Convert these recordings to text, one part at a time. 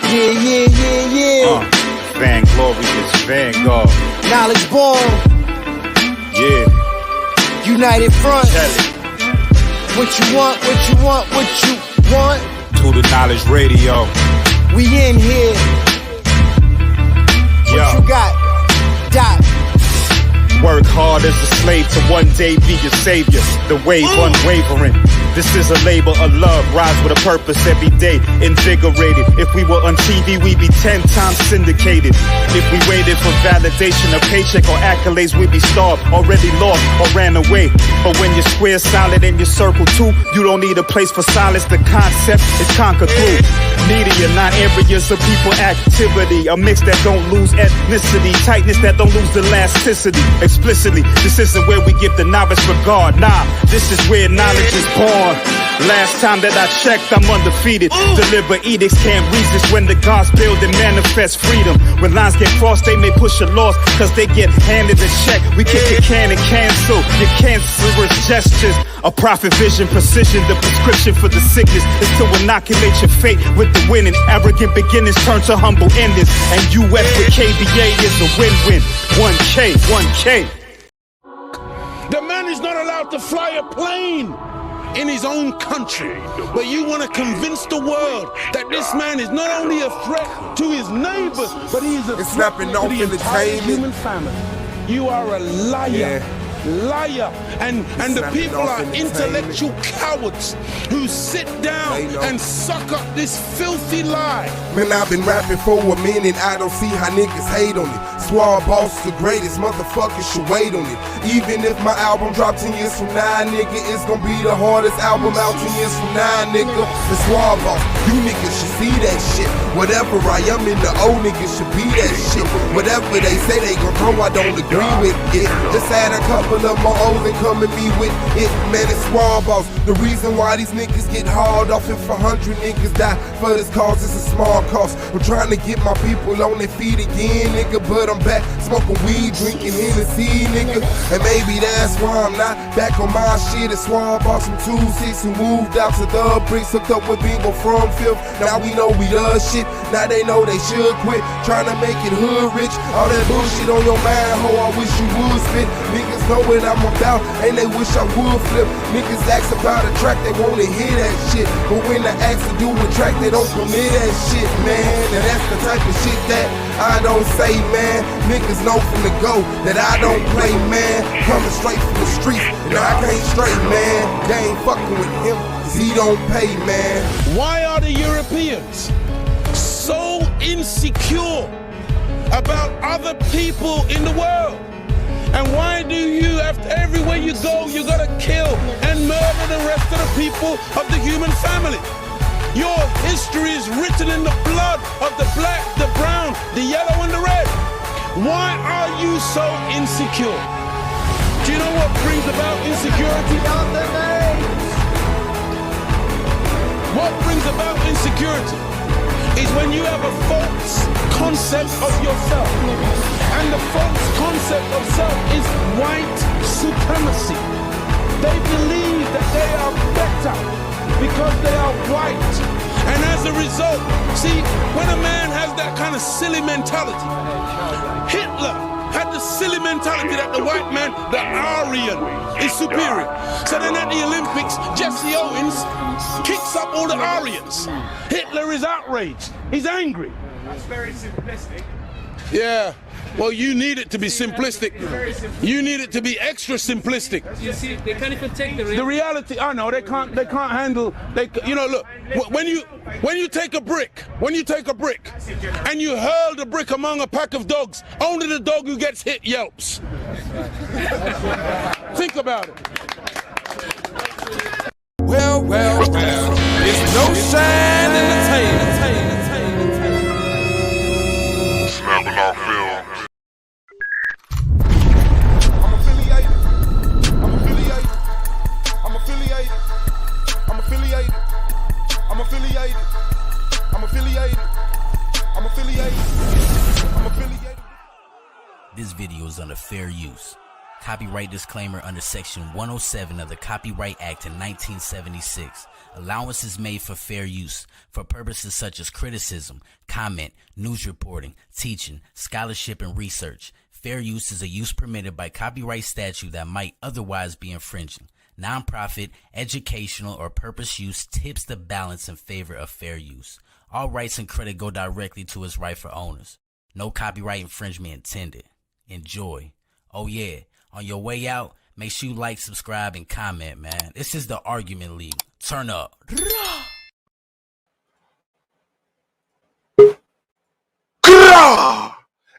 Yeah. Vanglorious Vanguard. Knowledge born. Yeah. United Front. Tell it. What you want. To the Knowledge Radio. We in here. What you got? Dot. Work hard as a slave to one day be your savior. The wave unwavering. This is a labor of love. Rise with a purpose every day. Invigorated. If we were on TV, we'd be 10 times syndicated. If we waited for validation, a paycheck or accolades, we'd be starved, already lost or ran away. But when your square's solid and your circle too, you don't need a place for silence. The concept is conquered through media, not areas of people activity. A mix that don't lose ethnicity, tightness that don't lose elasticity. Explicitly, this isn't where we give the novice regard. Nah, this is where knowledge is born. Last time that I checked, I'm undefeated. Deliver edicts, can't resist when the gods build and manifest freedom. When lines get crossed, they may push a loss, cause they get handed a check. We kick your can and cancel your cancerous gestures. A prophet vision, precision, the prescription for the sickness is to inoculate your fate with the winning. Arrogant beginnings turn to humble endings. And US with KBA is a win-win. 1K. The man is not allowed to fly a plane in his own country, but you want to convince the world that this man is not only a threat to his neighbors, but he is a threat to the entire human family. You are a liar. Liar, and the people are intellectual cowards who sit down and suck up this filthy lie. Man, I've been rapping for a minute, I don't see how niggas hate on it. Swab Boss the greatest, motherfuckers should wait on it. Even if my album drops 10 years from now, nigga, it's gonna be the hardest album out 10 years from now, nigga. The Swab Boss, you niggas should see that shit. Whatever I am in the old niggas should be that shit. Whatever they say they gon' throw, I don't agree with it. Just add a couple of my O's and come at me with it. Man, it's Swab Boss. The reason why these niggas get hauled off, if 100 niggas die for this cause, it's a small cost. I'm trying to get my people on their feet again, nigga, but I'm back smoking weed, drinking Hennessy, nigga. And maybe that's why I'm not back on my shit. It's Swab Boss from 2-6 who moved out to the bricks, hooked up with people from 5th. Now we know we love shit. Now they know they should quit trying to make it hood rich. All that bullshit on your mind, ho, I wish you would spit. Niggas know what I'm about, and they wish I would flip. Niggas ask about a track, they wanna hear that shit, but when I ask to do a track, they don't commit that shit, man. And that's the type of shit that I don't say, man. Niggas know from the go that I don't play, man. Coming straight from the streets, and I can't straight, man. They ain't fucking with him, cause he don't pay, man. Why are the Europeans so insecure about other people in the world? And why do you, after everywhere you go, you gotta kill and murder the rest of the people of the human family? Your history is written in the blood of the black, the brown, the yellow, and the red. Why are you so insecure? Do you know what brings about insecurity? What brings about insecurity is when you have a false concept of yourself. And the false concept of self is white supremacy. They believe that they are better because they are white. And as a result, see, when a man has that kind of silly mentality, Hitler had the silly mentality that the white man, the Aryan, is superior. So then at the Olympics, Jesse Owens kicks up all the Aryans. Hitler is outraged. He's angry. That's very simplistic. Yeah. Well, you need it to be simplistic. You need it to be extra simplistic. You see, they can't even take the reality. I know they can't handle. You know, look. When you take a brick, and you hurl the brick among a pack of dogs, only the dog who gets hit yelps. Think about it. Well, there's no shine in the tail. Snapping off film. This video is under fair use. Copyright disclaimer under Section 107 of the Copyright Act in 1976. Allowance is made for fair use for purposes such as criticism, comment, news reporting, teaching, scholarship, and research. Fair use is a use permitted by copyright statute that might otherwise be infringing. Nonprofit, educational, or purpose use tips the balance in favor of fair use. All rights and credit go directly to its rightful owners. No copyright infringement intended. Enjoy. Oh yeah, on your way out, make sure you like, subscribe, and comment, man. This is the Argument League. Turn up.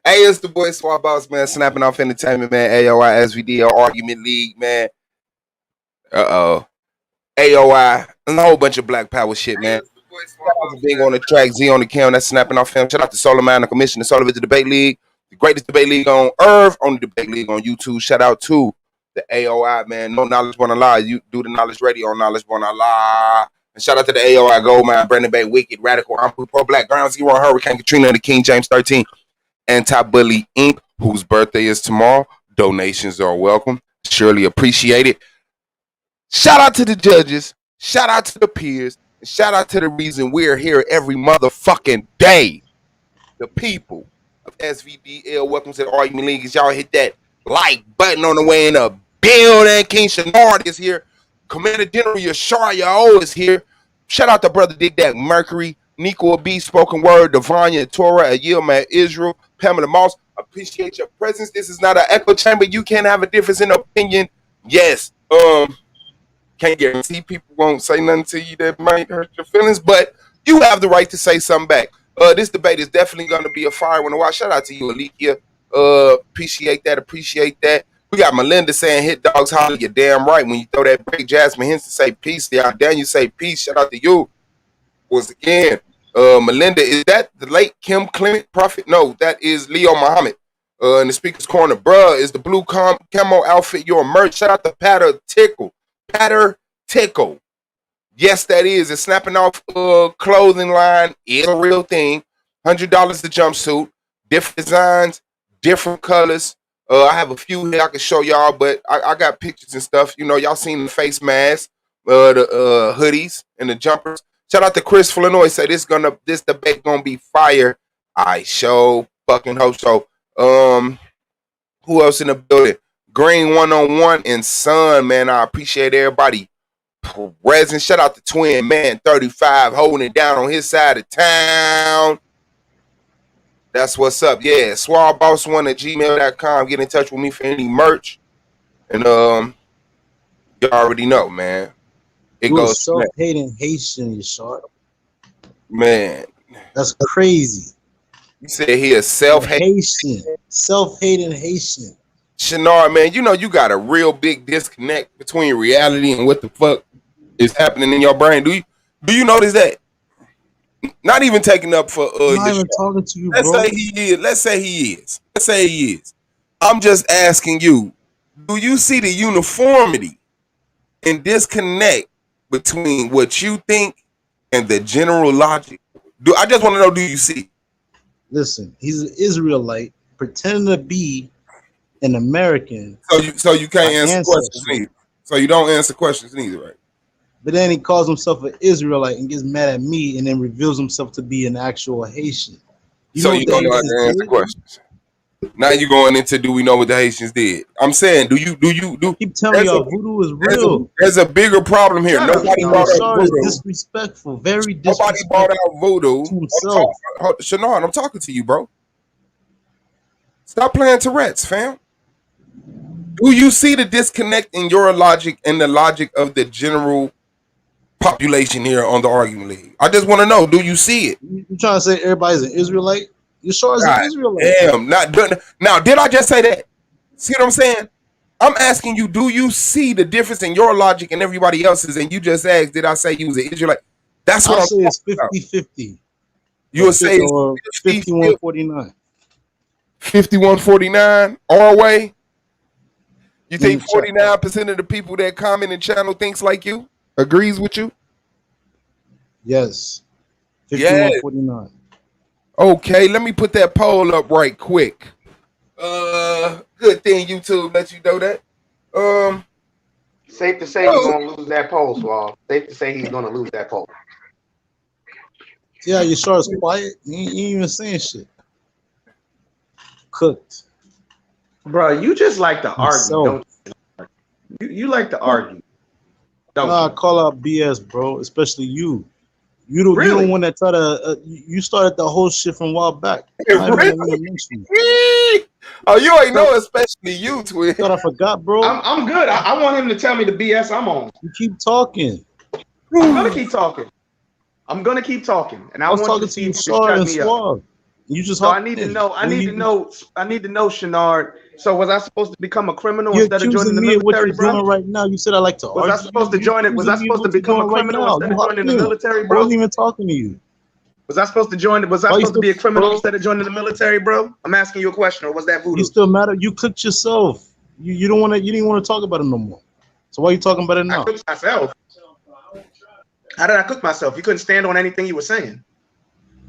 Hey, it's the boy Swap Boss, man. Snapping off entertainment, man. AOI, SVD, Argument League, man. AOI, and a whole bunch of Black Power shit, man. Shout out to Bing on the track, Z on the cam. That's snapping off film. Shout out to Solomon, the commissioner, Sullivan Debate League, the greatest debate league on earth, on the debate league on YouTube. Shout out to the AOI, man. No knowledge, wanna lie. You do the knowledge radio on knowledge, wanna lie. And shout out to the AOI Gold Man, Brandon Bay, Wicked, Radical, Ampu, Pro Black, Ground Zero, Hurricane Katrina, and the King James 13, Anti-Bully Inc., whose birthday is tomorrow. Donations are welcome. Surely appreciated. Shout out to the judges. Shout out to the peers. And shout out to the reason we're here every motherfucking day. The people of SVDL. Welcome to the Argument League. Y'all hit that like button on the way in the building. King Shenard is here. Commander General Yashar Yao is here. Shout out to Brother Dig Dak Mercury, Nico B, Spoken Word, Devanya Torah, Ayilma Israel, Pamela Moss. Appreciate your presence. This is not an echo chamber. You can't have a difference in opinion. Yes. Can't guarantee people won't say nothing to you that might hurt your feelings, but you have the right to say something back. This debate is definitely going to be a fire one to watch. Shout out to you, Alicia. Appreciate that. We got Melinda saying, hit dogs holler, you're damn right. When you throw that break, Jasmine Henson say peace. Yeah, Daniel say peace. Shout out to you. Once again, Melinda, is that the late Kim Clement Prophet? No, that is Leo Muhammad. In the speaker's corner, bruh, is the blue camo outfit your merch? Shout out to Patter Tickle. Yes, that is. It's snapping off clothing line. It's a real thing. $100 the jumpsuit. Different designs, different colors. I have a few here I can show y'all, but I got pictures and stuff. You know, y'all seen the face masks, the hoodies, and the jumpers. Shout out to Chris Flanoy. Say this debate gonna be fire. I show fucking hope so. Who else in the building? Green 101 and Son, man. I appreciate everybody present. Shout out to Twin Man 35 holding it down on his side of town. That's what's up. Yeah, swabboss1@gmail.com. Get in touch with me for any merch. And you already know, man. It goes self-hating Haitian, you short. Man. That's crazy. You said he is Haitian. Self-hating Haitian. Shenard, man, you know you got a real big disconnect between reality and what the fuck is happening in your brain. Do you notice that? Not even taking up for I'm not even talking to you, bro. Let's say he is. I'm just asking you, do you see the uniformity and disconnect between what you think and the general logic? I just want to know, do you see? Listen, he's an Israelite pretending to be an American. So you can't answer questions either. So you don't answer questions either, right? But then he calls himself an Israelite and gets mad at me and then reveals himself to be an actual Haitian. You don't know how to answer questions. Now you're going into, do we know what the Haitians did? I'm saying, do you keep telling y'all voodoo is real? There's a bigger problem here. Nobody brought out voodoo. Disrespectful, very disrespectful. Nobody brought out voodoo. To himself. Shannon, I'm talking to you, bro. Stop playing Tourette's, fam. Do you see the disconnect in your logic and the logic of the general population here on the Argument League? I just want to know, do you see it? You trying to say everybody's an Israelite? You sure is an Israelite? Damn, now did I just say that? See what I'm saying? I'm asking you, do you see the difference in your logic and everybody else's? And you just asked, did I say you was an Israelite? That's what I'll say it's 50-50. You would say 51-49. 51-49 our way? You think 49% of the people that comment and channel thinks like you? Agrees with you? Yes. 51-49. Okay, let me put that poll up right quick. Cause Good thing YouTube let you know that. Safe to say he's gonna lose that poll, Swab. Safe to say he's gonna lose that poll. Yeah, Yashar's quiet. He ain't even saying shit. Cooked. Bro, you just like to argue, So, don't you? You like to argue. Don't I you? call out BS, bro. Especially you. You don't Really? want to try to. You started the whole shit from a while back. Oh, you ain't know, especially you, twin. Thought I forgot, bro. I'm good. I want him to tell me the BS I'm on. You keep talking. I'm gonna keep talking. I'm gonna keep talking, and I was want talking you to see to you, if you Shard can and shut me up. Suave. You just So I hopped need to in. know. I need to know, Shenard. So was I supposed to become a criminal You're instead of joining accusing the me of what military, you're bro? doing right now. You said I like to Was argue. I supposed to join it? Was I supposed to become a criminal instead of joining the military, I bro? wasn't even talking to you. Was I supposed to join? Was I supposed to be a criminal instead of joining the military, bro? I'm asking you a question, or was that voodoo? You still matter. You cooked yourself. You don't want to. You didn't want to talk about it no more. So why are you talking about it now? I cooked myself. How did I cook myself? You couldn't stand on anything you were saying,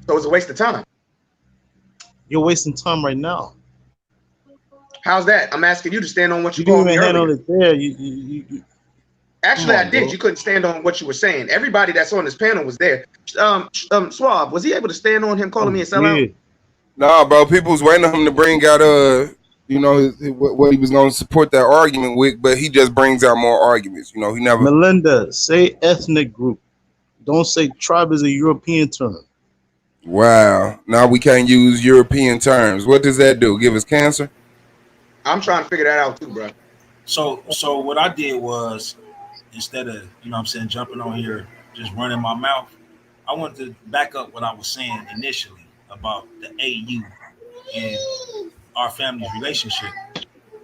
so it was a waste of time. You're wasting time right now. How's that? I'm asking you to stand on what you You didn't called me even handle earlier. it there. Actually, Come on, I did. bro. You couldn't stand on what you were saying. Everybody that's on this panel was there. Suave, was he able to stand on him calling me a sellout? Nah, bro. People was waiting on him to bring out what he was going to support that argument with, but he just brings out more arguments. You know, he never. Melinda, say ethnic group. Don't say tribe is a European term. Wow. Now we can't use European terms. What does that do? Give us cancer? I'm trying to figure that out too, bro. So what I did was, instead of, jumping on here, just running my mouth, I wanted to back up what I was saying initially about the AU and our family's relationship.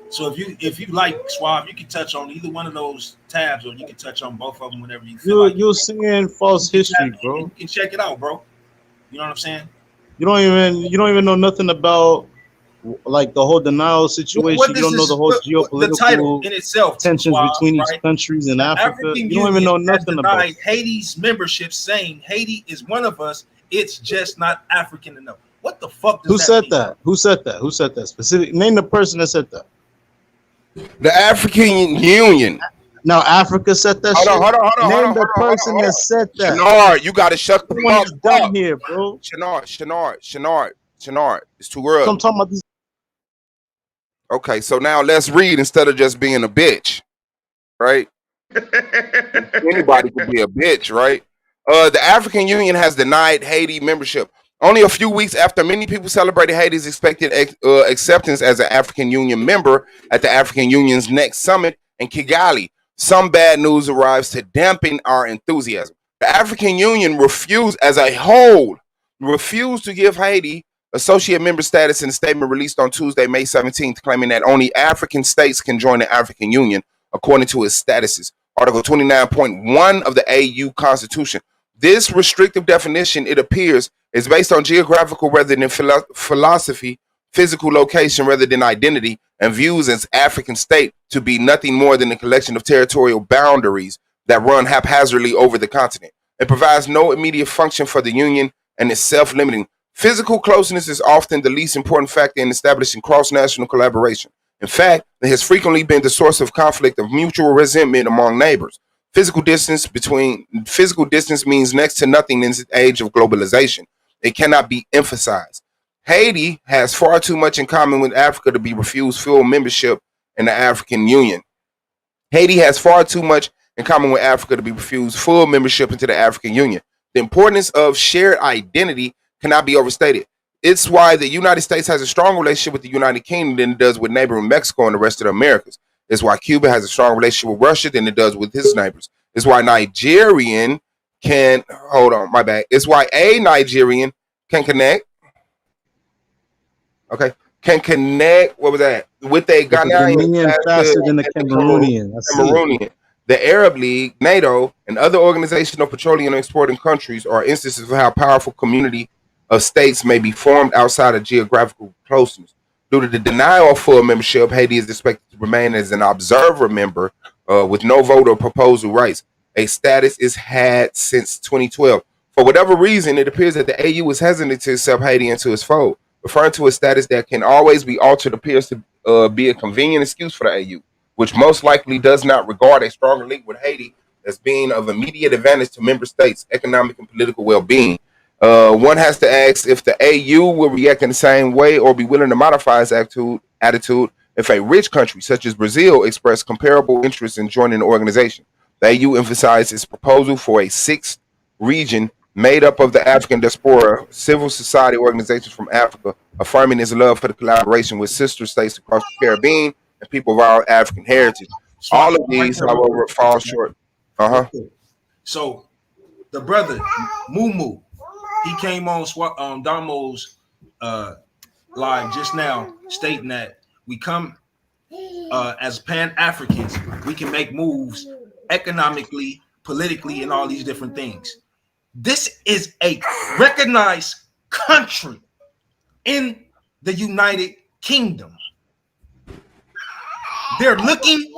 So if you like, Suave, you can touch on either one of those tabs, or you can touch on both of them whenever you feel like. You're saying false history, bro. You can check it out, bro. You know what I'm saying? You don't even know nothing about like the whole denial situation. You don't know the whole geopolitical the title in itself, tensions Suave, between these right? countries in Africa. African You don't even know Union has nothing about denied Haiti's membership, saying Haiti is one of us. It's just not African enough. What the fuck does Who that said mean? that? Who said that? Who said that? Specific name the person that said that. The African Union. Now Africa said that. Hold on. Name the person that said that. Shenard, you got to shut the fuck up here, bro. Shenard. It's too early. So I'm talking about these. Okay, so now let's read instead of just being a bitch, right? Anybody could be a bitch, right? The African Union has denied Haiti membership. Only a few weeks after many people celebrated Haiti's expected acceptance as an African Union member at the African Union's next summit in Kigali, some bad news arrives to dampen our enthusiasm. The African Union refused to give Haiti associate member status in a statement released on Tuesday, May 17th, claiming that only African states can join the African Union according to its statuses. Article 29.1 of the AU Constitution. This restrictive definition, it appears, is based on geographical rather than philosophy, physical location rather than identity, and views as African state to be nothing more than a collection of territorial boundaries that run haphazardly over the continent. It provides no immediate function for the Union and is self-limiting. Physical closeness is often the least important factor in establishing cross-national collaboration. In fact, it has frequently been the source of conflict of mutual resentment among neighbors. Physical distance means next to nothing in this age of globalization. It cannot be emphasized. Haiti has far too much in common with Africa to be refused full membership in the African Union. Haiti has far too much in common with Africa to be refused full membership into the African Union. The importance of shared identity cannot be overstated. It's why the United States has a strong relationship with the United Kingdom than it does with neighboring Mexico and the rest of the Americas. It's why Cuba has a strong relationship with Russia than it does with his neighbors. It's why It's why a Nigerian can connect. Okay. Can connect, what was that? With a Ghanaian faster than the Cameroonian. The Arab League, NATO, and other organizations of petroleum exporting countries are instances of how powerful community of states may be formed outside of geographical closeness. Due to the denial of full membership, Haiti is expected to remain as an observer member with no vote or proposal rights. A status is had since 2012. For whatever reason, it appears that the AU is hesitant to accept Haiti into its fold. referring to a status that can always be altered, appears to be a convenient excuse for the AU, which most likely does not regard a stronger link with Haiti as being of immediate advantage to member states' economic and political well-being. One has to ask if the AU will react in the same way or be willing to modify its attitude if a rich country such as Brazil expressed comparable interest in joining the organization. The AU emphasized its proposal for a sixth region made up of the African diaspora, civil society organizations from Africa, affirming its love for the collaboration with sister states across the Caribbean and people of our African heritage. All of these, however, fall short. So the brother Mumu, he came on Damo's live just now, stating that we come as Pan-Africans, we can make moves economically, politically, and all these different things. This is a recognized country in the United Kingdom. They're looking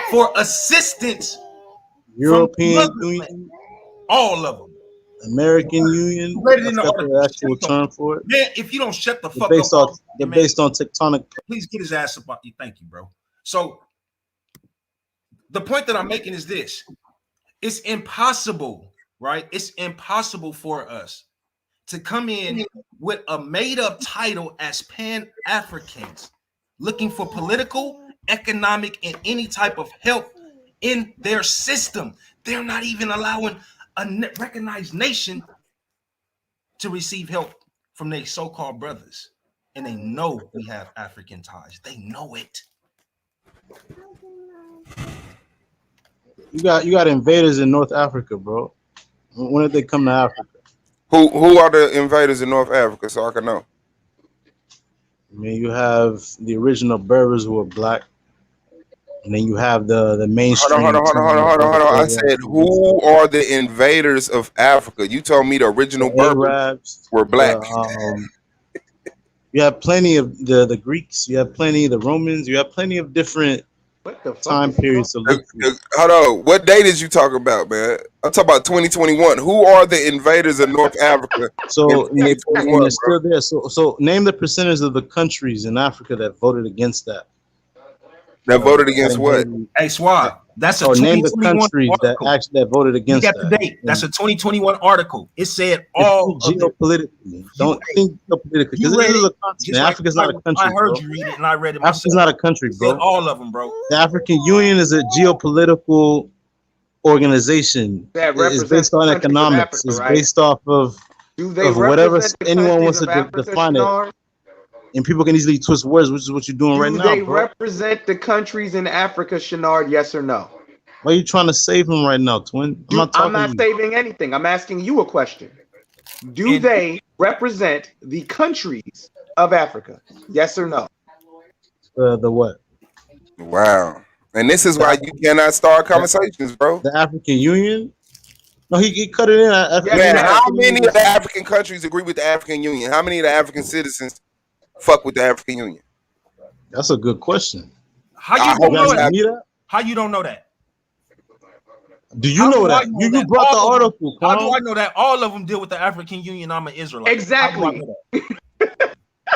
for assistance. European Union, all of them. American Union. That's the actual term for it. Man, if you don't shut the fuck based up, they're based on tectonic. Please get his ass up. Thank you, bro. So the point that I'm making is this: it's impossible, right? It's impossible for us to come in with a made-up title as Pan-Africans, looking for political, economic, and any type of help in their system. They're not even allowing a recognized nation to receive help from their so-called brothers. And they know we have African ties. They know it. You got invaders in North Africa, bro. When did they come to Africa? Who are the invaders in North Africa, so I can know? I mean, you have the original Berbers who are black, and then you have the mainstream. Hold on. I said, who are the invaders of Africa? You told me the original Berbers were black. You have plenty of the Greeks. You have plenty of the Romans. You have plenty of different time periods to look for. Hold on. What date is you talking about, man? I'm talking about 2021. Who are the invaders of North Africa? So they're still there. So name the percentage of the countries in Africa that voted against that. That voted against what? Hey, Swab, that's a name the 2021 countries article. that voted against You got the date. That's a 2021 article. It said all geopolitically. Don't think geopolitically. Because this is a continent. Africa's not a country. I heard you read it and I read it myself. Africa's not a country, bro. All of them, bro. The African Union is a geopolitical organization. It's based on economics. It's based off of whatever anyone wants to define it. And people can easily twist words, which is what you're doing right now. Do they represent the countries in Africa, Shenard? Yes or no? Why are you trying to save him right now, twin? I'm not saving anything. I'm asking you a question. Do they represent the countries of Africa? Yes or no? The what? Wow. And this is why you cannot start conversations, bro. The African Union? No, he cut it in. How many of the African countries agree with the African Union? How many of the African citizens fuck with the African Union? That's a good question. How you don't know that? How you don't know that? Do you know that? You brought the article. How do I know that? All of them deal with the African Union. I'm an Israelite. Exactly.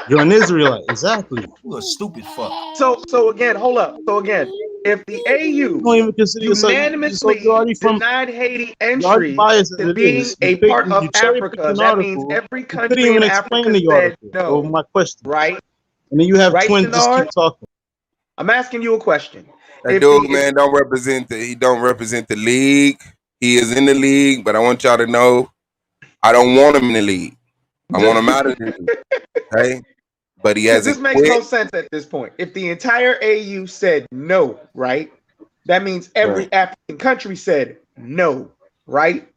You're an Israelite. Exactly. You a stupid fuck. So again, hold up. So again, if the AU unanimously denied Haiti entry to being a part of Africa, that means every country in Africa said no. My question, right? And then you have twins just keep talking. I'm asking you a question. That dude, man, don't represent the league. He is in the league, but I want y'all to know, I don't want him in the league. I want him out of the league. Okay? But he hasn't. This makes no sense at this point. If the entire AU said no, right? That means every African country said no, right?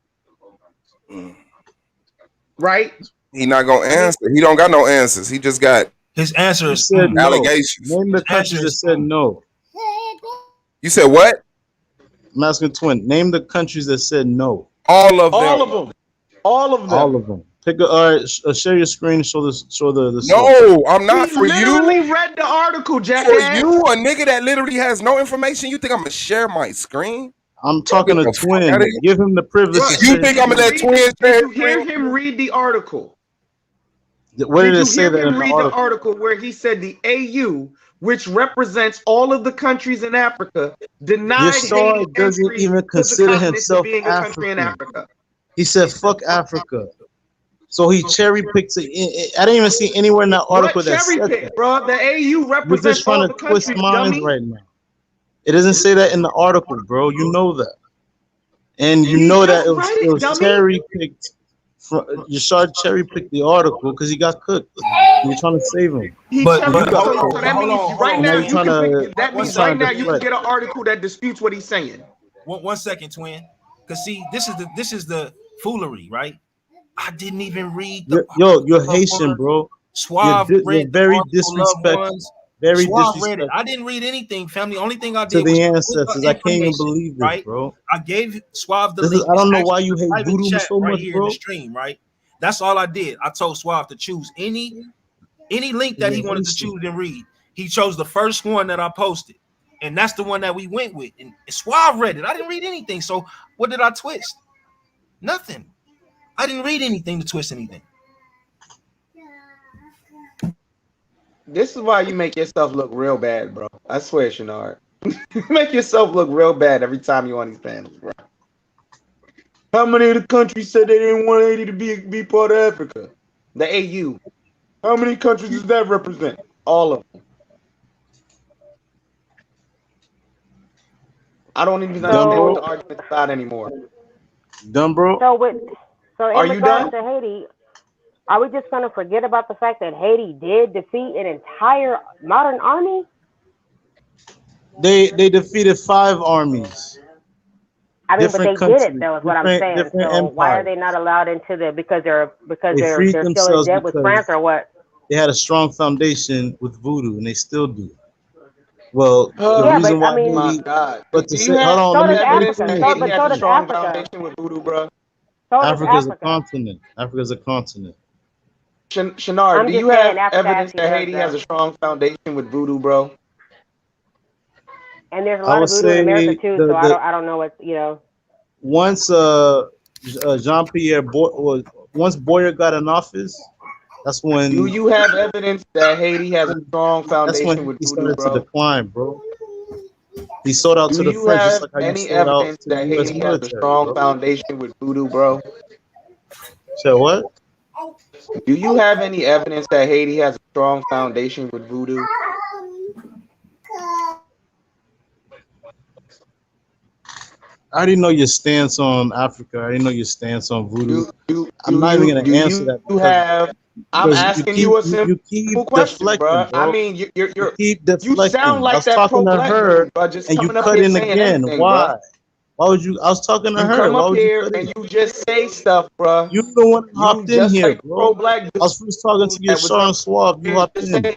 Right? He not gonna answer. He don't got no answers. He just got his answers. Allegations. Name the countries that said no. You said what? I'm asking twin. Name the countries that said no. All of them. All of them. All of them. All of them. Pick a, all right, share your screen. Show the. No, I'm not for you. Literally read the article, Jack. For you, a nigga that literally has no information, you think I'm gonna share my screen? I'm talking to twin. Give him the privilege. You think I'm gonna let twin share? Did you hear him read the article? Where did it say that Did you hear in him the read article? the article where he said the AU, which represents all of the countries in Africa, denied Yashar Haiti doesn't entry even to the consider continent to himself being a country in African. Africa? He said, "Fuck Africa." So he cherry picked it. I didn't even see anywhere in that article What that cherry said pick, that. bro? The AU You're represents just trying all to the twist countries, minds dummy. right now. It doesn't say that in the article, bro. You know that, and you He know just that it read it, was dummy. cherry picked. Yashar cherry picked the article because he got cooked. You're trying to save him. But You got hold cooked. on, that means right And now now you're you trying can to pick. That you're means trying right to now you can deflect. get an article that disputes what he's saying. One second, twin. Cause see, this is the foolery, right? I didn't even read the You're Haitian, bro. Suave You're read the very article, loved disrespectful. ones. Very Suave read it. disrespectful I didn't read anything, family. Only thing I to did was the look ancestors. up I can't even information, believe this, right? bro. I gave Suave the This is link. I don't It's know why actually you in hate private voodoo chat so right much, here in bro. the stream, right? That's all I did. I told Suave to choose any link that he wanted to choose and read. He chose the first one that I posted, and that's the one that we went with. And Suave read it. I didn't read anything. So what did I twist? Nothing. I didn't read anything to twist anything. This is why you make yourself look real bad, bro. I swear, Shenard. You make yourself look real bad every time you on these panels, bro. How many of the countries said they didn't want Haiti to be part of Africa? The AU. How many countries does that represent? All of them. I don't even understand what the argument's about anymore. Done, bro? So Are in you regards done? to Haiti, are we just going to forget about the fact that Haiti did defeat an entire modern army? They defeated 5 armies. I mean, but they countries, did it though, is what I'm saying. different So why are empires. they not allowed into the because they're freed still in themselves debt with France or what? They had a strong foundation with voodoo, and they still do. Well, the Yeah, reason but I why mean, My God. but to Do say, you have hold on, let evidence me that finish. Haiti has a strong foundation with voodoo, bro? So does Africa is a Africa. continent. Africa is a continent. Shenard, I'm do just you saying have Africa evidence actually that does, Haiti though. has a strong foundation with voodoo, bro? And there's a I lot would of voodoo in America say too, so I don't know what once Jean-Pierre once Boyer got in office, that's when. Do you have evidence that Haiti has a strong foundation with he voodoo, started to bro? decline, bro. He sold out to Do the you French, just have like how you any sold out evidence to the that U.S. Haiti has a military, strong bro. foundation with voodoo, bro? So what? Do you have any evidence that Haiti has a strong foundation with voodoo? I already know your stance on Africa. I already know your stance on voodoo. I'm not even gonna answer that. I'm asking you a simple question, bro. bro. I mean, You keep deflecting. you sound like I was that talking to pro-black her, dude, bro. Just and you coming up cut here in saying again. anything, Why? bro. Why would you? I was talking to You her. come Why up would here you cut in? and you just say stuff, bro. You the one who hopped in just here, like bro. pro-black I was first talking to your Yashar and Suave. You hopped in.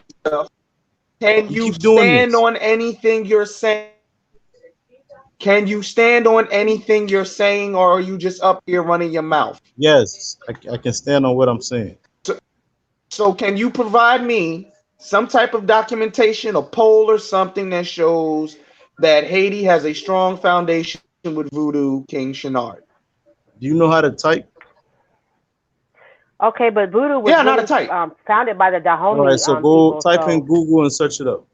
Can you stand on anything you're saying? Can you stand on anything you're saying, or are you just up here running your mouth? Yes, I can stand on what I'm saying. So can you provide me some type of documentation, a poll or something that shows that Haiti has a strong foundation with voodoo, King Shenard? Do you know how to type? Okay, but voodoo was founded by the Dahomey All right, so go type in Google and search it up.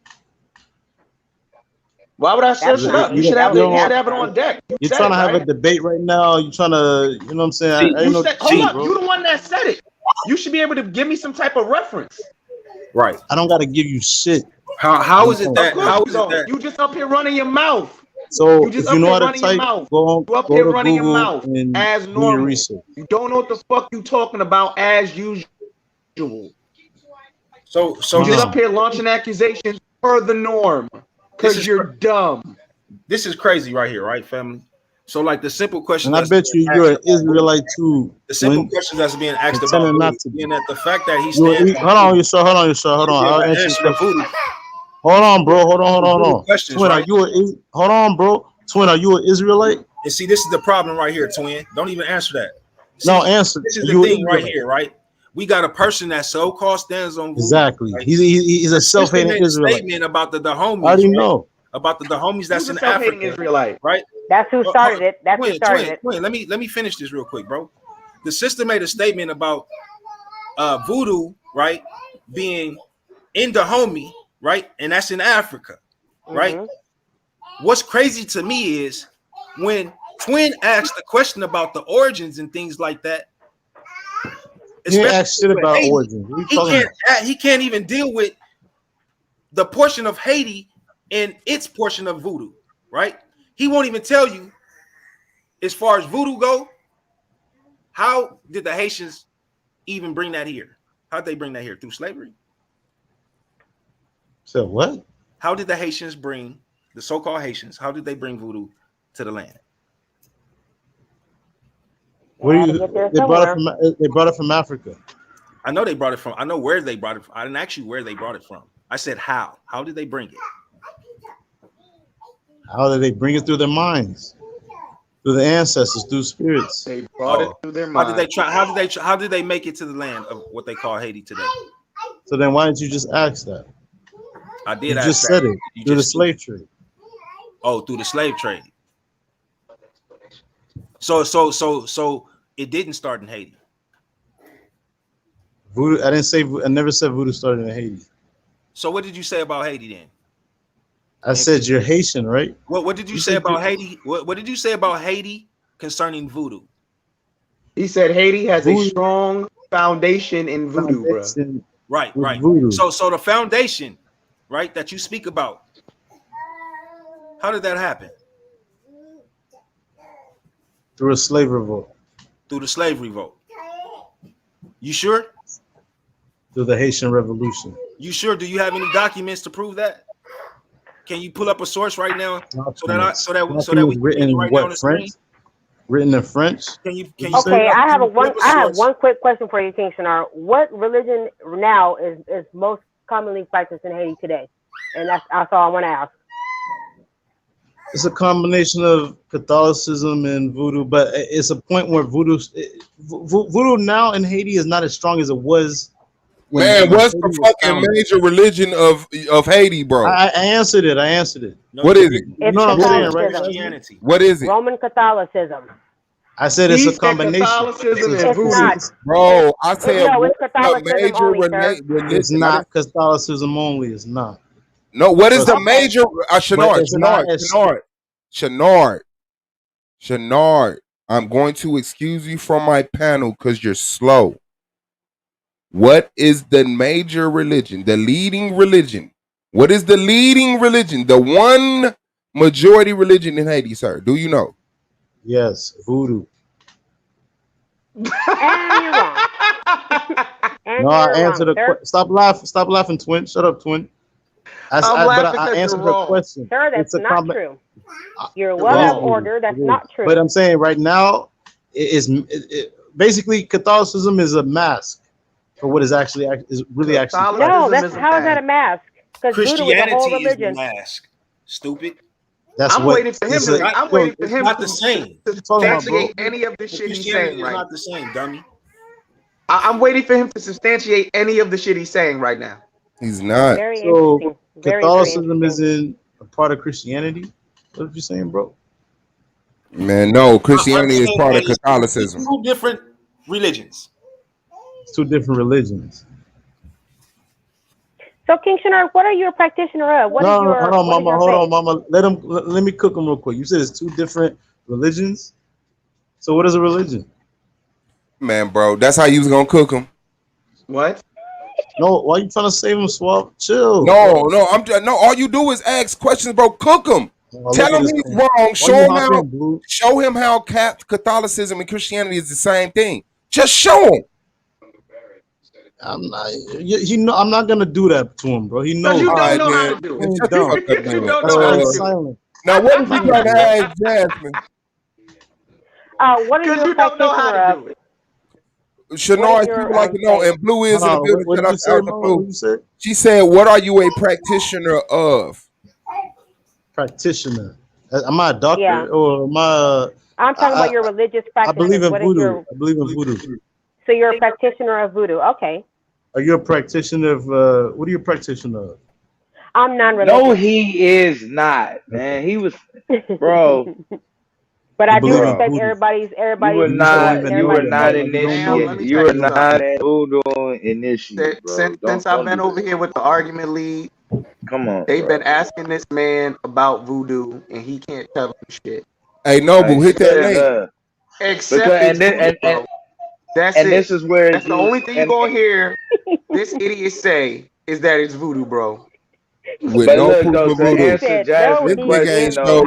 Why would I search it up? You should have it on deck. You're trying to have a debate right now. You're trying to, you know what I'm saying? Hold up, you the one that said it. You should be able to give me some type of reference. Right. I don't got to give you shit. How is it that? How is it that? You just up here running your mouth. So you just if you know how to type, go up here running Google your mouth and as do normal. your research. You don't know what the fuck you talking about as usual. So you're just up here launching accusations per the norm because you're dumb. This is crazy right here, right, family? So, like the simple question, and I bet you're an Israelite too. The simple questions that's being asked about being that the fact that he's hold on, hold on. I'll answer the question. Hold on, bro. Hold on. Twin, right? Hold on, bro. Twin, are you an Israelite? And see, this is the problem right here, Twin. Don't even answer that. See, no, answer. This is the thing right here, right? We got a person that so-called stands on voodoo, exactly. Right? He's a self-hating Israelite. Statement about the homies. I already know. About the homies that's in Africa, Israelite, right? That's who started it. That's who started it. Let me finish this real quick, bro. The sister made a statement about voodoo, right, being in the homie, right, and that's in Africa, right. What's crazy to me is when Twin asked the question about the origins and things like that. He didn't ask shit about origins. What are you talking about? He can't even deal with the portion of Haiti and its portion of voodoo, right? He won't even tell you, as far as voodoo go, how did the Haitians even bring that here? How did they bring that here? Through slavery? So what? How did the Haitians bring, the so-called Haitians, how did they bring voodoo to the land? They brought it from Africa. I know they brought it from. I know where they brought it from. I didn't ask you where they brought it from. I said how. How did they bring it? How did they bring it? Through their minds, through the ancestors, through spirits. They brought it through their minds. How did they make it to the land of what they call Haiti today? So then why didn't you just ask that? I did. You ask just that. said it. You Through the just slave trade. Oh, through the slave trade. So it didn't start in Haiti. Voodoo. I never said voodoo started in Haiti. So what did you say about Haiti then? I said you're Haitian, right? What did you say about Haiti? What did you say about Haiti concerning voodoo? He said Haiti has a strong foundation in voodoo, bro. Right. Voodoo. So the foundation, right, that you speak about, how did that happen? Through a slave revolt. Through the slave revolt. You sure? Through the Haitian Revolution. You sure? Do you have any documents to prove that? Can you pull up a source right now so that we written in right what, now on the French? screen? Written in French? Can you Okay, I have one quick question for you, King Shinar. What religion now is most commonly practiced in Haiti today? And that's all I want to ask. It's a combination of Catholicism and voodoo, but it's a point where voodoo now in Haiti is not as strong as it was. Man, what's the fucking major religion of Haiti, bro? I answered it. No, what is it? It's what I'm saying, right? Christianity. What is it? Roman Catholicism. I said it's a combination. Catholicism and It's voodoo. not. Bro, I said No, it's Catholicism only, sir. religion. It's not Catholicism only. It's not. No, what is the Okay. major? Shenard, I'm going to excuse you from my panel because you're slow. What is the major religion? The leading religion? What is the leading religion? The one majority religion in Haiti, sir? Do you know? Yes, voodoo. And you're wrong. And No, I you're answered wrong, the sir. question. Stop laughing, Twin. Shut up, Twin. I'm but laughing I 'cause answered you're the wrong. question. Sir, that's It's a not true. You're You're well out of wrong. order. That's not true. But I'm saying right now, basically Catholicism is a mask for what is actually really no, how is that a mask? Because voodoo is a whole Christianity is the religion. mask. Stupid. I'm waiting for him to. I'm waiting for him not to the same. substantiate any of the shit he's Christianity saying is right. not the same, dummy. I'm waiting for him to substantiate any of the shit he's saying right now. He's not. Very So interesting. Very, Catholicism very isn't a part of Christianity. What are you saying, bro? Man, no. Christianity is I'm part of saying that Catholicism. it's two different religions. It's two different religions. So, King Shinar, what are you a practitioner of? What is your hold on, what is mama. your Hold faith? on, mama. Let me cook them real quick. You said it's two different religions. So what is a religion? Man, bro, that's how you was gonna cook them. What? No, why you trying to save them, Swab? Chill. No. No. All you do is ask questions, bro. Cook them. Tell him he's wrong. Show him how Catholicism and Christianity is the same thing. Just show him. I'm not. I'm not gonna do that to him, bro. He knows. You don't know how to do it. He's dumb. You don't That's know why how to he's do it. silent. Now, what if you trying to ask Jasmine? What are you a practitioner of? Shannar, people like to know, and Blue is in the building. What did you say, Mama? What you say? She said, "What are you a practitioner of?" Practitioner. Am I a doctor or am I'm talking about your religious practice. I believe in voodoo. I believe in voodoo. So you're a practitioner of voodoo. Okay. Are you a practitioner of what are you a practitioner of? I'm non-religious. No, he is not, man. He was, bro. But I do respect everybody's. You were not initiate. You were not a voodoo initiate, bro. Since I've been over here with the argument lead, come on, they've been asking this man about voodoo, and he can't tell them shit. Hey, Noble, hit that link. Except it's voodoo, bro. That's it. This is where that's the only thing you're gonna hear this idiot say is that it's voodoo, bro. With but no look, proof though, of to voodoo. answer Jasmine's question, though,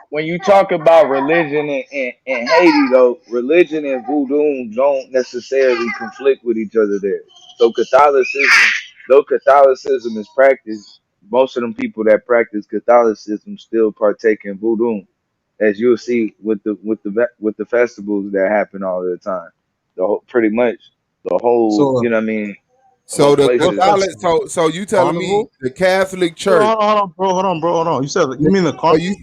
when you talk about religion in Haiti, though, religion and voodoo don't necessarily conflict with each other there. So though Catholicism is practiced, most of them people that practice Catholicism still partake in voodoo, as you'll see with the festivals that happen all the time. Pretty much the whole, you know what I mean. So the Catholic, so you telling me the Catholic Church? Hold on, bro. You mean the carnival? You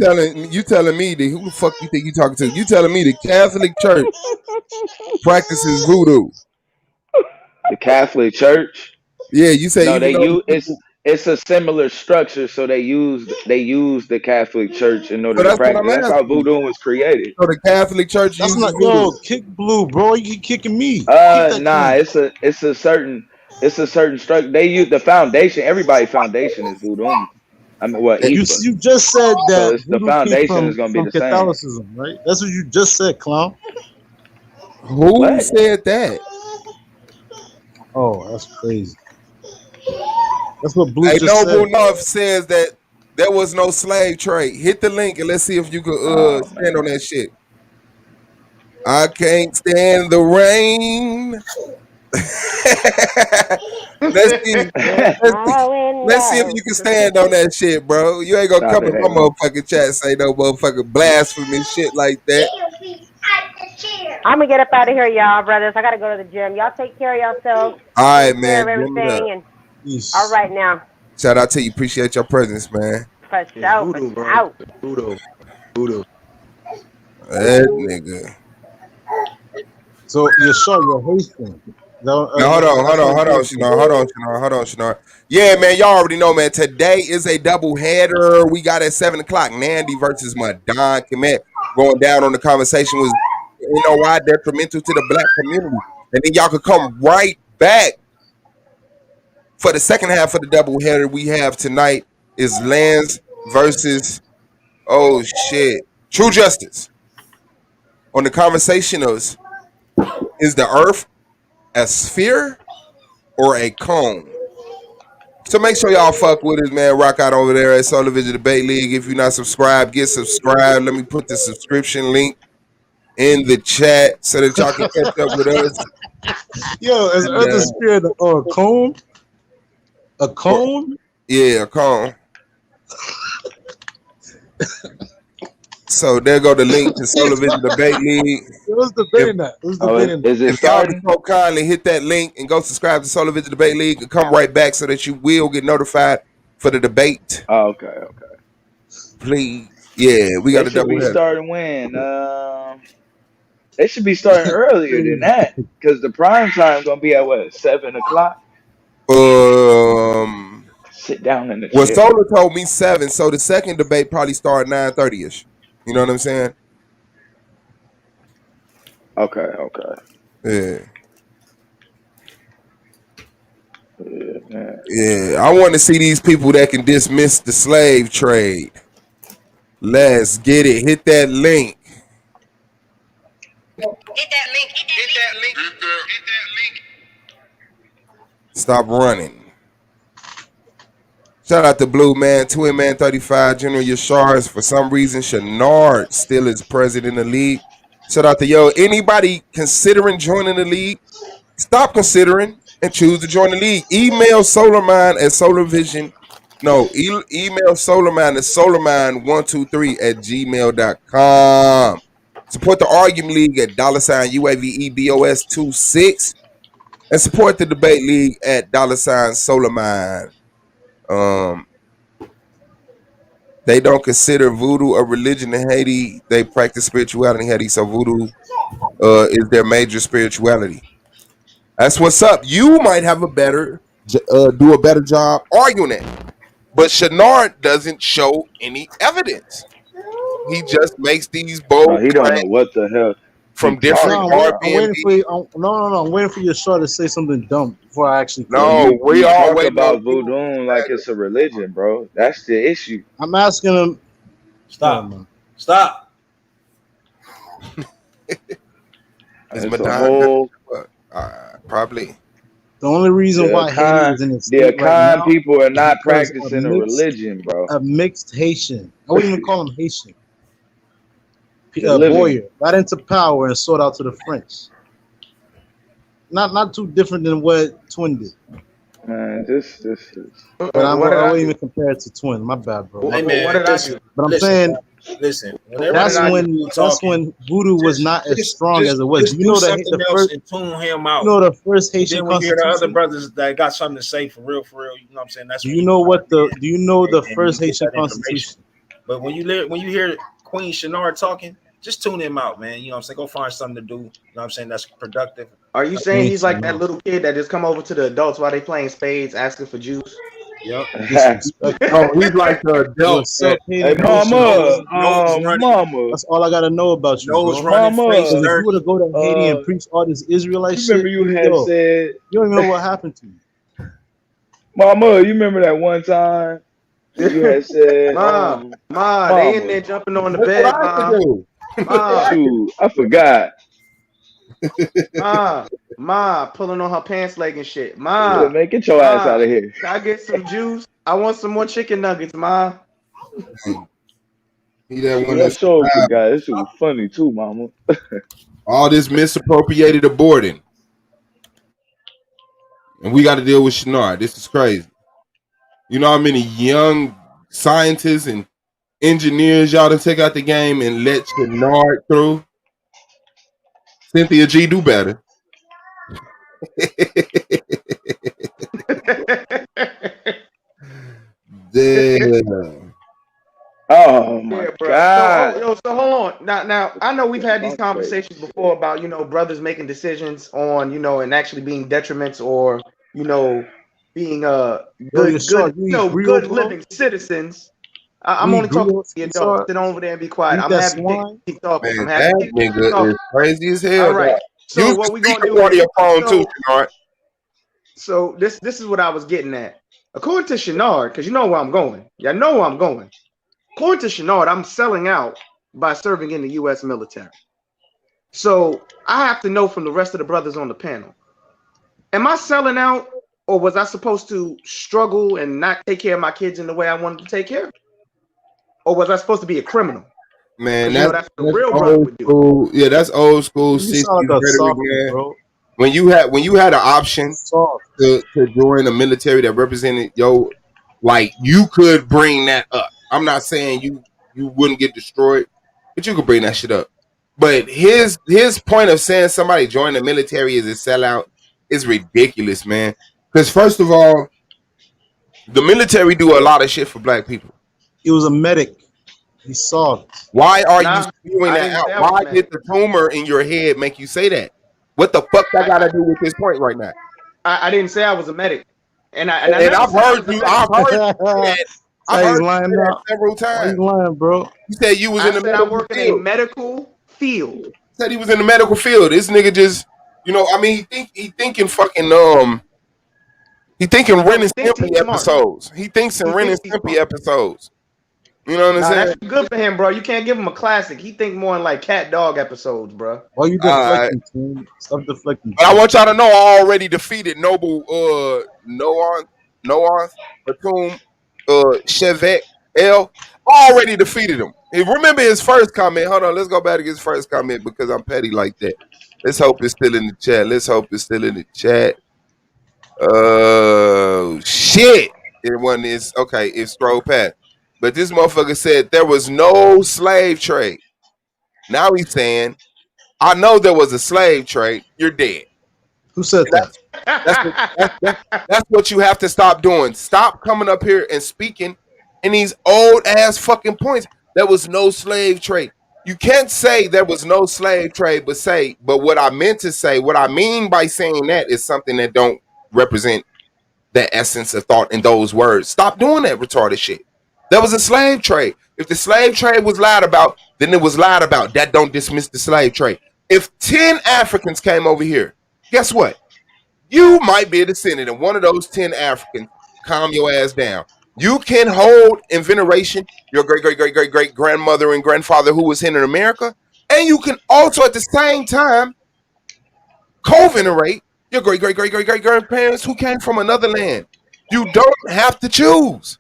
telling me who the fuck you think you talking to? You telling me the Catholic Church practices voodoo? The Catholic Church? Yeah, you say no. It's a similar structure, so they use the Catholic Church in order to practice. That's how voodoo was created. So the Catholic Church uses voodoo. Kick blue, bro. You kicking me? Nah. It's a certain structure. They use the foundation. Everybody's foundation is voodoo. I mean, you just said that so the foundation is going to be the Catholicism, same, right? That's what you just said, clown. Who said that? Oh, that's crazy. That's what Blue just said. Noble North says that there was no slave trade. Hit the link and let's see if you can stand on that shit. I can't stand the rain. Let's see if you can stand on that shit, bro. You ain't gonna come in my motherfucking chat and say no motherfucking blasphemy shit like that. I'm gonna get up out of here, y'all, brothers. I gotta go to the gym. Y'all take care of yourselves. All right, take care man. of everything. And all right now. Shout out to you. Appreciate your presence, man. For sure. Voodoo. That nigga. So you're hosting. No, hold on, Shinar. Yeah, man, y'all already know, man. Today is a double header. We got at 7:00 Nandi versus Madon Commit going down on the conversation was, why detrimental to the black community. And then y'all could come right back for the second half of the double header we have tonight is Lance versus True Justice. On the conversation is the earth a sphere or a cone? So make sure y'all fuck with us, man. Rock out over there at Solar Vision Debate League. If you're not subscribed, get subscribed. Let me put the subscription link in the chat so that y'all can catch up with us. Yo, is Earth a sphere or a cone? A cone? Yeah, a cone. So there go the link to Solar Vision Debate League. Who's debating that? If y'all would so kindly hit that link and go subscribe to Solar Vision Debate League and come right back so that you will get notified for the debate. Oh, okay. Please. Yeah, we got a double header. Starting when? They should be starting earlier than that because the prime time gonna be at 7:00. Sit down in the chair. Solar told me 7, so the second debate probably start 9:30ish. You know what I'm saying? Okay. Yeah. Man. Yeah, I want to see these people that can dismiss the slave trade. Let's get it. Hit that link. Stop running. Shout out to Blue Man, Twin Man 35, General Yashars. For some reason, Shenard still is president of the league. Shout out to anybody considering joining the league, stop considering and choose to join the league. Email Solarmind at Solarvision. No, email Solarmind at solarmind123@gmail.com. Support the Argument League at $UAVEBOS26. And support the Debate League at $Solarmind. They don't consider voodoo a religion in Haiti. They practice spirituality in Haiti, so voodoo is their major spirituality. That's what's up. You might have do a better job arguing it, but Shenard doesn't show any evidence. He just makes these bold No, he don't know claims what the hell from he different talking No, I'm about. waiting for Airbnb. you. No. I'm waiting for your shot to say something dumb before I actually Yeah, correct. No, we you all talk waiting on about you. voodoo like it's a religion, bro. That's the issue. I'm asking him. Stop. Oh, Stop. Is It's a Madon whole probably? the only reason why Haiti is in a the state right Akan now people are is not because practicing a religion, bro. a mixed Haitian. I wouldn't even call him Haitian. They're living. Boyer got into power and sold out to the French. Not too different than what Twin did. Man, this is. But I wouldn't even compare it to Twin. My bad, bro. Hey man, what did I do? But I'm saying listen. that's when voodoo was not as strong as it was. Just You know do that something the else first, and tune him out. you know, the first And Haitian then when you hear the other constitution. brothers that got something to say for real, you know what I'm saying? That's Do when you know what the? and- Do you know the and first you get Haitian that information. constitution? But when you hear Queen Shanard talking, just tune him out, man. You know what I'm saying? Go find something to do. You know what I'm saying? That's productive. Are you saying he's like that little kid that just come over to the adults while they playing spades, asking for juice? Yep. No, he's like the adult. Hey, mama, mama. That's all I gotta know about you, Nose bro. running, face Because if you were to dirty. go to Haiti and preach all this Israelite shit, Remember you had said, you don't even know what happened to you. Mama, you remember that one time you had said, Ma, they in there jumping on the That's bed, what I have to do. Ma. Shoot, I forgot. Ma, pulling on her pants leg and shit. Yeah, Ma, man, get your ass out of here. can I get some juice? I want some more chicken nuggets, Ma. He that one I that's sure forgot. This shit was funny too, mama. all this misappropriated aborting. And we got to deal with Shanard. This is crazy. You know how many young scientists and engineers y'all to take out the game and let Shanard through? Cynthia G do better. Damn. Oh my god. So hold on. Now I know we've had these conversations before about, brothers making decisions on, and actually being detriments or, being good living citizens. I'm only talking to the adults. Sit over there and be quiet. I'm happy to keep talking. Man, that nigga is crazy as hell. All right. So use what the we gonna speaker do part of is, your phone too, Shanard. So this is what I was getting at. According to Shanard, because you know where I'm going. Y'all know where I'm going. According to Shanard, I'm selling out by serving in the U.S. military. So I have to know from the rest of the brothers on the panel. Am I selling out, or was I supposed to struggle and not take care of my kids in the way I wanted to take care of? Or was I supposed to be a criminal? Man, that's the real brother would do. School. Yeah, that's old school. You sound like a softy, bro. When you had an option to join the military that represented you could bring that up. I'm not saying you wouldn't get destroyed, but you could bring that shit up. But his point of saying somebody join the military is a sellout is ridiculous, man. Because first of all, the military do a lot of shit for black people. He was a medic. He saw it. Why are you spewing that out? Why did the tumor in your head make you say that? What the fuck that got to do with this point right now? I didn't say I was a medic, and I've heard you. I've heard that. I've heard lying that several times. Why you lying, bro? You said you was in the medical I work in a medical field. Said he was in the medical field. This nigga just, he thinking fucking he thinking Ren and Stimpy episodes. He thinks in Ren and Stimpy episodes. You know what I'm saying? That's good for him, bro. You can't give him a classic. He think more in like cat dog episodes, bro. Why you deflecting, team? Stop deflecting. But I want y'all to know I already defeated Noble Noah Batum Chevette L. Already defeated him. Remember his first comment. Hold on, let's go back to his first comment because I'm petty like that. Let's hope it's still in the chat. Oh shit. It wasn't. It's okay. It scrolled past. But this motherfucker said there was no slave trade. Now he's saying, I know there was a slave trade. You're dead. Who said that? That's what you have to stop doing. Stop coming up here and speaking in these old ass fucking points. There was no slave trade. You can't say there was no slave trade, but what I meant to say, what I mean by saying that is something that don't represent the essence of thought in those words. Stop doing that retarded shit. There was a slave trade. If the slave trade was lied about, then it was lied about. That don't dismiss the slave trade. If 10 Africans came over here, guess what? You might be a descendant of one of those 10 Africans. Calm your ass down. You can hold in veneration your great grandmother and grandfather who was here in America, and you can also at the same time co-venerate your great grandparents who came from another land. You don't have to choose.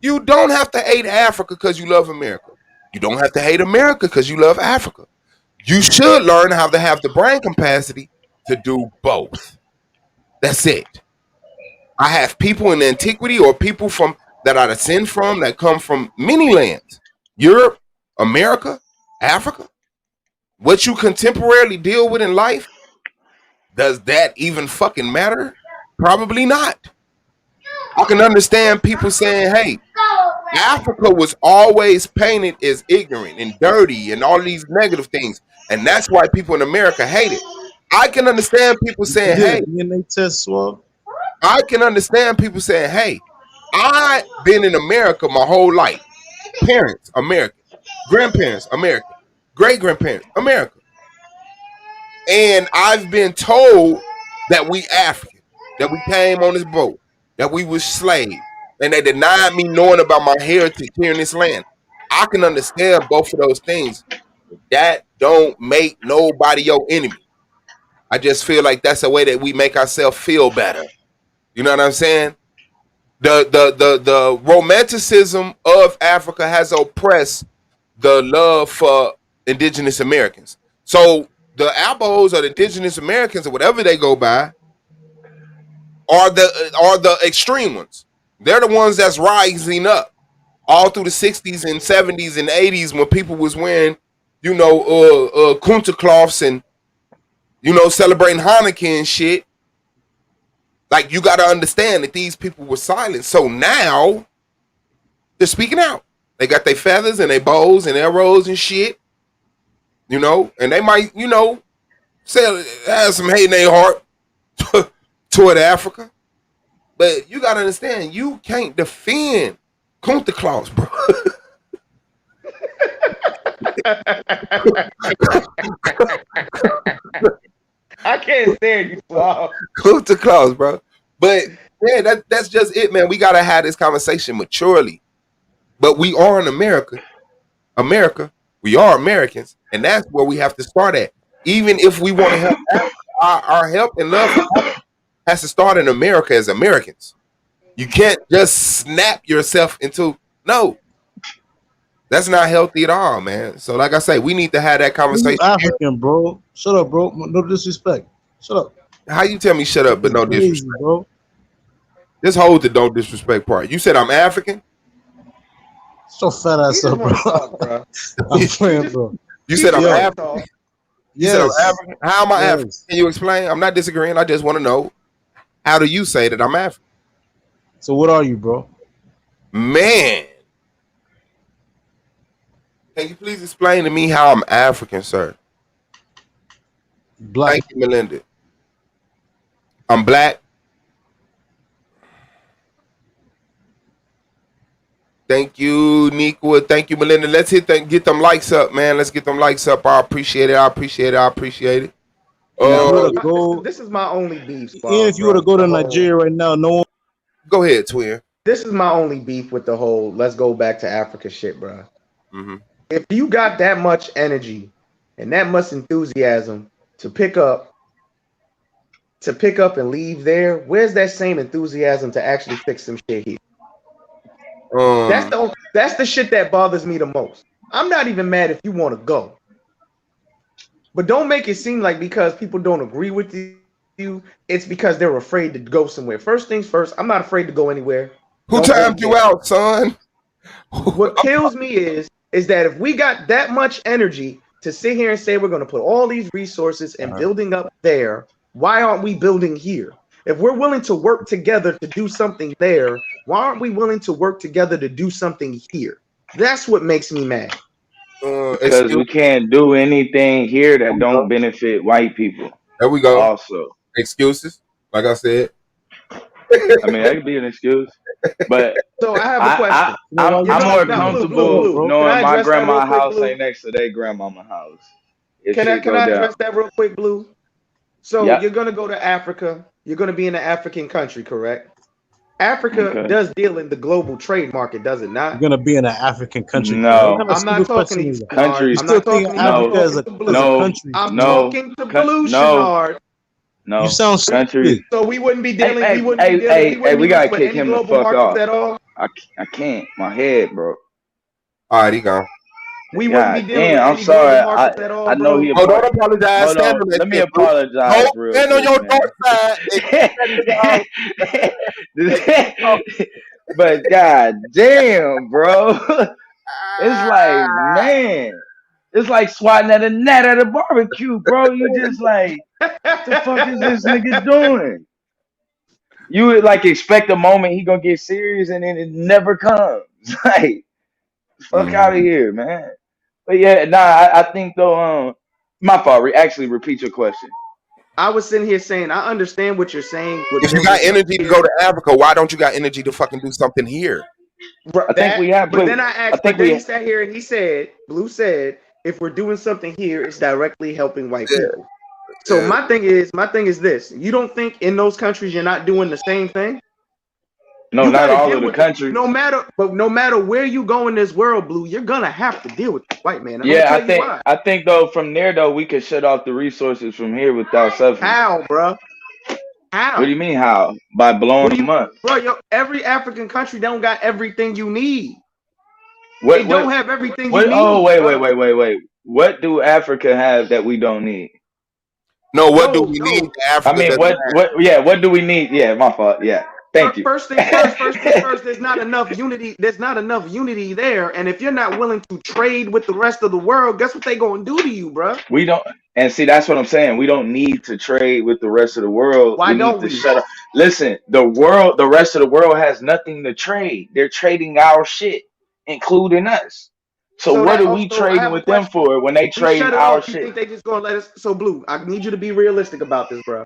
You don't have to hate Africa because you love America. You don't have to hate America because you love Africa. You should learn how to have the brain capacity to do both. That's it. I have people in antiquity or people from that I descend from that come from many lands. Europe, America, Africa. What you contemporarily deal with in life, does that even fucking matter? Probably not. I can understand people saying, hey, Africa was always painted as ignorant and dirty and all these negative things. And that's why people in America hate it. I can understand people saying, hey, DNA test swab. I can understand people saying, hey, I've been in America my whole life. Parents, American. Grandparents, American. Great-grandparents, America. And I've been told that we African, that we came on this boat, that we were slaves, and they denied me knowing about my heritage here in this land. I can understand both of those things. That don't make nobody your enemy. I just feel like that's a way that we make ourselves feel better. You know what I'm saying? The romanticism of Africa has oppressed the love for indigenous Americans. So the Abos or the indigenous Americans or whatever they go by are the extreme ones. They're the ones that's rising up all through the 60s and 70s and 80s when people was wearing, kunta cloths and, celebrating Hanukkah and shit. Like, you got to understand that these people were silent. So now they're speaking out. They got their feathers and their bows and arrows and shit, and they might, say, have some hate in their heart toward Africa. But you got to understand, you can't defend Kunta Claus, bro. I can't stand you, Claus. Kunta Claus, bro. But yeah, that's just it, man. We gotta have this conversation maturely. But we are in America. We are Americans, and that's where we have to start at. Even if we want to help Africa, our help and love has to start in America as Americans. You can't just snap yourself into no. That's not healthy at all, man. So, like I say, we need to have that conversation. You African, bro. Shut up, bro. No disrespect. Shut up. How you tell me shut up, but no disrespect, bro? Just hold the don't disrespect part. You said I'm African. So fat ass up, bro. I'm playing, bro. You said I'm African. Yes. You said I'm African. How am I African? Can you explain? I'm not disagreeing. I just want to know, how do you say that I'm African? So what are you, bro? Man. Can you please explain to me how I'm African, sir? Black. Thank you, Melinda. I'm black. Thank you, Nikwa. Thank you, Melinda. Let's get them likes up, man. Let's get them likes up. I appreciate it. This is my only beef. Even if you were to go to Nigeria right now, no one. Go ahead, Twin. This is my only beef with the whole let's go back to Africa shit, bro. Mm-hmm. If you got that much energy and that much enthusiasm to pick up and leave there, where's that same enthusiasm to actually fix some shit here? That's the shit that bothers me the most. I'm not even mad if you want to go, but don't make it seem like because people don't agree with you, it's because they're afraid to go somewhere. First things first, I'm not afraid to go anywhere. Who timed you out, son? What kills me is that if we got that much energy to sit here and say we're going to put all these resources and building up there, why aren't we building here? If we're willing to work together to do something there, why aren't we willing to work together to do something here? That's what makes me mad. Because we can't do anything here that don't benefit white people. There we go. Also, excuses, like I said. I mean, that could be an excuse. But So I have a question. I'm more comfortable Blue. knowing my Can grandma's house Blue? ain't next to their grandmama house. Can I address that real quick, Blue? So yep. You're gonna go to Africa. You're gonna be in an African country, correct? Africa does deal in the global trade market, does it not? You're gonna be in an African country. No, I'm not talking to you. Countries. I'm not talking to you. Africa as a country. I'm talking to Blue Shenard. No, you sound country. So we wouldn't be dealing. Hey, we wouldn't be dealing. We gotta with kick any him the global fuck markets off. at all. I can't. My head, bro. All right, he gone. We wouldn't be dealing with I'm any sorry. global markets at all, I know bro. he. Oh, don't apologize. Hold Stand on. on that Let me shit, bro. apologize real Stand on quick, your dark side. But god damn, bro. It's like, man. It's like swatting at a gnat at a barbecue, bro. You just like, what the fuck is this nigga doing? You would like expect a moment he gonna get serious and then it never comes. Like, fuck out of here, man. But yeah, I think though, my fault. Actually, repeat your question. I was sitting here saying I understand what you're saying. If you got energy to go to Africa, why don't you got energy to fucking do something here? I think we have. But then I asked. But then he sat here and he said, Blue said, if we're doing something here, it's directly helping white people. So my thing is this: you don't think in those countries you're not doing the same thing? No, not all of the countries. No matter where you go in this world, Blue, you're gonna have to deal with the white man. I think though from there though we could shut off the resources from here without suffering. How, bro? How? What do you mean how? By blowing them up, bro? Every African country don't got everything you need. They don't have everything you need. Oh, wait. What do Africa have that we don't need? No, what do we need? Africa. I mean, what do we need? Yeah, my fault. Yeah. Thank you. First things first, there's not enough unity. There's not enough unity there. And if you're not willing to trade with the rest of the world, guess what they gonna do to you, bro? We don't. And see, that's what I'm saying. We don't need to trade with the rest of the world. Why don't we? Shut up. Listen, the rest of the world has nothing to trade. They're trading our shit, including us. So what are we trading with them for when they trade our shit? You think they just gonna let us? So Blue, I need you to be realistic about this, bro.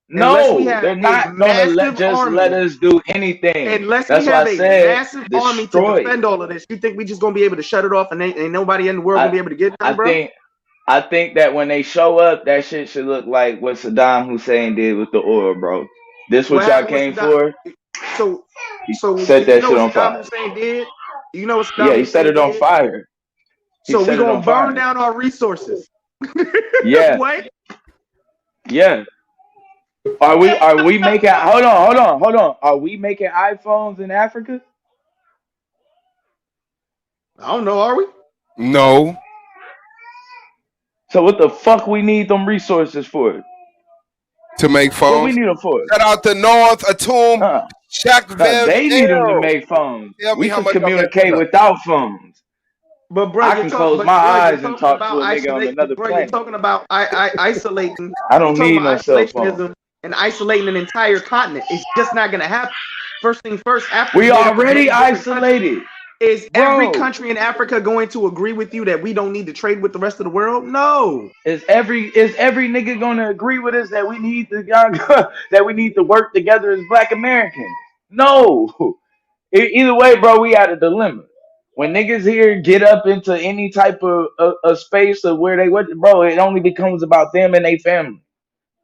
No, they're not gonna let us do anything. Unless we have a massive army to defend all of this, you think we just gonna be able to shut it off and ain't nobody in the world gonna be able to get it done, bro? I think that when they show up, that shit should look like what Saddam Hussein did with the oil, bro. This what y'all came for? So set that shit on fire. Hussein did? You know what Saddam Hussein he set it on fire. So we're gonna burn down our resources. Yeah. What? Yeah. Are we making hold on. Are we making iPhones in Africa? I don't know, are we? No. So what the fuck we need them resources for? To make phones. What we need them for? Shout out to North Atom. They need them to make phones. We can communicate without phones. But bro, I can close my eyes and talk to a nigga on another planet. You're talking about isolating. I don't need no cell phone. And isolating an entire continent. It's just not gonna happen. First thing first, after we already isolated. Is every country in Africa going to agree with you that we don't need to trade with the rest of the world? No. Is every nigga gonna agree with us that we need to work together as Black Americans? No. Either way, bro, we at a dilemma. When niggas here get up into any type of a space of where bro, it only becomes about them and their family.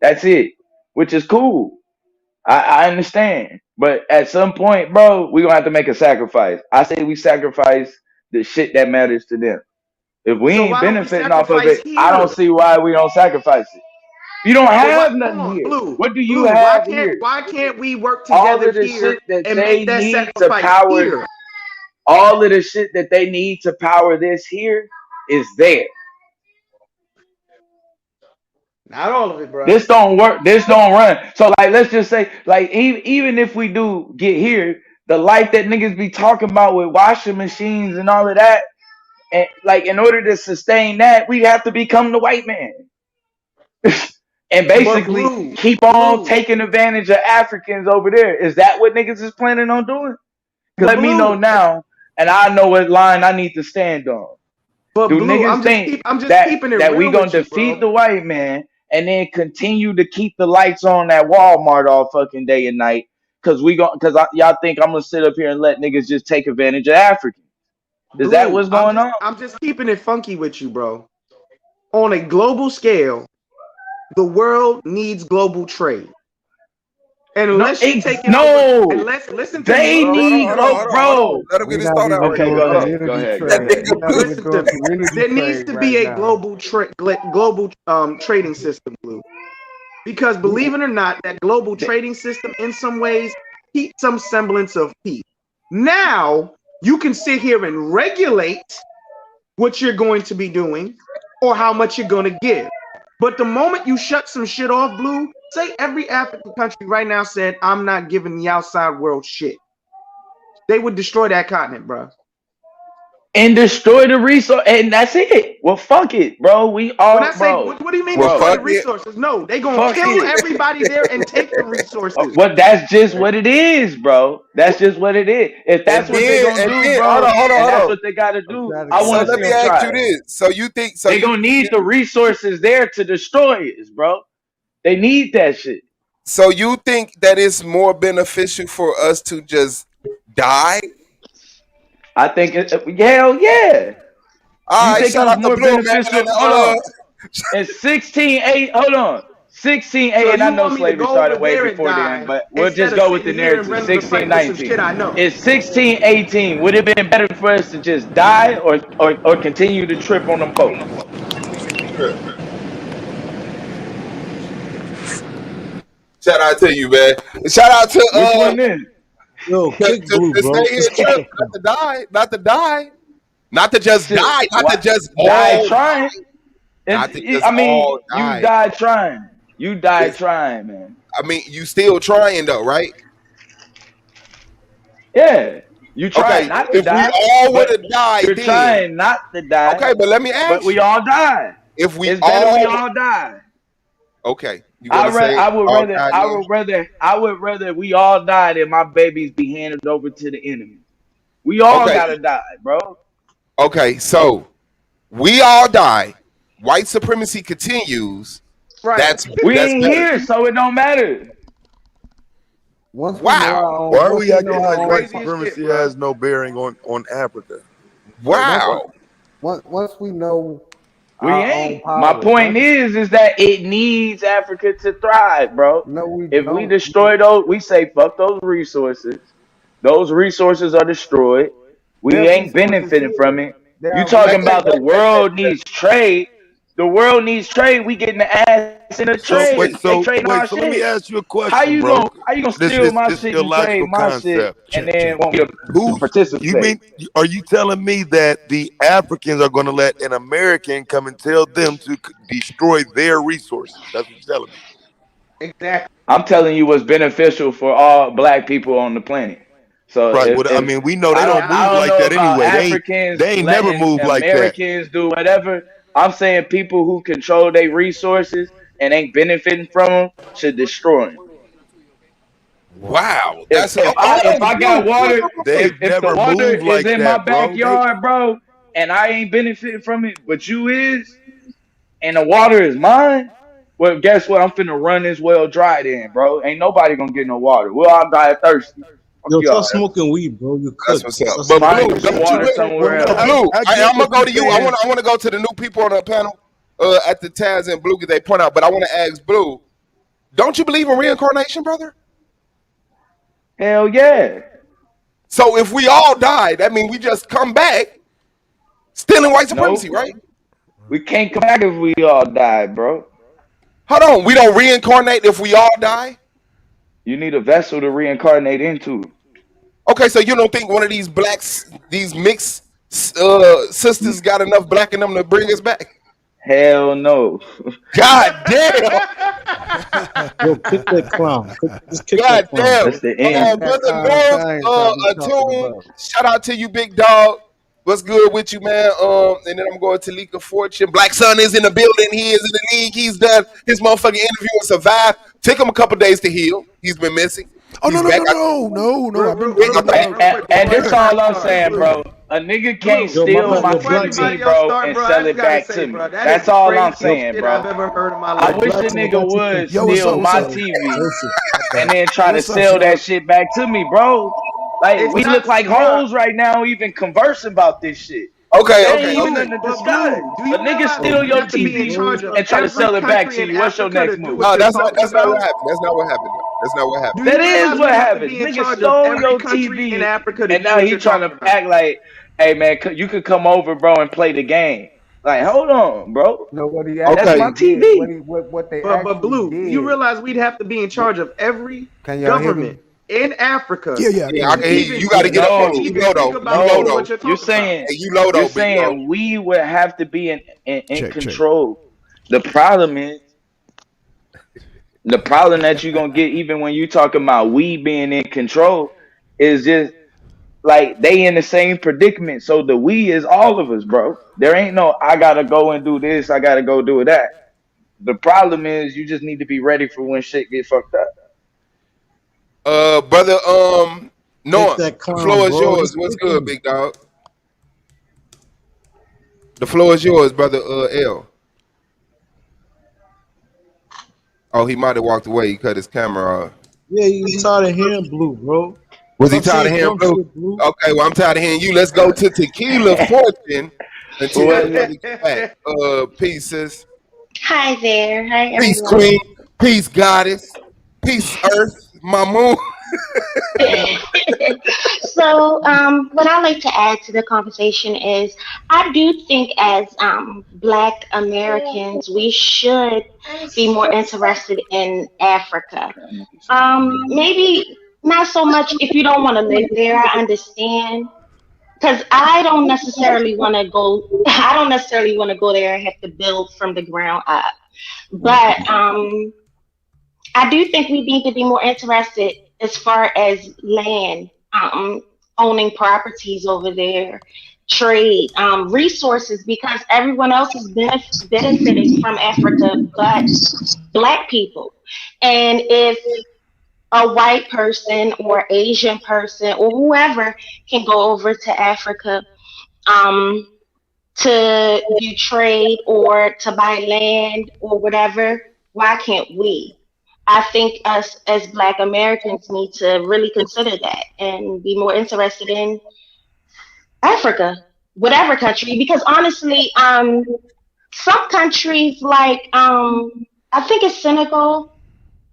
That's it. Which is cool. I understand. But at some point, bro, we're going to have to make a sacrifice. I say we sacrifice the shit that matters to them. If we ain't benefiting off of it, I don't see why we don't sacrifice it. You don't have nothing here. Blue, what do you have here? Why can't we work together here and make that sacrifice here? All of the shit that they need to power this here is there. Not all of it, bro. This don't work. This don't run. So, like, let's just say, like, even if we do get here, the life that niggas be talking about with washing machines and all of that, and like, in order to sustain that, we have to become the white man, and basically keep on taking advantage of Africans over there. Is that what niggas is planning on doing? Let me know now, and I know what line I need to stand on. But do Blue, niggas think that we gonna defeat the white man and then continue to keep the lights on at Walmart all fucking day and night, Cause y'all think I'm gonna sit up here and let niggas just take advantage of Africans. Is that what's going on? I'm just keeping it funky with you, bro. On a global scale, the world needs global trade. And unless you take it over, unless listen to they me, need bro. Let him get his thought out. Okay, go ahead. Listen to me. There needs to be a global trading system, Blue. Because believe it or not, that global trading system in some ways keeps some semblance of peace. Now you can sit here and regulate what you're going to be doing or how much you're going to give. But the moment you shut some shit off, Blue, say every African country right now said, I'm not giving the outside world shit. They would destroy that continent, bro. And destroy the resource, and that's it. Well, fuck it, bro. We all, when I say, what do you mean destroy the resources? No, they gonna kill everybody there and take the resources. Well, that's just what it is, bro. That's just what it is. If that's what they're gonna do, bro, and that's what they gotta do, I want to see them try. Let me ask you this. So you think they gonna need the resources there to destroy it, bro? They need that shit. So you think that it's more beneficial for us to just die? I think hell yeah. All right, shout out to Blue, man. Hold on. And 16-8, hold on. 16-8, so and I know slavery started way before then, but we'll just go with the narrative. 16-19. It's 16-18. Would it have been better for us to just die or continue to trip on them boats? Shout out to you, man. Shout out to which one is? Yo, kick Blue, bro. Not to die. Not to just die. Not to just die trying. I mean, you died trying. You died trying, man. I mean, you still trying though, right? Yeah. You trying not to die. If we all would have died, you're trying not to die. Okay, but let me ask. But we all died. If we it's better we all die. Okay. I would rather we all die than my babies be handed over to the enemy. We all gotta die, bro. Okay, so we all die. White supremacy continues. Right. We ain't here, so it don't matter. Wow. Why are we acting like white supremacy has no bearing on Africa? Wow. Once we know. We ain't. My point is that it needs Africa to thrive, bro. No, if we destroy those, we say fuck those resources. Those resources are destroyed. We ain't benefiting from it. You talking about the world needs trade. The world needs trade. We getting the ass in the trade. So let me ask you a question, how you bro. How you gonna steal my shit and trade my shit and then want me to participate? You mean, are you telling me that the Africans are going to let an American come and tell them to destroy their resources? That's what you're telling me. Exactly. I'm telling you what's beneficial for all black people on the planet. So right. I mean, we know they don't move like that anyway. Africans they ain't never moved like that. Americans do whatever. I'm saying people who control their resources and ain't benefiting from them should destroy them. Wow. If I got water, if the water is in my backyard, bro, and I ain't benefiting from it, but you is, and the water is mine, well, guess what? I'm finna run this well dry then, bro. Ain't nobody gonna get no water. We'll all die thirsty. Yo, stop smoking weed, bro. You cook. That's what's up. But Blue, Blue, I'm gonna go to you. I want to go to the new people on the panel at the Taz and Blue because they point out. But I want to ask Blue, don't you believe in reincarnation, brother? Hell yeah. So if we all die, that means we just come back, still in white supremacy, right? We can't come back if we all die, bro. Hold on, we don't reincarnate if we all die? You need a vessel to reincarnate into. Okay, so you don't think one of these these mixed sisters got enough black in them to bring us back? Hell no. God damn. Yo, kick that clown. Just kick God that clown. damn. That's the end. Brother North, shout out to you, big dog. What's good with you, man? And then I'm going to Talika Fortune. Black Sun is in the building. He is in the league. He's done his motherfucking interview and survived. Took him a couple days to heal. He's been missing. Oh, no. And this all I'm saying, bro. A nigga can't Blue, steal my before TV, everybody else bro, start, and bro, I sell just it gotta back say, to me. bro, that is That's the all I'm craziest saying, shit bro. I've ever heard in my I life. wish a nigga would Yo, what's steal up? What's my up? TV Joseph, my and bad. then try to What's up, sell Sean? that shit back to me, bro. Like It's we look not, like bro. hoes right now, even conversing about this shit. Okay, There okay, ain't even okay. nothing to But discuss. Blue, do A you nigga realize Oh, that steal you your have to Gucci, be in bro. TV charge of and try to every sell it back country to in you. What's your Africa to next do move? what No, you're that's not talking that's not what about? happened. That's not what happened though. That's not what Do happened. That you is realize what we have to happens. be in Nigga charge of stole every your country in TV Africa to and do now what he you're trying talking to about? act like, hey man, you could come over, bro, and play the game. Like, hold on, bro. No, what he That's my actually Okay. did, TV. what they But actually Blue, you did. realize we'd have to be in charge of every Can y'all hear me? government in Africa Yeah, I can Yeah, I hear to you. can hear you. even You gotta get up on to it. No, You even low think though. You about low doing though. what you're you're talking about. saying Hey, you low you're though, big dog. saying we would have to be in Check, check. control. The problem is the problem that you're gonna get even when you talking about we being in control is just like they in the same predicament. So the we is all of us, bro. There ain't no I gotta go and do this, I gotta go do that. The problem is you just need to be ready for when shit get fucked up. Brother, Take Norm, that the clown, floor is bro. yours. Just What's take good, him. big dog? The floor is yours, brother. L. Oh, he might have walked away. He cut his camera off. Yeah, you tired of hearing Blue, bro. Was he Stop tired saying of hearing dumb Blue? shit, Blue. Okay, well, I'm tired of hearing you. Let's go to Tequila Fortune until the What? brother get back. Peace, sis. Hi there. Hi, Peace, everyone. queen. Peace, goddess. Peace, earth. My moon. So, what I like to add to the conversation is I do think as Black Americans, we should be more interested in Africa. Maybe not so much if you don't want to live there, I understand. Because I don't necessarily want to go. I don't necessarily want to go there and have to build from the ground up. But I do think we need to be more interested as far as land, owning properties over there, trade, resources, because everyone else is benefiting from Africa but Black people. And if a white person or Asian person or whoever can go over to Africa um, to do trade or to buy land or whatever, why can't we? I think us as Black Americans need to really consider that and be more interested in Africa, whatever country, because honestly, some countries like I think it's Senegal,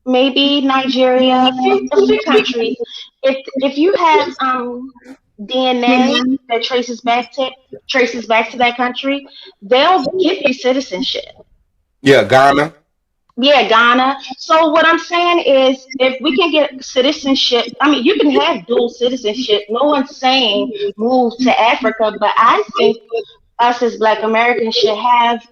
maybe Nigeria, a few countries. If you have DNA that traces back to that country, they'll give you citizenship. Yeah, Ghana. Yeah, Ghana. So what I'm saying is, if we can get citizenship, I mean, you can have dual citizenship. No one's saying move to Africa, but I think us as Black Americans should have,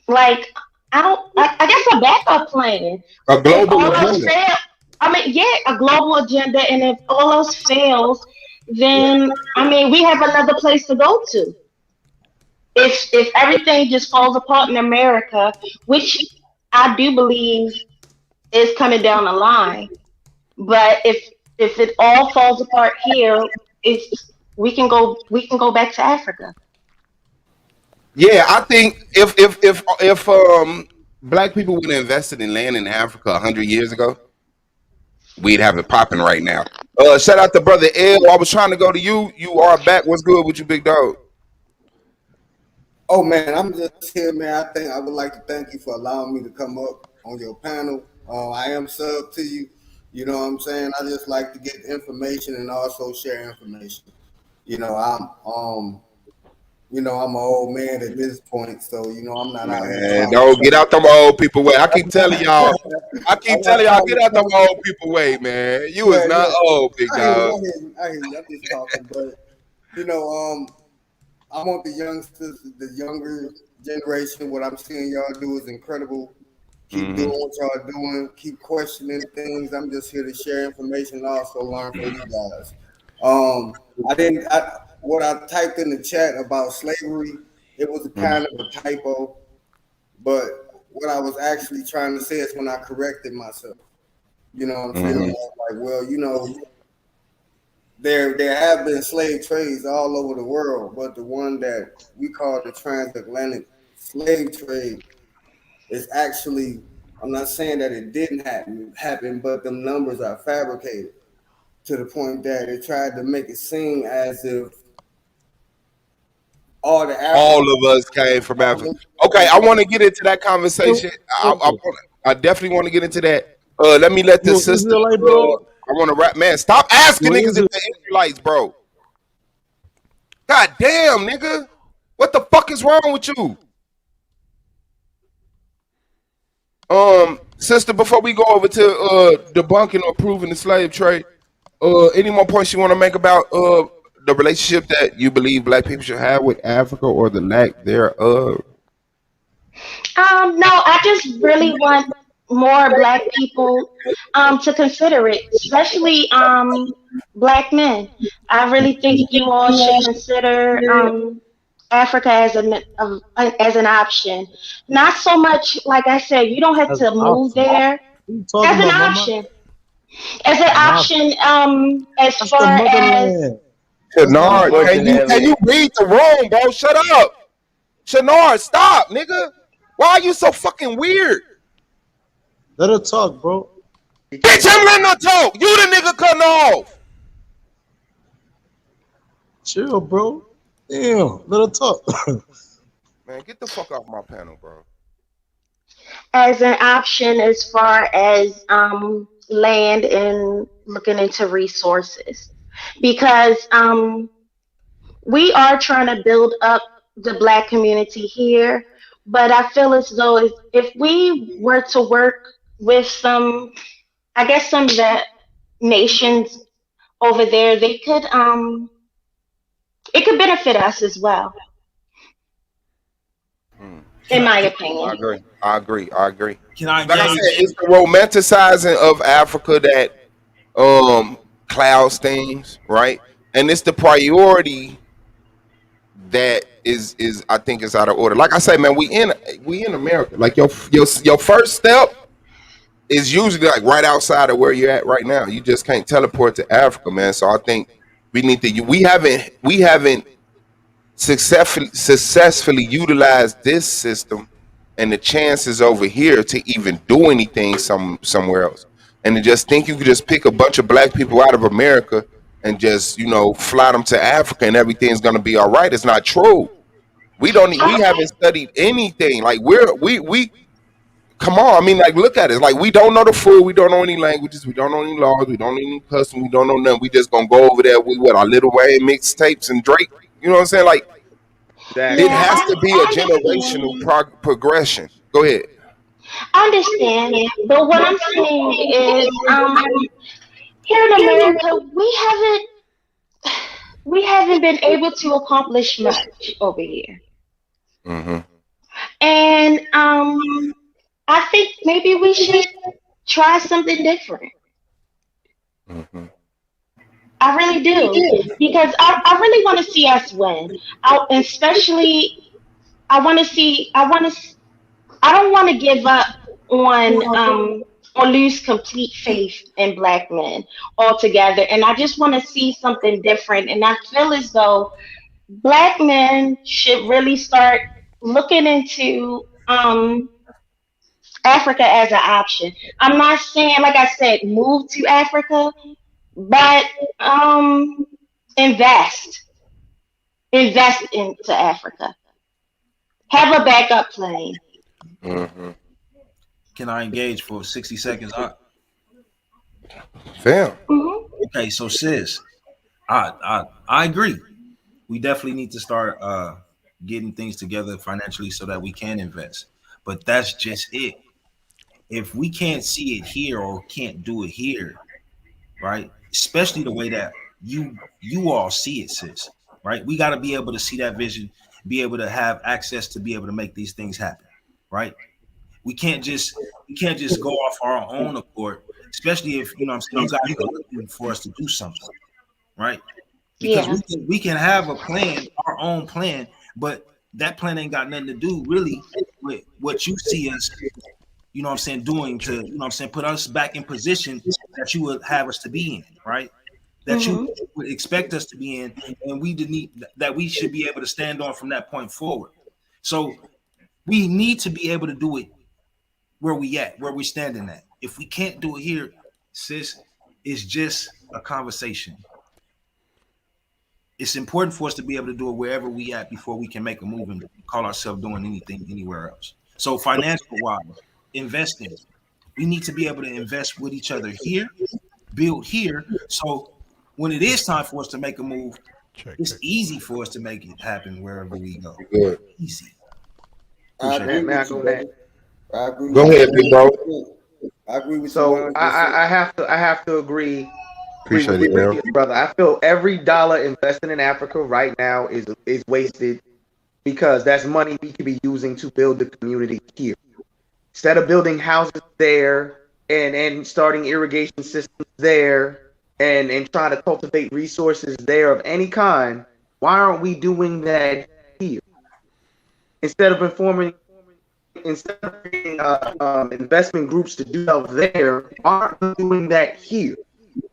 like, I guess a backup plan. A If global all else agenda. fails, I mean, yeah, a global agenda, and if all else fails, then I mean, we have another place to go to. If everything just falls apart in America, which I do believe is coming down the line, but if it all falls apart here, it's we can go back to Africa. Yeah, I think if black people would have invested in land in Africa 100 years ago, we'd have it popping right now. Shout out to brother L. I was trying to go to you. You are back. What's good with you, big dog? Oh man, I'm just here, man. I think I would like to thank you for allowing me to come up on your panel. I am sub to you. You know what I'm saying? I just like to get information and also share information. You know, I'm an old man at this point, so I'm not out here Man, trying don't get out them old people way. I keep telling y'all. I I'm keep not telling y'all, trying to get out them come. old people way, man. You is Yeah, not yeah. old, big I hear you. dog. I hear you. I hear you. I'm just talking, but you know, I want the youngsters, the younger generation. What I'm seeing y'all do is incredible. Keep doing what y'all doing. Keep questioning things. I'm just here to share information and also learn from you guys. I didn't. What I typed in the chat about slavery, it was a kind of a typo, but what I was actually trying to say is when I corrected myself. You know what I'm saying? I was like, well, there have been slave trades all over the world, but the one that we call the transatlantic slave trade is actually, I'm not saying that it didn't happen, but the numbers are fabricated to the point that it tried to make it seem as if all the All Africans. of us came from Africa. Okay, I want to get into that conversation. I definitely want to get into that. Let me let the sister. Israelite, bro? I want to rap, man. Stop asking You niggas if they're Israelites, bro. God damn, nigga. What the fuck is wrong with you? Sister, before we go over to debunking or proving the slave trade, any more points you want to make about the relationship that you believe black people should have with Africa or the lack thereof? No, I just really want more black people to consider it, especially black men. I really think you all should consider Africa as an option. Not so much, like I said, you don't have As to an move option. What there. are you talking As an about, mama? option. As an option, as That's the far as motherland. Shanard, can you read the room, bro? Shut up. Shanard, stop, nigga. Why are you so fucking weird? Let her talk, bro. Bitch, I'm letting her talk. You the nigga cutting off. Chill, bro. Damn, let her talk. Man, get the fuck off my panel, bro. as an option as far as land and looking into resources, because we are trying to build up the black community here, but I feel as though if we were to work with some, I guess some of the nations over there, they could it could benefit us as well, in my opinion. I agree. Can I like I said, it's the romanticizing of Africa that clouds things, right? And it's the priority that is I think is out of order. Like I say, man, we in America. Like your first step is usually like right outside of where you're at right now. You just can't teleport to Africa, man. So I think we need to. We haven't successfully utilized this system and the chances over here to even do anything somewhere else. And to just think you could just pick a bunch of black people out of America and just fly them to Africa and everything's gonna be all right. It's not true. We haven't studied anything. Like we come on. I mean, like, look at it. Like, we don't know the food. We don't know any languages. We don't know any laws. We don't know any customs. We don't know nothing. We just gonna go over there with our Lil Wayne mixtapes and Drake. You know what I'm saying? Like, it has to be a generational progression. Go ahead. I understand, but what I'm saying is, here in America, we haven't been able to accomplish much over here, Mm-hmm. and I think maybe we should try something different. Mm-hmm. I really do, because I really want to see us win. Especially, I want to see. I don't want to give up on or lose complete faith in black men altogether. And I just want to see something different. And I feel as though black men should really start looking into Africa as an option. I'm not saying, like I said, move to Africa, but invest into Africa. Have a backup plan. Mm-hmm. Can I engage for 60 seconds? Fam. Mm-hmm. Okay, so sis, I agree. We definitely need to start getting things together financially so that we can invest. But that's just it. If we can't see it here or can't do it here, right? Especially the way that you all see it, sis, right? We got to be able to see that vision, be able to have access to be able to make these things happen, right? We can't just go off our own accord, especially if you guys are looking for us to do something, right? Because we can have a plan, our own plan, but that plan ain't got nothing to do really with what you see us, doing to, put us back in position that you would have us to be in, right? that you would expect us to be in, and we should be able to stand on from that point forward. So we need to be able to do it where we're standing at. If we can't do it here, sis, it's just a conversation. It's important for us to be able to do it wherever we at before we can make a move and call ourselves doing anything anywhere else. So financial wise, investing, we need to be able to invest with each other here, build here. So when it is time for us to make a move, it's easy for us to make it happen wherever we go. Good. Easy. I agree with you, brother. I agree. Go ahead, big bro. I agree with you. So I have to agree. Appreciate with it, you, brother. I feel every dollar invested in Africa right now is wasted, because that's money we could be using to build the community here. Instead of building houses there and starting irrigation systems there and trying to cultivate resources there of any kind, why aren't we doing that here? Instead of creating investment groups to do out there, why aren't we doing that here?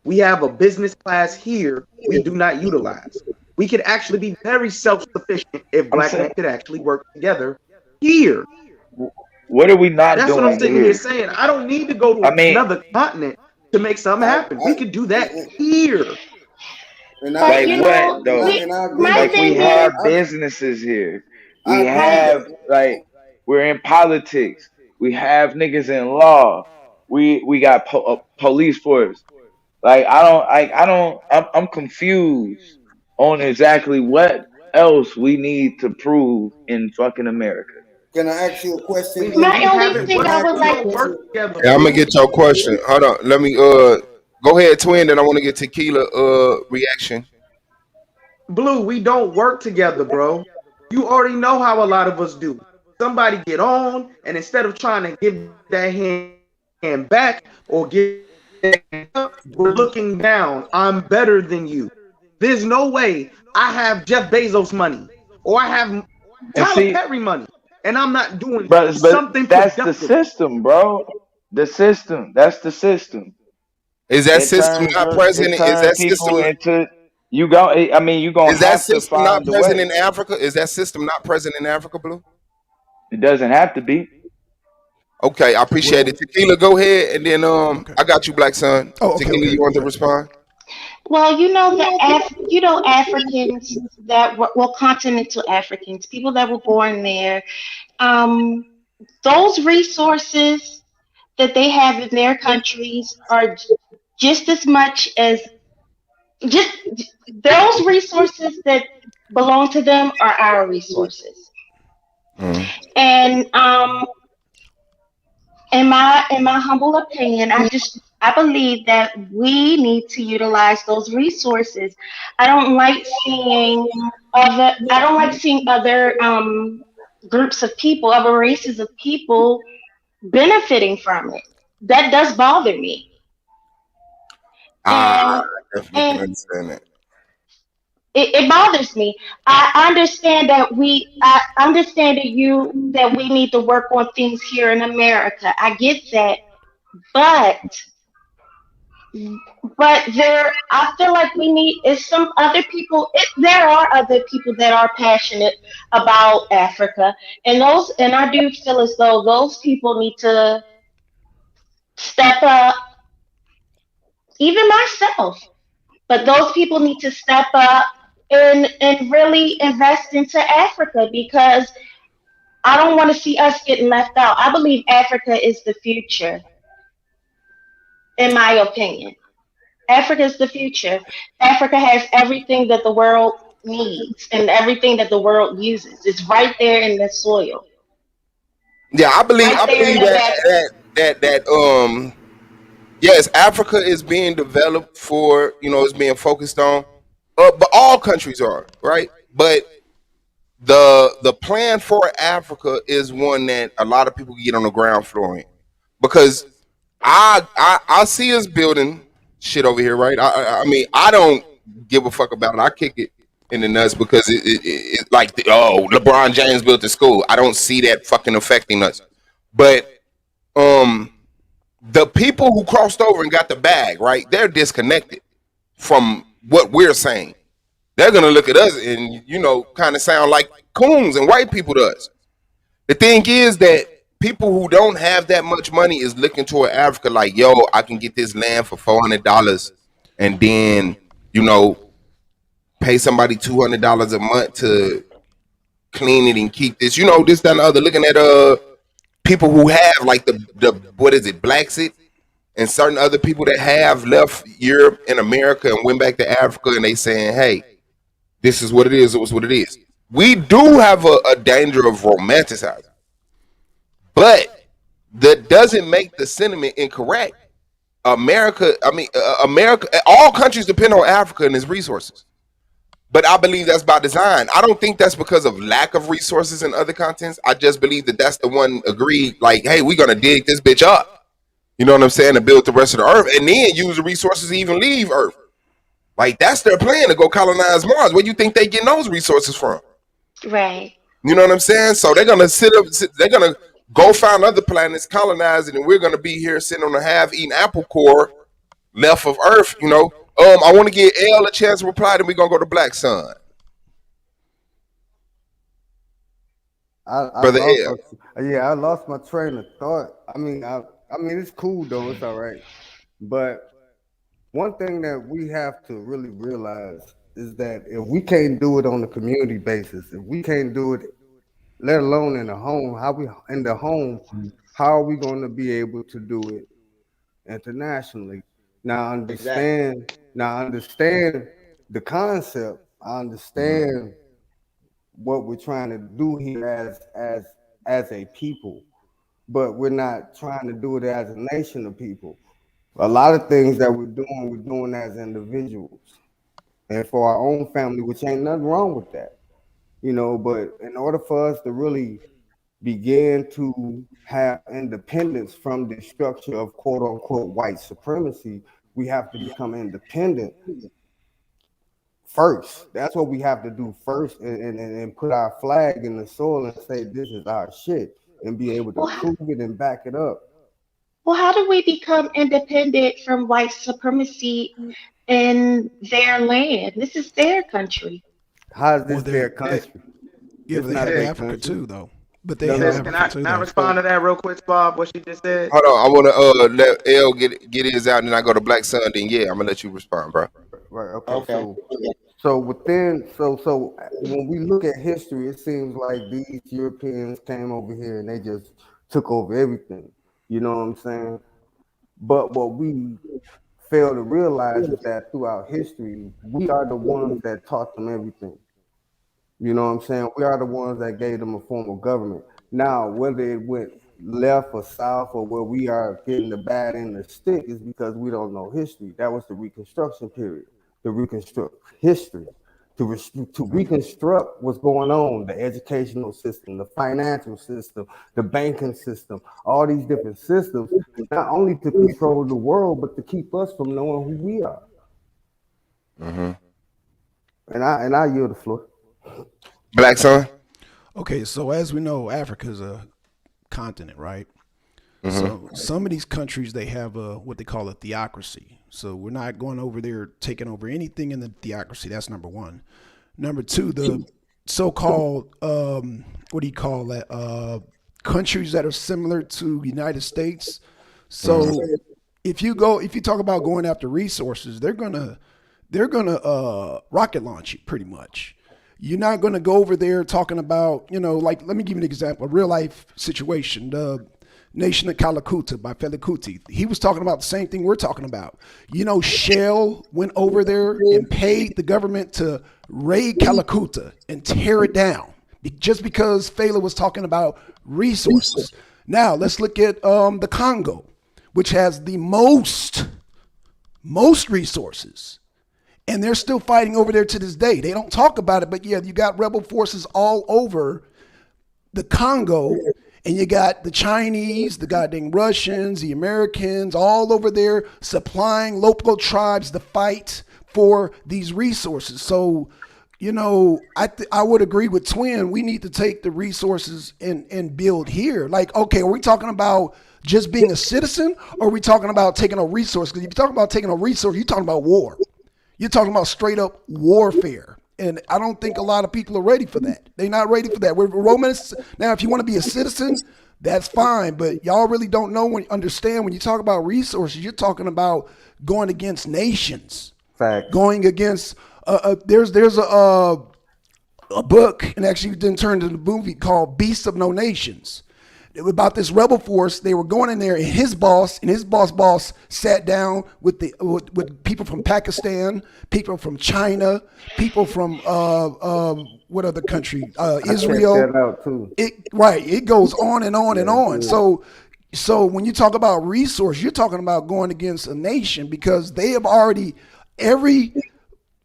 We have a business class here we do not utilize. We could actually be very self-sufficient if black men could actually work together here. What are we not doing? That's what I'm sitting here saying. I don't need to go to another continent to make something happen. We could do that here. Like what though? Like we have businesses here. We have we're in politics. We have niggas in law. We got police force. Like I'm confused on exactly what else we need to prove in fucking America. Can I ask you a question? My only thing I would like Yeah, I'm gonna get your question. Hold on. Let me go ahead, twin, and I want to get Tequila reaction. Blue, we don't work together, bro. You already know how a lot of us do. Somebody get on, and instead of trying to give that hand back or give up, we're looking down. I'm better than you. There's no way I have Jeff Bezos money or I have Tyler Perry money, and I'm not doing something that's productive. the system, bro. The system. That's the system. Is that system not present? Is that system into you go? I mean, you gonna is that have to system not find a present way. in Africa? Is that system not present in Africa, Blue? It doesn't have to be. Okay, I appreciate it. Tequila, go ahead, and then I got you, Black Son. Tequila, you want to respond? Well, Africans continental Africans, people that were born there, those resources that they have in their countries are just as much as those resources that belong to them are our resources. And in my humble opinion, I believe that we need to utilize those resources. I don't like seeing other groups of people, other races of people benefiting from it. That does bother me. I definitely can understand that. It bothers me. I understand that we need to work on things here in America. I get that, but I feel like we need some other people. There are other people that are passionate about Africa, and I do feel as though those people need to step up. Even myself, but those people need to step up and really invest into Africa, because I don't want to see us getting left out. I believe Africa is the future, in my opinion. Africa is the future. Africa has everything that the world needs and everything that the world uses. It's right there in the soil. Yeah, I believe that yes, Africa is being developed for, it's being focused on, but all countries are, right? But the plan for Africa is one that a lot of people get on the ground floor in, because I see us building shit over here, right? I mean, I don't give a fuck about it. I kick it in the nuts because it like LeBron James built the school. I don't see that fucking affecting us, but the people who crossed over and got the bag, right? They're disconnected from what we're saying. They're gonna look at us and kind of sound like coons and white people to us. The thing is that people who don't have that much money is looking toward Africa like, yo, I can get this land for $400 and then, pay somebody $200 a month to clean it and keep this, this, that, and the other. Looking at people who have like the what is it, Blacksit and certain other people that have left Europe and America and went back to Africa, and they saying, hey, this is what it is. It was what it is. We do have a danger of romanticizing, but that doesn't make the sentiment incorrect. America, all countries depend on Africa and its resources. But I believe that's by design. I don't think that's because of lack of resources in other continents. I just believe that that's the one agreed, like, hey, we're going to dig this bitch up. You know what I'm saying? To build the rest of the earth and then use the resources to even leave Earth. Like, that's their plan, to go colonize Mars. Where do you think they getting those resources from? Right. You know what I'm saying? So they're going to they're going to go find other planets, colonize it, and we're going to be here sitting on a half-eaten apple core left of Earth, I want to give L a chance to reply, then we're going to go to Black Sun. Brother L. I lost my train of thought. I mean, it's cool, though. It's all right. But one thing that we have to really realize is that if we can't do it on a community basis, if we can't do it, let alone in the home, how are we going to be able to do it internationally? Now understand the concept. I understand what we're trying to do here as a people, but we're not trying to do it as a nation of people. A lot of things that we're doing as individuals and for our own family, which ain't nothing wrong with that, but in order for us to really begin to have independence from the structure of quote unquote white supremacy, we have to become independent first. That's what we have to do first, and put our flag in the soil and say this is our shit, and be able to prove it and back it up. Well, how do we become independent from white supremacy in their land? This is their country. How is this their country? Yeah, they have Africa too, though. But they have Africa too. Can I respond to that real quick, Bob? What she just said. Hold on, I want to let L get his out, and then I go to Black Sun. Then I'm gonna let you respond, bro. Right. Okay. So when we look at history, it seems like these Europeans came over here and they just took over everything. You know what I'm saying? But what we fail to realize is that throughout history, we are the ones that taught them everything. You know what I'm saying? We are the ones that gave them a form of government. Now, whether it went left or south or where we are getting the bad end of the stick is because we don't know history. That was the Reconstruction period, to reconstruct history, to reconstruct what's going on, the educational system, the financial system, the banking system, all these different systems, not only to control the world, but to keep us from knowing who we are. Mm-hmm. And I yield the floor. Black Sun. Okay, so as we know, Africa is a continent, right? Mm-hmm. So some of these countries, they have what they call a theocracy. So we're not going over there taking over anything in the theocracy. That's number one. Number two, the so-called what do you call that? Countries that are similar to United States. So if you talk about going after resources, they're gonna rocket launch you pretty much. You're not going to go over there talking about, like, let me give you an example, a real life situation. The Nation of Calcutta by Fela Kuti. He was talking about the same thing we're talking about. Shell went over there and paid the government to raid Calcutta and tear it down just because Fela was talking about resources. Now, let's look at the Congo, which has the most resources. And they're still fighting over there to this day. They don't talk about it, but yeah, you got rebel forces all over the Congo, and you got the Chinese, the goddamn Russians, the Americans, all over there supplying local tribes to fight for these resources. So, I would agree with Twin. We need to take the resources and build here. Like, okay, are we talking about just being a citizen, or are we talking about taking a resource? Because if you're talking about taking a resource, you're talking about war. You're talking about straight up warfare. And I don't think a lot of people are ready for that. They're not ready for that. We're Romans. Now, if you want to be a citizen, that's fine. But y'all really don't understand when you talk about resources, you're talking about going against nations. Fact. Going against, there's a book, and actually didn't turn into the movie, called Beasts of No Nations. About this rebel force. They were going in there, and his boss sat down with people from Pakistan, people from China, people from what other country? Israel. Check that out too. It goes on and on and on. So when you talk about resource, you're talking about going against a nation, because they have already, every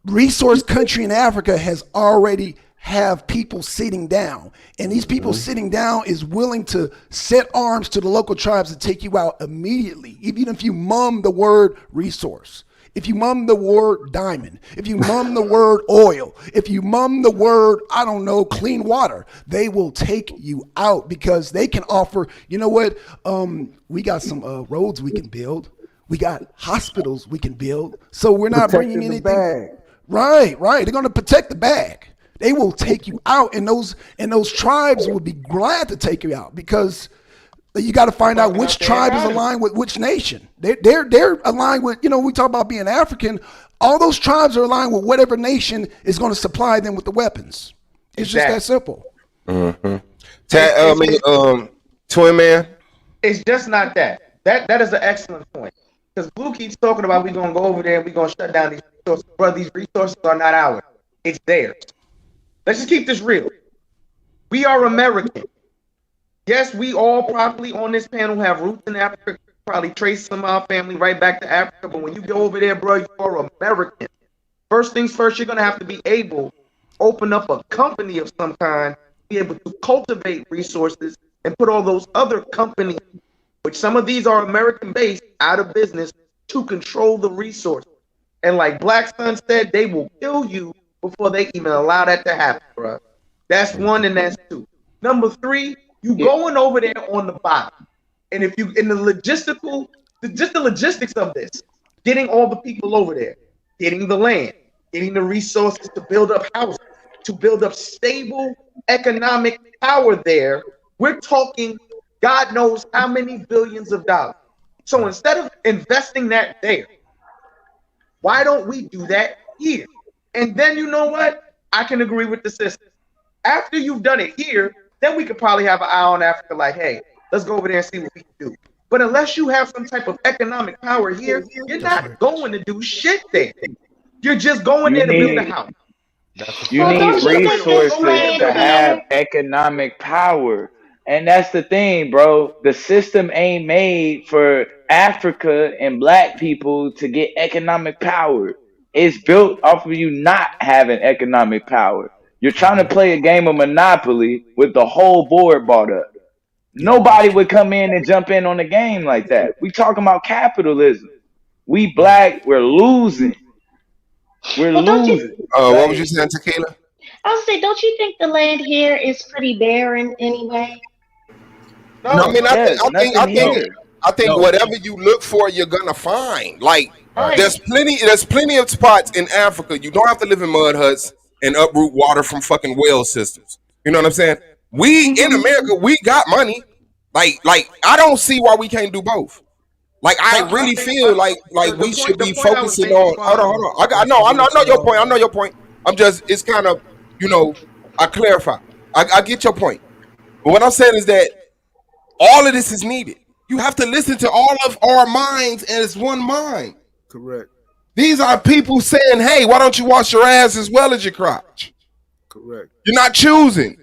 resource country in Africa has already have people sitting down, and these people sitting down is willing to set arms to the local tribes to take you out immediately, even if you mum the word resource, if you mum the word diamond, if you mum the word oil, if you mum the word, I don't know, clean water, they will take you out, because they can offer, you know what, we got some roads we can build, we got hospitals we can build, so we're not bringing anything. Right, they're going to protect the bag. They will take you out, and those tribes will be glad to take you out, because you got to find out which tribe is aligned with which nation. They're aligned with, we talk about being African. All those tribes are aligned with whatever nation is going to supply them with the weapons. It's just that simple. Mm-hmm. Twin Man. It's just not that. That is an excellent point, because Blue keeps talking about we're gonna go over there and we're gonna shut down these resources. Bro, these resources are not ours. It's theirs. Let's just keep this real. We are American. Yes, we all probably on this panel have roots in Africa, probably trace some of our family right back to Africa. But when you go over there, bro, you are American. First things first, you're going to have to be able to open up a company of some kind, be able to cultivate resources, and put all those other companies, which some of these are American-based, out of business to control the resources. And like Black Sun said, they will kill you before they even allow that to happen, bro. That's one, and that's two. Number three, you going over there on the bottom. And if you, in the logistical, just the logistics of this, getting all the people over there, getting the land, getting the resources to build up houses, to build up stable economic power there, we're talking God knows how many billions of dollars. So instead of investing that there, why don't we do that here? And then you know what? I can agree with the sister. After you've done it here, then we could probably have an eye on Africa like, hey, let's go over there and see what we can do. But unless you have some type of economic power here, you're not going to do shit there. You're just going there to build a house. You need resources to have economic power. And that's the thing, bro. The system ain't made for Africa and Black people to get economic power. It's built off of you not having economic power. You're trying to play a game of Monopoly with the whole board bought up. Nobody would come in and jump in on the game like that. We talking about capitalism. We Black, we're losing. We're losing. What was you saying, Tequila? I was say, don't you think the land here is pretty barren anyway? No, I mean, I think whatever you look for, you're gonna find. Like, there's plenty of spots in Africa. You don't have to live in mud huts and uproot water from fucking well systems. You know what I'm saying? We in America, we got money. Like I don't see why we can't do both. Like, I really feel like we should be focusing on. Hold on. I know your point. I know your point. It's kind of, I clarify. I get your point. But what I'm saying is that all of this is needed. You have to listen to all of our minds as one mind. Correct. These are people saying, hey, why don't you wash your ass as well as your crotch? Correct. You're not choosing.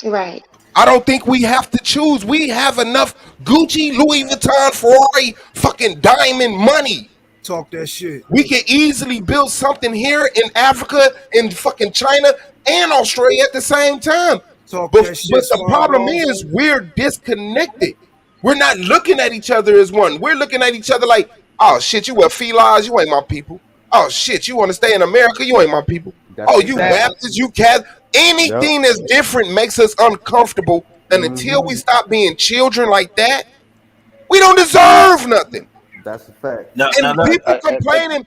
Right. I don't think we have to choose. We have enough Gucci, Louis Vuitton, Ferrari, fucking diamond money. Talk that shit. We can easily build something here in Africa, in fucking China, and Australia at the same time. But the problem is we're disconnected. We're not looking at each other as one. We're looking at each other like, oh shit, you wear felines, you ain't my people. Oh shit, you want to stay in America, you ain't my people. You Baptist, you Catholic. Anything that's different makes us uncomfortable. And until we stop being children like that, we don't deserve nothing. That's a fact. And people complaining,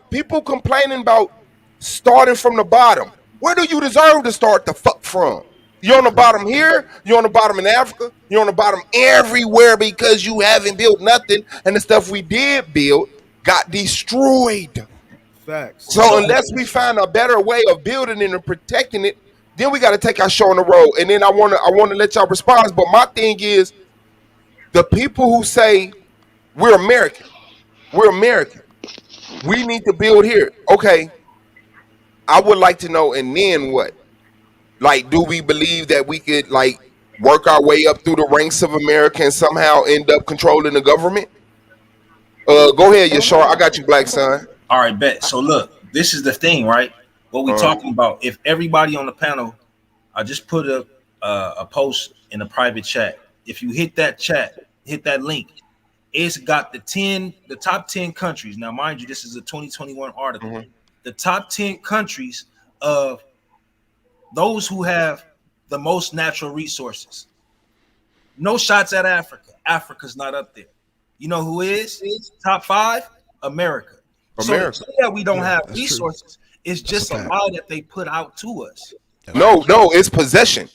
people complaining about starting from the bottom. Where do you deserve to start the fuck from? You're on the bottom here, you're on the bottom in Africa, you're on the bottom everywhere because you haven't built nothing, and the stuff we did build got destroyed. Facts. So unless we find a better way of building it and protecting it, then we got to take our show on the road. And then I want to let y'all respond. But my thing is, the people who say we're American, we need to build here. Okay, I would like to know, and then what? Like, do we believe that we could like work our way up through the ranks of America and somehow end up controlling the government? Go ahead, Yashar. I got you, Black Son. All right, bet. So look, this is the thing, right? What we talking about? If everybody on the panel, I just put a post in a private chat. If you hit that chat, hit that link, it's got the top 10 countries. Now, mind you, this is a 2021 article. Mm-hmm. The top 10 countries of those who have the most natural resources. No shots at Africa. Africa's not up there. You know who is? Top 5? America. So yeah, we don't have resources. True. It's just a lie that they put out to us. No, it's possession.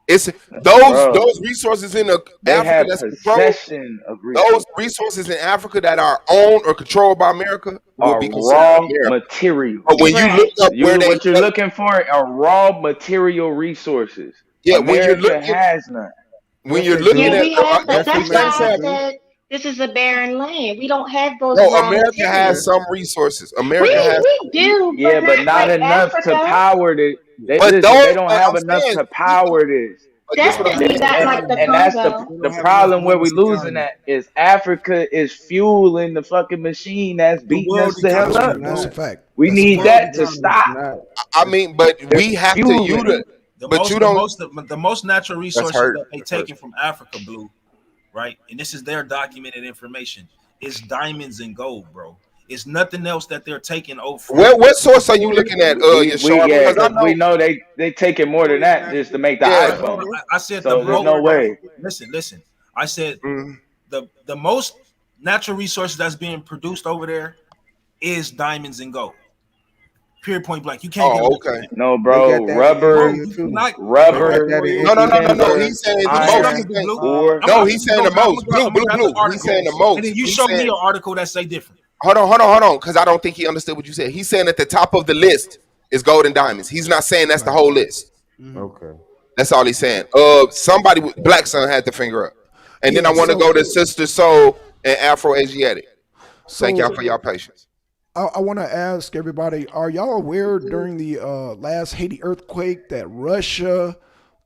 It's those resources in Africa that's possession of resources. Those resources in Africa that are owned or controlled by America will be raw material. But when you look up what you're looking for are raw material resources. Yeah, America when you're looking, has none. When you're looking at, that's why I said this is a barren land. We don't have those. No, America has some resources. America we do. But not like enough Africa. To power it. They don't have enough to power this. Definitely not like the and that's the problem where we losing at is Africa is fueling the fucking machine that's beating us the hell up. That's a fact. We need that to stop. I mean, but we have to use it. But you don't. The most natural resources that they taken from Africa, Blue, right? And this is their documented information. Is diamonds and gold, bro. It's nothing else that they're taking over. What source are you looking at? We know they taking more than that just to make the iPhone. I said so there's no way. Listen. I said the most natural resources that's being produced over there is diamonds and gold. Period, point blank. You can't. Okay. No, bro. Rubber. No. He's saying the most. No, he's saying the most. Blue. He's saying the most. And then you show me an article that say different. Hold on, because I don't think he understood what you said. He's saying at the top of the list is gold and diamonds. He's not saying that's the whole list. Okay. That's all he's saying. Somebody with Black Son had the finger up. And then I want to go to Sister Soul and Afro Asiatic. Thank y'all for y'all patience. I want to ask everybody, are y'all aware during the last Haiti earthquake that Russia,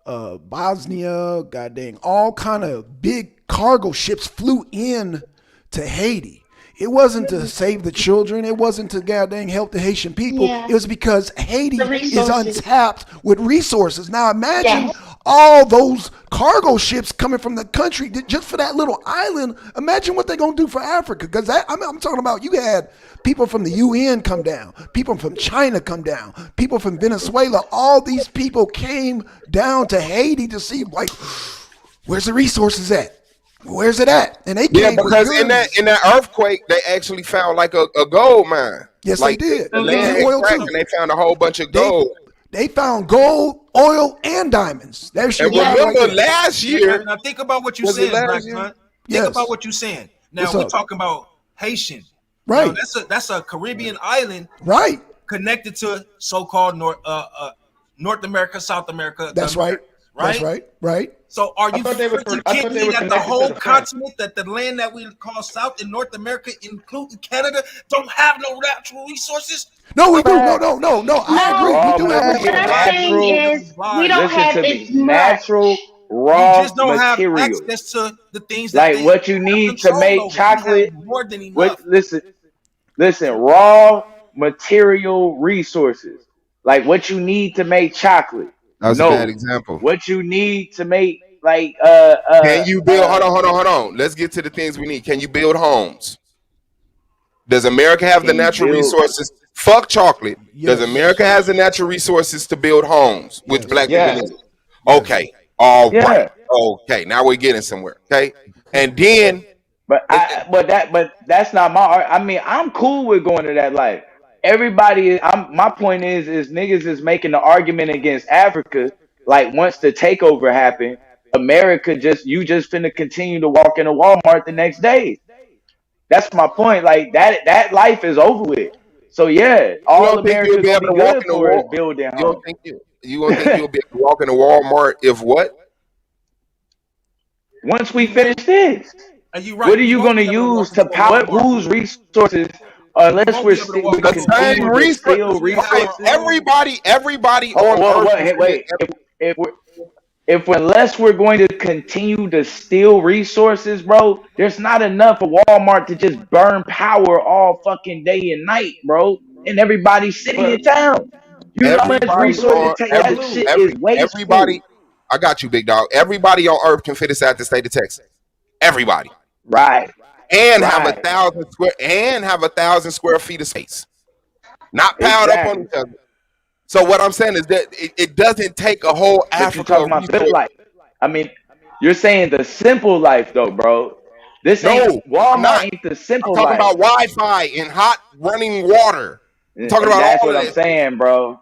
Bosnia, goddamn, all kind of big cargo ships flew in to Haiti? It wasn't to save the children. It wasn't to goddamn help the Haitian people. Yeah. It was because Haiti is untapped with resources. Now imagine all those cargo ships coming from the country just for that little island. Imagine what they're going to do for Africa. Because I'm talking about you had people from the UN come down. People from China come down. People from Venezuela. All these people came down to Haiti to see, like, where's the resources at? Where's it at? And they came because in that earthquake, they actually found like a gold mine. Yes, like, they did. The land oil too. And they found a whole bunch of gold. They found gold, oil, and diamonds. And remember last year. Now think about what you're saying, Black Son. Think about what you're saying. Now we're talking about Haitian. Right. Now, that's a Caribbean island. Right. Connected to so-called North America, South America. That's right. Right. So are you kidding that the whole continent, that the land that we call South and North America, including Canada, don't have no natural resources? No, we do. No. I agree. We do have what I'm saying is we don't have as natural raw you just don't material. Have access to the things that like what you need to make chocolate. More than enough. Listen, raw material resources. Like what you need to make chocolate. That was a bad example. What you need to make, like, can you build? Hold on. Let's get to the things we need. Can you build homes? Does America have the natural resources? Fuck chocolate. Yes. Does America has the natural resources to build homes, which black people need? Okay. All right. Okay. Now we're getting somewhere. Okay. And then But that's not I mean, I'm cool with going to that life. Everybody, my point is niggas is making the argument against Africa. Like once the takeover happened, America you just finna continue to walk into Walmart the next day. That's my point. Like that life is over with. So yeah, You all don't think you'll America be gonna able be to walk good in the for is wall? building You don't homes. think you gonna think you'll be able to walk into Walmart if what? Once we finish this, what are you going to use to power whose resources? Unless won't be able to walk we The into a same continue Walmart to resource. steal we have Right. our resources. own. Everybody on Earth is Wait. If unless we're going to continue to steal resources, bro, there's not enough for Walmart to just burn power all fucking day and night, bro, and everybody's sitting in town. You know how much everybody resources on take? That shit is wasteful. everybody. I got you, big dog. Everybody on Earth can fit inside the state of Texas. Everybody. Right. And have a 1,000 square feet of space. Not piled up on Exactly. each other. So what I'm saying is that it doesn't take a whole But you're Africa talking about good life. I mean, you're saying the simple life though, bro. This No, ain't I'm Walmart not. ain't the I'm simple talking life. about Wi-Fi and hot running water. I'm talking And about that's all what of I'm that. saying, bro.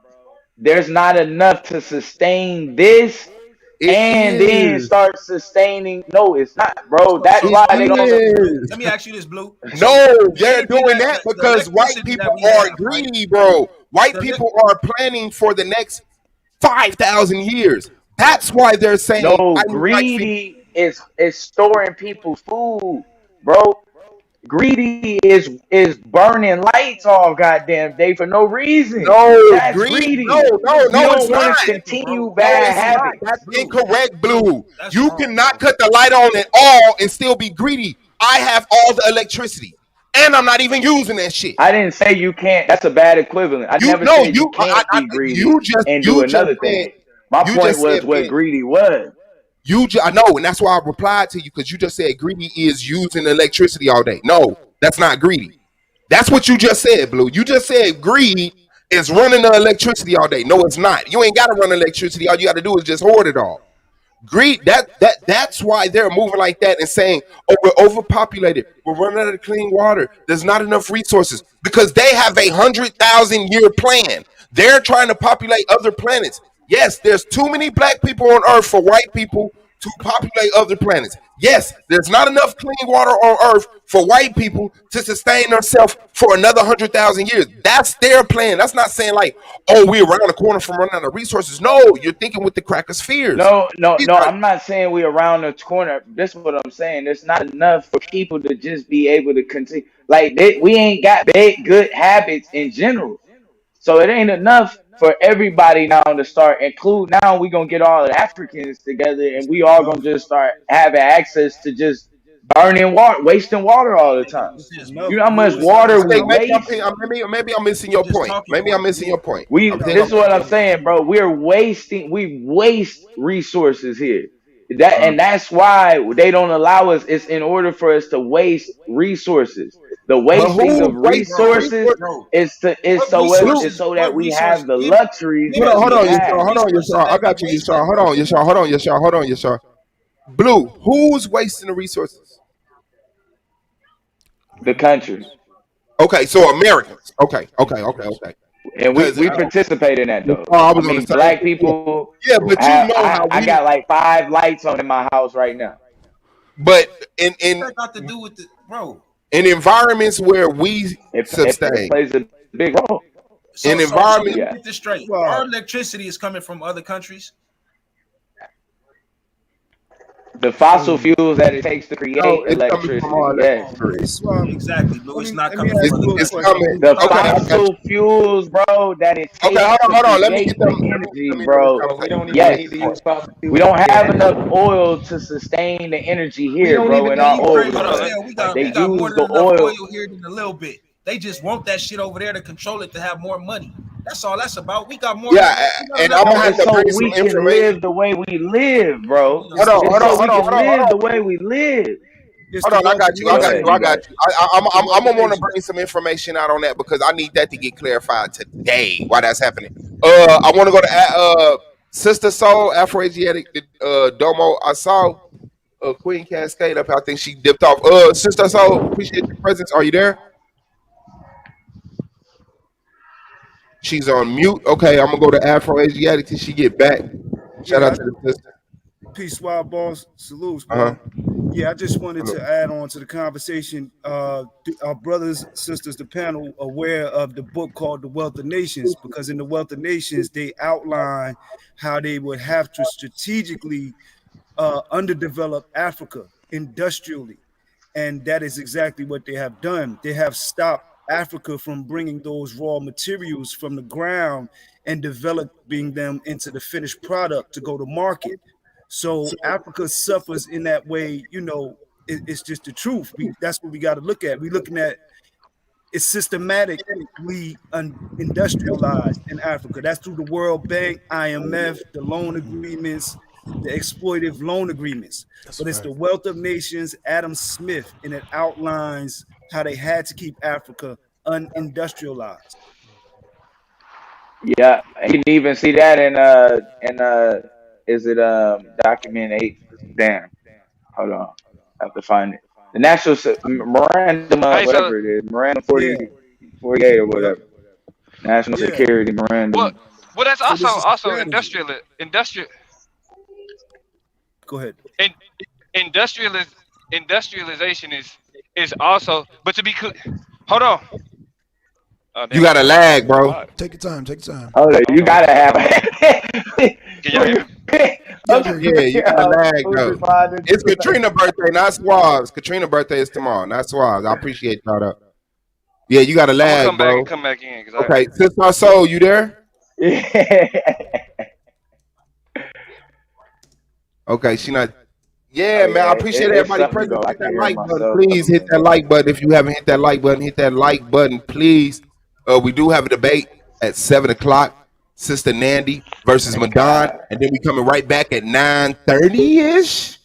There's not enough to sustain this It and then is. start sustaining. No, it's not, bro. That's It why they don't. is. Let me ask you this, Blue. So No, the they're energy doing that the because white electricity that people we are have, right? greedy, bro. White The people are planning for the next 5,000 years. That's why they're saying, No, I need white people. greedy is storing people's food, bro. Greedy is burning lights all goddamn day for no reason. No, That's greed. No, greedy. no, You no, it's don't want not. to continue No, bad it's not. habits. That's incorrect, Blue. That's You wrong, cannot bro. cut the light on at all and still be greedy. I have all the electricity, and I'm not even using that shit. I didn't say you can't. That's a bad equivalent. I never said you can't be greedy and do You just another said, thing. My you point just was said, what greedy was. I know, and that's why I replied to you because you just said greedy is using electricity all day. No, that's not greedy. That's what you just said, Blue. You just said greed is running the electricity all day. No, it's not. You ain't got to run electricity. All you got to do is just hoard it all. Greed. That's why they're moving like that and saying, "Oh, we're overpopulated. We're running out of clean water. There's not enough resources because they have a 100,000-year plan. They're trying to populate other planets. Yes, there's too many black people on Earth for white people to populate other planets. Yes, there's not enough clean water on Earth for white people to sustain themselves for another 100,000 years. That's their plan. That's not saying like, oh, we're around the corner from running out of resources. No, you're thinking with the cracker spheres. No. I'm not saying we're around the corner. This is what I'm saying. There's not enough for people to just be able to continue. Like we ain't got big good habits in general. So it ain't enough for everybody now to start include. Now we gonna get all the Africans together and we all gonna just start having access to just burning water, wasting water all the time. You know how much water we waste? Maybe I'm missing your point. Maybe I'm missing your point. This is what I'm saying, bro. We waste resources here. That's why they don't allow us. It's in order for us to waste resources. The wasting of resources is so that we have the luxuries that Hold we on, have. Yashar. I got you, Yashar. Hold on, Yashar. Blue, who's wasting the resources? The country. Okay, so Americans. Okay. And we participate in that though. I I mean, black people. Yeah, but you know how I got like 5 lights on in my house right now. But in That got to do with the bro. In environments where we sustain, it plays a big role. In environment, Get this straight. Our electricity is coming from other countries. The fossil fuels that it takes to create electricity. Yes. Exactly, but it's not coming from other it's countries. coming. The fossil fuels, bro, that it takes hold on. to Let me create get them. the energy, bro. Yes. We don't have enough oil to sustain the energy here, bro, in our oil. We got more than enough oil here than a little bit. They just want that shit over there to control it to have more money. That's all that's about. We got more. Yeah, and I'm gonna have to bring some we can information. live the way we live, bro. Hold on. Live the way we live. Hold on, I got you. I'm gonna want to bring some information out on that because I need that to get clarified today. Why that's happening? I want to go to Sister Soul Afro-Asiatic Domo. I saw Queen Cascade up. I think she dipped off. Sister Soul, appreciate your presence. Are you there? She's on mute. Okay, I'm gonna go to Afro Asiatic till she get back. Shout out Yeah, to the sister. peace, wild boss. Salutes, Uh-huh. bro. Yeah, I just wanted to add on to the conversation. Our brothers, sisters, the panel, aware of the book called The Wealth of Nations, because in The Wealth of Nations, they outline how they would have to strategically underdevelop Africa industrially. And that is exactly what they have done. They have stopped Africa from bringing those raw materials from the ground and developing them into the finished product to go to market. So Africa suffers in that way. It's just the truth. That's what we got to look at. We're looking at it's systematically industrialized in Africa. That's through the World Bank, IMF, the loan agreements, the exploitive loan agreements. But it's the Wealth of Nations, Adam Smith, and it outlines how they had to keep Africa unindustrialized. Yeah, you can even see that in is it document 8? Damn, hold on, I have to find it. The national memorandum, whatever it is, memorandum 48 or whatever. National security memorandum. Well, that's also industrial. Go ahead. Industrialization is also, but to be clear, hold on. You got a lag, bro. Take your time. Take your time. Oh, you gotta have Can y'all hear me? Yeah, you got a lag, though. It's Katrina's birthday, not Suave's. Katrina's birthday is tomorrow, not Suave's. I appreciate y'all, though. Yeah, you got a lag, bro. Come back in. Okay, Sister Soul, you there? Okay, she not. Yeah, man, I appreciate everybody present. Hit that like button, please. Hit that like button. If you haven't hit that like button, hit that like button, please. We do have a debate at 7:00. Sister Nandi versus Madon, and then we coming right back at 9:30ish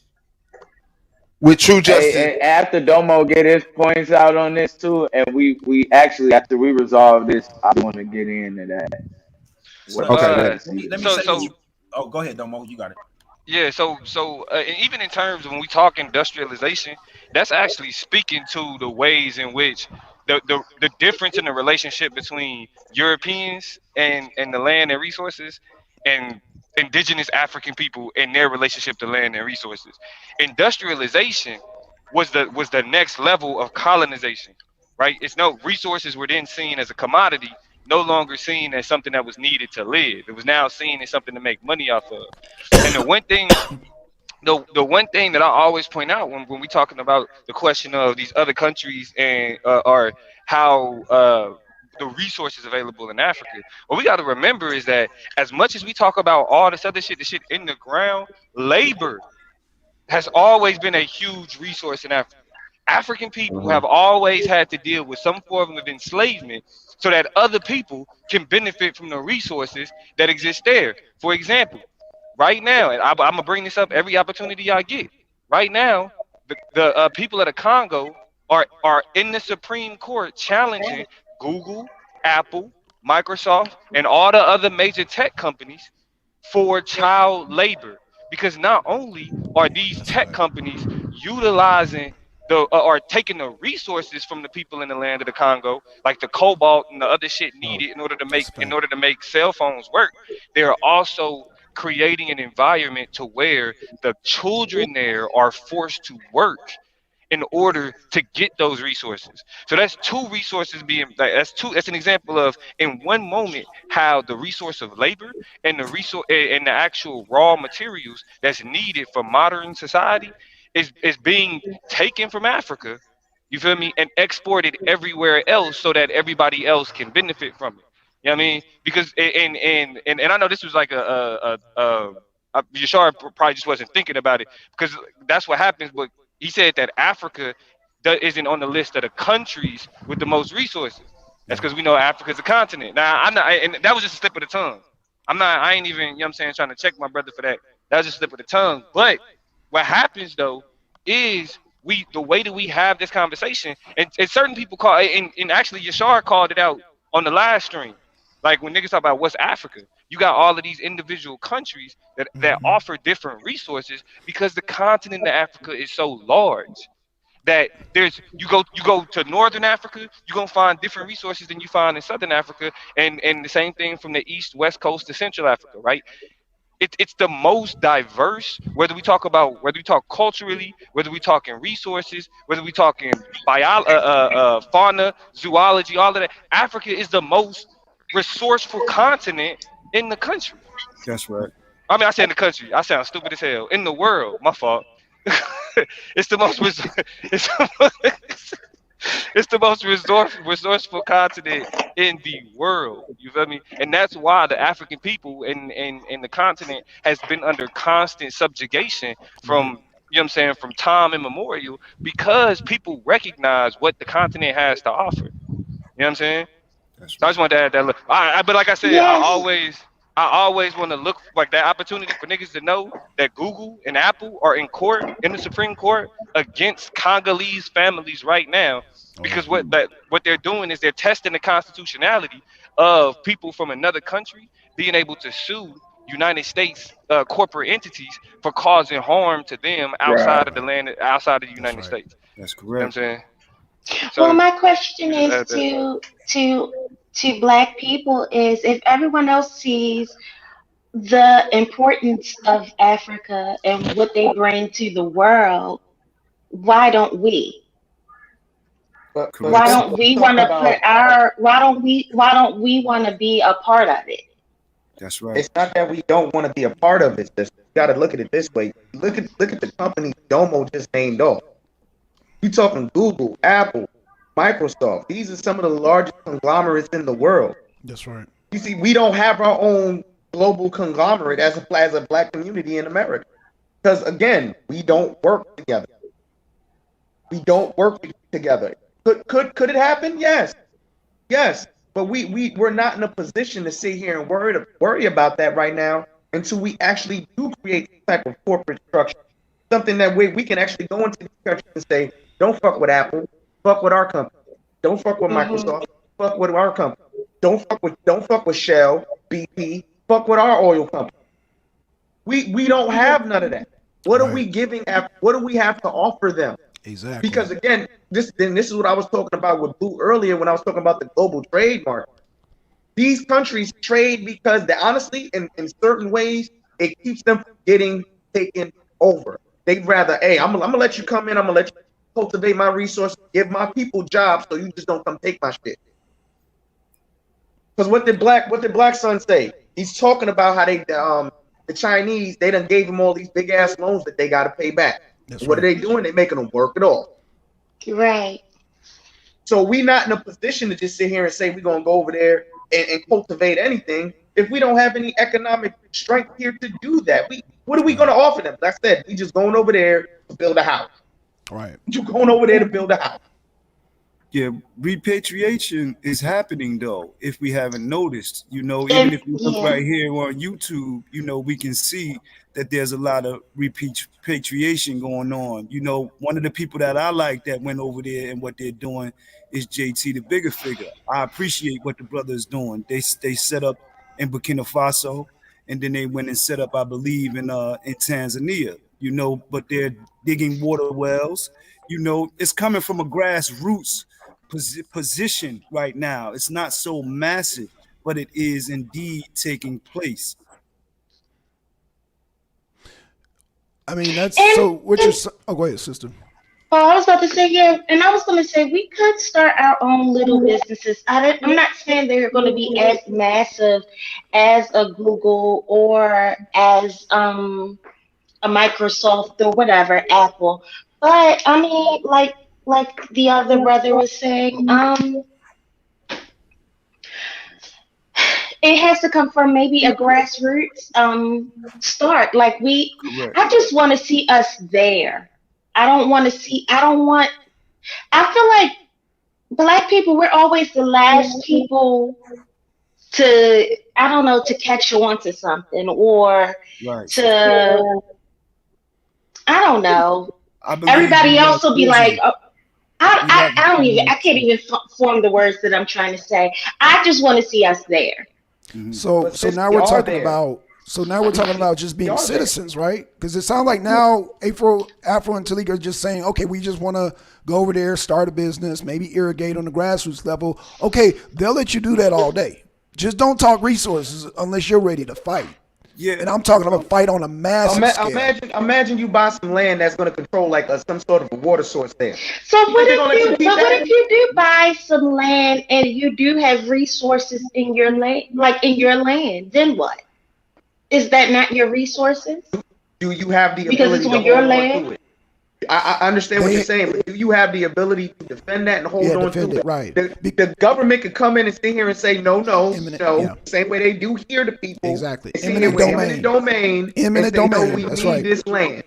with True Justice. And after Domo get his points out on this too, and we actually after we resolve this, I want to get into that. Let me say oh, go ahead, Domo. You got it. Yeah, so and even in terms of when we talk industrialization, that's actually speaking to the ways in which the difference in the relationship between Europeans and the land and resources and indigenous African people and their relationship to land and resources. Industrialization was the next level of colonization, right? It's no resources were then seen as a commodity, no longer seen as something that was needed to live. It was now seen as something to make money off of. And the one thing that I always point out when we talking about the question of these other countries and or how the resources available in Africa, what we got to remember is that as much as we talk about all this other shit, the shit in the ground, labor has always been a huge resource in Africa. African people have always had to deal with some form of enslavement so that other people can benefit from the resources that exist there. For example, right now, and I'm gonna bring this up every opportunity I get. Right now, the people of the Congo are in the Supreme Court challenging Google, Apple, Microsoft, and all the other major tech companies for child labor, because not only are these tech companies utilizing or taking the resources from the people in the land of the Congo, like the cobalt and the other shit needed in order to make cell phones work, they are also creating an environment to where the children there are forced to work in order to get those resources. So that's two resources that's an example of in one moment how the resource of labor and the actual raw materials that's needed for modern society is being taken from Africa, you feel me, and exported everywhere else so that everybody else can benefit from it. You know what I mean? Because and I know this was like Yashar probably just wasn't thinking about it because that's what happens. But he said that Africa isn't on the list of the countries with the most resources. That's because we know Africa's a continent. Now I'm not, and that was just a slip of the tongue. I ain't even, you know what I'm saying, trying to check my brother for that. That was just a slip of the tongue. But what happens though is the way that we have this conversation, and certain people call, and actually Yashar called it out on the live stream, like when niggas talk about what's Africa, You got all of these individual countries that offer different resources because the continent of Africa is so large that you go to northern Africa, you're gonna find different resources than you find in southern Africa, and the same thing from the east, west coast to central Africa, right? It's the most diverse, whether we talk culturally, whether we talk in resources, whether we talk in fauna, zoology, all of that. Africa is the most resourceful continent in the country. That's right. I mean, I say in the country. I sound stupid as hell. In the world, my fault. It's the most it's the most resourceful continent in the world. You feel me? And that's why the African people in the continent has been under constant subjugation from, you know what I'm saying, from time immemorial, because people recognize what the continent has to offer. You know what I'm saying? That's so I just wanted to add that. But like I said, I always want to look like that opportunity for niggas to know that Google and Apple are in court, in the Supreme Court, against Congolese families right now, because what they're doing is they're testing the constitutionality of people from another country being able to sue United States corporate entities for causing harm to them outside of the land, outside of the United States. That's correct. You know what I'm saying? So, well, my question is to Black people is, if everyone else sees the importance of Africa and what they bring to the world, why don't we? Why don't we want to put our? Why don't we want to be a part of it? That's right. It's not that we don't want to be a part of it. You got to look at it this way. Look at the company Domo just named off. You talking Google, Apple, Microsoft. These are some of the largest conglomerates in the world. That's right. You see, we don't have our own global conglomerate as a Black community in America, because again, we don't work together. We don't work together. Could it happen? Yes. But we're not in a position to sit here and worry about that right now until we actually do create some type of corporate structure, something that we can actually go into these countries and say, don't fuck with Apple, fuck with our company. Don't fuck with Microsoft, fuck with our company. Don't fuck with Shell, BP, fuck with our oil company. We don't have none of that. What are we giving? What do we have to offer them? Exactly. Because again, this is what I was talking about with Blue earlier when I was talking about the global trade market. These countries trade because they honestly, in certain ways, it keeps them from getting taken over. They'd rather, hey, I'm gonna let you come in, I'm gonna let you cultivate my resources, give my people jobs, so you just don't come take my shit. Because what did Black Son say? He's talking about how the Chinese, they done gave him all these big ass loans that they got to pay back. What are they doing? They're making them work it off. Right. So we not in a position to just sit here and say we're gonna go over there and cultivate anything if we don't have any economic strength here to do that. What are we gonna offer them? Like I said, we just going over there to build a house. Right. You going over there to build a house. Yeah, repatriation is happening though, if we haven't noticed. Even if you look right here on YouTube, we can see that there's a lot of repatriation going on. One of the people that I like that went over there and what they're doing is JT, the bigger figure. I appreciate what the brother is doing. They set up in Burkina Faso, and then they went and set up, I believe, in Tanzania. But they're digging water wells. It's coming from a grassroots position right now. It's not so massive, but it is indeed taking place. I mean, that's so. What you're? Oh, go ahead, sister. I was about to say, yeah, and I was going to say we could start our own little businesses. I'm not saying they're going to be as massive as a Google or as a Microsoft or whatever, Apple. But I mean, like the other brother was saying, it has to come from maybe a grassroots start. I just want to see us there. I feel like Black people, we're always the last people to catch on to something or to, I don't know. Everybody else will be like, I can't even form the words that I'm trying to say. I just want to see us there. So now we're talking about. So now we're talking about just being citizens, right? Because it sounds like now Afro and Talika are just saying, okay, we just want to go over there, start a business, maybe irrigate on the grassroots level. Okay, they'll let you do that all day. Just don't talk resources unless you're ready to fight. Yeah, and I'm talking about fight on a massive scale. Imagine you buy some land that's going to control like some sort of a water source there. So what if you do buy some land and you do have resources in your land, like in your land? Then what? Is that not your resources? Do you have the because ability it's on to your hold land? on to it? I understand what you're saying, but do you have the ability to defend that and hold on to it? Right. The government could come in and sit here and say, no, same way they do here to people. Exactly. Eminent domain. Eminent domain. We That's need right. this land.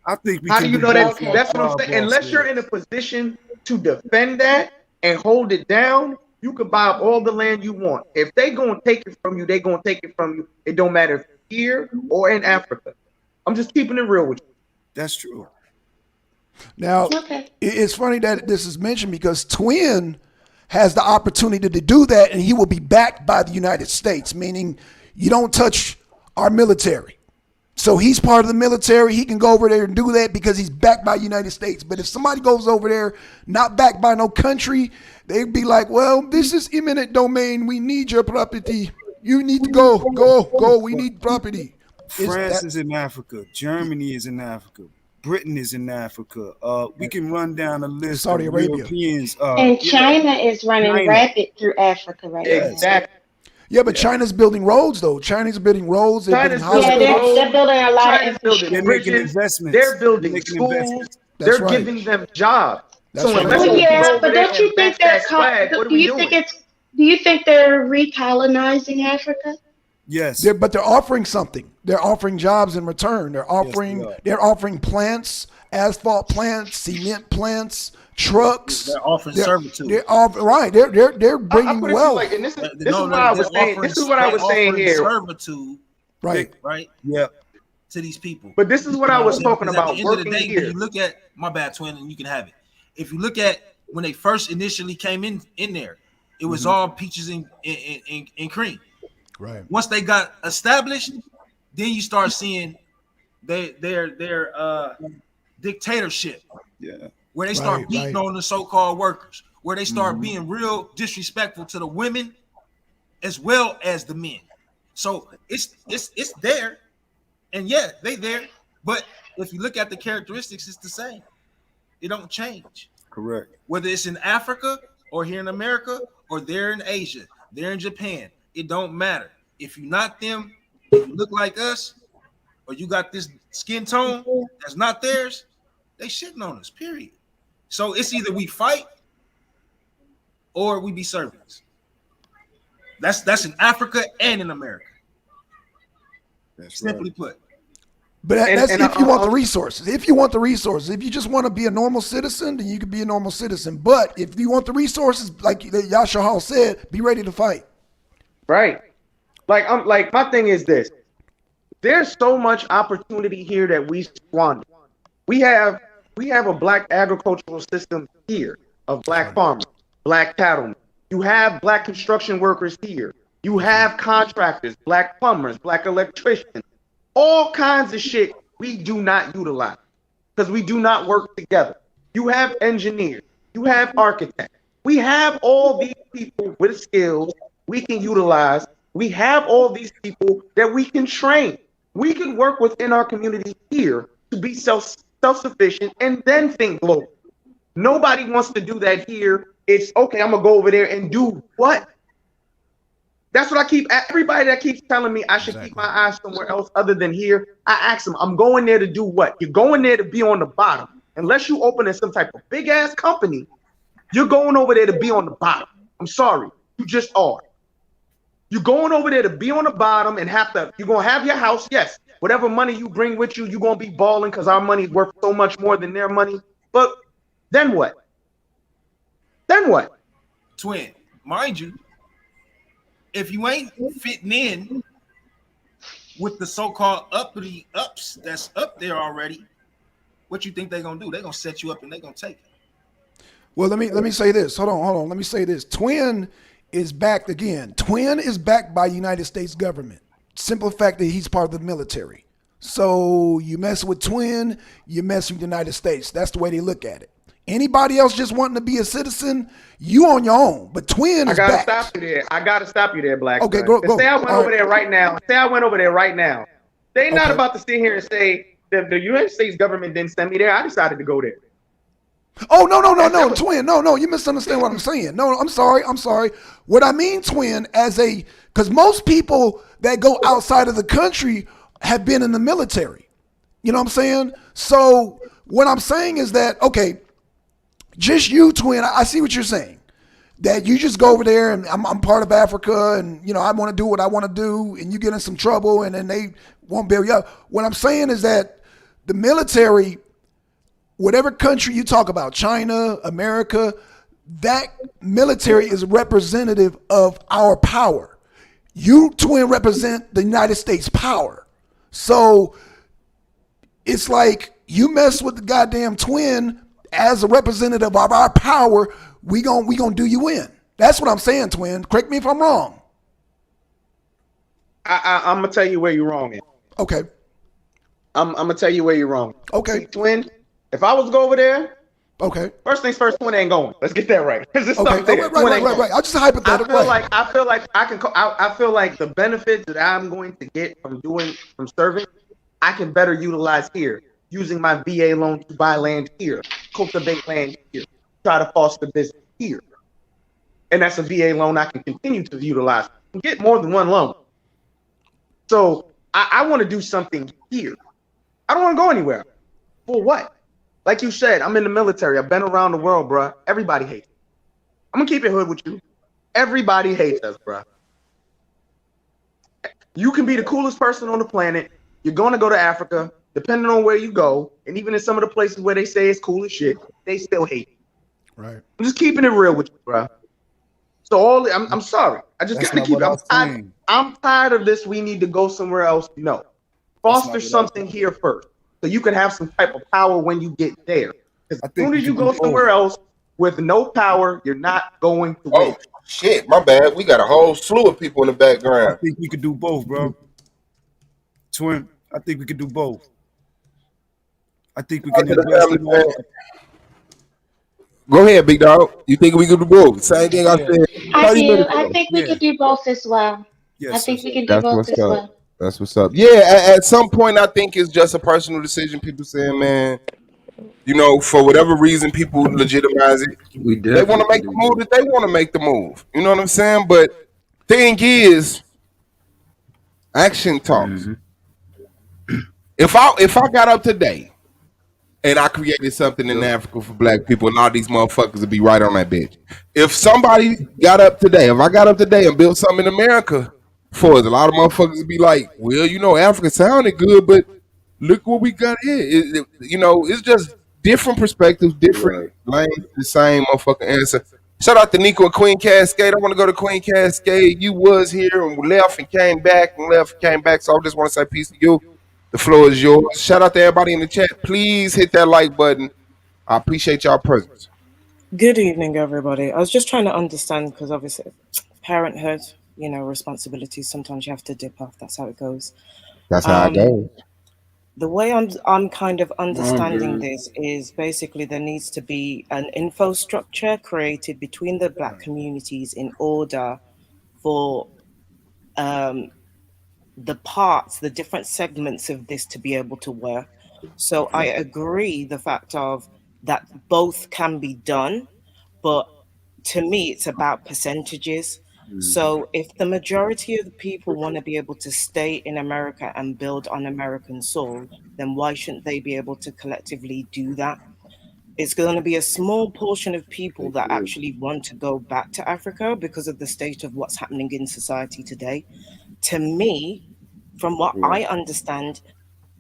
I think we How can do you know that? both That's what I'm saying. Unless you're in a position to defend that and hold it down, you can buy up all the land you want. If they gonna take it from you, they gonna take it from you. It don't matter if it's here or in Africa. I'm just keeping it real with you. That's true. Now, it's funny that this is mentioned because Twin has the opportunity to do that, and he will be backed by the United States, meaning you don't touch our military. So he's part of the military. He can go over there and do that because he's backed by the United States. But if somebody goes over there not backed by no country, they'd be like, well, this is eminent domain. We need your property. You need to go. We need property. France is in Africa. Germany is in Africa. Britain is in Africa. We can run down a list Saudi of Arabia. Europeans. And China is running rapid through Africa right now. Exactly. Yeah, but China's building roads, though. China's building roads. They're building hospitals. They're building a lot of infrastructure. They're making investments. They're building schools. They're giving them jobs. That's so right. But don't you think do you think they're recolonizing Africa? Yes. But they're offering something. They're offering jobs in return. They're offering plants, asphalt plants, cement plants, trucks. They're offering servitude. They're bringing wealth. This is what I was saying. This is what I was saying here. Servitude. Right. Yeah. To these people. But this is what I was talking about. At the end of the day, when you look at my bad twin, and you can have it. If you look at when they first initially came in there, it was all peaches and cream. Right. Once they got established, then you start seeing their dictatorship. Yeah. Where they start beating on the so-called workers, where they start being real disrespectful to the women as well as the men. So it's there, and yeah, they there. But if you look at the characteristics, it's the same. It don't change. Correct. Whether it's in Africa or here in America or there in Asia, there in Japan, it don't matter. If you're not them, if you look like us, or you got this skin tone that's not theirs, they shitting on us, period. So it's either we fight or we be servants. That's in Africa and in America. That's simply put. But that's if you want the resources. If you want the resources, if you just want to be a normal citizen, then you can be a normal citizen. But if you want the resources, like Yasha Hall said, be ready to fight. Right. Like my thing is this. There's so much opportunity here that we squander. We have a black agricultural system here of black farmers, black cattlemen. You have black construction workers here. You have contractors, black plumbers, black electricians, all kinds of shit we do not utilize because we do not work together. You have engineers, you have architects. We have all these people with skills we can utilize. We have all these people that we can train. We can work within our community here to be self-sufficient and then think global. Nobody wants to do that here. It's okay, I'm gonna go over there and do what? That's what everybody that keeps telling me I should keep my eyes somewhere else other than here. I ask them, I'm going there to do what? You're going there to be on the bottom. Unless you open in some type of big ass company, you're going over there to be on the bottom. I'm sorry, you just are. You're going over there to be on the bottom and you're gonna have your house, yes. Whatever money you bring with you, you're gonna be balling because our money's worth so much more than their money. But then what? Then what? Twin, mind you, if you ain't fitting in with the so-called uppity ups that's up there already, what you think they're gonna do? They're gonna set you up and they're gonna take it. Well, let me say this. Hold on. Let me say this. Twin is backed again. Twin is backed by United States government. Simple fact that he's part of the military. So you mess with Twin, you mess with the United States. That's the way they look at it. Anybody else just wanting to be a citizen, you on your own. But Twin is backed. I gotta stop you there, Black. Okay, son. go. Say I went over there right now. They not about to sit here and say that the United States government didn't send me there. I decided to go there. Oh, no, Twin. No, you misunderstand what I'm saying. No, I'm sorry. What I mean, Twin, because most people that go outside of the country have been in the military. You know what I'm saying? So what I'm saying is that, okay, just you, Twin, I see what you're saying. That you just go over there and I'm part of Africa and, I want to do what I want to do and you get in some trouble and then they won't bail you up. What I'm saying is that the military, whatever country you talk about, China, America, that military is representative of our power. You, Twin, represent the United States power. So it's like you mess with the goddamn Twin as a representative of our power, we gonna do you in. That's what I'm saying, Twin. Correct me if I'm wrong. I'm gonna tell you where you're wrong. Okay. I'm gonna tell you where you're wrong. Okay. See, Twin, if I was to go over there, okay. First things first, Twin ain't going. Let's get that right. There's okay. Right. I just hypothetical. I feel like I feel like the benefits that I'm going to get from serving, I can better utilize here, using my VA loan to buy land here, cultivate land here, try to foster business here. And that's a VA loan I can continue to utilize and get more than one loan. So I want to do something here. I don't want to go anywhere. For what? Like you said, I'm in the military. I've been around the world, bro. Everybody hates me. I'm going to keep it hood with you. Everybody hates us, bro. You can be the coolest person on the planet. You're going to go to Africa, depending on where you go. And even in some of the places where they say it's cool as shit, they still hate you. Right. I'm just keeping it real with you, bro. So I'm sorry. I just got to keep it. I'm tired of this. We need to go somewhere else. No. Foster something here first. So you can have some type of power when you get there. Because as soon as you go somewhere else with no power, you're not going to win. Oh, shit. My bad. We got a whole slew of people in the background. I think we could do both, bro. Twin, I think we could do both. I think we can invest in all. Go ahead, big dog. You think we could do both? Same thing I said. I think we could do both as well. Yes, I think we can do both as well. That's what's up. Yeah, at some point, I think it's just a personal decision. People saying, man, for whatever reason, people legitimize it. They want to make the move that they want to make the move. You know what I'm saying? But thing is, action talks. Mm-hmm. If I got up today and I created something in Africa for black people, and all these motherfuckers would be right on that bitch. If somebody got up today, if I got up today and built something in America for us, a lot of motherfuckers would be like, well, Africa sounded good, but look what we got here. It's just different perspectives, different lanes, the same motherfucking answer. Shout out to Nico and Queen Cascade. I want to go to Queen Cascade. You was here and left and came back and left and came back. So I just want to say peace to you. The floor is yours. Shout out to everybody in the chat. Please hit that like button. I appreciate y'all presence. Good evening, everybody. I was just trying to understand because obviously parenthood, responsibilities. Sometimes you have to dip off. That's how it goes. That's how it goes. The way I'm kind of understanding this is basically there needs to be an info structure created between the black communities in order for the different segments of this to be able to work. So I agree the fact of that both can be done, but to me it's about percentages. So if the majority of the people want to be able to stay in America and build on American soil, then why shouldn't they be able to collectively do that? It's going to be a small portion of people that actually want to go back to Africa because of the state of what's happening in society today. To me, from what I understand,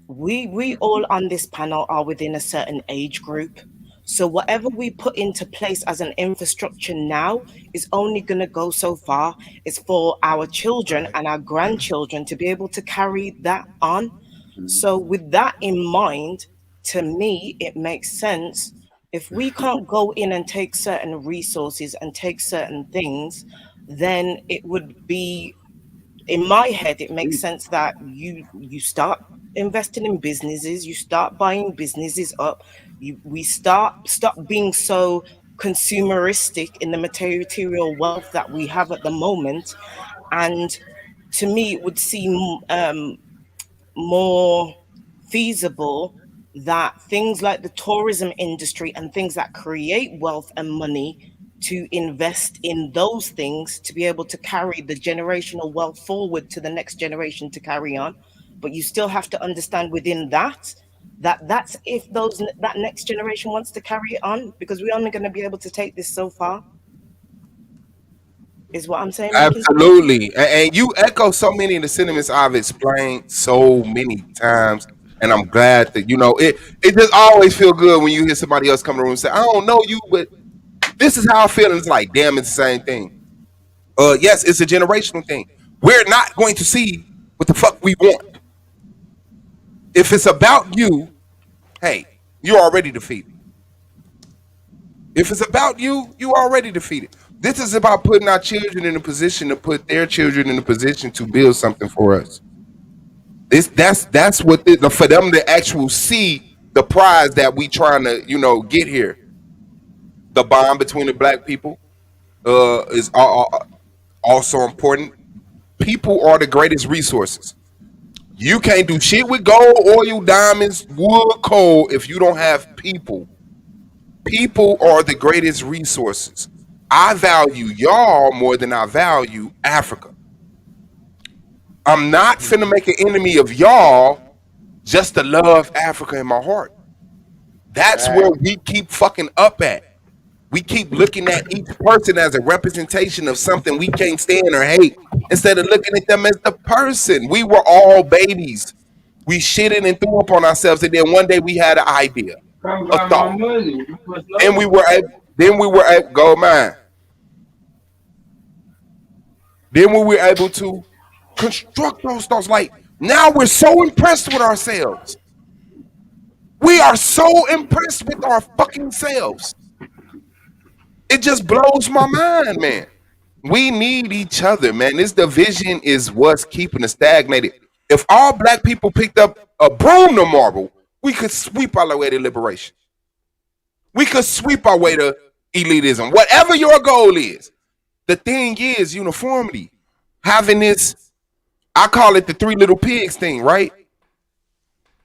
we all on this panel are within a certain age group. So whatever we put into place as an infrastructure now is only going to go so far. It's for our children and our grandchildren to be able to carry that on. So with that in mind, to me, it makes sense. If we can't go in and take certain resources and take certain things, then it would be, in my head, it makes sense that you start investing in businesses, you start buying businesses up, we stop being so consumeristic in the material wealth that we have at the moment. And to me, it would seem more feasible that things like the tourism industry and things that create wealth and money, to invest in those things to be able to carry the generational wealth forward to the next generation to carry on. But you still have to understand within that's if that next generation wants to carry it on, because we're only going to be able to take this so far, is what I'm saying. Absolutely. And you echo so many of the sentiments I've explained so many times. And I'm glad that, it just always feel good when you hear somebody else come to the room and say, I don't know you, but this is how I feel. And it's like, damn, it's the same thing. Yes, it's a generational thing. We're not going to see what the fuck we want. If it's about you, hey, you're already defeated. If it's about you, you already defeated. This is about putting our children in a position to put their children in a position to build something for us. That's what for them to actually see the prize that we trying to get here. The bond between the black people is also important. People are the greatest resources. You can't do shit with gold, oil, diamonds, wood, coal if you don't have people. People are the greatest resources. I value y'all more than I value Africa. I'm not finna make an enemy of y'all just to love Africa in my heart. That's where we keep fucking up at. We keep looking at each person as a representation of something we can't stand or hate, instead of looking at them as the person. We were all babies. We shitted and threw up on ourselves, and then one day we had an idea, a thought, and we were able, go mine. Then we were able to construct those thoughts. Like, now we're so impressed with ourselves. We are so impressed with our fucking selves. It just blows my mind, man. We need each other, man. This division is what's keeping us stagnated. If all black people picked up a broom tomorrow, we could sweep our way to liberation. We could sweep our way to elitism. Whatever your goal is. The thing is uniformity. Having this, I call it the three little pigs thing, right?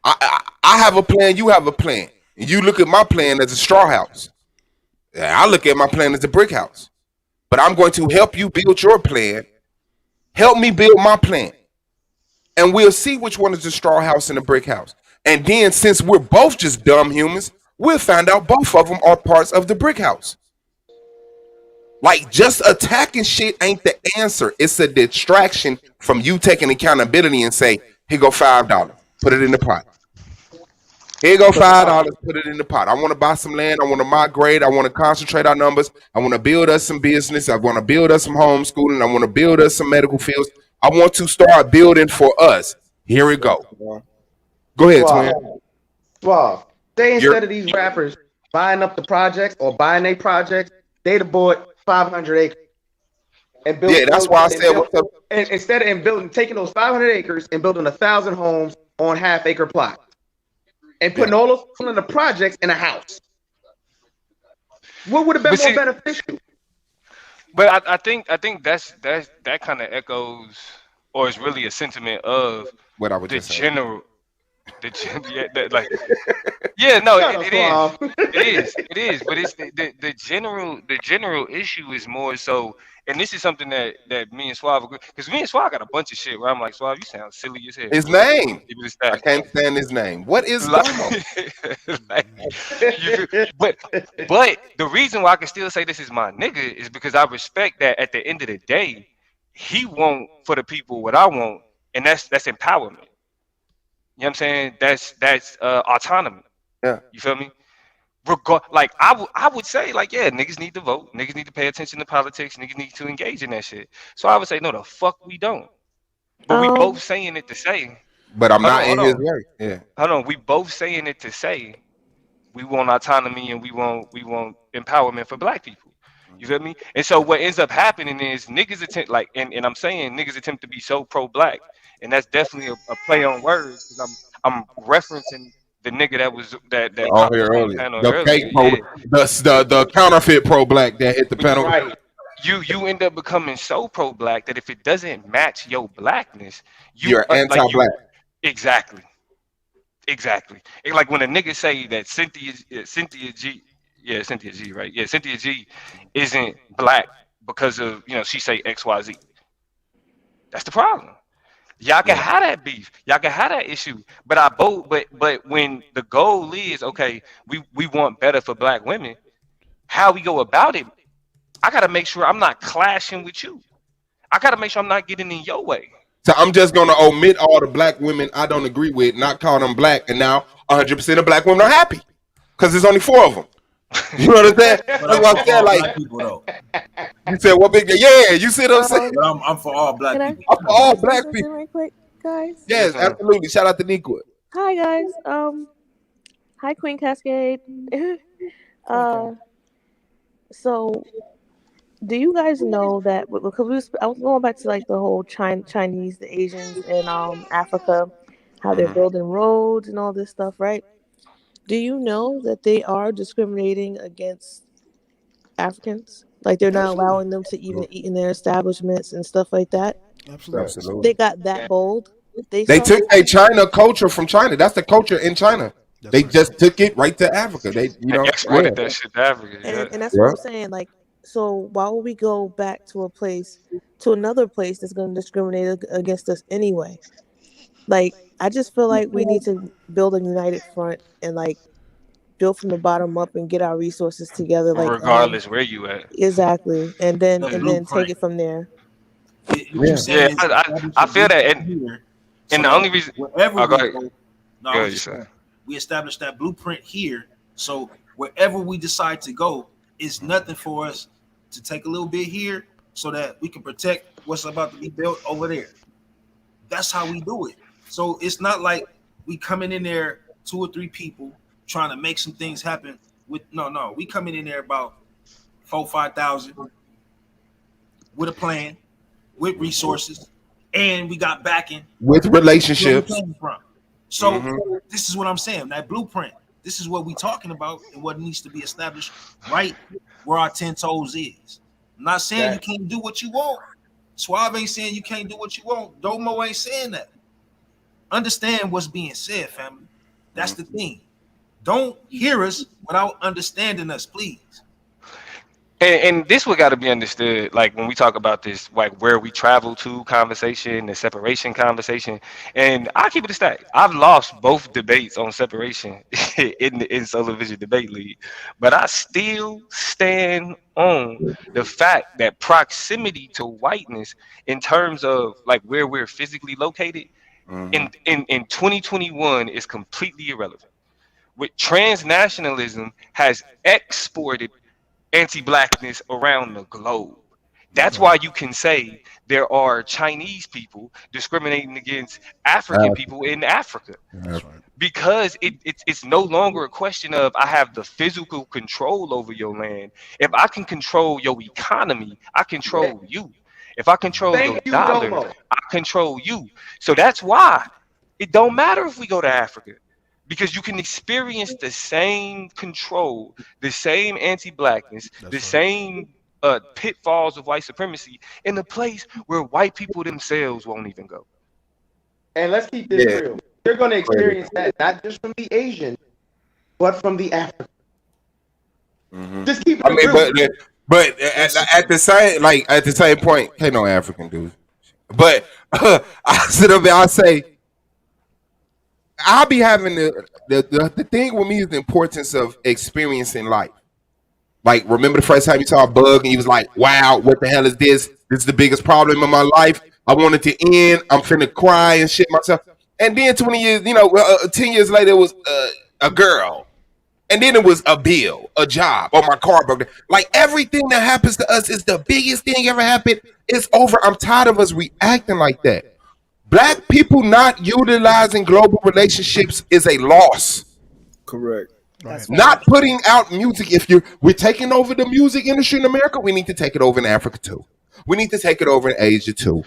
I have a plan, you have a plan. And you look at my plan as a straw house. I look at my plan as a brick house. But I'm going to help you build your plan. Help me build my plan. And we'll see which one is the straw house and the brick house. And then, since we're both just dumb humans, we'll find out both of them are parts of the brick house. Like, just attacking shit ain't the answer. It's a distraction from you taking accountability and say, here go $5. Put it in the pot. Here go $5. Put it in the pot. I want to buy some land. I want to migrate. I want to concentrate our numbers. I want to build us some business. I want to build us some homeschooling. I want to build us some medical fields. I want to start building for us. Here we go. Go ahead, twin. Wow. Say instead of these rappers buying up the projects or buying their projects, they'd have bought 500 acres. And built, that's why I said what's up. And instead of taking those 500 acres and building 1,000 homes on half-acre plots. And putting all those in the projects in a house. What would have been more beneficial? But I think that kind of echoes, or is really a sentiment of what I would the general. It is. But it's the general issue is more so, and this is something that me and Suave agree, because me and Suave got a bunch of shit where I'm like, Suave, you sound silly as hell. His name, I can't stand his name. What is but the reason why I can still say this is my nigga is because I respect that at the end of the day, he want for the people what I want, and that's empowerment. You know what I'm saying? That's autonomy. Yeah. You feel me? Like I would say, like, yeah, niggas need to vote. Niggas need to pay attention to politics. Niggas need to engage in that shit. So I would say, no, the fuck we don't. But we both saying it to say. But I'm not in his way. Yeah. Hold on. We both saying it to say we want autonomy and we want empowerment for black people. You feel me? And so what ends up happening is niggas attempt and I'm saying niggas attempt to be so pro-black, and that's definitely a play on words because I'm referencing the nigga that On popped here up on the earlier, panel the earlier. fake pro, Yeah, the counterfeit pro-black that hit the panel. right. You end up becoming so pro-black that if it doesn't match your blackness, You're anti-black. Exactly. Exactly. And like when a nigga say that Cynthia G, right? Yeah, Cynthia G isn't black because of, she say XYZ. That's the problem. Y'all can have that beef. Y'all can have that issue. But when the goal is, okay, we want better for black women, how we go about it, I gotta make sure I'm not clashing with you. I gotta make sure I'm not getting in your way. So I'm just gonna omit all the black women I don't agree with, not call them black, and now 100% of black women are happy because there's only 4 of them. You know what I'm saying? That's what I'm saying. Like people, though. You said, what big? Yeah, you see what I'm saying? But I'm for all black people. I'm for all black people. Right quick, guys. Yes, absolutely. Shout out to Niqua. Hi guys. Hi Queen Cascade. So, do you guys know that because I was going back to like the whole Chinese, the Asians in Africa, how they're building roads and all this stuff, right? Do you know that they are discriminating against Africans? Like they're not allowing them to even eat in their establishments and stuff like that. Absolutely. They got that bold. They took a China culture from China. That's the culture in China. They just took it right to Africa. They exported that shit to Africa. And that's what I'm saying. Like, so why would we go back to another place that's going to discriminate against us anyway? Like, I just feel like we need to build a united front and like build from the bottom up and get our resources together. Like, regardless where you at. Exactly, and then take it from there. Yeah, I feel that, and the only reason wherever go ahead. ahead. We established that blueprint here, so wherever we decide to go, it's nothing for us to take a little bit here so that we can protect what's about to be built over there. That's how we do it. So it's not like we coming in there 2 or 3 people trying to make some things happen with no. We coming in there about 4,000-5,000 with a plan, with resources, and we got backing with relationships. So this is what I'm saying. That blueprint. This is what we talking about and what needs to be established right where our 10 toes is. I'm not saying you can't do what you want. Suave ain't saying you can't do what you want. Domo ain't saying that. Understand what's being said, family. That's the thing. Don't hear us without understanding us, please. And this what got to be understood, like when we talk about this, like where we travel to conversation, the separation conversation, and I keep it a stack. I've lost both debates on separation in Solar Vision Debate League, but I still stand on the fact that proximity to whiteness, in terms of like where we're physically located, in 2021 is completely irrelevant. With transnationalism has exported anti-blackness around the globe. That's why you can say there are Chinese people discriminating against African people in Africa. Because it's no longer a question of I have the physical control over your land. If I can control your economy, I control you. If I control your dollar, I control you. So that's why it don't matter if we go to Africa. Because you can experience the same control, the same anti-blackness, same pitfalls of white supremacy in a place where white people themselves won't even go. And let's keep this real. You're going to experience that not just from the Asian, but from the African. Just keep it real. But at the same point, ain't no African dude. But I sit up there, I say, I'll be having the thing with me is the importance of experiencing life. Like, remember the first time you saw a bug and you was like, wow, what the hell is this? This is the biggest problem in my life. I want it to end. I'm finna cry and shit myself. And then 20 years, 10 years later, it was a girl. And then it was a bill, a job, or my car broke down. Like, everything that happens to us is the biggest thing ever happened. It's over. I'm tired of us reacting like that. Black people not utilizing global relationships is a loss. Correct. Not putting out music. We're taking over the music industry in America, we need to take it over in Africa too. We need to take it over in Asia too.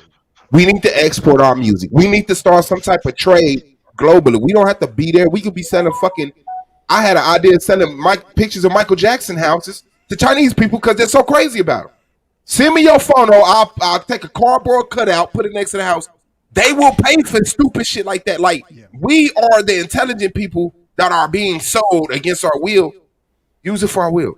We need to export our music. We need to start some type of trade globally. We don't have to be there. We could be selling fucking. I had an idea of selling pictures of Michael Jackson houses to Chinese people because they're so crazy about them. Send me your photo. I'll take a cardboard cutout, put it next to the house. They will pay for stupid shit like that. Like we are the intelligent people that are being sold against our will. Use it for our will.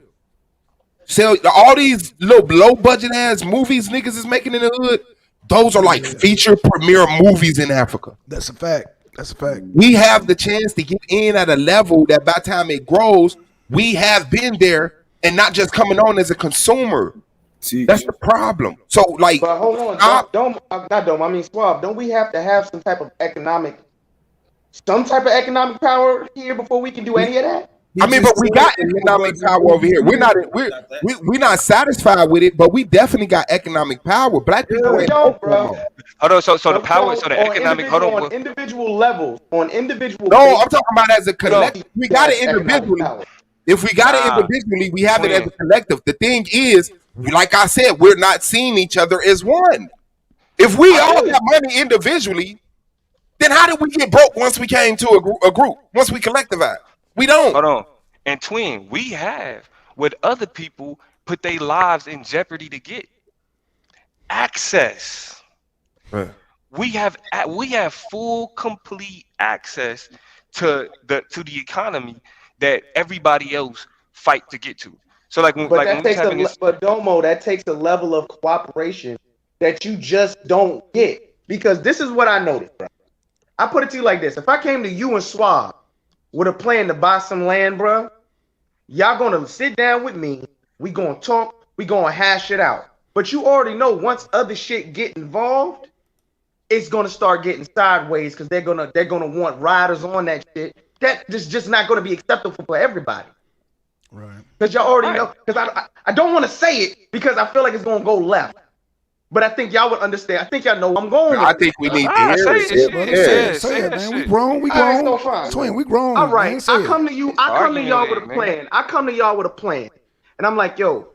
Sell all these little low budget ass movies niggas is making in the hood. Those are like feature premiere movies in Africa. That's a fact. That's a fact. We have the chance to get in at a level that by the time it grows, we have been there and not just coming on as a consumer. That's the problem. So, like, but hold on, I mean, Swab. Don't we have to have some type of economic power here before we can do any of that? I mean, but we got economic power over here. We're not satisfied with it, but we definitely got economic power. Black people ain't bro. Hold on, so the power, so the economic, on individual levels, on individual. No, I'm talking about as a collective. We got it individually. If we got it individually, we have it as a collective. The thing is, like I said, we're not seeing each other as one. If we all got money individually, then how did we get broke once we came to a group? Once we collectivized, we don't. Hold on, and twin, we have what other people put their lives in jeopardy to get access. Right. We have full, complete access to the economy that everybody else fight to get to. So like when but Domo, that takes a level of cooperation that you just don't get. Because this is what I noticed, bro. I put it to you like this: if I came to you and Swab with a plan to buy some land, bro, y'all gonna sit down with me. We gonna talk. We gonna hash it out. But you already know once other shit get involved, it's gonna start getting sideways because they're gonna want riders on that shit. That is just not gonna be acceptable for everybody. Right. Because y'all already know. Because I don't want to say it because I feel like it's gonna go left. But I think y'all would understand. I think y'all know where I'm going. I think we need to hear it. Say it, man. We grown. We grown. Twin, we grown. All right. Man, I come to you. I come to y'all with a plan. I come to y'all with a plan, and I'm like, yo,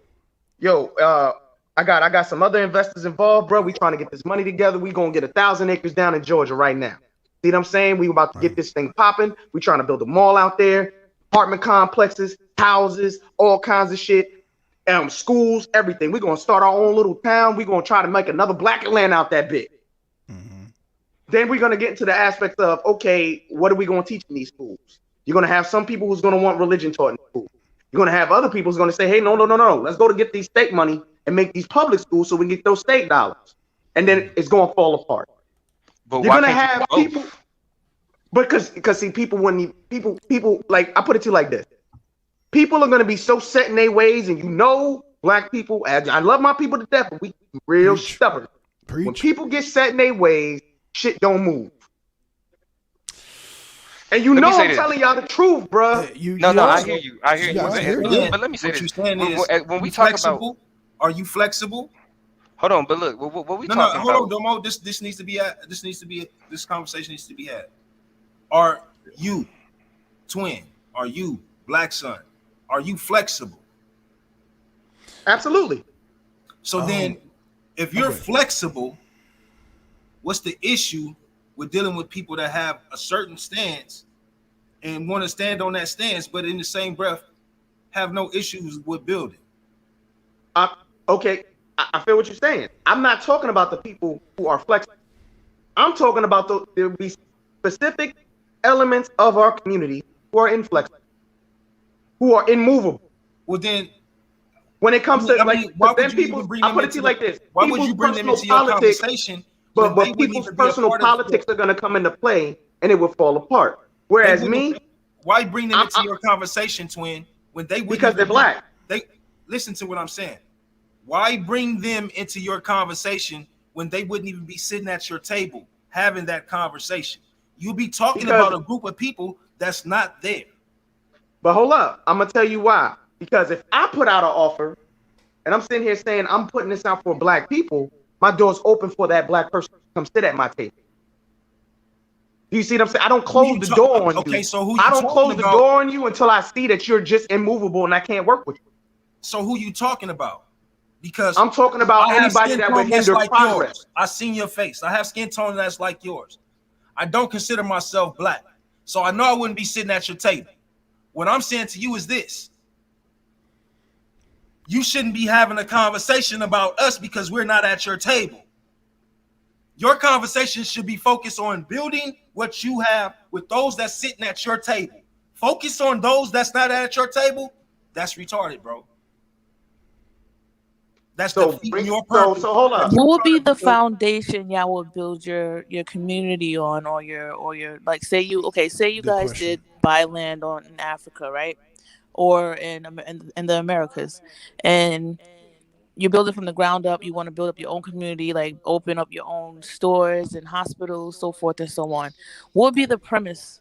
I got some other investors involved, bro. We trying to get this money together. We gonna get 1,000 acres down in Georgia right now. See what I'm saying? We about to get this thing popping. We trying to build a mall out there, apartment complexes, houses, all kinds of shit. Schools, everything. We're gonna start our own little town. We're gonna try to make another black land out that bit. Then we're gonna get into the aspects of, okay, what are we gonna teach in these schools? You're gonna have some people who's gonna want religion taught in school. You're gonna have other people who's gonna say, hey, no. Let's go to get these state money and make these public schools so we can get those state dollars. And then it's gonna fall apart. But you're gonna have people, because see, people like, I put it to you like this. People are going to be so set in their ways, and black people, I love my people to death, but we real stubborn. When people get set in their ways, shit don't move. And I'm telling y'all the truth, bro. I hear you. But let me say this. When we talk about, are you flexible? Hold on, but look, what we talking about? Hold on, Domo. This conversation needs to be had. Are you, twin? Are you, black son? Are you flexible? Absolutely. So then, if you're flexible, what's the issue with dealing with people that have a certain stance and want to stand on that stance, but in the same breath, have no issues with building? Okay, I feel what you're saying. I'm not talking about the people who are flexible. I'm talking about there will be specific elements of our community who are inflexible, who are immovable. Well, then, when it comes to why would you people, I put it to you like this: why would you bring them into your conversation? But people's personal politics are going to come into play, and it will fall apart. Whereas why bring them into your conversation, twin? When they because they're black. They listen to what I'm saying. Why bring them into your conversation when they wouldn't even be sitting at your table having that conversation? You'll be talking about a group of people that's not there. But hold up, I'm gonna tell you why. Because if I put out an offer, and I'm sitting here saying I'm putting this out for black people, my door's open for that black person to come sit at my table. Do you see what I'm saying? I don't close the door on you. Okay, so who you I don't talking close the about? door on you until I see that you're just immovable and I can't work with you. So who you talking about? Because I'm talking about I have anybody skin that would tone that's hinder like progress. yours. I seen your face. I have skin tone that's like yours. I don't consider myself black, so I know I wouldn't be sitting at your table. What I'm saying to you is this: you shouldn't be having a conversation about us because we're not at your table. Your conversation should be focused on building what you have with those that's sitting at your table. Focus on those that's not at your table. That's retarded, bro. That's defeating your purpose. So hold up. What would be the foundation y'all would build your community on, or your like, say you guys did buy land on in Africa, right, or in the Americas, and you build it from the ground up. You want to build up your own community, like open up your own stores and hospitals, so forth and so on. What would be the premise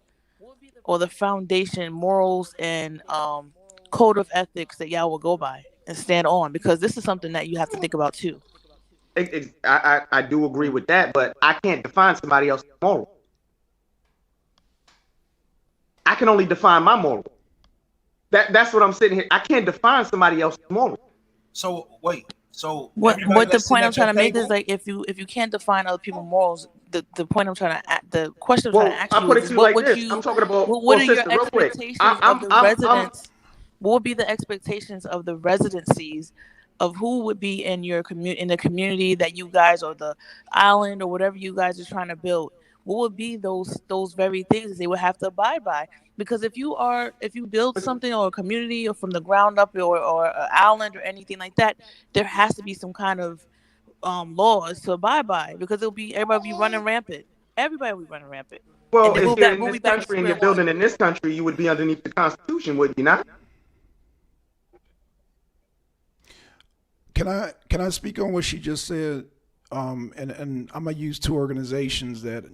or the foundation, morals, and code of ethics that y'all will go by and stand on? Because this is something that you have to think about too. I do agree with that, but I can't define somebody else's moral. I can only define my moral. That's what I'm sitting here. I can't define somebody else's moral. So wait. So what the point I'm trying to make is, like, if you can't define other people's morals, the point I'm trying to the question I'm trying to ask I'll you put it is to you like this. I'm talking about what are your sister, real quick. expectations of the residents? What would be the expectations of the residencies of who would be in your in the community that you guys, or the island, or whatever you guys are trying to build? What would be those very things that they would have to abide by? Because if you build something, or a community, or from the ground up, or an island, or anything like that, there has to be some kind of laws to abide by, because everybody will be running rampant. Everybody will be running rampant. Well, And then if you're in we'll this be back to country and you're square one. building in this country, you would be underneath the Constitution, would you not? Can I speak on what she just said? And I'm gonna use two organizations that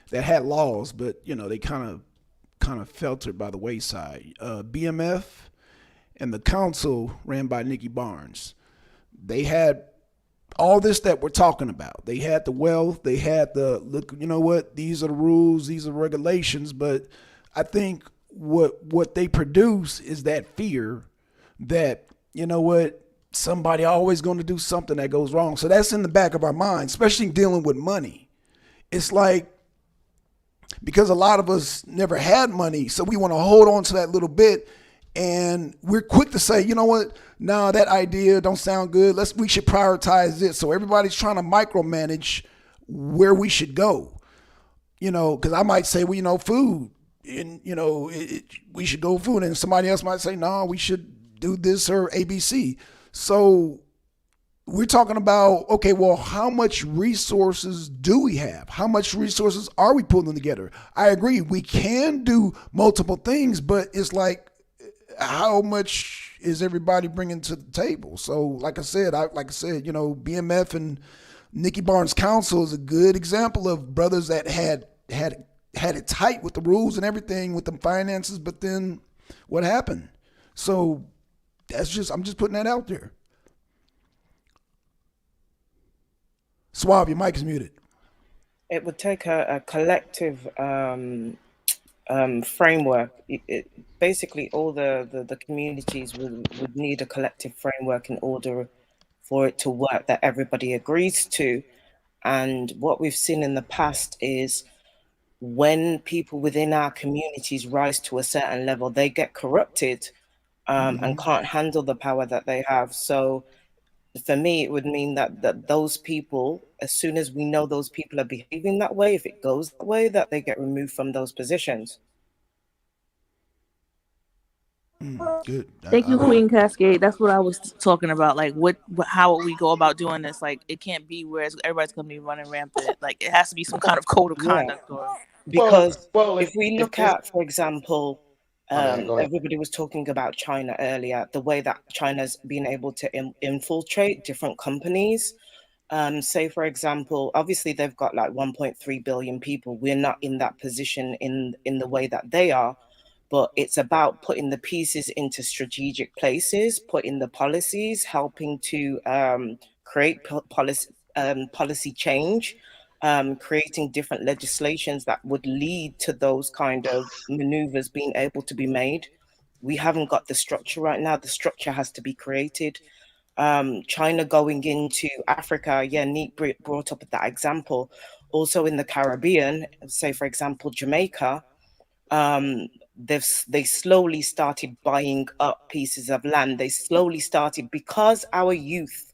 that had laws, but they kind of filtered by the wayside. BMF and the council, ran by Nikki Barnes. They had all this that we're talking about. They had the wealth. They had the look. You know what? These are the rules. These are regulations. But I think what they produce is that fear that somebody always going to do something that goes wrong. So that's in the back of our mind, especially dealing with money. It's like, because a lot of us never had money, so we want to hold on to that little bit, and we're quick to say, you know what, nah, that idea don't sound good. We should prioritize this. So everybody's trying to micromanage where we should go. Because I might say, well, food, and we should go food, and somebody else might say, no, we should do this or ABC. So we're talking about, okay, well, how much resources do we have? How much resources are we pulling together? I agree, we can do multiple things, but it's like, how much is everybody bringing to the table? So, like I said, BMF and Nikki Barnes Council is a good example of brothers that had it tight with the rules and everything, with the finances, but then what happened? So I'm just putting that out there. Suave, your mic is muted. It would take a collective framework. Basically, all the communities would need a collective framework in order for it to work, that everybody agrees to. And what we've seen in the past is, when people within our communities rise to a certain level, they get corrupted and can't handle the power that they have. So for me, it would mean that those people, as soon as we know those people are behaving that way, if it goes that way, that they get removed from those positions. Good. Thank you, Queen Cascade. That's what I was talking about. Like, how would we go about doing this? Like, it can't be where everybody's gonna be running rampant. Like, it has to be some kind of code of conduct. Because if we look at, for example, everybody was talking about China earlier, the way that China's been able to infiltrate different companies. Say, for example, obviously they've got like 1.3 billion people. We're not in that position in the way that they are. But it's about putting the pieces into strategic places, putting the policies, helping to create policy change, creating different legislations that would lead to those kind of maneuvers being able to be made. We haven't got the structure right now. The structure has to be created. China going into Africa, yeah, Neat brought up that example. Also in the Caribbean, say for example Jamaica, they slowly started buying up pieces of land. They slowly started, because our youth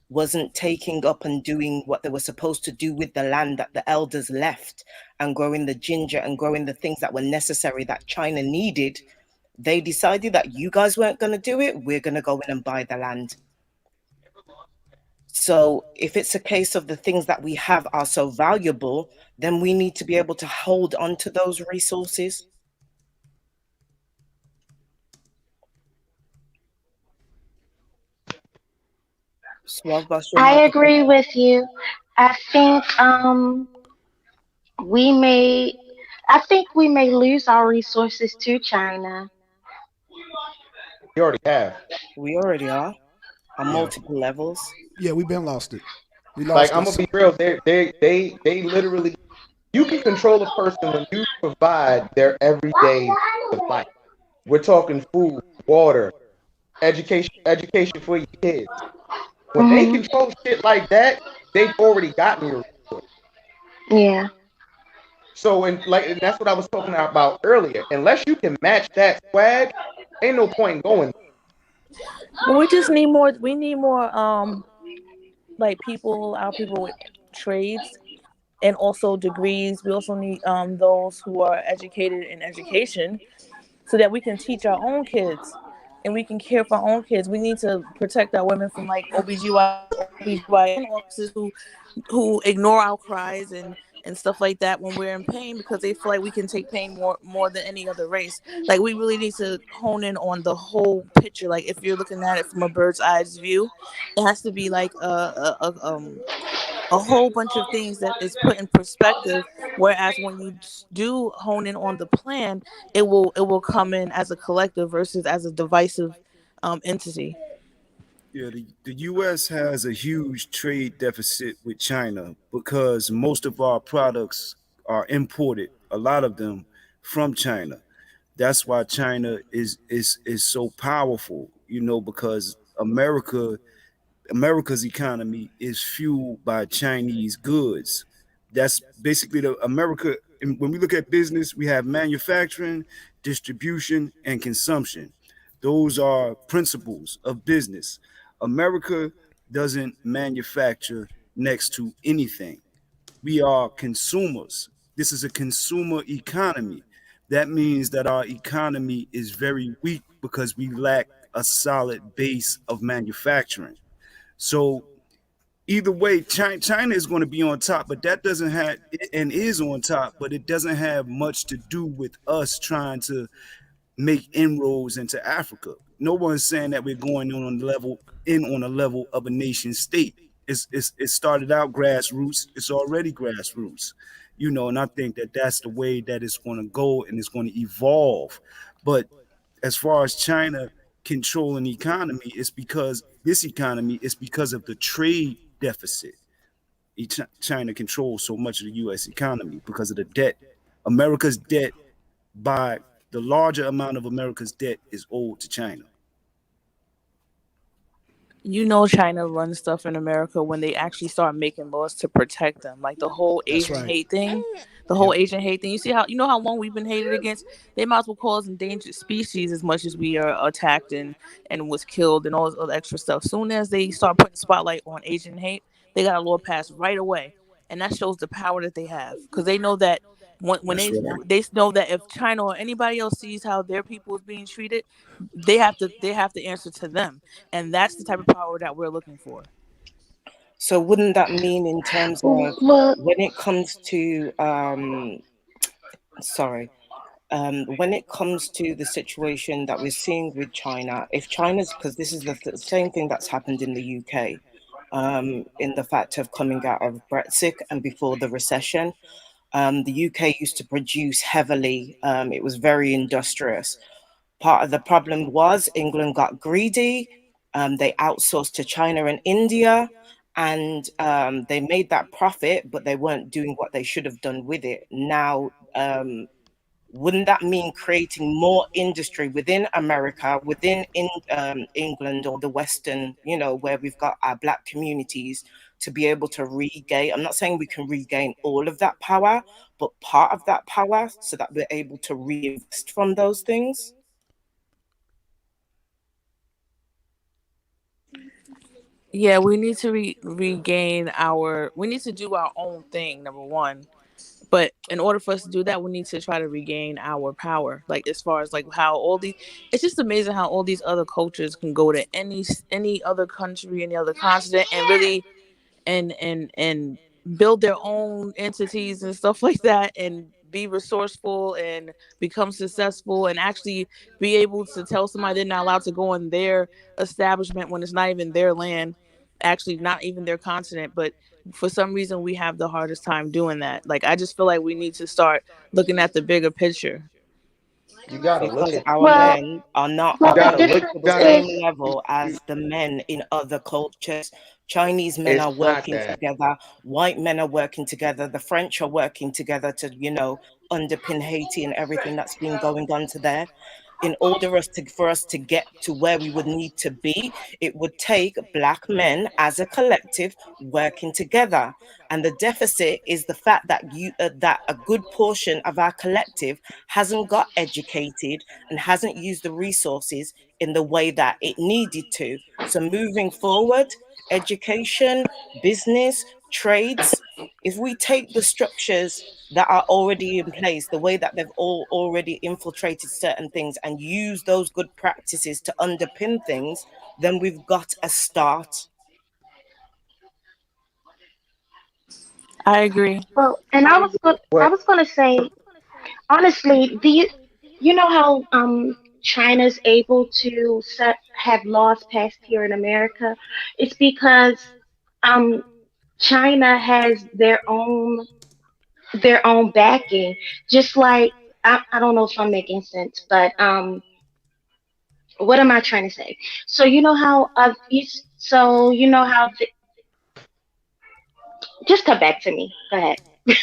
wasn't taking up and doing what they were supposed to do with the land that the elders left, and growing the ginger and growing the things that were necessary that China needed. They decided that you guys weren't going to do it. We're going to go in and buy the land. So if it's a case of the things that we have are so valuable, then we need to be able to hold on to those resources. I agree with you. I think we may I think we may lose our resources to China. You already have. We already are on Yeah. multiple levels. Yeah, we've been lost it. We Like lost I'm it. gonna be real, they literally, you can control a person when you provide their everyday life. We're talking food, water, education for your kids. When they Mhm. control shit like that, they've already gotten your resources. Yeah. So and that's what I was talking about earlier. Unless you can match that swag, ain't no point in going. But we just need more. We need more. Like people, our people with trades and also degrees. We also need those who are educated in education, so that we can teach our own kids and we can care for our own kids. We need to protect our women from like OBGYN officers who ignore our cries and stuff like that when we're in pain, because they feel like we can take pain more than any other race. Like we really need to hone in on the whole picture. Like if you're looking at it from a bird's eye view, it has to be like a whole bunch of things that is put in perspective, whereas when you do hone in on the plan, it will come in as a collective versus as a divisive entity. Yeah, the U.S. has a huge trade deficit with China because most of our products are imported, a lot of them from China. That's why China is so powerful, because America's economy is fueled by Chinese goods. That's basically the America. And when we look at business, we have manufacturing, distribution, and consumption. Those are principles of business. America doesn't manufacture next to anything. We are consumers. This is a consumer economy. That means that our economy is very weak because we lack a solid base of manufacturing. So either way, China is going to be on top, but that doesn't have and is on top, but it doesn't have much to do with us trying to make inroads into Africa. No one's saying that we're going on a level of a nation state. It started out grassroots. It's already grassroots, and I think that that's the way that it's going to go and it's going to evolve. But as far as China controlling the economy, it's because this economy is because of the trade deficit. China controls so much of the U.S. economy because of the debt. America's debt, by the larger amount of America's debt, is owed to China. China runs stuff in America when they actually start making laws to protect them, like the whole That's Asian right. hate thing. The whole Yep. Asian hate thing. You see how long we've been hated against. They might as well call us endangered species as much as we are attacked and was killed and all this other extra stuff. Soon as they start putting spotlight on Asian hate, they got a law passed right away, and that shows the power that they have, because they know that when That's right. they know that if China or anybody else sees how their people is being treated, they have to answer to them, and that's the type of power that we're looking for. So wouldn't that mean in terms of Well, when it comes to sorry, when it comes to the situation that we're seeing with China, if China's, because this is the same thing that's happened in the UK, in the fact of coming out of Brexit and before the recession, the UK used to produce heavily. It was very industrious. Part of the problem was England got greedy. They outsourced to China and India. and they made that profit, but they weren't doing what they should have done with it. Now, wouldn't that mean creating more industry within America, within England or the Western, where we've got our Black communities, to be able to regain? I'm not saying we can regain all of that power, but part of that power, so that we're able to reinvest from those things. Yeah, we need to regain our. We need to do our own thing. Number one, but in order for us to do that, we need to try to regain our power. Like as far as like how all these, it's just amazing how all these other cultures can go to any other country, any other continent, and really and build their own entities and stuff like that, and be resourceful and become successful, and actually be able to tell somebody they're not allowed to go in their establishment when it's not even their land, actually not even their continent. But for some reason we have the hardest time doing that. Like I just feel like we need to start looking at the bigger picture. You gotta look Because at our Well, men are not well, the working to the difference same is, level as the men in other cultures. Chinese men It's are not working that. together. White men are working together. The French are working together to, underpin Haiti and everything that's been going on to there. In order for us to get to where we would need to be, it would take Black men as a collective working together. And the deficit is the fact that that a good portion of our collective hasn't got educated and hasn't used the resources in the way that it needed to. So moving forward, education, business, trades, if we take the structures that are already in place, the way that they've all already infiltrated certain things, and use those good practices to underpin things, then we've got a start. I agree. well, and I What was gonna say, honestly, you know how China's able to have laws passed here in America? It's because um China has their own backing. Just like, I don't know if I'm making sense, but what am I trying to say? So you know how so you know how just come back to me. Go ahead. I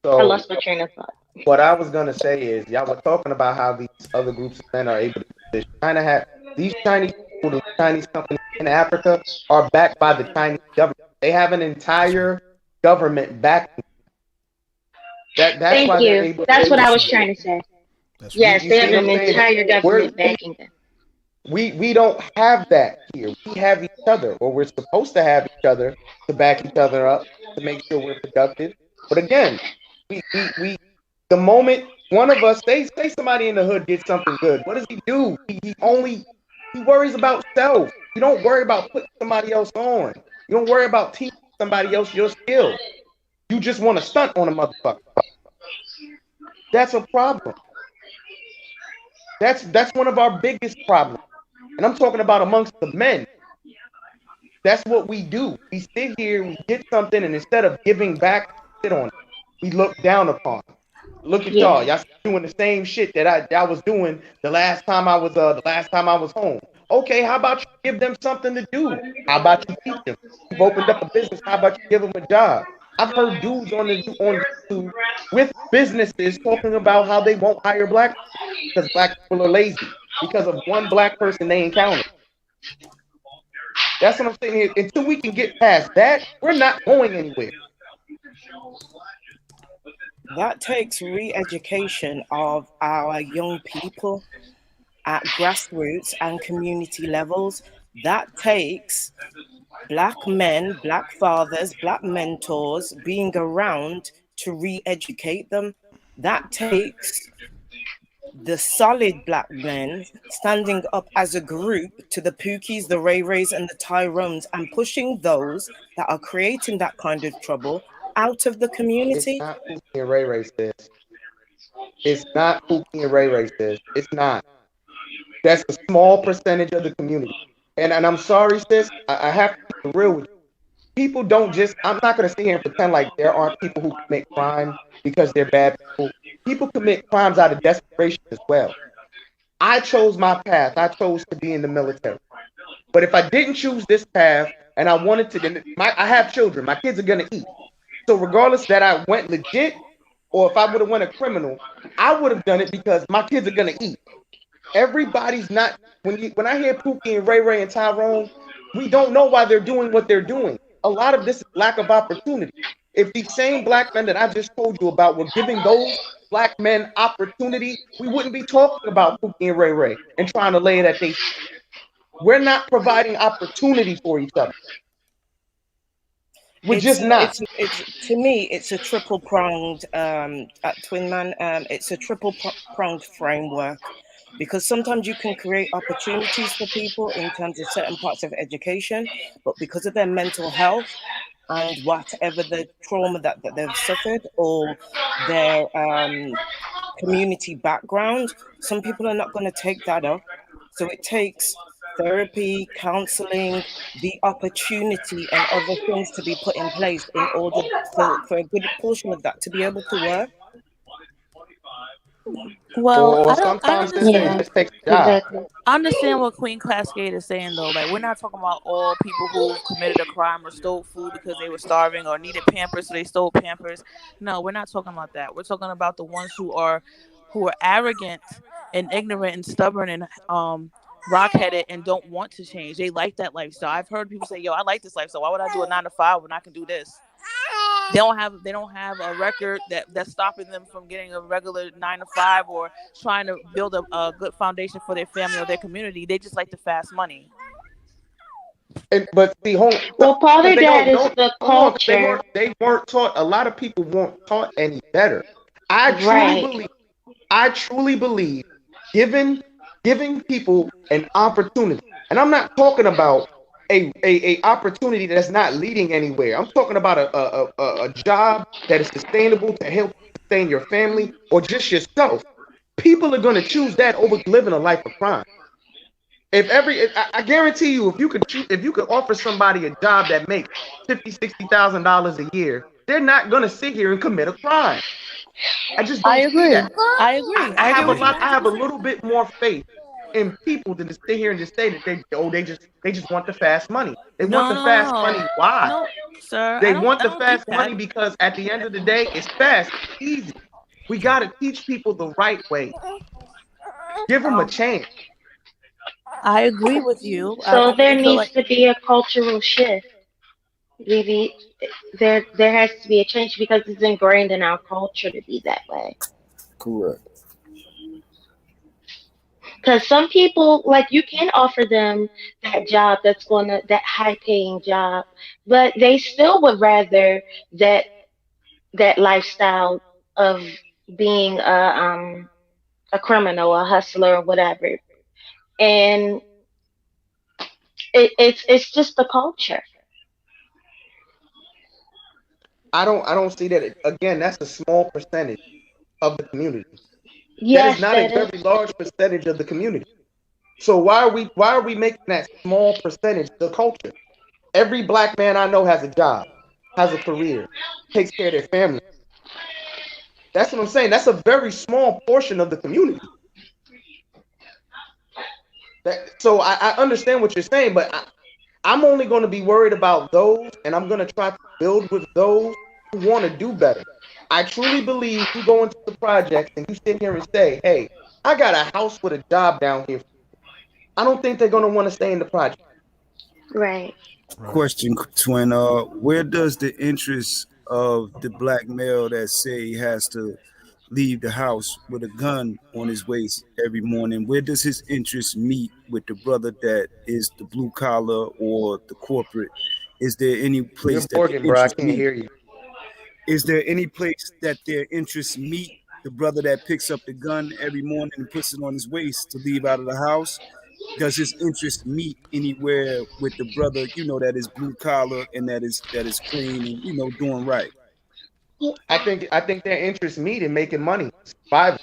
so lost my train of thought. what I was gonna say is y'all were talking about how these other groups of men are able to do this. China have these Chinese people, the Chinese companies in Africa are backed by the Chinese government. They have an entire government backing. That's Thank why they're you. able to That's do what I this. was trying to say. You, Yes, you they see have what an I'm saying? entire We're, government backing them. we don't have that here. We have each other, or we're supposed to have each other to back each other up to make sure we're productive. But again, we the moment one of us say somebody in the hood gets something good, what does he do? He worries about self. You don't worry about putting somebody else on. You don't worry about teaching somebody else your skill. You just want to stunt on a motherfucker. That's a problem. That's one of our biggest problems. And I'm talking about amongst the men. That's what we do. We sit here, we get something, and instead of giving back, sit on it. We look down upon. Look at y'all. Yeah. Y'all doing the same shit that I was doing the last time I was home. Okay, how about you give them something to do? How about you teach them? You've opened up a business. How about you give them a job? I've heard dudes on YouTube with businesses talking about how they won't hire black people because black people are lazy because of one black person they encountered. That's what I'm saying here. Until we can get past that, we're not going anywhere. That takes re-education of our young people at grassroots and community levels. That takes Black men, Black fathers, Black mentors being around to re-educate them. That takes the solid Black men standing up as a group to the Pookies, the Ray Rays, and the Tyrones, and pushing those that are creating that kind of trouble out of the It's community. not Pookie and Ray Ray says. It's not Pookie and Ray Ray says. It's not. That's a small percentage of the community. And I'm sorry, sis. I have to keep it real with you. People don't just. I'm not gonna sit here and pretend like there aren't people who commit crime because they're bad people. People commit crimes out of desperation as well. I chose my path. I chose to be in the military. But if I didn't choose this path, and I wanted to, I have children. My kids are gonna eat. So regardless that I went legit, or if I would have went a criminal, I would have done it because my kids are gonna eat. Everybody's not when I hear Pookie and Ray Ray and Tyrone, we don't know why they're doing what they're doing. A lot of this is lack of opportunity. If these same black men that I just told you about were giving those black men opportunity, we wouldn't be talking about Pookie and Ray Ray and trying to lay it at they. We're not providing opportunity for each other. We're just not. It's to me, it's a triple pronged twin man. It's a triple pronged framework, because sometimes you can create opportunities for people in terms of certain parts of education, but because of their mental health and whatever the trauma that they've suffered, or their community background, some people are not going to take that up. So it takes therapy, counseling, the opportunity and other things to be put in place in order for a good portion of that to be able to work. Well, I sometimes understand. it just takes a job. I understand what Queen Cascade is saying, though. Like, we're not talking about all people who've committed a crime or stole food because they were starving or needed Pampers, so they stole Pampers. No, we're not talking about that. We're talking about the ones who are arrogant and ignorant and stubborn and rock-headed and don't want to change. They like that lifestyle. I've heard people say, "Yo, I like this lifestyle. Why would I do a 9 to 5 when I can do this?" They don't have a record that's stopping them from getting a regular 9 to 5 or trying to build a good foundation for their family or their community. They just like the fast money. But the whole part of that is the culture. They weren't taught. A lot of people weren't taught any better. I truly believe giving people an opportunity, and I'm not talking about a opportunity that's not leading anywhere. I'm talking about a job that is sustainable to help sustain your family or just yourself. People are going to choose that over living a life of crime. I guarantee you, if you could offer somebody a job that makes $50,000-$60,000 a year, they're not going to sit here and commit a crime. I just don't see that. I agree. I have a little bit more faith in people than to sit here and just say that they just want the fast money. They want the fast money. Why? No, sir. They want the fast money because at the end of the day, it's fast, it's easy. We got to teach people the right way. Give them a chance. I agree with you. So there needs to be a cultural shift. There has to be a change because it's ingrained in our culture to be that way. Correct. Because some people, like, you can offer them that job that high paying job, but they still would rather that lifestyle of being a criminal, a hustler, or whatever. And it's just the culture. I don't see that. Again, that's a small percentage of the community. Yes, that is not a very large percentage of the community. So why are we making that small percentage the culture? Every black man I know has a job, has a career, takes care of their family. That's what I'm saying. That's a very small portion of the community. So I understand what you're saying, but I'm only going to be worried about those, and I'm going to try to build with those who want to do better. I truly believe you go into the project and you sit here and say, "Hey, I got a house with a job down here." I don't think they're going to want to stay in the project. Right. Question, Twin. Where does the interest of the black male that say he has to leave the house with a gun on his waist every morning, where does his interest meet with the brother that is the blue collar or the corporate? Is there any place that their interests meet? Hear you. Is there any place that their interests meet? The brother that picks up the gun every morning and puts it on his waist to leave out of the house, does his interest meet anywhere with the brother, that is blue collar and that is clean and doing right? I think their interests meet in making money, surviving.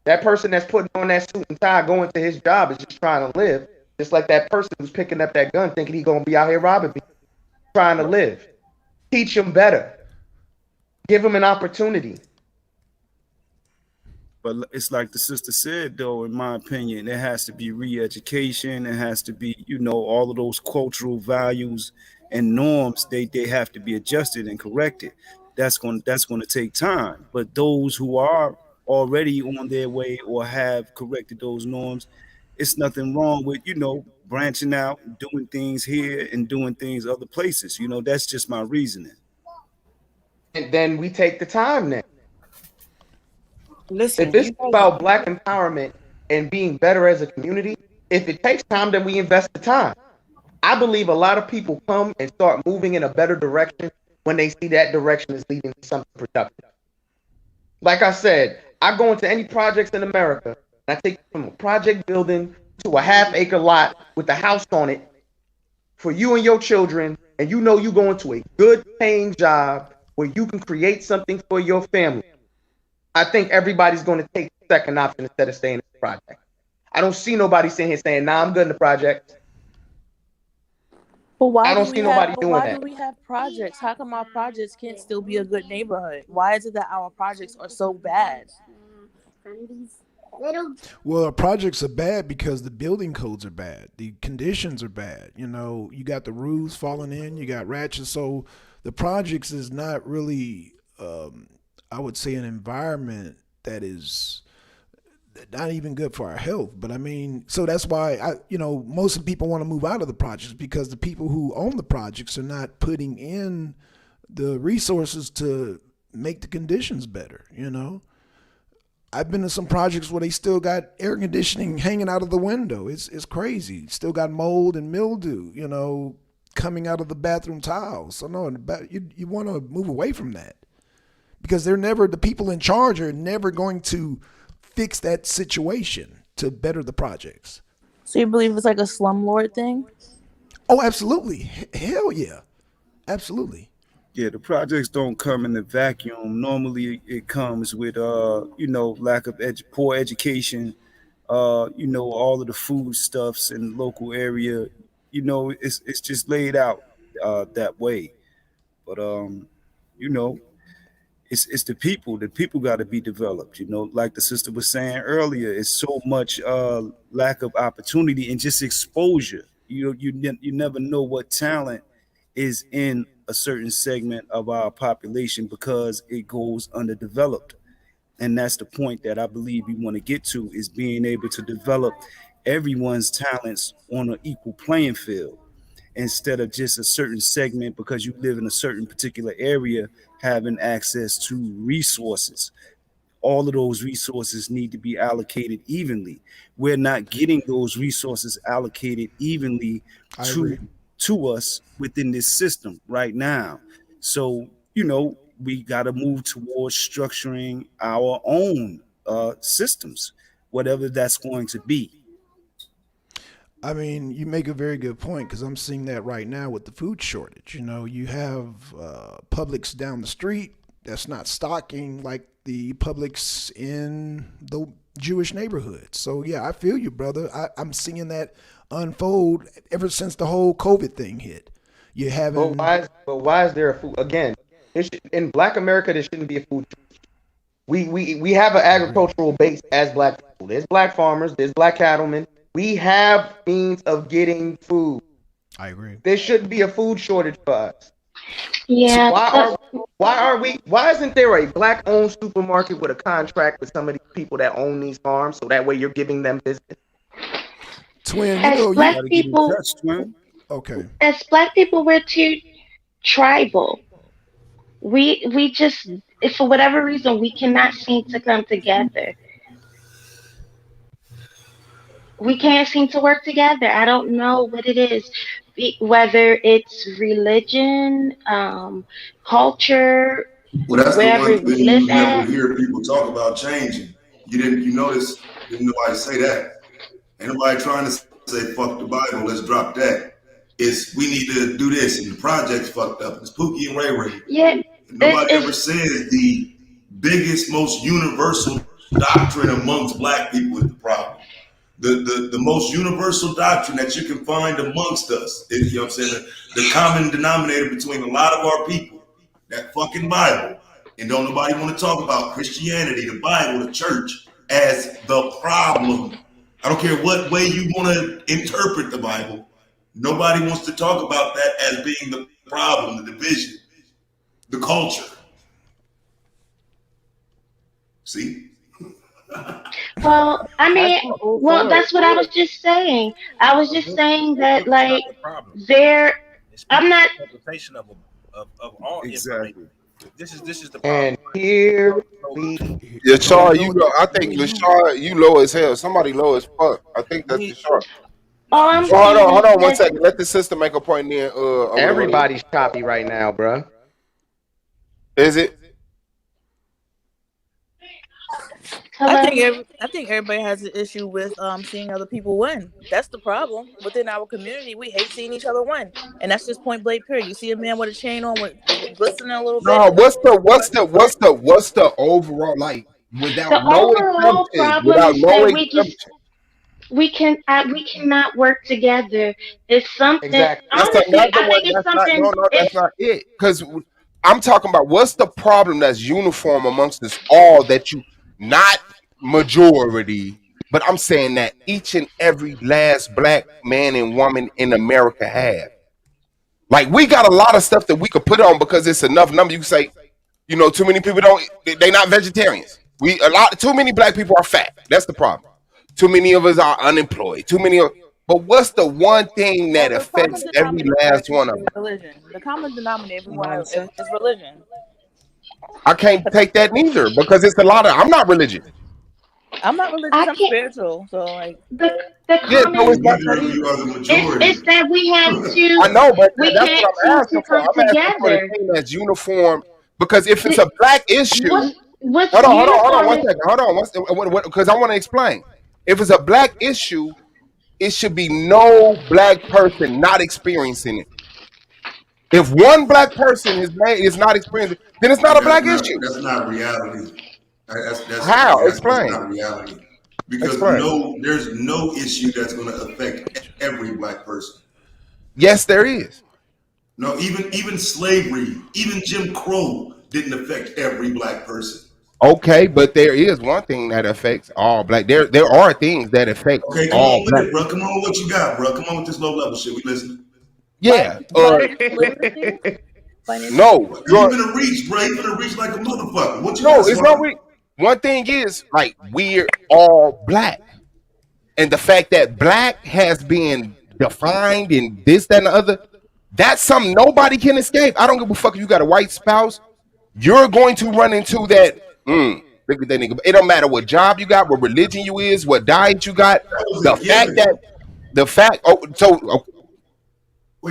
That person that's putting on that suit and tie going to his job is just trying to live, just like that person who's picking up that gun thinking he's gonna be out here robbing people, trying to live. Teach him better. Give him an opportunity. But it's like the sister said, though, in my opinion, there has to be re-education. It has to be, all of those cultural values and norms. They have to be adjusted and corrected. That's going to take time. But those who are already on their way or have corrected those norms, it's nothing wrong with branching out, doing things here and doing things other places. That's just my reasoning. And then we take the time now. Listen, if it's about Black empowerment and being better as a community, if it takes time, then we invest the time. I believe a lot of people come and start moving in a better direction when they see that direction is leading to something productive. Like I said, I go into any projects in America, and I take from a project building to a half-acre lot with a house on it for you and your children, and you go into a good-paying job where you can create something for your family. I think everybody's going to take the second option instead of staying in the project. I don't see nobody sitting here saying, "Nah, I'm good in the project." But why I don't do see we nobody have? But doing why that. do we have projects? How come our projects can't still be a good neighborhood? Why is it that our projects are so bad? Well, our projects are bad because the building codes are bad. The conditions are bad. You got the roofs falling in. You got ratchets. So the projects is not really, I would say, an environment that is not even good for our health. But I mean, so that's why most of the people want to move out of the projects because the people who own the projects are not putting in the resources to make the conditions better. I've been to some projects where they still got air conditioning hanging out of the window. It's crazy. Still got mold and mildew, coming out of the bathroom tiles. So no, you want to move away from that because the people in charge are never going to fix that situation to better the projects. So you believe it's like a slumlord thing? Oh, absolutely. Hell yeah. Absolutely. Yeah, the projects don't come in a vacuum. Normally, it comes with lack of poor education. All of the foodstuffs in the local area. It's just laid out that way. But it's the people. The people got to be developed. Like the sister was saying earlier, it's so much lack of opportunity and just exposure. You never know what talent is in a certain segment of our population because it goes underdeveloped. And that's the point that I believe we want to get to, is being able to develop everyone's talents on an equal playing field instead of just a certain segment because you live in a certain particular area having access to resources. All of those resources need to be allocated evenly. We're not getting those resources allocated evenly to us within this system right now. So, we got to move towards structuring our own systems, whatever that's going to be. I mean, you make a very good point because I'm seeing that right now with the food shortage. You have Publix down the street that's not stocking like the Publix in the Jewish neighborhood. So yeah, I feel you, brother. I'm seeing that unfold ever since the whole COVID thing hit. You haven't. But why is there a food again? In Black America, there shouldn't be a food shortage. We have an agricultural base as Black people. There's Black farmers. There's Black cattlemen. We have means of getting food. I agree. There shouldn't be a food shortage for us. Yeah. Why isn't there a Black-owned supermarket with a contract with some of these people that own these farms, so that way you're giving them business? Twin, as Black people, okay. As Black people, we're too tribal. We just, if for whatever reason, we cannot seem to come together. We can't seem to work together. I don't know what it is, whether it's religion, culture, well, that's wherever the one we thing live you never at. hear people talk about changing. You notice, didn't nobody say that. Ain't nobody trying to say, fuck the Bible, let's drop that. It's, we need to do this, and the project's fucked up. It's Pookie and Ray Ray. Yeah. Nobody ever says the biggest, most universal doctrine amongst Black people is the problem. The most universal doctrine that you can find amongst us, you know what I'm saying? The common denominator between a lot of our people, that fucking Bible. And don't nobody want to talk about Christianity, the Bible, the church. as the problem. I don't care what way you want to interpret the Bible. Nobody wants to talk about that as being the problem, the division, the culture. See? Well, I mean, that's what I was just saying. I was just saying that, like, I'm not. Interpretation of all information. This is the problem. And here we Yashar, you go. I think Yashar, you low as hell. Somebody low as fuck. I think that's Yashar. All I'm Hold on 1 second. Let the sister make a point there. everybody's choppy right now, bro. Is it? I think everybody has an issue with seeing other people win. That's the problem within our community. We hate seeing each other win, and that's just point blank. Period. You see a man with a chain on with glistening a little bit. No, what's the overall, like, without no exemption? Without no exemption. We cannot work together. It's something. Exactly. Honestly, I think it's something. That's not it. Because I'm talking about what's the problem that's uniform amongst us all, that you, not majority, but I'm saying that each and every last black man and woman in America have. Like, we got a lot of stuff that we could put on because it's enough number. You can say, you know, too many people they not vegetarians. Too many black people are fat. That's the problem. Too many of us are unemployed. But what's the one thing that affects every last one of them? Religion. The common denominator is religion. I can't take that neither because it's a lot of. I'm not religious. I'm not religious. I'm spiritual. So like the common. It's that we have to. I know, but we that's can't what I'm asking for. come I'm asking for together. the thing that's uniform, because if it's a black issue, what's hold on 1 second. Hold on, because I want to explain. If it's a black issue, it should be no black person not experiencing it. If one black person is not experiencing it, then it's not a black issue. That's not reality. How? Explain. That's not reality. Because there's no issue that's going to affect every black person. Yes, there is. No, even slavery, even Jim Crow didn't affect every black person. Okay, but there is one thing that affects all black. There are things that affect all black. Come on with it, bro. Come on with what you got, bro. Come on with this low level shit. We listening. Yeah. No, you're gonna reach, bro. You're gonna reach like a motherfucker. What you it's no reach. One thing is, like, we're all black, and the fact that black has been defined in this, that, and the other, that's something nobody can escape. I don't give a fuck if you got a white spouse. You're going to run into that. Look at that nigga. It don't matter what job you got, what religion you is, what diet you got. Wait,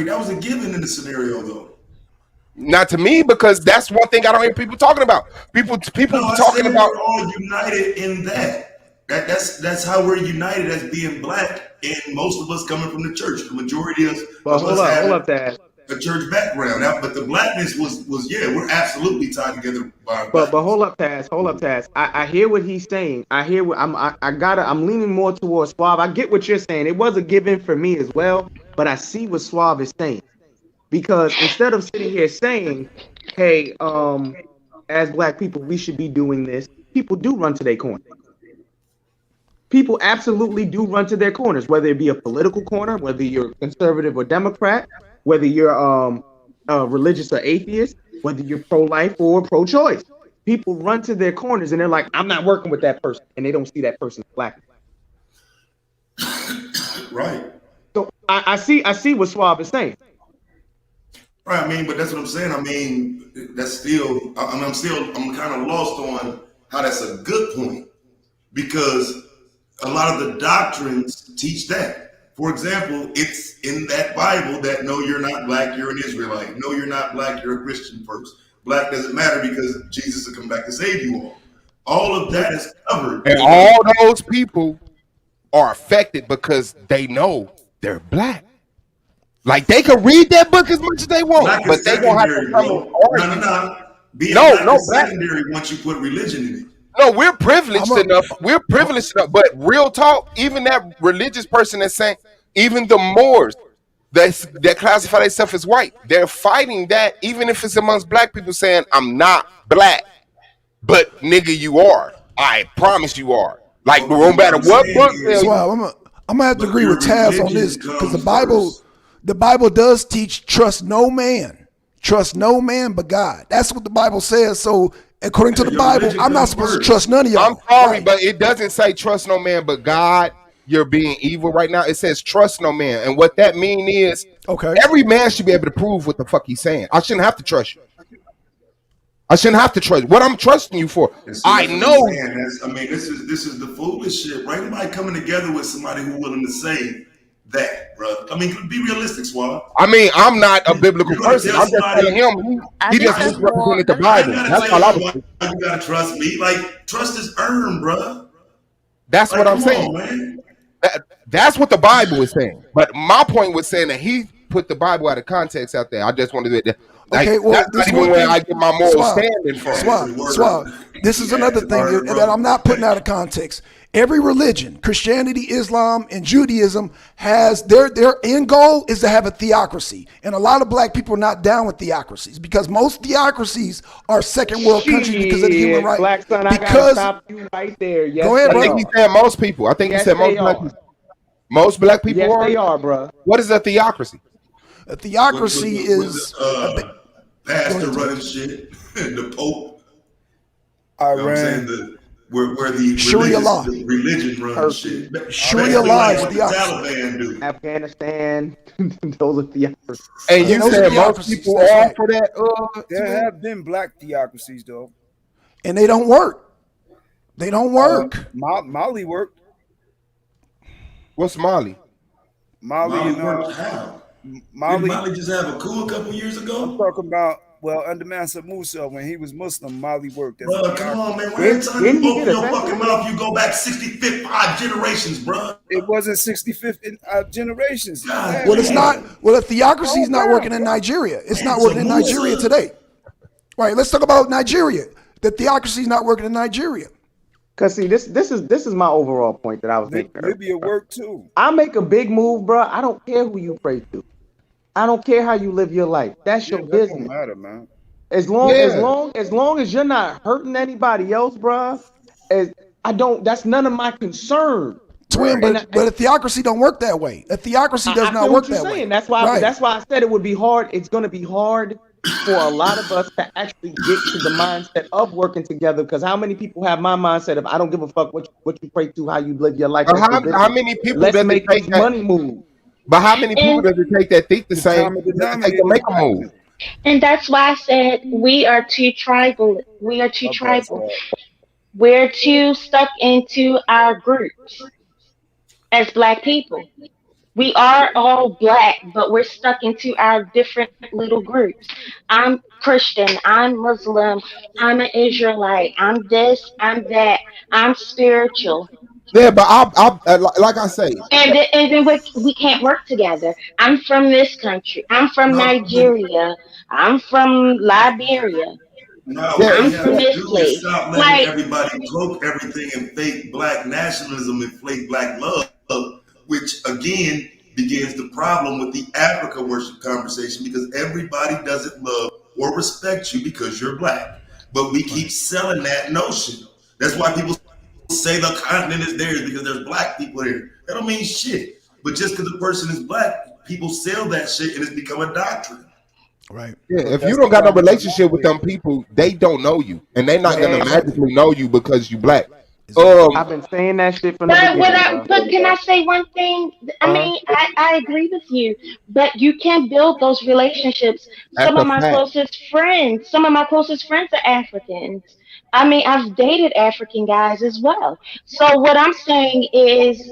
that was a given in the scenario, though. Not to me, because that's one thing I don't hear people talking about. People talking about. We're all united in that. That's how we're united as being black, and most of us coming from the church. The majority of us have a church background. But the blackness was we're absolutely tied together by. But hold up, Taz. I hear what he's saying. I'm leaning more towards Suave. I get what you're saying. It was a given for me as well, but I see what Suave is saying. Because instead of sitting here saying, hey, as black people, we should be doing this, people do run to their corner. People absolutely do run to their corners, whether it be a political corner, whether you're conservative or Democrat, whether you're religious or atheist, whether you're pro-life or pro-choice. People run to their corners and they're like, I'm not working with that person. And they don't see that person as black. Right. So I see what Suave is saying. Right, I mean, but that's what I'm saying. I mean, that's still, I'm kind of lost on how that's a good point, because a lot of the doctrines teach that. For example, it's in that Bible that no, you're not black, you're an Israelite. No, you're not black, you're a Christian first. Black doesn't matter because Jesus will come back to save you all. All of that is covered. And all those people are affected because they know they're black. Like, they can read that book as much as they want, black but they gonna have to come No, secondary once you put religion in it. No, we're privileged enough. We're privileged enough, but real talk, even that religious person that's saying, even the Moors that classify themselves as white, they're fighting that, even if it's amongst black people saying, I'm not black, but nigga, you are. I promise you are. Like no matter what book. So I'm gonna have to agree with Taz on this because the Bible does teach trust no man but God. That's what the Bible says. So according to the Bible, I'm not supposed to trust none of y'all. I'm sorry, but it doesn't say trust no man but God. You're being evil right now. It says trust no man, and what that mean is, every man should be able to prove what the fuck he's saying. I shouldn't have to trust you. I shouldn't have to trust you. What I'm trusting you for. I know. This is the foolish shit. Right? Nobody coming together with somebody who's willing to say that, bro. I mean, be realistic, Swallow. I mean, I'm not a biblical person. I'm just telling him he just misrepresented the Bible. That's all I was saying. You gotta trust me. Like, trust is earned, bro. That's what I'm saying. Man. That's what the Bible is saying. But my point was saying that he put the Bible out of context out there. I just wanted to. That's not even where I get my moral standing from. Swab. This is another thing that I'm not putting out of context. Every religion, Christianity, Islam, and Judaism has their end goal is to have a theocracy. And a lot of black people are not down with theocracies because most theocracies are second world countries because of the human rights. Black son, I gotta stop you right there. Yes, go ahead, bro. I think he said most people. I think he said most black people. Most black people yes, are? They are, bro. What is a theocracy? A theocracy is pastor running shit, the Pope. Iran. Where the Sharia law, religion runs shit. Sharia law is what the Taliban do. Afghanistan, those are theocracies. And you said most people are for that. There have been black theocracies though, and they don't work. They don't work. Mali worked. What's Mali? Mali worked how? Mali just have a coup a couple years ago. I'm talking about under Mansa Musa when he was Muslim. Mali worked. Bro, come on, man. Every time you open your fucking mouth, you go back 65 generations, bro. It wasn't 65 generations. Well, it's not. Well, the theocracy is not working in Nigeria. It's not working in Nigeria today. Right. Let's talk about Nigeria. The theocracy is not working in Nigeria. Cause see, this is my overall point that I was making. Maybe it worked too. I make a big move, bro. I don't care who you pray to. I don't care how you live your life. That's your business. Don't matter, man. As long as you're not hurting anybody else, bro. That's none of my concern. Twin, but a theocracy don't work that way. A theocracy does not work that way. That's why I said it would be hard. It's going to be hard for a lot of us to actually get to the mindset of working together. Because how many people have my mindset of I don't give a fuck what you pray to, how you live your life. How many people let's make this money move? But how many people does it take that think the same to make a move? And that's why I said we are too tribal. We are too tribal. We're too stuck into our groups as black people. We are all black, but we're stuck into our different little groups. I'm Christian, I'm Muslim, I'm an Israelite, I'm this, I'm that, I'm spiritual. Yeah, but I like I say, and then we can't work together. I'm from this country. I'm from Nigeria. I'm from Liberia. No, I'm from this place. Stop letting everybody cloak everything in fake black nationalism and fake black love, which again begins the problem with the Africa worship conversation because everybody doesn't love or respect you because you're black. But we keep selling that notion. That's why people say the continent is theirs because there's black people here. That don't mean shit. But just because the person is black, people sell that shit and it's become a doctrine. Right. Yeah. If you don't got no relationship with them people, they don't know you, and they're not gonna magically know you because you black. I've been saying that shit from the beginning. But can I say one thing? I mean, I agree with you, but you can build those relationships. Some of my closest friends are Africans. I mean, I've dated African guys as well. So what I'm saying is,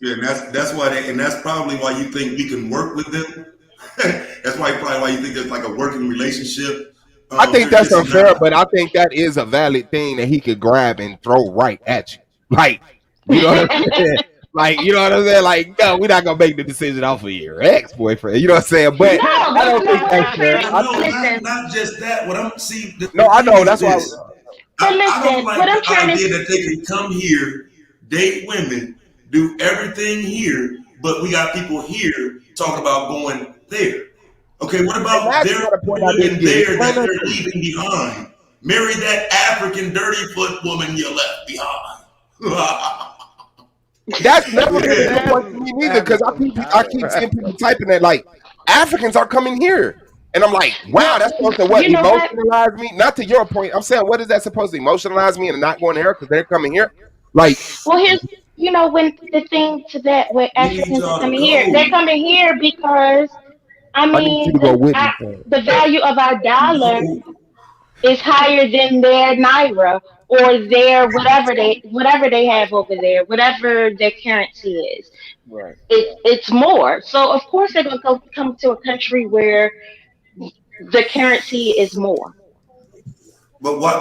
yeah, that's why, and that's probably why you think we can work with them. That's probably why you think there's like a working relationship. I think that's unfair, but I think that is a valid thing that he could grab and throw right at you. Like, you know what I'm saying? Like, you know what I'm saying? Like, no, we're not gonna make the decision off of your ex-boyfriend. You know what I'm saying? But I don't think that's fair. Not just that. What I'm seeing. No, I know. That's why. I don't like the idea that they can come here, date women, do everything here, but we got people here talking about going there. Okay, what about their women there that they're leaving behind? Marry that African dirty foot woman you left behind. That's never been a good one for me neither, because I keep seeing people typing that like Africans are coming here. And I'm like, wow, that's supposed to what, You know what? emotionalize me? Not to your point. I'm saying, what is that supposed to emotionalize me and not going there because they're coming here? Like, Well, here's, when the thing to that, where We need Africans are y'all to coming here, they're go. coming here because, I I need you mean, to go with me. the value of our dollar No. is higher than their naira or their whatever they have over there, whatever their currency is. Right. It's more. So of course they're gonna come to a country where the currency is more. But why?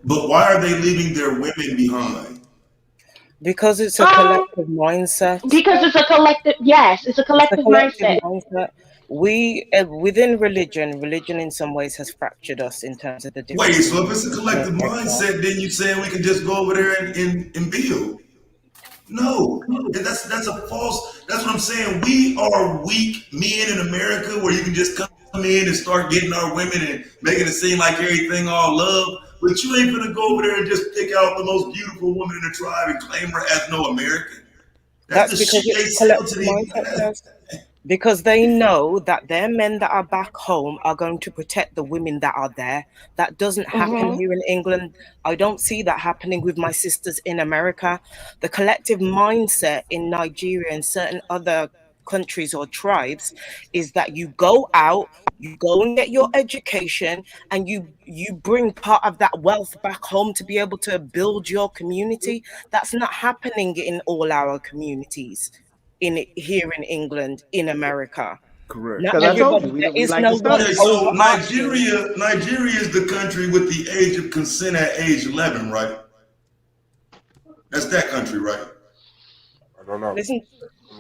But why are they leaving their women behind? Because it's a Um, collective mindset. because it's a collective. Yes, it's a It's a collective collective mindset. mindset. We within religion in some ways has fractured us in terms of the Wait, differences so if it's a between collective America. mindset, then you saying we can just go over there and build? No, and that's a false. That's what I'm saying. We are weak men in America, where you can just come in and start getting our women and making it seem like everything all love. But you ain't gonna go over there and just pick out the most beautiful woman in the tribe and claim her as no American. That's That's the because shit it's they a sell to collective these. mindset, guys. Because they know that their men that are back home are going to protect the women that are there. That doesn't happen Hmm. here in England. I don't see that happening with my sisters in America. The collective mindset in Nigeria and certain other countries or tribes is that you go out, you go and get your education, and you bring part of that wealth back home to be able to build your community. That's not happening in all our communities here in England, in America. Correct. Not everybody. There is no one Okay, so overarching. Nigeria is the country with the age of consent at age 11, right? That's that country, right? I don't know. Listen,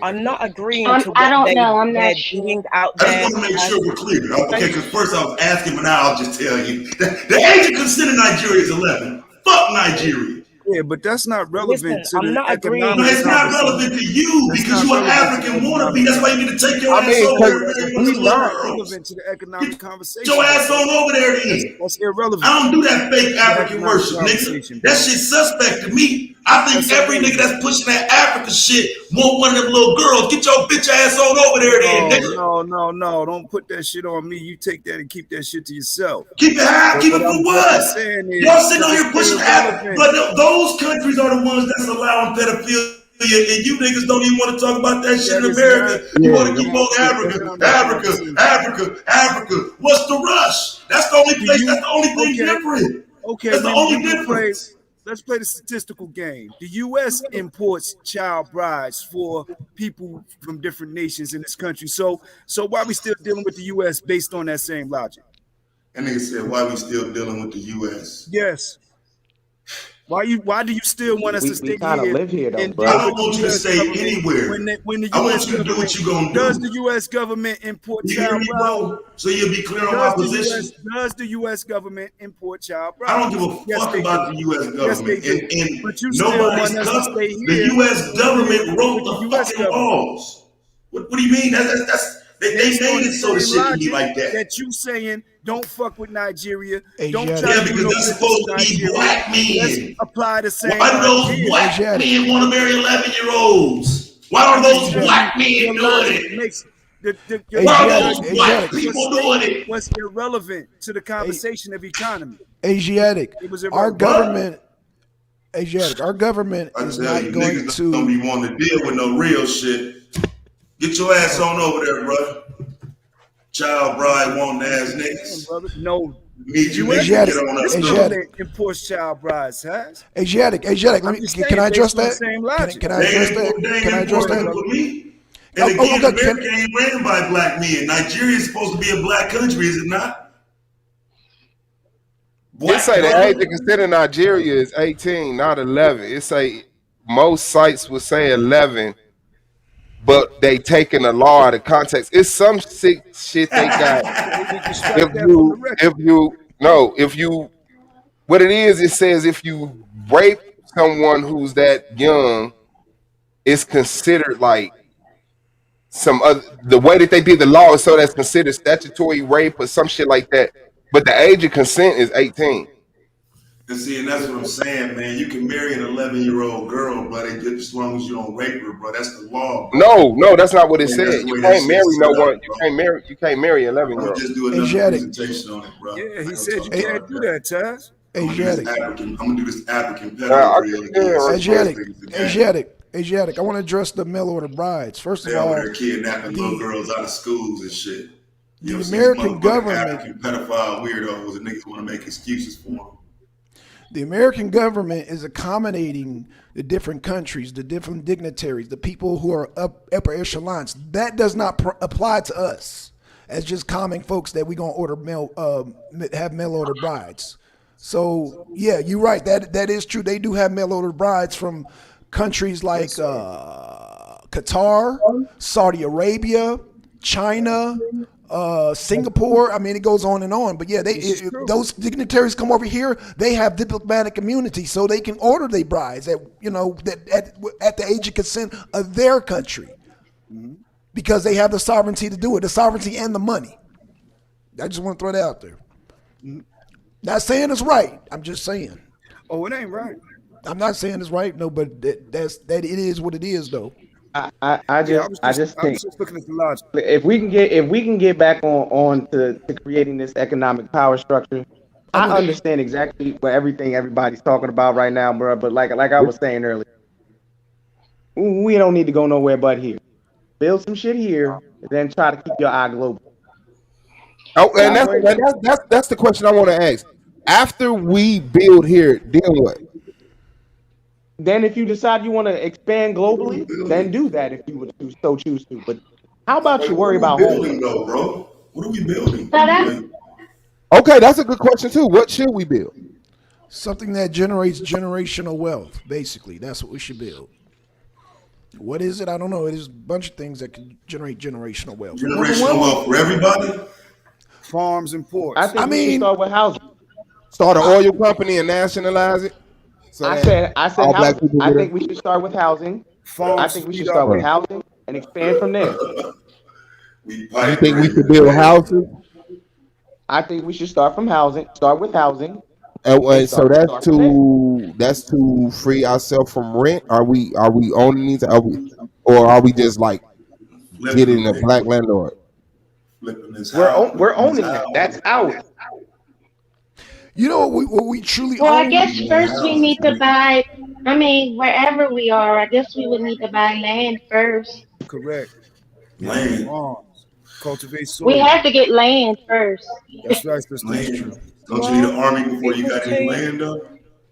I'm not agreeing to I what don't know. I'm not they're sure. doing out I just there. want to make sure we're clear. Okay, As because first I was asking, but now I'll just tell you. The age of consent in Nigeria is 11. Fuck Nigeria. Yeah, but that's not relevant listen, to I'm the not agreeing No, economic with it's that. not relevant conversation. to you That's because not you an relevant to the African wannabe. economic That's why you need to conversation. take your I ass mean, over because there and marry one of we the little not. Not girls. relevant to the economic Get your conversation, though, ass bro. on over there then. That's irrelevant I don't do that fake to the African economic worship, nigga. conversation, That bro. shit suspect to me. I think That's every nigga irrelevant. that's pushing that African shit want one of them little girls. Get your bitch ass on over there then, No, nigga. no, no, no. Don't put that shit on me. You take that and keep that shit to yourself. Keep it high, But keep it for what I'm what? saying Y'all is sitting that on it's here pushing Africa, irrelevant. but those countries are the ones that's allowing pedophilia, and you niggas don't even want to talk about that shit That in is not America. You want to keep part on of the Africa, economic Africa, conversation. Africa, Africa. What's the rush? That's the only Do place. you That's the only thing okay? different. Okay, That's the only we play. difference. Let's play the statistical game. The U.S. imports child brides for people from different nations in this country. So why are we still dealing with the U.S. based on that same logic? And nigga said, why we still dealing with the U.S.? Yes. Why do you still want us to stay kind of here live here though, and bro. deal I don't with the want you to U.S. stay government anywhere. when the I U.S. want you to do government what you gonna does the do. U.S. government import You hear child me, brides? bro? So you'll be clear on my position. Does the U.S. government import child I don't brides? give a Yes, fuck they do. about the U.S. Yes, they government, do. and But you still nobody's want us to covered. stay The here U.S. and deal government wrote with the the U.S. fucking government laws. What do you mean? They based on made the it so the same shit can be logic like that. that you saying don't fuck with Nigeria, don't try Yeah, to do because no that's business supposed in to be Nigeria. black Let's men. apply the Why same do logic those here. black men want to marry 11-year-olds? Why I are just those tell you black men your doing logic it? makes Why are your those black your people doing statement it? was irrelevant to the conversation of economy. Asiatic. It was Our irrelevant. government, Asiatic. Our government I is tell not you, going niggas don't to. be wanting to deal with no real shit. Get your ass on over there, bro. Child bride wanting ass Damn, niggas. brother. No, Need the you U.S. niggas to get Asiatic. on this up. Asiatic. government imports child brides, has. Asiatic. Asiatic. I'm just Can saying, I address based on the that? same logic. Can I They address ain't, that? they Can I ain't address importing that? them for me. And Oh, again, okay. America ain't ran by black men. Nigeria is supposed to be a black country, is it not? It Black say the age power? of consent in Nigeria is 18, not 11. It say most sites would say 11, but they taking the law out of context. It's some sick shit they got. Okay, we can strike that from the record. If you, what it is, it says if you rape someone who's that young, it's considered like some other, the way that they did the law is so that's considered statutory rape or some shit like that. But the age of consent is 18. And see, and that's what I'm saying, man. You can marry an 11-year-old girl, but as long as you don't rape her, bro. That's the law, bro. No, that's not what it said. That's the You way that can't marry shit's no set one. up, bro. You can't marry an I'm 11-year-old. gonna just do another Asiatic. presentation on it, bro. Yeah, he said you can't do that, Taz. I'm gonna do this African pedo I drill can again. Asiatic. I want to address the mail order brides. First of They over all, there kidnapping little girls out of schools and shit. You know the what I'm saying? American government, African pedophile weirdos and niggas want to make excuses for them. the American government is accommodating the different countries, the different dignitaries, the people who are upper echelons. That does not apply to us as just common folks that we gonna order have mail order brides. So yeah, you're right. That is true. They do have mail order brides from countries like Qatar, Saudi Arabia, China, Singapore. I mean, it goes on and on. But yeah, those dignitaries come over here. They have diplomatic immunity, so they can order their brides at the age of consent of their country, because they have the sovereignty to do it, the sovereignty and the money. I just want to throw that out there. Not saying it's right. I'm just saying. Oh, it ain't right. I'm not saying it's right. No, but it is what it is, though. I just think looking at the logic. If we can get back on to creating this economic power structure, I understand exactly what everybody's talking about right now, bro. But like I was saying earlier, we don't need to go nowhere but here. Build some shit here, and then try to keep your eye global. Oh, and that's the question I want to ask. After we build here, then what? Then if you decide you want to expand globally, then do that if you would so choose to. But how about you worry about building though, bro? What are we building? Okay, that's a good question too. What should we build? Something that generates generational wealth. Basically, that's what we should build. What is it? I don't know. It is a bunch of things that can generate generational wealth. Generational wealth for everybody. Farms and ports. I think we should start with housing. Start an oil company and nationalize it. So I said housing. I think we should start with housing. I think we should start with housing and expand from there. You think we should build houses? I think we should start from housing. Start with housing. And so that's to free ourselves from rent. Are we owning these? Or are we just like getting a black landlord? We're owning that. That's ours. You know what we truly Well, own? I guess first we need to buy, wherever we are, I guess we would need to buy land first. Correct. Land. Farms. Cultivate soil. We have to get land first. That's right, sister. Land. Don't you need an army before you got any land though?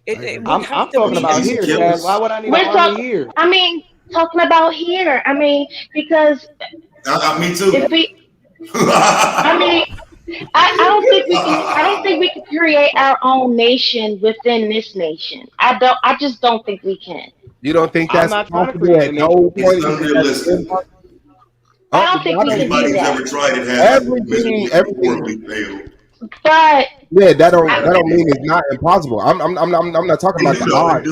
I'm talking about here, Chad. Why would I need an army here? Talking about here. Because me too. If we, I don't think we can create our own nation within this nation. I just don't think we can. You don't think that's possible at no point? I don't think we can do that. Ever tried it has everything failed. But yeah, that don't mean it's not impossible. I'm not talking about the odds.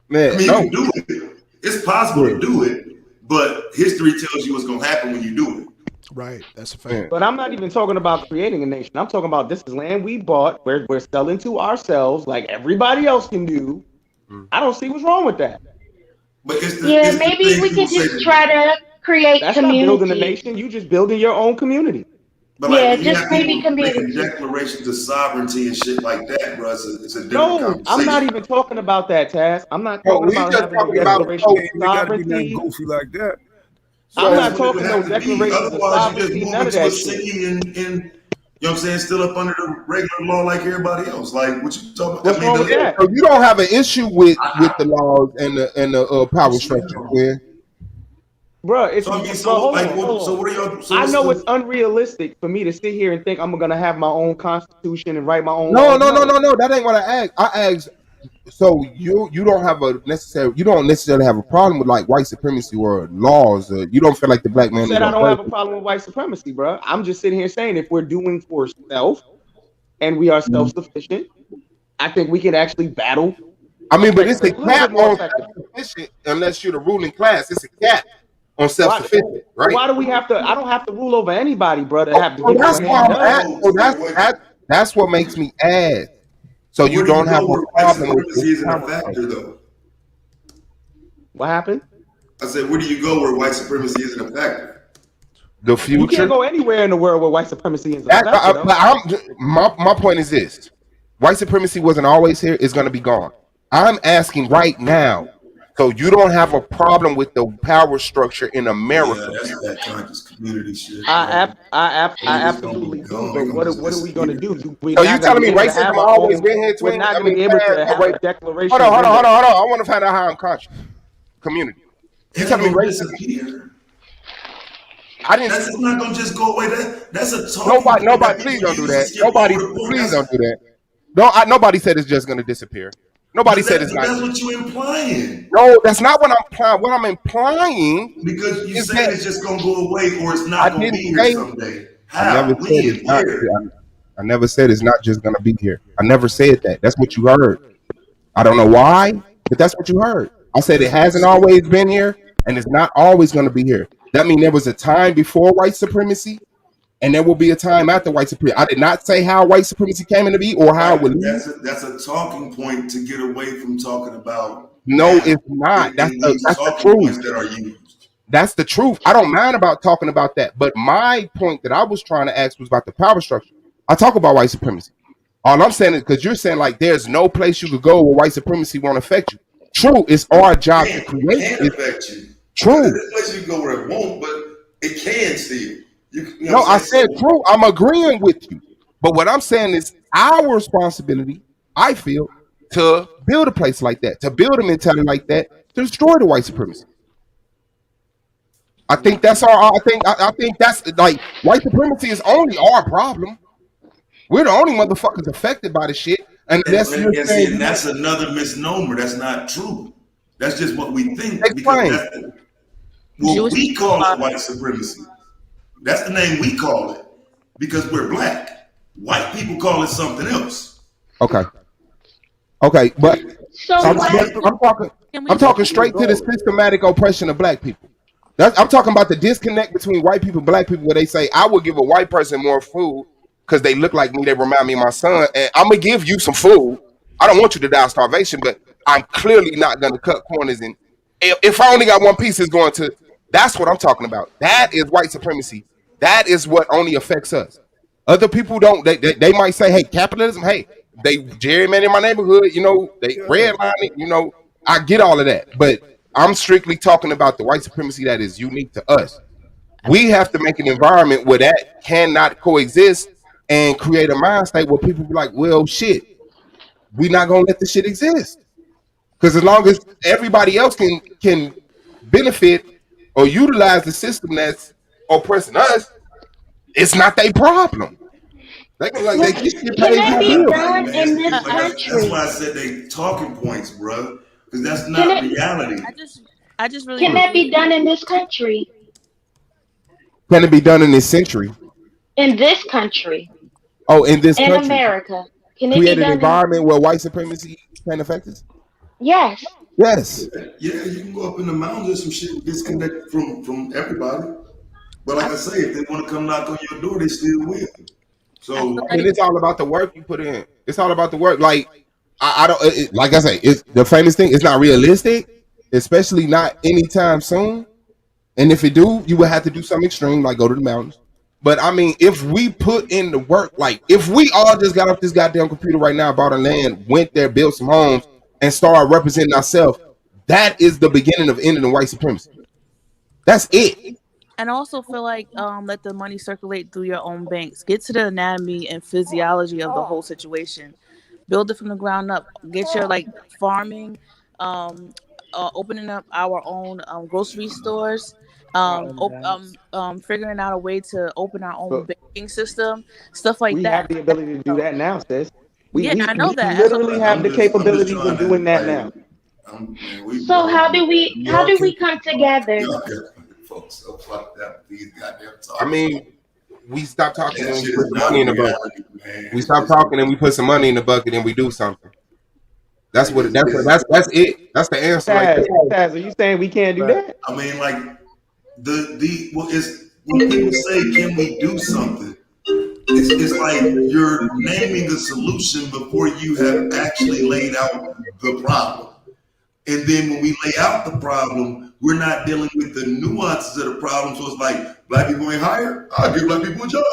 Man, you can do it. It's possible to do it, but history tells you what's gonna happen when you do it. Right, that's a fact. But I'm not even talking about creating a nation. I'm talking about this is land we bought. We're selling to ourselves like everybody else can do. I don't see what's wrong with that. But maybe we can just try to create That's community. not building a nation. You just building your own community. But just maybe community. Making declarations of sovereignty and shit like that, bro. It's a different conversation. I'm not even talking about that, Taz. I'm not talking about having a declaration of sovereignty. Goofy like that. I'm not talking no declarations of sovereignty, none of that shit. And you know what I'm saying, still up under the regular law like everybody else. Like what you talking about? What's wrong with that? So you don't have an issue with the laws and the power structure, man. Bro, it's so hold on. So what are y'all? I know it's unrealistic for me to sit here and think I'm gonna have my own constitution and write my own. No. That ain't what I asked. I asked. So you don't necessarily have a problem with like white supremacy or laws. You don't feel like the black man. I said I don't have a problem with white supremacy, bro. I'm just sitting here saying if we're doing for self and we are self-sufficient, I think we can actually battle. I mean, but it's a cap on self-sufficient unless you're the ruling class. It's a cap on self-sufficient, right? Why do we have to? I don't have to rule over anybody, brother. That's what makes me ask. So you don't have a white problem with supremacy this isn't a power factor, structure. though? What happened? I said, where do you go where white supremacy isn't a factor? The You future. can't go anywhere in the world where white supremacy is a factor, though. My point is this: white supremacy wasn't always here; it's going to be gone. I'm asking right now, so you don't have a problem with the power structure in America? Yeah, that's that conscious community shit. I absolutely do. But what are we going to do? We're you telling me racism always been here? We're not going to be able to have a declaration. Hold on. I want to find out how I'm conscious. Community. You telling me racism? That's not gonna just go away. That's a talking. Nobody, please don't do that. Nobody, please don't do that. Nobody said it's just gonna disappear. Nobody said it's not. That's what you're implying. No, that's not what I'm implying. What I'm implying because you saying it's just gonna go away or it's not gonna be here someday. How? I never said it's not. I never said it's not just gonna be here. I never said that. That's what you heard. I don't know why, but that's what you heard. I said it hasn't always been here, and it's not always gonna be here. That means there was a time before white supremacy, and there will be a time after white supremacy. I did not say how white supremacy came into be or how it would leave. That's a talking point to get away from talking about. No, it's not. That's the truth. That are used. That's the truth. I don't mind about talking about that. But my point that I was trying to ask was about the power structure. I talk about white supremacy. All I'm saying is because you're saying like there's no place you could go where white supremacy won't affect you. True, it's our job to create it. Affect you. True. There's a place you can go where it won't, but it can still. No, I said true. I'm agreeing with you. But what I'm saying is our responsibility, I feel, to build a place like that, to build a mentality like that, to destroy the white supremacy. I think that's our. I think that's like white supremacy is only our problem. We're the only motherfuckers affected by the shit. And that's another misnomer. That's not true. That's just what we think. Explain. We call it white supremacy. That's the name we call it because we're black. White people call it something else. Okay, but I'm talking straight to the systematic oppression of black people. I'm talking about the disconnect between white people and black people, where they say I will give a white person more food because they look like me, they remind me of my son, and I'm gonna give you some food. I don't want you to die of starvation, but I'm clearly not gonna cut corners. And if I only got one piece, it's going to. That's what I'm talking about. That is white supremacy. That is what only affects us. Other people don't. They might say, "Hey, capitalism. Hey, they gerrymander in my neighborhood. You know, they redline it. You know, I get all of that, but I'm strictly talking about the white supremacy that is unique to us. We have to make an environment where that cannot coexist and create a mind state where people be like, well, shit, we're not going to let this shit exist. Because as long as everybody else can benefit or utilize the system that's oppressing us, it's not their problem. They can be done in this country? That's why I said they talking points, bro. Because that's not reality. I just really can that be done in this country? Can it be done in this century? In this country. Oh, in this country. In America. Can it create be done an environment where white supremacy can affect us? Yes. Yes. Yeah, you can go up in the mountains or some shit disconnected from everybody. But like I say, if they want to come knock on your door, they still will. So and it's all about the work you put in. It's all about the work. Like I don't like I say, it's the famous thing. It's not realistic, especially not anytime soon. And if it do, you would have to do something extreme, like go to the mountains. But I mean, if we put in the work, like if we all just got off this goddamn computer right now, bought a land, went there, built some homes, and started representing ourselves, that is the beginning of ending the white supremacy. That's it. And I also feel like let the money circulate through your own banks. Get to the anatomy and physiology of the whole situation. Build it from the ground up. Get your like farming, opening up our own grocery stores, figuring out a way to open our own banking system, stuff like that. We have the ability to do that now, sis. I know that. We literally have the capabilities of doing that now. So how do we come together? I mean, we stop talking and we put some money in the bucket. We stop talking and we put some money in the bucket and we do something. That's it. That's the answer. Taz, are you saying we can't do that? I mean, like when people say, "Can we do something?" it's like you're naming a solution before you have actually laid out the problem. And then when we lay out the problem, we're not dealing with the nuances of the problem. So it's like, black people ain't hired, I'll give black people a job.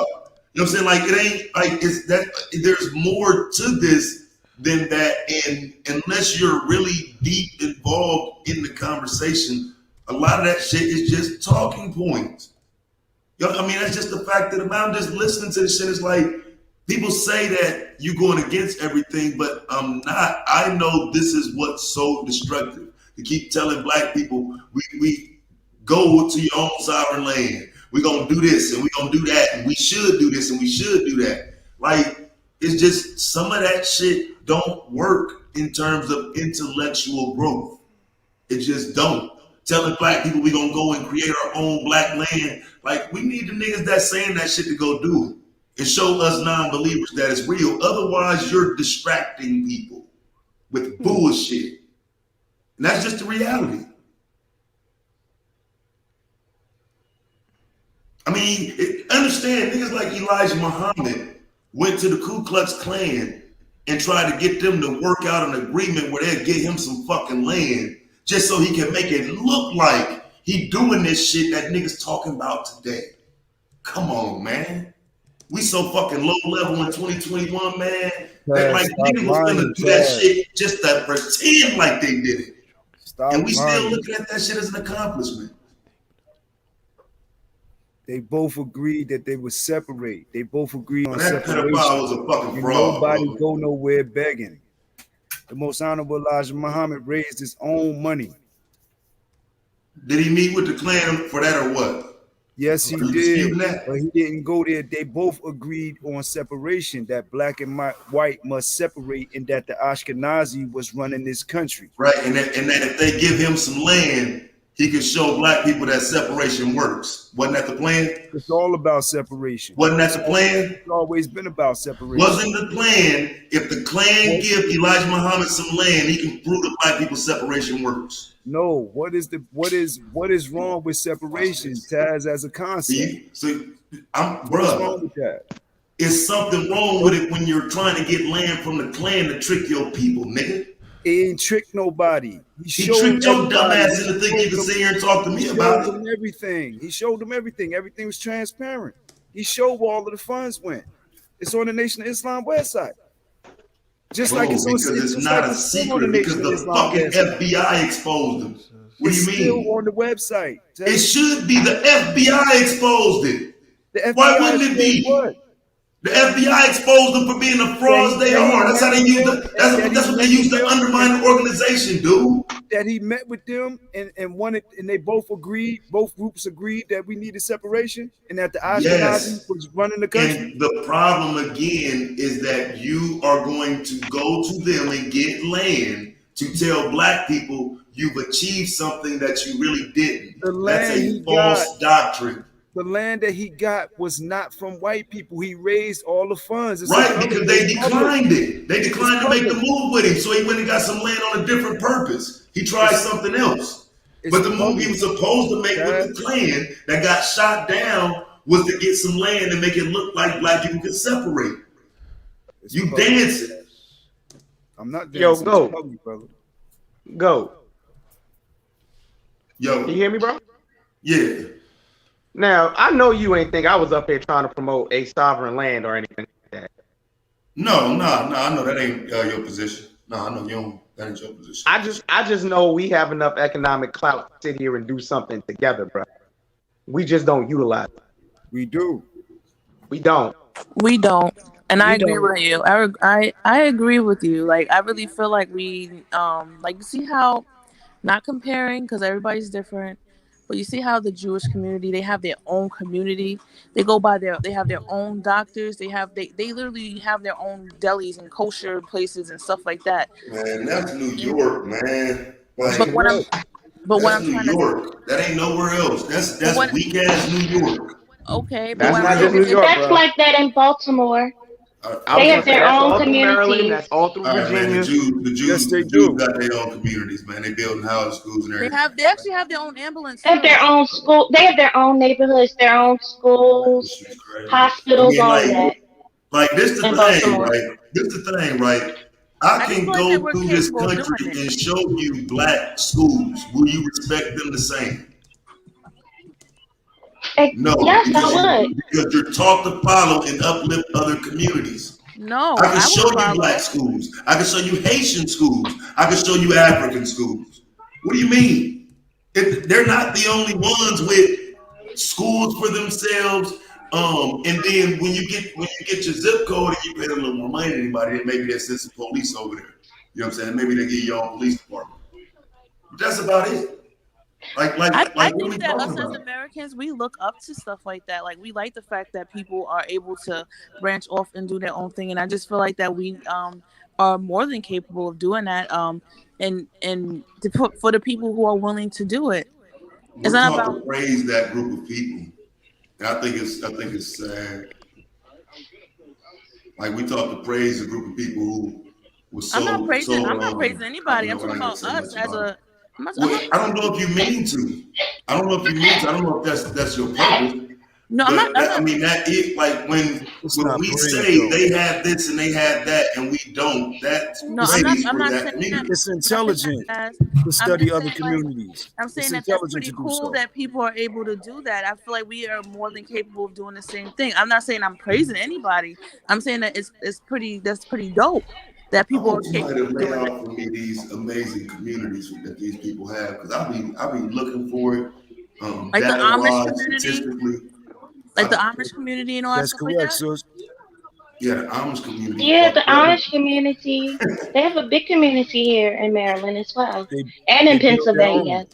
You know what I'm saying? Like, it ain't like it's that there's more to this than that. And unless you're really deep involved in the conversation, a lot of that shit is just talking points. You know, I mean, that's just the fact that I'm just listening to this shit. It's like, people say that you're going against everything, but I'm not. I know this is what's so destructive. To keep telling black people, we go to your own sovereign land. We're going to do this and we're going to do that. And we should do this and we should do that. Like, it's just some of that shit don't work in terms of intellectual growth. It just don't. Telling black people we're going to go and create our own black land. Like, we need the niggas that's saying that shit to go do it. And show us non-believers that it's real. Otherwise, you're distracting people with bullshit. And that's just the reality. I mean, understand, niggas like Elijah Muhammad went to the Ku Klux Klan and tried to get them to work out an agreement where they'd get him some fucking land just so he can make it look like he doing this shit that niggas talking about today. Come on, man. We so fucking low level in 2021, man. That like niggas was gonna do that shit just to pretend like they did it. And we still looking at that shit as an accomplishment. They both agreed that they would separate. They both agreed on that separation. pedophile was a fucking fraud. Nobody go nowhere begging. The most honorable Elijah Muhammad raised his own money. Did he meet with the Klan for that or what? Yes, he did, but he didn't go there. They both agreed on separation, that black and white must separate, and that the Ashkenazi was running this country. Right, and that if they give him some land, he can show black people that separation works. Wasn't that the plan? It's all about separation. Wasn't that the plan? It's always been about separation. Wasn't the plan, if the Klan give Elijah Muhammad some land, he can prove that black people separation works? No, what is wrong with separation, Taz, as a concept? What's wrong with that? It's something wrong with it when you're trying to get land from the Klan to trick your people, nigga. It ain't tricked nobody. He tricked your dumb ass into thinking you could sit here and talk to me about it. He showed them everything. He showed them everything. Everything was transparent. He showed where all of the funds went. It's on the Nation of Islam website. Just like it's on, because it's not a secret, because the fucking FBI exposed them. What do you mean? It's still on the website. It should be. The FBI exposed it. Why wouldn't it be? What? The FBI exposed them for being the frauds they are. That's how they use it. That's what they use to undermine the organization, dude. That he met with them and wanted, and they both agreed. Both groups agreed that we needed separation, and that the Ashkenazi was running the country. And the problem again is that you are going to go to them and get land to tell black people you've achieved something that you really didn't. That's a false doctrine. The land that he got was not from white people. He raised all the funds. Right, because they declined it. They declined to make the move with him, so he went and got some land on a different purpose. He tried something else. But the move he was supposed to make with the Klan that got shot down was to get some land and make it look like black people could separate. You dancing. I'm not dancing. Yo, go. Brother. Go. Yo. Can you hear me, bro? Yeah. Now, I know you ain't think I was up here trying to promote a sovereign land or anything like that. No, I know that ain't your position. No, I know that ain't your position. I just know we have enough economic clout to sit here and do something together, bro. We just don't utilize it. We do. We don't. We don't. And I agree with you. I agree with you. Like, I really feel like we like, you see how, not comparing because everybody's different, but you see how the Jewish community, they have their own community. They have their own doctors. They literally have their own delis and kosher places and stuff like that. Man, that's New York, man. Like, but what I'm New York. That ain't nowhere else. That's weak ass New York. Okay, but that's not just New York. That's like that in Baltimore. They have their own communities. That's all through Virginia. The Jews got their own communities, man. They building houses, schools, and everything. They actually have their own ambulance. They have their own school. They have their own neighborhoods, their own schools, hospitals, all that. Like this the in thing, Baltimore. right? This the thing, right? I just can feel like that go we're through this capable of country doing it. and show you black schools. Will you respect them the same? No, Yes, I would. because you're taught to follow and uplift other communities. No, I can I would show you black follow. schools. I can show you Haitian schools. I can show you African schools. What do you mean? They're not the only ones with schools for themselves. And then when you get your zip code and you pay a little more money than anybody, then maybe they send some police over there. You know what I'm saying? Maybe they give your own police department. But that's about it. I what are think we that talking us as about? Americans, we look up to stuff like that. Like we like the fact that people are able to branch off and do their own thing, and I just feel like that we are more than capable of doing that. And to put for the people who are willing to do it. It's We're not taught about. to praise that group of people. And I think it's sad. Like we taught to praise a group of people who was I'm not praising. I'm not I praising anybody. I'm don't talking gonna about say us much as about it. a. I'm not I don't know if you mean to. I don't know if that's your purpose. No, but I'm not. I mean that is like when we say they have this and they have that and we don't. That's No, praise I'm for not that saying that. community. It's I'm not saying intelligent that as. to I'm study just other saying like. communities. I'm saying It's that that's intelligent pretty to do cool so. that people are able to do that. I feel like we are more than capable of doing the same thing. I'm not saying I'm praising anybody. I'm saying that it's pretty. That's pretty dope that I people are want somebody capable to of lay doing that. out for me these amazing communities that these people have because I'll be looking for it Like the data Amish wise, community, statistically. like the Amish community and all that That's stuff like correct, that. sis. Yeah, the Amish community Yeah, the fucked up. Amish community. They have a big community here in Maryland as well, They and in build their own. Pennsylvania.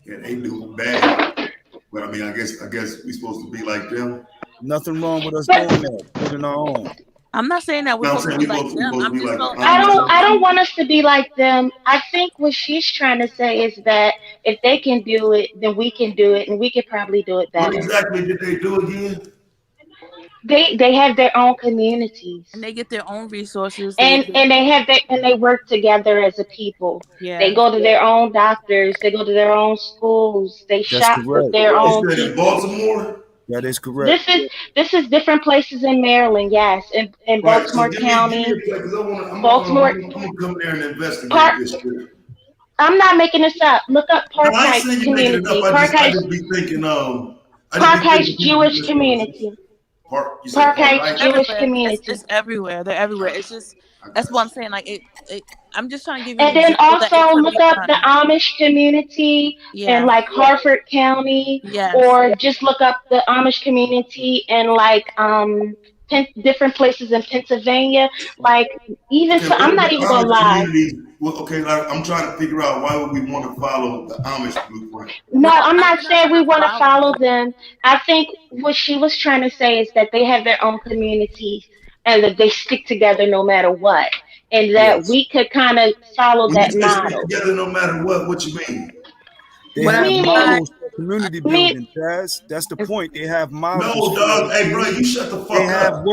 Yeah, they do bad. But I mean, I guess we're supposed to be like them. Nothing wrong with us But doing that, building our own. I'm not saying that we're No, I'm supposed to saying be like we them. supposed to I'm be just like the feel. I'm Amish. just. I don't want us to be like them. I think what she's trying to say is that if they can do it, then we can do it, and we could probably do it What better. exactly did they do again? They have their own communities, And they get their own resources. and they work together as a people. They Yeah. go to their own doctors. They go to their own schools. They That's shop with correct. their own You said in people. Baltimore? That is correct. This is different places in Maryland. Yes, in Right. So Baltimore give me a County, place because Baltimore I'm gonna come there and investigate Park. this shit. I'm not making this up. Look up No, Park I ain't Heights saying you're making it up. community. Park I Heights just be thinking I just Park be Heights thinking people Jewish just community. you say Park Park Heights Heights? Jewish Everywhere. community. It's everywhere. They're everywhere. It's just I that's got what I'm you. saying. Like I'm just trying to give you an And then example that it also could look be up the done. Amish community in Yeah. like Harford County, Yes. or just look up the Amish community in like different places in Pennsylvania. Like even Okay, so, what I'm are not the even gonna Amish lie. community? Well, okay, I'm trying to figure out why would we want to follow the Amish blueprint? No, I'm not We're not saying trying we to want to follow follow them. them. I think what she was trying to say is that they have their own communities and that they stick together no matter what, and that Yes. we could kind of follow When you that say stick model. together no matter what you mean? They What I have mean Meaning, by models for community mean, building, Taz. That's the is point. They have No, models dog. for Hey, bro, you community. shut the fuck up.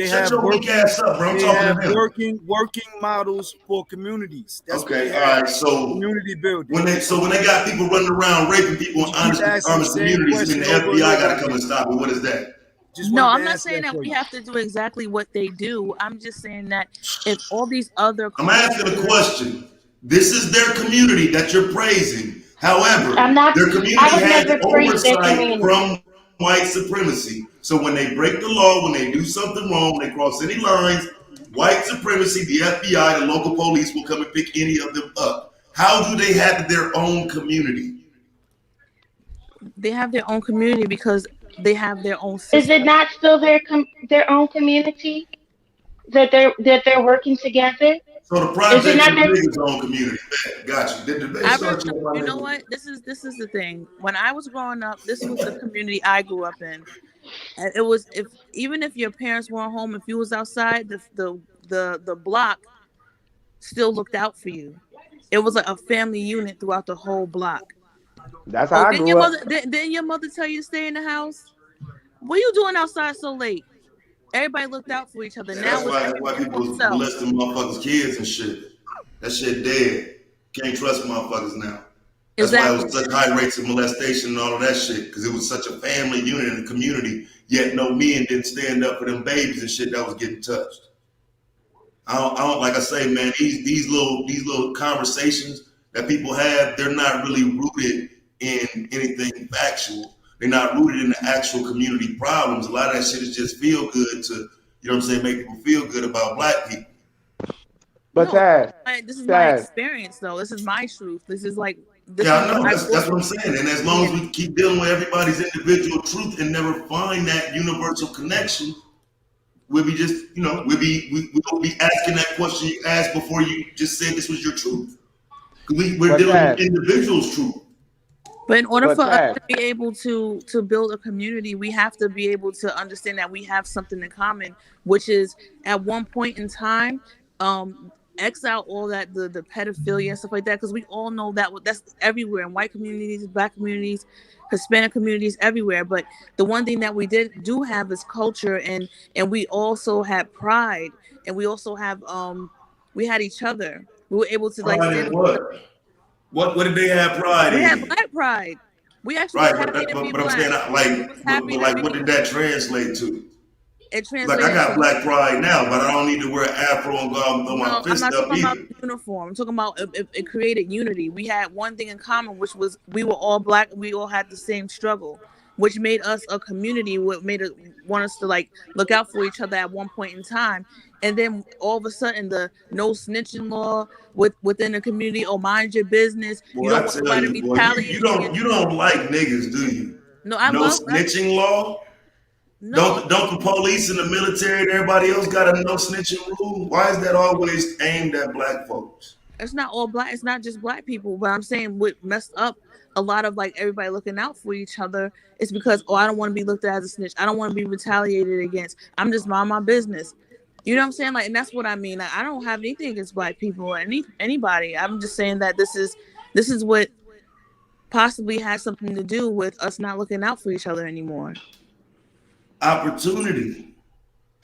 Shut your weak ass up, bro. I'm They talking have to them. working models for communities. That's what they Okay, all have. right. So Community building. when they got people running around raping people in You keep asking the honest same communities, and then question the over and FBI over got to come again. and stop it. What is that? Just no, wanted I'm to not answer saying that that for we you. have to do exactly what they do. I'm just saying that if all these other I'm asking a cultures, question. This is their community that you're praising. However, I'm not. their I community would has never praise their oversight community. from white supremacy. So when they break the law, when they do something wrong, they cross any lines, white supremacy, the FBI, the local police will come and pick any of them up. How do they have their own community? they have their own community because they have their own Is it system. not still their own community that they're working together? So the Is it projects not is their? Niggas' own community. Got you. Did they I start remember, you on you my know nigga? what? This is the thing. When I was growing up, this was the community I grew up in. And it was if even if your parents weren't home, if you was outside, the block still looked out for you. It was like a family unit throughout the whole block. That's how Oh, I didn't your grew mother up. didn't your mother tell you to stay in the house? What are you doing outside so late? Everybody looked out for each other. Yeah, Now it's that's why everybody people for was himself. molesting motherfuckers' kids and shit. That shit dead. Can't trust motherfuckers now. That's why it Exactly. was such high rates of molestation and all of that shit, because it was such a family unit in the community. yet no men didn't stand up for them babies and shit that was getting touched. I don't like I say, man, these little conversations that people have, they're not really rooted in anything factual. They're not rooted in the actual community problems. A lot of that shit is just feel good to, you know what I'm saying, make people feel good about black people. But this is my experience, though. This is my truth. This is like this. Yeah, I know. That's what I'm saying. And as long as we keep dealing with everybody's individual truth and never find that universal connection, we'll be just, you know, we'll be asking that question you asked before you just said this was your truth. We're dealing with individuals' truth. But in order for us to be able to build a community, we have to be able to understand that we have something in common, which is at one point in time, X out all that the pedophilia and stuff like that, because we all know that's everywhere in white communities, black communities, Hispanic communities, everywhere. But the one thing that we do have is culture, and we also had pride, and we also have we had each other. We were able to like stand up. What did they have pride in? We had black pride. We actually was happy to be but I'm black. saying, what did that translate to? It translated. Like I got black pride now, but I don't need to wear an afro and go out and throw my fist up either. I'm not talking about uniform. I'm talking about it created unity. We had one thing in common, which was we were all black. We all had the same struggle, which made us a community. What made it want us to like look out for each other at one point in time. And then all of a sudden, the no snitching law within the community, or mind your business. Well, you don't want somebody to be retaliating. You don't like niggas, do you? No, I love snitching law. No. Don't the police and the military and everybody else got a no snitching rule? Why is that always aimed at black folks? It's not all black. It's not just black people. But I'm saying what messed up a lot of like everybody looking out for each other is because I don't want to be looked at as a snitch. I don't want to be retaliated against. I'm just mind my business. You know what I'm saying? Like, and that's what I mean. Like, I don't have anything against black people or anybody. I'm just saying that this is what possibly has something to do with us not looking out for each other anymore. Opportunity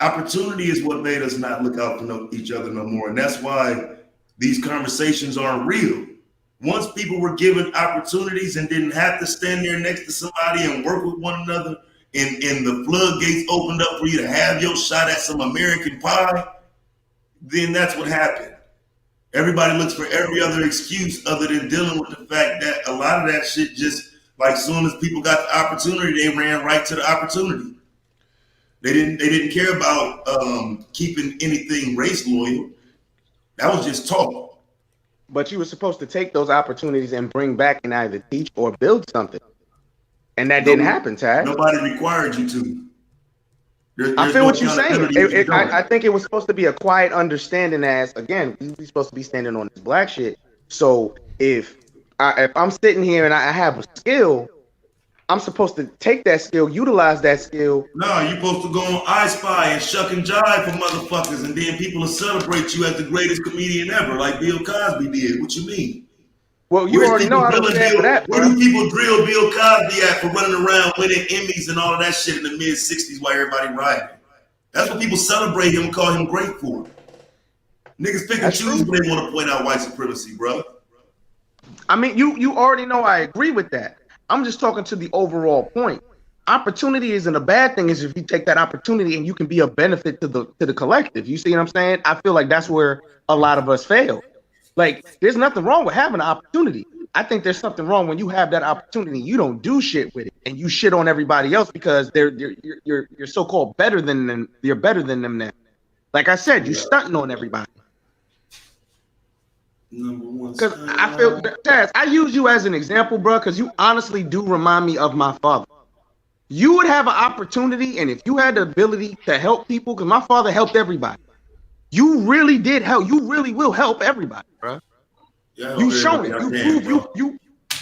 is what made us not look out for each other no more, and that's why these conversations aren't real. Once people were given opportunities and didn't have to stand there next to somebody and work with one another, and the floodgates opened up for you to have your shot at some American pie, then that's what happened. Everybody looks for every other excuse other than dealing with the fact that a lot of that shit just, like, soon as people got the opportunity, they ran right to the opportunity. They didn't care about keeping anything race loyal. That was just talk. But you were supposed to take those opportunities and bring back and either teach or build something. And that didn't happen, Taz. Nobody required you to. I feel what you're saying. I think it was supposed to be a quiet understanding as, again, we're supposed to be standing on this black shit. So if I'm sitting here and I have a skill, I'm supposed to take that skill, utilize that skill. No, you're supposed to go on I Spy and shuck and jive for motherfuckers, and then people will celebrate you as the greatest comedian ever, like Bill Cosby did. What you mean? Well, you already know I was there for that. Where do people drill Bill Cosby at for running around winning Emmys and all of that shit in the mid-'60s while everybody rioting? That's what people celebrate him and call him great for. Niggas pick and choose when they want to point out white supremacy, bro. I mean, you already know I agree with that. I'm just talking to the overall point. Opportunity isn't a bad thing. Is if you take that opportunity and you can be a benefit to the collective. You see what I'm saying? I feel like that's where a lot of us fail. Like, there's nothing wrong with having an opportunity. I think there's something wrong when you have that opportunity, you don't do shit with it, and you shit on everybody else because you're so-called better than them. You're better than them now. Like I said, you stunting on everybody. Because I feel, Taz, I use you as an example, bro, because you honestly do remind me of my father. You would have an opportunity, and if you had the ability to help people, because my father helped everybody. You really did help. You really will help everybody, bro. Yeah, you've shown it.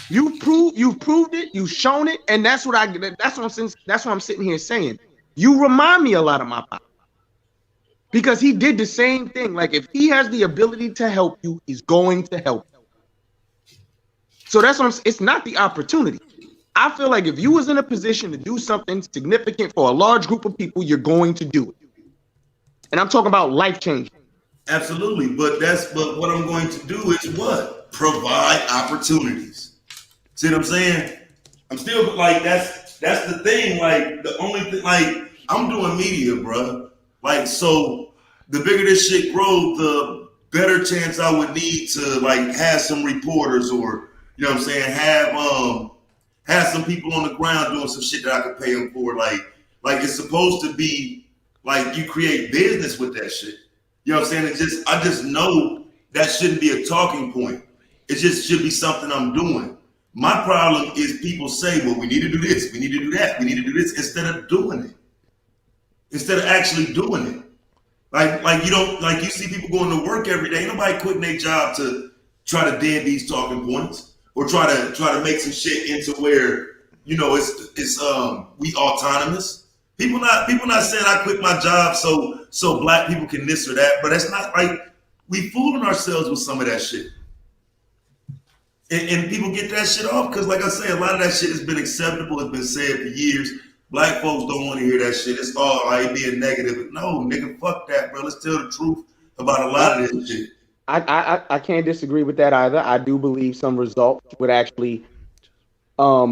You've proved it. You've shown it, and that's what I'm sitting here saying. You remind me a lot of my pop. Because he did the same thing. Like, if he has the ability to help you, he's going to help you. So that's what it's not the opportunity. I feel like if you was in a position to do something significant for a large group of people, you're going to do it. And I'm talking about life changing. Absolutely. But what I'm going to do is what? Provide opportunities. See what I'm saying? I'm still like, that's that's the thing. Like the only thing, like I'm doing media, bro. Like so, the bigger this shit grows, the better chance I would need to like have some reporters or you know what I'm saying, have some people on the ground doing some shit that I could pay them for. Like it's supposed to be like you create business with that shit. You know what I'm saying? I just know that shouldn't be a talking point. It just should be something I'm doing. My problem is people say, well, we need to do this, we need to do that, we need to do this, instead of doing it. Instead of actually doing it. Like you don't like you see people going to work every day. Ain't nobody quitting their job to try to dead these talking points or try to make some shit into where, you know, it's we autonomous. People not saying I quit my job so black people can this or that, but that's not like we fooling ourselves with some of that shit. And people get that shit off because, like I say, a lot of that shit has been acceptable. It's been said for years. Black folks don't want to hear that shit. It's all like being negative. No, nigga, fuck that, bro. Let's tell the truth about a lot of this shit. I can't disagree with that either. I do believe some results would actually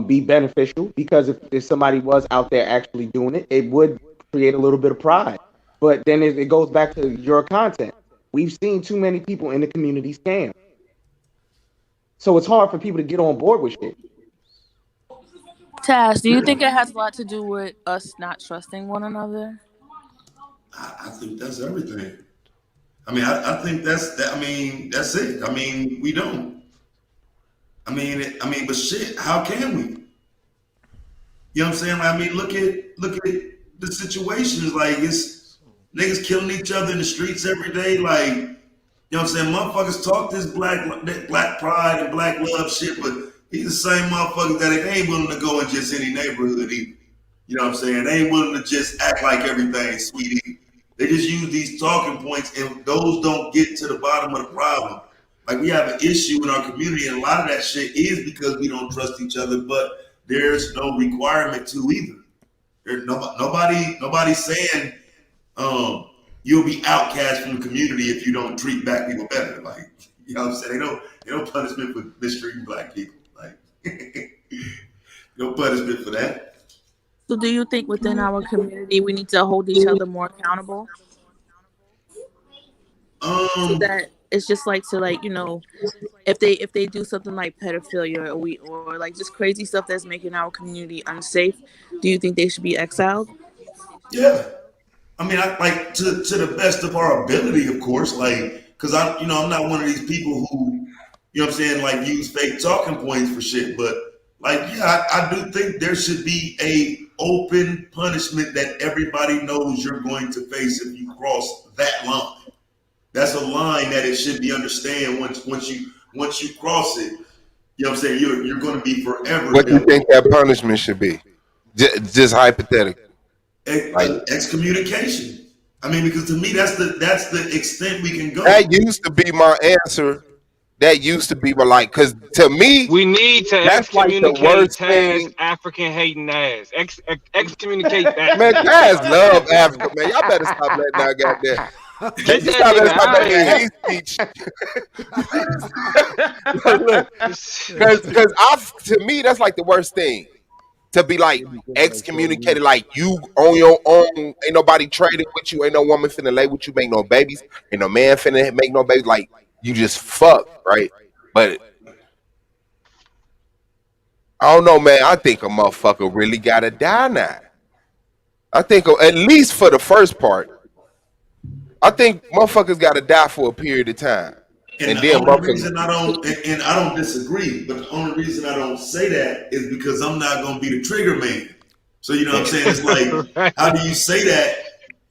be beneficial because if somebody was out there actually doing it, it would create a little bit of pride. But then it goes back to your content. We've seen too many people in the community scam. So it's hard for people to get on board with shit. Taz, do you think it has a lot to do with us not trusting one another? I think that's everything. I mean, I think that's that. I mean, that's it. I mean, we don't. I mean, but shit, how can we? You know what I'm saying? I mean, look at the situations. Like it's niggas killing each other in the streets every day. Like, you know what I'm saying? Motherfuckers talk this black pride and black love shit, but he's the same motherfuckers that ain't willing to go in just any neighborhood either. You know what I'm saying? They ain't willing to just act like everything's sweet either. They just use these talking points, and those don't get to the bottom of the problem. Like we have an issue in our community, and a lot of that shit is because we don't trust each other. But there's no requirement to either. There's nobody saying you'll be outcast from the community if you don't treat black people better. Like you know what I'm saying? Ain't no punishment for mistreating black people. Like no punishment for that. So do you think within our community we need to hold each other more accountable? So that it's just like to like, you know, if they do something like pedophilia or like just crazy stuff that's making our community unsafe, do you think they should be exiled? Yeah. I mean, I like to the best of our ability, of course, like because I'm not one of these people who, you know what I'm saying, like use fake talking points for shit, but like, yeah, I do think there should be a open punishment that everybody knows you're going to face if you cross that line. That's a line that it should be understand once you cross it. You know what I'm saying? You're going to be forever. What do you think that punishment should be? Just hypothetical. Excommunication. I mean, because to me, that's the extent we can go. That used to be my answer. That used to be my like, because to me, we need to excommunicate like Taz African hating ass. Excommunicate that. Man, Taz love Africa, man. Y'all better stop letting that goddamn. Hate speech. Because to me, that's like the worst thing. To be like excommunicated, like you on your own, ain't nobody trading with you, ain't no woman finna lay with you, make no babies, ain't no man finna make no babies, like you just fuck, right? But I don't know, man. I think a motherfucker really gotta die now. I think at least for the first part, I think motherfuckers gotta die for a period of time. And the only reason I don't disagree, but the only reason I don't say that is because I'm not gonna be the trigger man. So you know what I'm saying? It's like, how do you say that?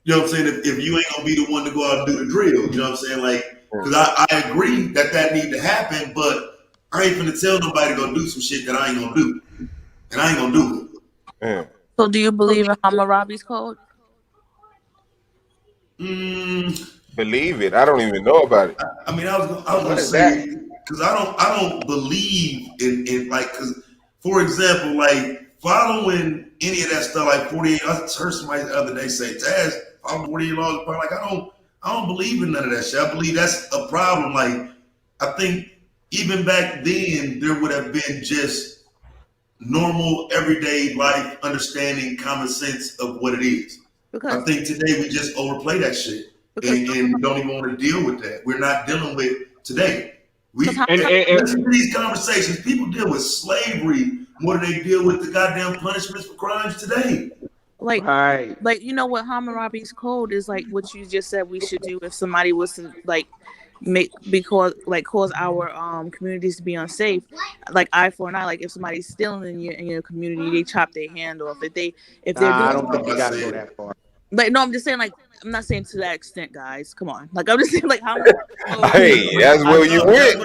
You know what I'm saying? If you ain't gonna be the one to go out and do the drill, you know what I'm saying? Like, because I agree that need to happen, but I ain't gonna tell nobody to go do some shit that I ain't gonna do, and I ain't gonna do it. Yeah. So do you believe in Hammurabi's code? Believe it. I don't even know about it. I mean, I was gonna say, because I don't believe in like, because for example, like following any of that stuff, like 48. I heard somebody the other day say, "Taz, follow 48 laws." Like I don't believe in none of that shit. I believe that's a problem. Like I think even back then there would have been just normal, everyday life, understanding, common sense of what it is. I think today we just overplay that shit and don't even want to deal with that. We're not dealing with today. Listen to these conversations. People deal with slavery more than they deal with the goddamn punishments for crimes today. Like you know what Hammurabi's code is, like what you just said we should do if somebody was to like cause our communities to be unsafe, like eye for an eye. Like if somebody's stealing in your community, they chop their hand off. If they're doing, I don't think you gotta go that far. Like no, I'm just saying, like I'm not saying to that extent, guys. Come on, like I'm just saying, like how. Hey, that's where you went.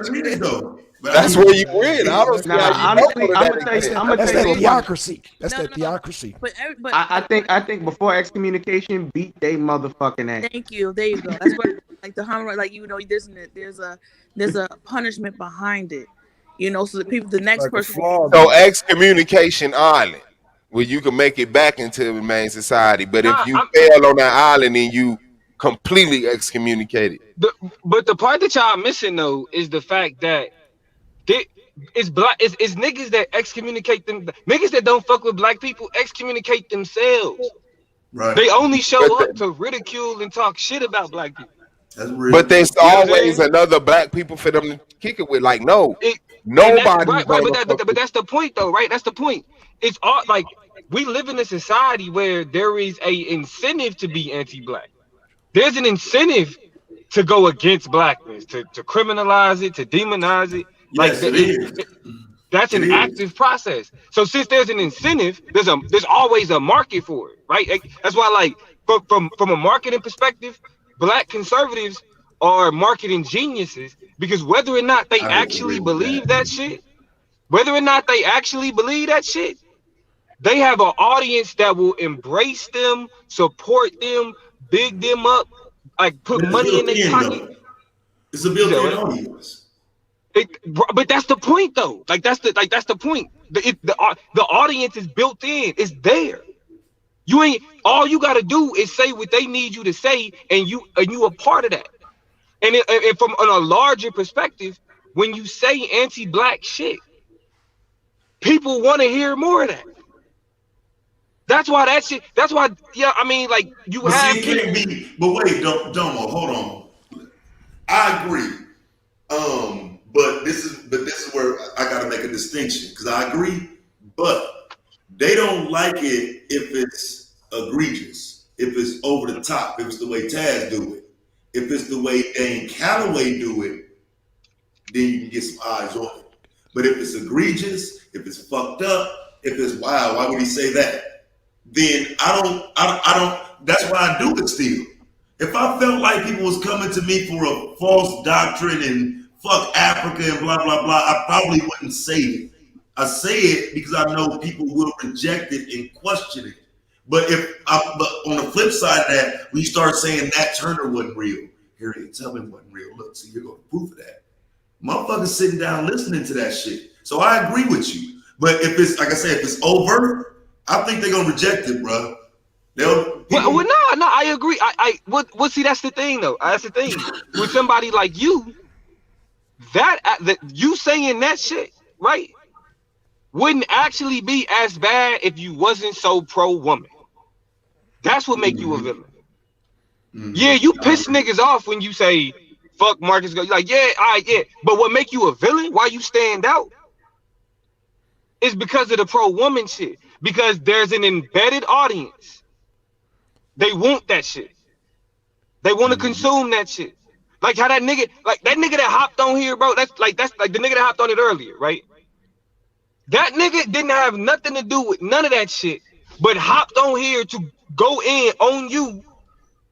That's where you win. I don't see how you honestly, I'm gonna tell you. That's that theocracy. That's that theocracy. But I think before excommunication, beat they motherfucking ass. Thank you. There you go. That's what like the Hammurabi, like there's a punishment behind it. You know, so the next person. So excommunication island, where you can make it back into the main society, but if you fail on that island, then you completely excommunicated. But the part that y'all missing though is the fact that it's niggas that excommunicate them. Niggas that don't fuck with black people excommunicate themselves. Right. They only show up to ridicule and talk shit about black people. That's real. But there's always another black people for them to kick it with. Like nobody. But that's the point though, right? That's the point. It's all like we live in a society where there is a incentive to be anti-black. There's an incentive to go against blackness, to criminalize it, to demonize it. Yes, That's an active process. So since there's an incentive, there's always a market for it, right? That's why, like, from a marketing perspective, black conservatives are marketing geniuses, because whether or not they actually believe that shit, they have an audience that will embrace them, support them, big them up, like put money in their pocket. It's a built-in audience. But that's the point, though. That's the point. The audience is built in. It's there. All you got to do is say what they need you to say, and you a part of that. And from on a larger perspective, when you say anti-black shit, people want to hear more of that. That's why that shit. That's why. Yeah, I mean, like you but have. See, it can't be. But wait, don't hold on. I agree. But this is where I gotta make a distinction, because I agree, but they don't like it if it's egregious, if it's over the top, if it's the way Taz do it, if it's the way Dane Calloway do it, then you can get some eyes on it. But if it's egregious, if it's fucked up, if it's wow, why would he say that? Then I don't. That's why I do it still. If I felt like people was coming to me for a false doctrine and fuck Africa and blah, blah, blah, I probably wouldn't say it. I say it because I know people will reject it and question it. But but on the flip side of that, we start saying Nat Turner wasn't real. Harriet Tubman wasn't real. Look, see, you're going to prove that. Motherfuckers sitting down listening to that shit. So I agree with you. But if it's, like I said, if it's overt, I think they're going to reject it, bro. No, I agree. See, that's the thing, though. That's the thing. With somebody like you, that you saying that shit, right, wouldn't actually be as bad if you wasn't so pro-woman. That's what make you a villain. Yeah, you piss niggas off when you say fuck Marcus. You're like, yeah, all right, yeah. But what make you a villain, why you stand out, is because of the pro-woman shit. Because there's an embedded audience. They want that shit. They want to consume that shit. Like how that nigga that hopped on here, bro. That's like the nigga that hopped on it earlier, right? That nigga didn't have nothing to do with none of that shit, but hopped on here to go in on you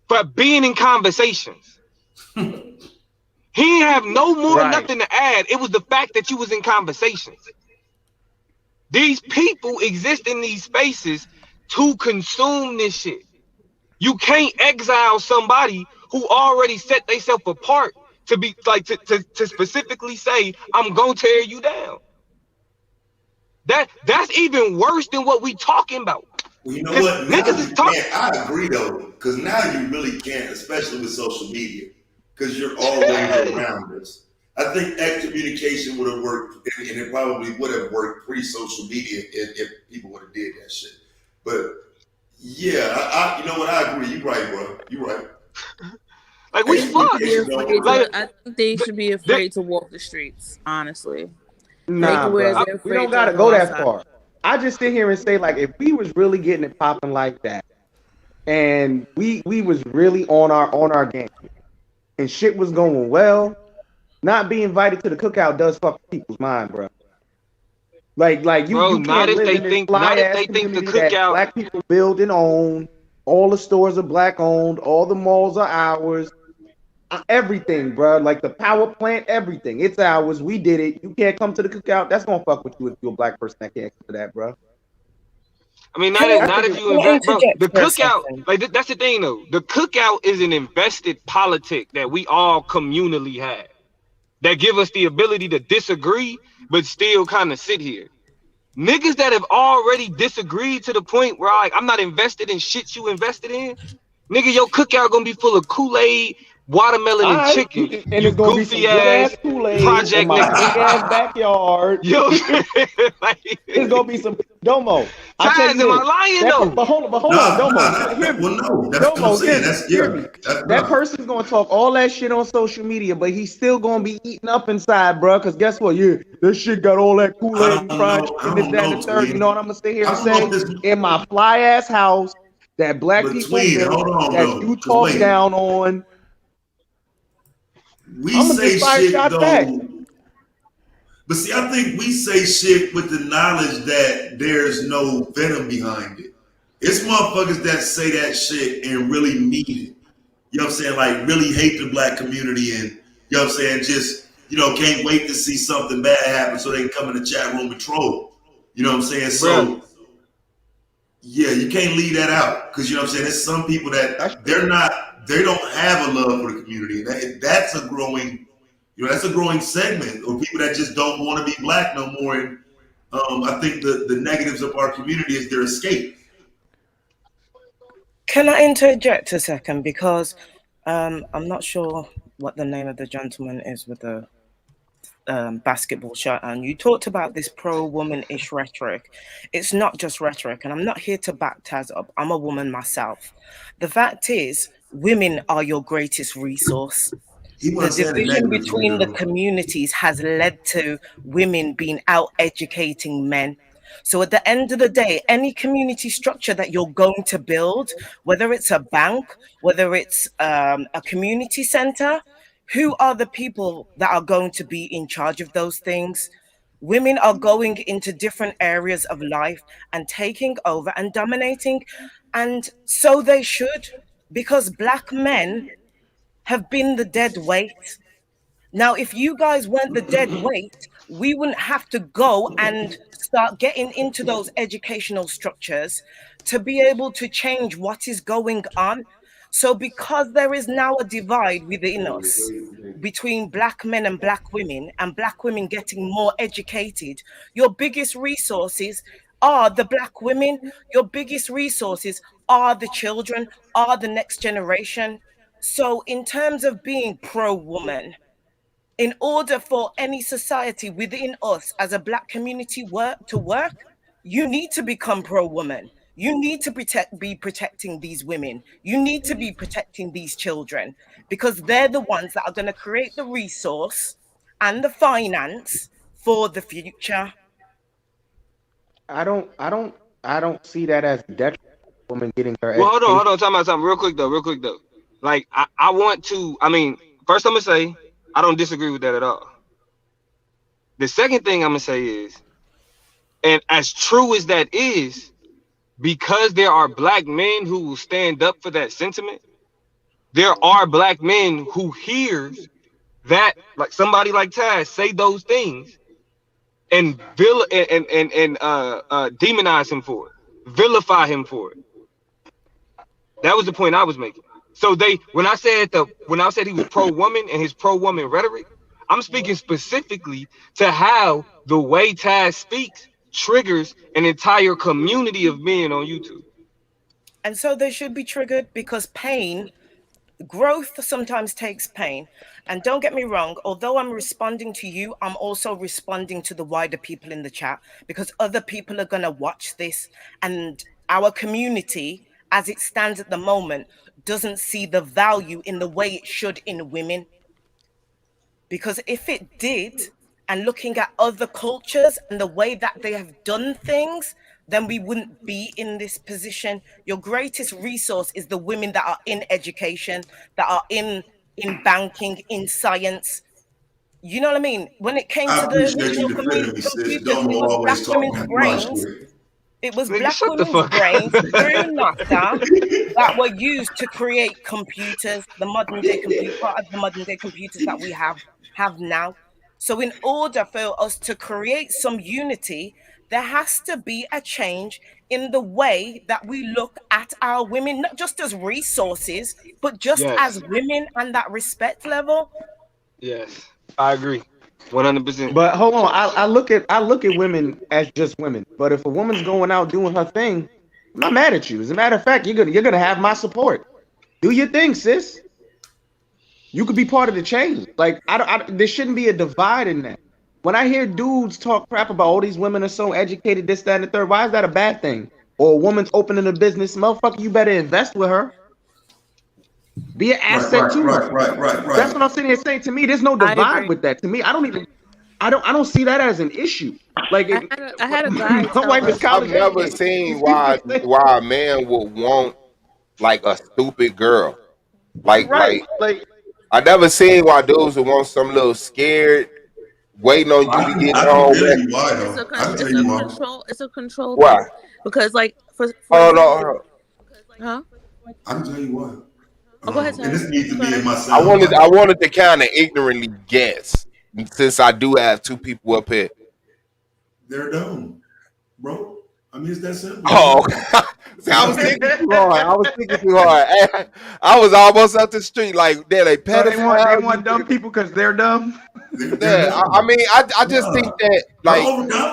for being in conversations. He didn't have no more nothing to add. It was the fact that you was in conversations. These people exist in these spaces to consume this shit. You can't exile somebody who already set themselves apart to be like to specifically say, I'm gonna tear you down. That's even worse than what we talking about. Well, you know what? I agree though, because now you really can't, especially with social media, because you're always around us. I think excommunication would have worked, and it probably would have worked pre-social media if people would have did that shit. But yeah, I you know what? I agree. You right, bro. You right. Like we fucked. I think they should be afraid to walk the streets. Honestly, nah, bro. We don't gotta go that far. I just sit here and say, like, if we was really getting it popping like that, and we was really on our game, and shit was going well, not being invited to the cookout does fuck people's mind, bro. Like you can't live in this fly ass community that black people build and own. All the stores are black owned. All the malls are ours. Everything, bro. Like the power plant, everything. It's ours. We did it. You can't come to the cookout. That's gonna fuck with you if you're a black person that can't come to that, bro. I mean, not if you invest, bro. The cookout, like that's the thing, though. The cookout is an invested politic that we all communally have, that give us the ability to disagree, but still kind of sit here. Niggas that have already disagreed to the point where like I'm not invested in shit you invested in. Nigga, your cookout gonna be full of Kool-Aid, watermelon, and chicken. And it's gonna be some good ass Kool-Aid project in my niggas. big ass backyard. Yo, it's gonna be some Domo. I tell you, am I lying though? But hold on, Domo. Hear me. Well, no, that's Domo, what I'm saying. hear me. That person's gonna talk all that shit on social media, but he's still gonna be eating up inside, bro. Cause guess what? This shit got all that Kool-Aid and fried chicken, this, that, and the third. You know what I'm gonna sit here and say? In my fly ass house that black people built, that you talk down on. We say shit though. But see, I think we say shit with the knowledge that there's no venom behind it. It's motherfuckers that say that shit and really mean it. You know what I'm saying? Like really hate the black community and, you know what I'm saying, just, can't wait to see something bad happen so they can come in the chat room and troll. You know what I'm saying? So, yeah, you can't leave that out because, you know what I'm saying, there's some people that they don't have a love for the community. And that's a growing segment of people that just don't want to be black no more. And I think the negatives of our community is their escape. Can I interject a second? Because I'm not sure what the name of the gentleman is with the basketball shirt, and you talked about this pro-woman-ish rhetoric. It's not just rhetoric, and I'm not here to back Taz up. I'm a woman myself. The fact is, women are your greatest resource. The division between the communities has led to women being out educating men. So at the end of the day, any community structure that you're going to build, whether it's a bank, whether it's a community center, who are the people that are going to be in charge of those things? Women are going into different areas of life and taking over and dominating. And so they should, because black men have been the dead weight. Now, if you guys weren't the dead weight, we wouldn't have to go and start getting into those educational structures to be able to change what is going on. So because there is now a divide within us between black men and black women getting more educated, your biggest resources are the black women. Your biggest resources are the children, are the next generation. So in terms of being pro-woman, in order for any society within us as a black community to work, you need to become pro-woman. You need to be protecting these women. You need to be protecting these children because they're the ones that are going to create the resource and the finance for the future. I don't see that as a detriment to a woman getting her education. Well, hold on, talking about something real quick though. Like I want to, first I'm gonna say I don't disagree with that at all. The second thing I'm gonna say is, and as true as that is, because there are black men who will stand up for that sentiment, there are black men who hears that, like somebody like Taz say those things and demonize him for it, vilify him for it. That was the point I was making. So when I said he was pro-woman and his pro-woman rhetoric, I'm speaking specifically to how the way Taz speaks triggers an entire community of men on YouTube. And so they should be triggered because pain growth sometimes takes pain. And don't get me wrong, although I'm responding to you, I'm also responding to the wider people in the chat, because other people are going to watch this, and our community, as it stands at the moment, doesn't see the value in the way it should in women. Because if it did, and looking at other cultures and the way that they have done things, then we wouldn't be in this position. Your greatest resource is the women that are in education, that are in banking, in science. You know what I mean? When it came I to the appreciate you defending me, sis. computers, Don't it was black always talk women's that much. brains. It was Nigga, black shut the women's fuck brains up. through NASA that were used to create computers, the modern day computer, part of the modern day computers that we have now. So in order for us to create some unity, there has to be a change in the way that we look at our women, not just as resources, but just as Yes. women, and that respect level. Yes. I agree. 100%. But hold on, I look at women as just women. But if a woman's going out doing her thing, I'm not mad at you. As a matter of fact, you're gonna have my support. Do your thing, sis. You could be part of the change. Like there shouldn't be a divide in that. When I hear dudes talk crap about all these women are so educated, this, that, and the third, why is that a bad thing? Or a woman's opening a business, motherfucker, you better invest with her. Be an asset to her. Right. That's what I'm sitting here saying. To me, there's no divide with that. To me, I don't see that as an issue. Like I had a guy. My wife is college I've never educated. seen why a man would want like a stupid girl. Like I never seen why dudes would want some little scared waiting on you to get I can home. tell you why though. I can tell you why. It's a control Why? thing. Because like for Hold on. Huh? I can tell you why. Oh, go ahead, And this needs to be in my I sound. wanted to kind of ignorantly guess, since I do have two people up here. They're dumb, bro. I mean, it's that simple. Oh, see, I was thinking too hard. I was almost up the street like, they pedophiles. They want dumb people because they're dumb. Yeah, I mean, I just think that like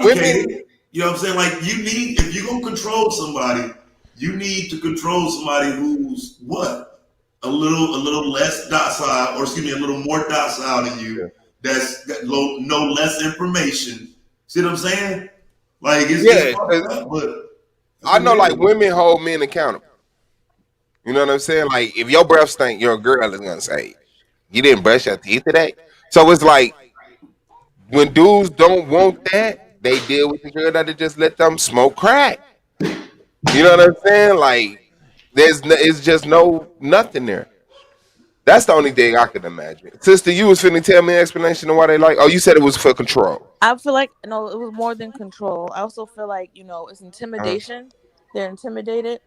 women. You know what I'm saying? Like if you're gonna control somebody, you need to control somebody who's what? A little less docile, or excuse me, a little more docile than you. That's got no less information. See what I'm saying? Like it's fucked up, but I know like women hold men accountable. You know what I'm saying? Like if your breath stink, your girl is gonna say, "You didn't brush your teeth today." So it's like when dudes don't want that, they deal with the girl that just let them smoke crack. You know what I'm saying? Like it's just nothing there. That's the only thing I could imagine. Sister, you was finna tell me an explanation of why they like. Oh, you said it was for control. I feel like no, it was more than control. I also feel like it's intimidation. They're intimidated.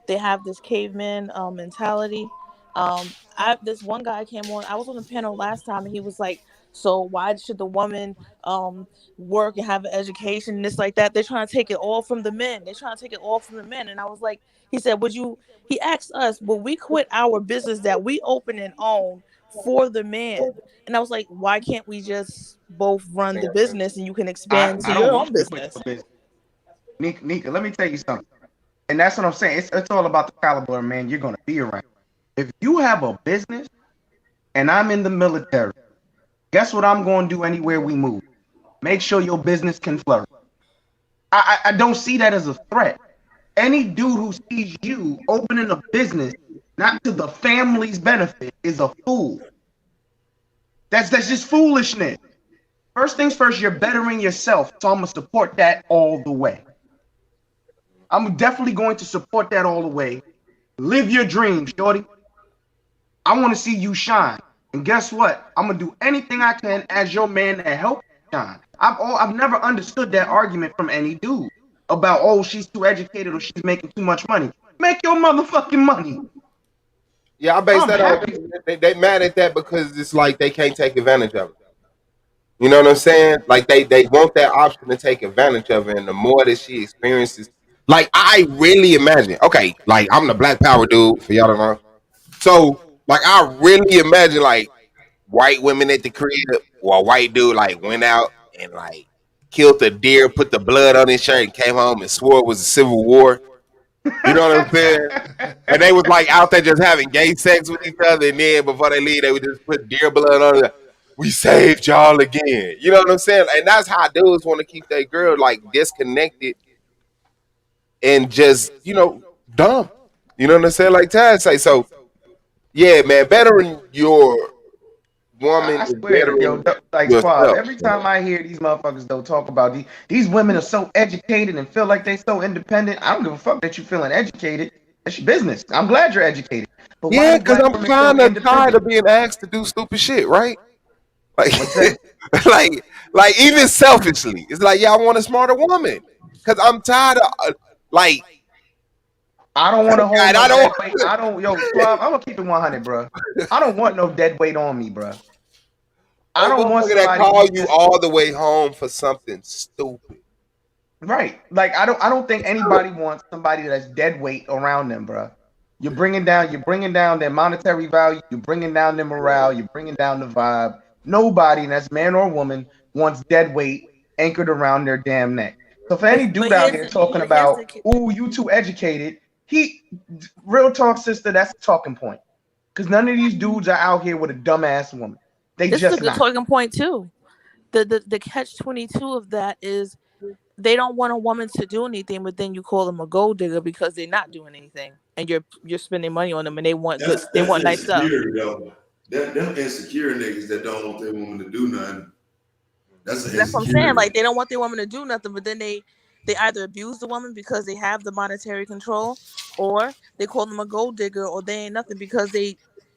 They have this caveman mentality. This one guy came on. I was on the panel last time, and he was like, "So why should the woman work and have an education and this like that? They're trying to take it all from the men. They're trying to take it all from the men." And I was like, he said, "Would you?" He asked us, "Will we quit our business that we open and own for the man?" And I was like, "Why can't we just both run the business and you can expand to your own business?" Nika, let me tell you something. And that's what I'm saying. It's all about the caliber of man you're going to be around. If you have a business and I'm in the military, guess what I'm going to do anywhere we move? Make sure your business can flourish. I don't see that as a threat. Any dude who sees you opening a business not to the family's benefit is a fool. That's just foolishness. First things first, you're bettering yourself, so I'm going to support that all the way. I'm definitely going to support that all the way. Live your dreams, shorty. I want to see you shine. And guess what? I'm going to do anything I can as your man to help you shine. I've never understood that argument from any dude about, oh, she's too educated or she's making too much money. Make your motherfucking money. Yeah, I base that on they mad at that because it's like they can't take advantage of it. You know what I'm saying? Like they want that option to take advantage of it, and the more that she experiences, like I really imagine. Okay, like I'm the Black Power dude for y'all to know. So like I really imagine like white women at the crib, or a white dude like went out and like killed a deer, put the blood on his shirt, and came home and swore it was a civil war. You know what I'm saying? And they was like out there just having gay sex with each other, and then before they leave, they would just put deer blood on it. We saved y'all again. You know what I'm saying? And that's how dudes want to keep their girl like disconnected and just, dumb. You know what I'm saying? Like Tad say. So yeah, man, bettering your woman I is swear, yo, bettering like Suave, yourself. every time I hear these motherfuckers though talk about these women are so educated and feel like they so independent. I don't give a fuck that you feeling educated. It's your business. I'm glad you're educated. But why Yeah, do because black I'm women so kind of tired independent? of being asked to do stupid shit, right? Like, What's that? like even selfishly, it's like, yeah, I want a smarter woman because I'm tired of like. I don't want to hold God, no I don't. dead weight. Yo, Suave, I'm gonna keep it 100, bro. I don't want no dead weight on me, bro. I A don't want motherfucker that somebody call who's you just all the way home for something stupid. right. Like I don't think anybody wants somebody that's dead weight around them, bro. You're bringing down their monetary value. You're bringing down their morale. You're bringing down the vibe. Nobody, and that's man or woman, wants dead weight anchored around their damn neck. So for any dude out here talking about, "Ooh, you too educated," real talk, sister, that's a talking point. Because none of these dudes are out here with a dumbass woman. They This is a just good not. talking point too. The catch-22 of that is they don't want a woman to do anything, but then you call them a gold digger because they're not doing anything, and you're spending money on them, and they want good, they That's want nice stuff. insecurity, though. Them insecure niggas that don't want their woman to do nothing. That's an That's what I'm saying. insecurity. Like they don't want their woman to do nothing, but then they either abuse the woman because they have the monetary control, or they call them a gold digger, or they ain't nothing because the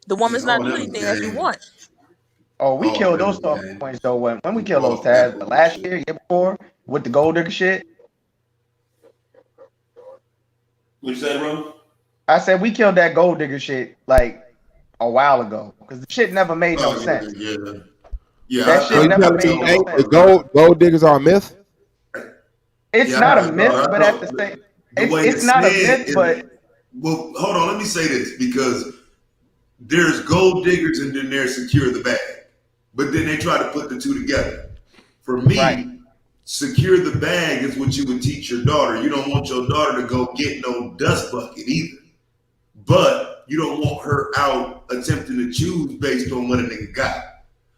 woman's not All doing them anything as you game. want. Oh, we All killed them those talking game. points though. When we killed those All that tabs last bullshit. year before with the gold digger shit. What you say, bro? I said we killed that gold digger shit like a while ago because the shit never made no sense. Yeah. That So shit you never telling me made no sense. the gold diggers are a myth? It's not a myth, but at the same, the way it's not a myth, but well, hold on. Let me say this because there's gold diggers and then there's secure the bag, but then they try to put the two together. For me, secure the bag is what you would teach your daughter. You don't want your daughter to go get no dust bucket either, but you don't want her out attempting to choose based on what a nigga got.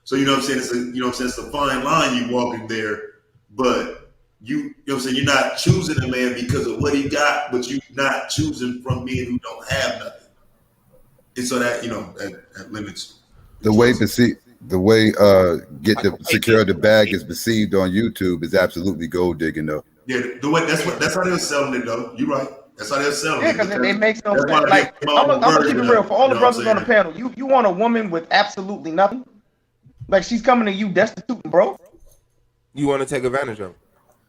So you know what I'm saying? It's a fine line you walking there, but you know what I'm saying? You're not choosing a man because of what he got, but you're not choosing from men who don't have nothing. And so that, that limits the way get the secure the bag is perceived on YouTube is absolutely gold digging though. Yeah, that's how they're selling it though. You're right. That's how they're selling it. Yeah, because it makes no sense. Like, Like I'm gonna keep it real for all the brothers on the panel. You want a woman with absolutely nothing? Like she's coming to you destitute and broke? You want to take advantage of her?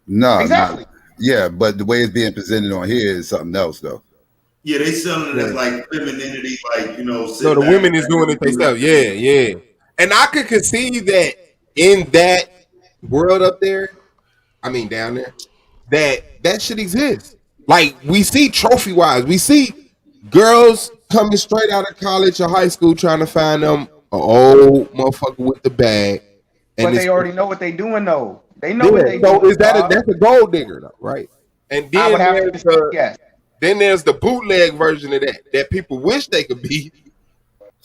No, exactly. Yeah, but the way it's being presented on here is something else though. Yeah, they selling it as like femininity, like So the women is doing it themselves. Yeah. And I could conceive that in that world up there, I mean down there, that shit exists. Like we see trophy wise, we see girls coming straight out of college or high school trying to find them an old motherfucker with the bag. But they already know what they doing though. They know what they doing. So is that's a gold digger though, right? And then I would have to say yes. Then there's the bootleg version of that people wish they could be,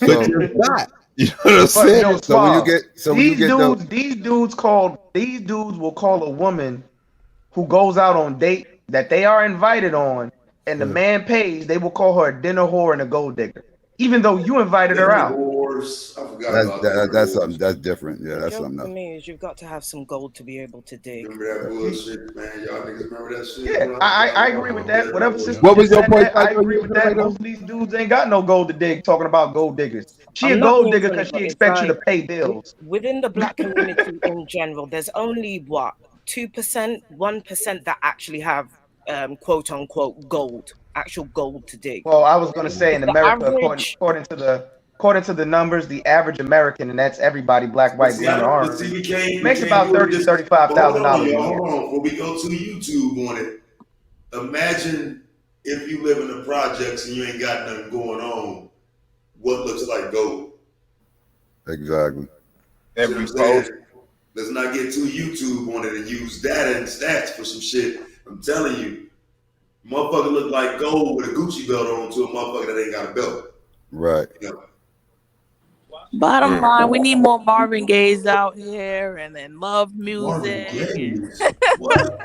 but you're not. You know what I'm saying? No, so when you get these dudes will call a woman who goes out on date that they are invited on, and the man pays. They will call her a dinner whore and a gold digger, even though you invited her out. That's something that's different. Yeah, that's something else. For me, is you've got to have some gold to be able to dig. Remember that bullshit, man? Y'all niggas remember that shit? Yeah, I agree with that. Whatever sister What was your point? I agree with that. Most of these dudes ain't got no gold to dig. Talking about gold diggers, she a gold digger because she expects you to pay bills. Within the black community in general, there's only 2%, 1% that actually have quote unquote gold, actual gold to dig. Well, I was going to say in America, according to the numbers, the average American, and that's everybody, black, white, green, or orange, makes about $30,000 to $35,000 a year. Hold on, before we go to YouTube on it, imagine if you live in the projects and you ain't got nothing going on, what looks like gold? Exactly. Every post. Let's not get too YouTube on it and use data and stats for some shit. I'm telling you, Motherfucker look like gold with a Gucci belt on to a motherfucker that ain't got a belt. Right. You know? Bottom line, we need more Marvin Gaye's out here, and then love Marvin music. Gaye's? What?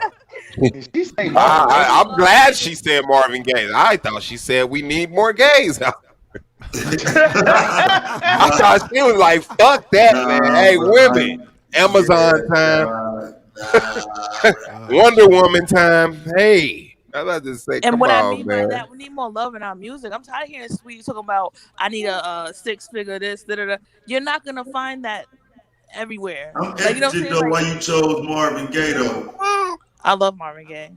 I'm glad she said Marvin Gaye. I thought she said we need more gays. I thought she was like, fuck that, man. Hey, women, Amazon time, Wonder Woman time. Hey, I was about to say, And come what I on, mean by man. that, we need more love in our music. I'm tired of hearing Sweet talking about I need a six-figure this, da da da. You're not gonna find that everywhere. I'm Like, you know what I'm interested saying? though Like, why you chose Marvin Gaye though. I love Marvin Gaye.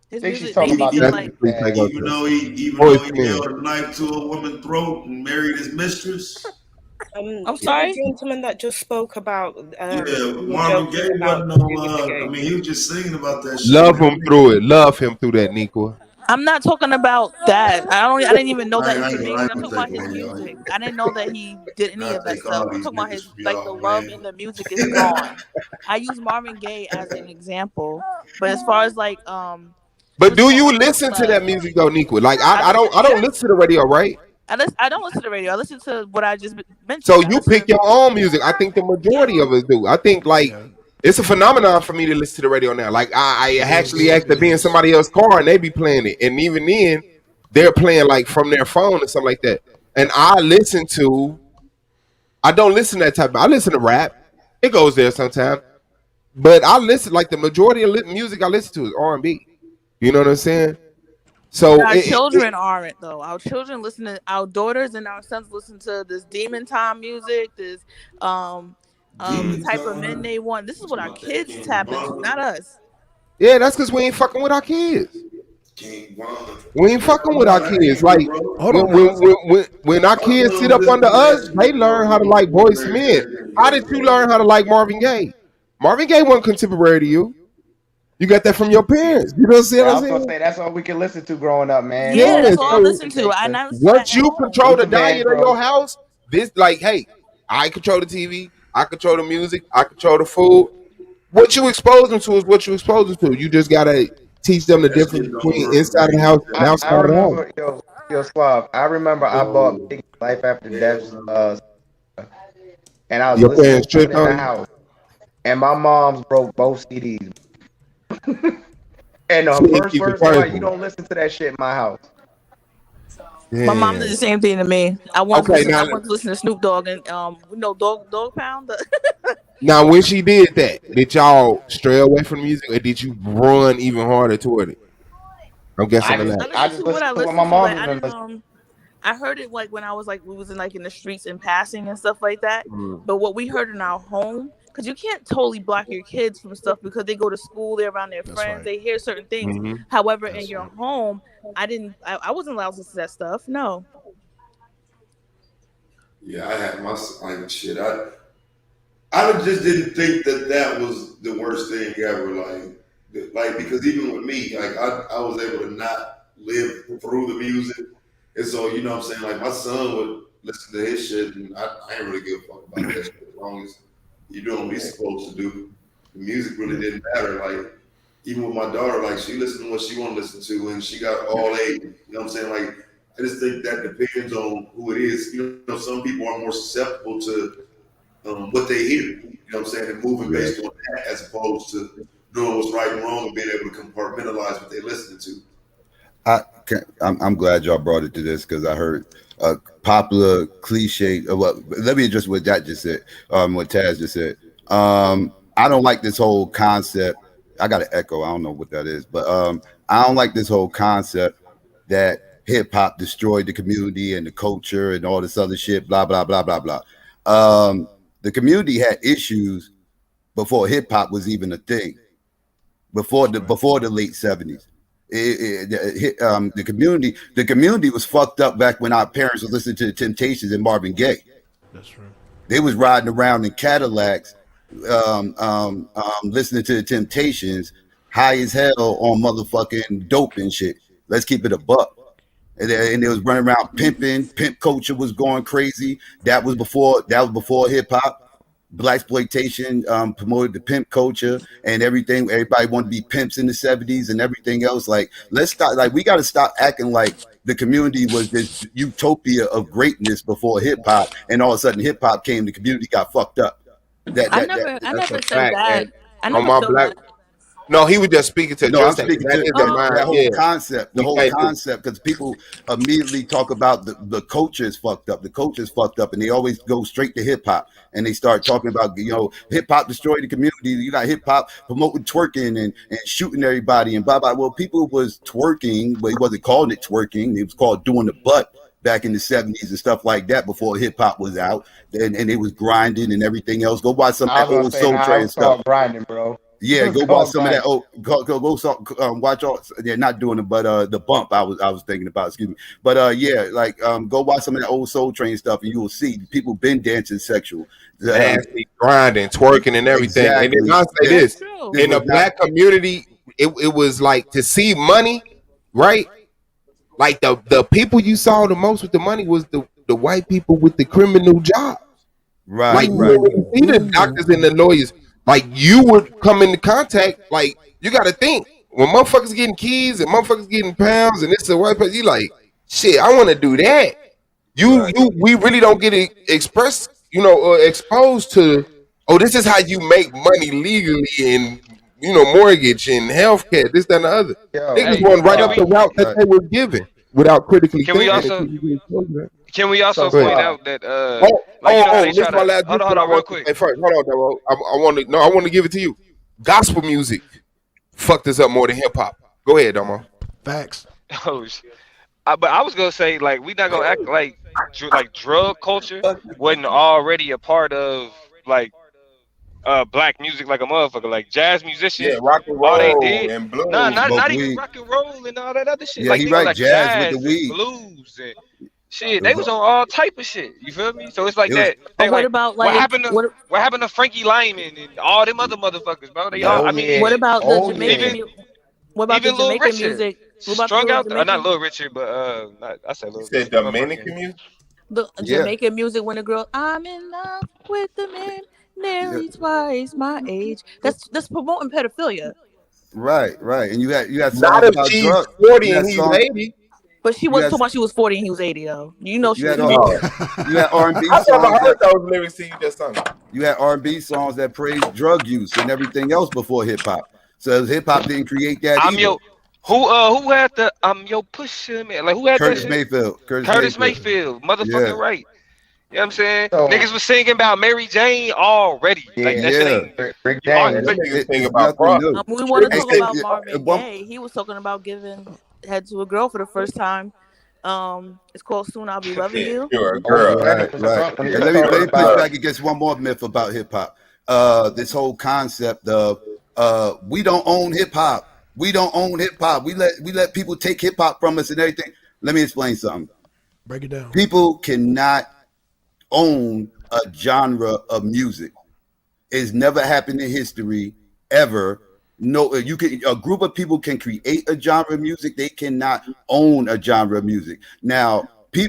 His think she's music makes talking me about feel the like Even though he held a knife to a woman's throat and married his mistress. I'm sorry? The gentleman that just spoke about Yeah, you were Marvin joking Gaye about wasn't you with the no. I gays. mean, he was just singing about that shit. Love him through it. Love him through that, Nico. I'm not talking about that. I didn't even know that I ain't information. I'm gonna talking about take his away y'all. music. I didn't know that he did any Not of that take stuff. all I'm these talking about niggas his from like the y'all, love man. in the music is gone. I use Marvin Gaye as an example, but as far as like But do you listen to that music though, Nico? Like I don't listen to the radio, right? I don't listen to the radio. I listen to what I just So mentioned. I you pick listen. your own music. I think the majority of us do. I think like it's a phenomenon for me to listen to the radio now. Like I actually act to be in somebody else's car and they be playing it, and even then they're playing like from their phone or something like that. And I don't listen to that type. I listen to rap. It goes there sometimes, but I listen like the majority of music I listen to is R&B. You know what I'm saying? So Our children aren't though. Our children listen to our daughters and our sons listen to this demon time music, this the type of men they want. This is what our kids tap into, not us. yeah, that's because we ain't fucking with our kids. King Von. We ain't fucking with our kids. Like when our kids sit up under us, they learn how to like Boyz II Men. How did you learn how to like Marvin Gaye? Marvin Gaye wasn't contemporary to you. You got that from your parents. You know what I'm saying? I was gonna say that's all we can listen to growing up, man. Yeah, that's all I listen to. I never listen to that Once at you home. control the Luther diet of Vandross. your house, this like, hey, I control the TV, I control the music, I control the food. What you expose them to is what you expose them to. You just gotta teach them the difference between inside of the house and outside I of the house. remember, yo, Suave. I remember I bought Big Life After Death, and I was Your listening parents to it tripped in the on you. house, and my mom's broke both CDs. And She the didn't first keep the words came first out, you one. don't listen to that shit in my house. My mom did the same thing to me. I wanted Okay, I wanted to listen to Snoop Dogg and Dog Pound. now when she did that, did y'all stray away from the music or did you run even harder toward it? I'm guessing the last. I just What listen I to what my listened to, mom like has I been didn't listening. I heard it like when I was like we was in like in the streets and passing and stuff like that. Mm. But what we heard in our home, because you can't totally block your kids from stuff because they go to school, they're around their friends, they hear certain things. Mhm. However, in your home, I wasn't allowed to listen to that stuff. No. Yeah, I had my like shit. I just didn't think that was the worst thing ever. Like because even with me, like I was able to not live through the music, and so you know what I'm saying. Like my son would listen to his shit, and I ain't really give a fuck about that shit as long as you're doing what you're supposed to do. The music really didn't matter. Like even with my daughter, like she listened to what she want to listen to, and she got all A. You know what I'm saying? Like I just think that depends on who it is. You know, some people are more susceptible to what they hear. You know what I'm saying? And moving based on that as opposed to doing what's right and wrong and being able to compartmentalize what they're listening to. I'm glad y'all brought it to this because I heard a popular cliche. Well, let me address what that just said. What Taz just said. I don't like this whole concept. I got an echo. I don't know what that is, but I don't like this whole concept that hip hop destroyed the community and the culture and all this other shit. Blah blah blah blah blah. The community had issues before hip hop was even a thing. Before the late 70s. The community was fucked up back when our parents were listening to the Temptations and Marvin Gaye. That's true. They was riding around in Cadillacs, listening to the Temptations, high as hell on motherfucking dope and shit. Let's keep it a buck. And they was running around pimping. Pimp culture was going crazy. That was before hip hop. blaxploitation promoted the pimp culture and everything. Everybody wanted to be pimps in the 70s and everything else. Like, let's stop. Like, we got to stop acting like the community was this utopia of greatness before hip hop, and all of a sudden hip hop came, the community got fucked up. I never said fact, that. man. I never my feel black. that. No, he was just speaking to. No, I'm Justin. speaking That to is a mind. that whole Yeah. concept, the whole concept, because people immediately talk about the culture is fucked up. The culture is fucked up, and they always go straight to hip hop, and they start talking about, you know, hip hop destroyed the community. You got hip hop promoting twerking and shooting everybody and blah blah. Well, people was twerking, but he wasn't calling it twerking. It was called doing the butt back in the 70s and stuff like that before hip hop was out, and it was grinding and everything else. Go watch some of that old Soul Train stuff. Grinding, bro. Yeah, go watch some of that. Oh, watch all. Yeah, not doing it, but the bump. I was thinking about. Excuse me. But yeah, like go watch some of that old Soul Train stuff, and you will see people been dancing sexual, Nasty, grinding, twerking, and everything. Exactly. And then I'll say this: in the black community, it was like to see money, right? Like the people you saw the most with the money was the white people with the criminal jobs. Right. Like you see the doctors and the lawyers. Like you would come into contact, like you got to think when motherfuckers getting keys and motherfuckers getting pounds and this is a white person, you like, shit, I want to do that. We really don't get it expressed, you know, or exposed to. Oh, this is how you make money legally and, you know, mortgage and healthcare, this, that, and the other. Niggas went right up the route that they were given without critically Can we thinking. also point out that this is my last. Hold on, real quick. Hey, first, hold on, Demo. I want to give it to you. Gospel music fucked us up more than hip hop. Go ahead, Demo. Facts. Oh shit. But I was gonna say, like, we not gonna act like drug culture wasn't already a part of like black music, like a motherfucker, like jazz musicians. Yeah, rock and roll, all they did, and blues. not even rock and roll and all that other shit. Yeah, like, he right, like jazz with the weed, blues, and shit. They was on all type of shit. You feel me? So it's like that. But what about what happened to Frankie Lyman and all them other motherfuckers, bro? They all. I mean, what about the Jamaican? What about even the Jamaican Lil Richard, music? What about strung the out? Jamaican? Not Lil Richard, but I said Lil. Said Dominican music. The Jamaican music when the girl, I'm in love with the man nearly twice my age. That's promoting pedophilia. Right. And you had Not songs if about she's drugs. 40 and he's 80. But she wasn't talking about she was 40 and he was 80 though. You know she was. You had R&B I've never songs. heard those lyrics to you just sung. You had R&B songs that praised drug use and everything else before hip hop. So hip hop didn't create that either. Who had the yo pusher man? Like, who had Curtis that shit? Mayfield. Curtis Mayfield. Motherfucking right. You know what I'm saying? So, niggas was singing about Mary Jane already. Like, that shit ain't. Rick James. Sing about bro. We want to talk about Marvin Gaye. He was talking about giving head to a girl for the first time. It's called Soon I'll Be Loving You. You're a girl. Right. And let me push back against one more myth about hip hop. This whole concept of we don't own hip hop. We don't own hip hop. We let people take hip hop from us and everything. Let me explain something. Break it down. People cannot own a genre of music. It's never happened in history ever. No, a group of people can create a genre of music. They cannot own a genre of music. Now,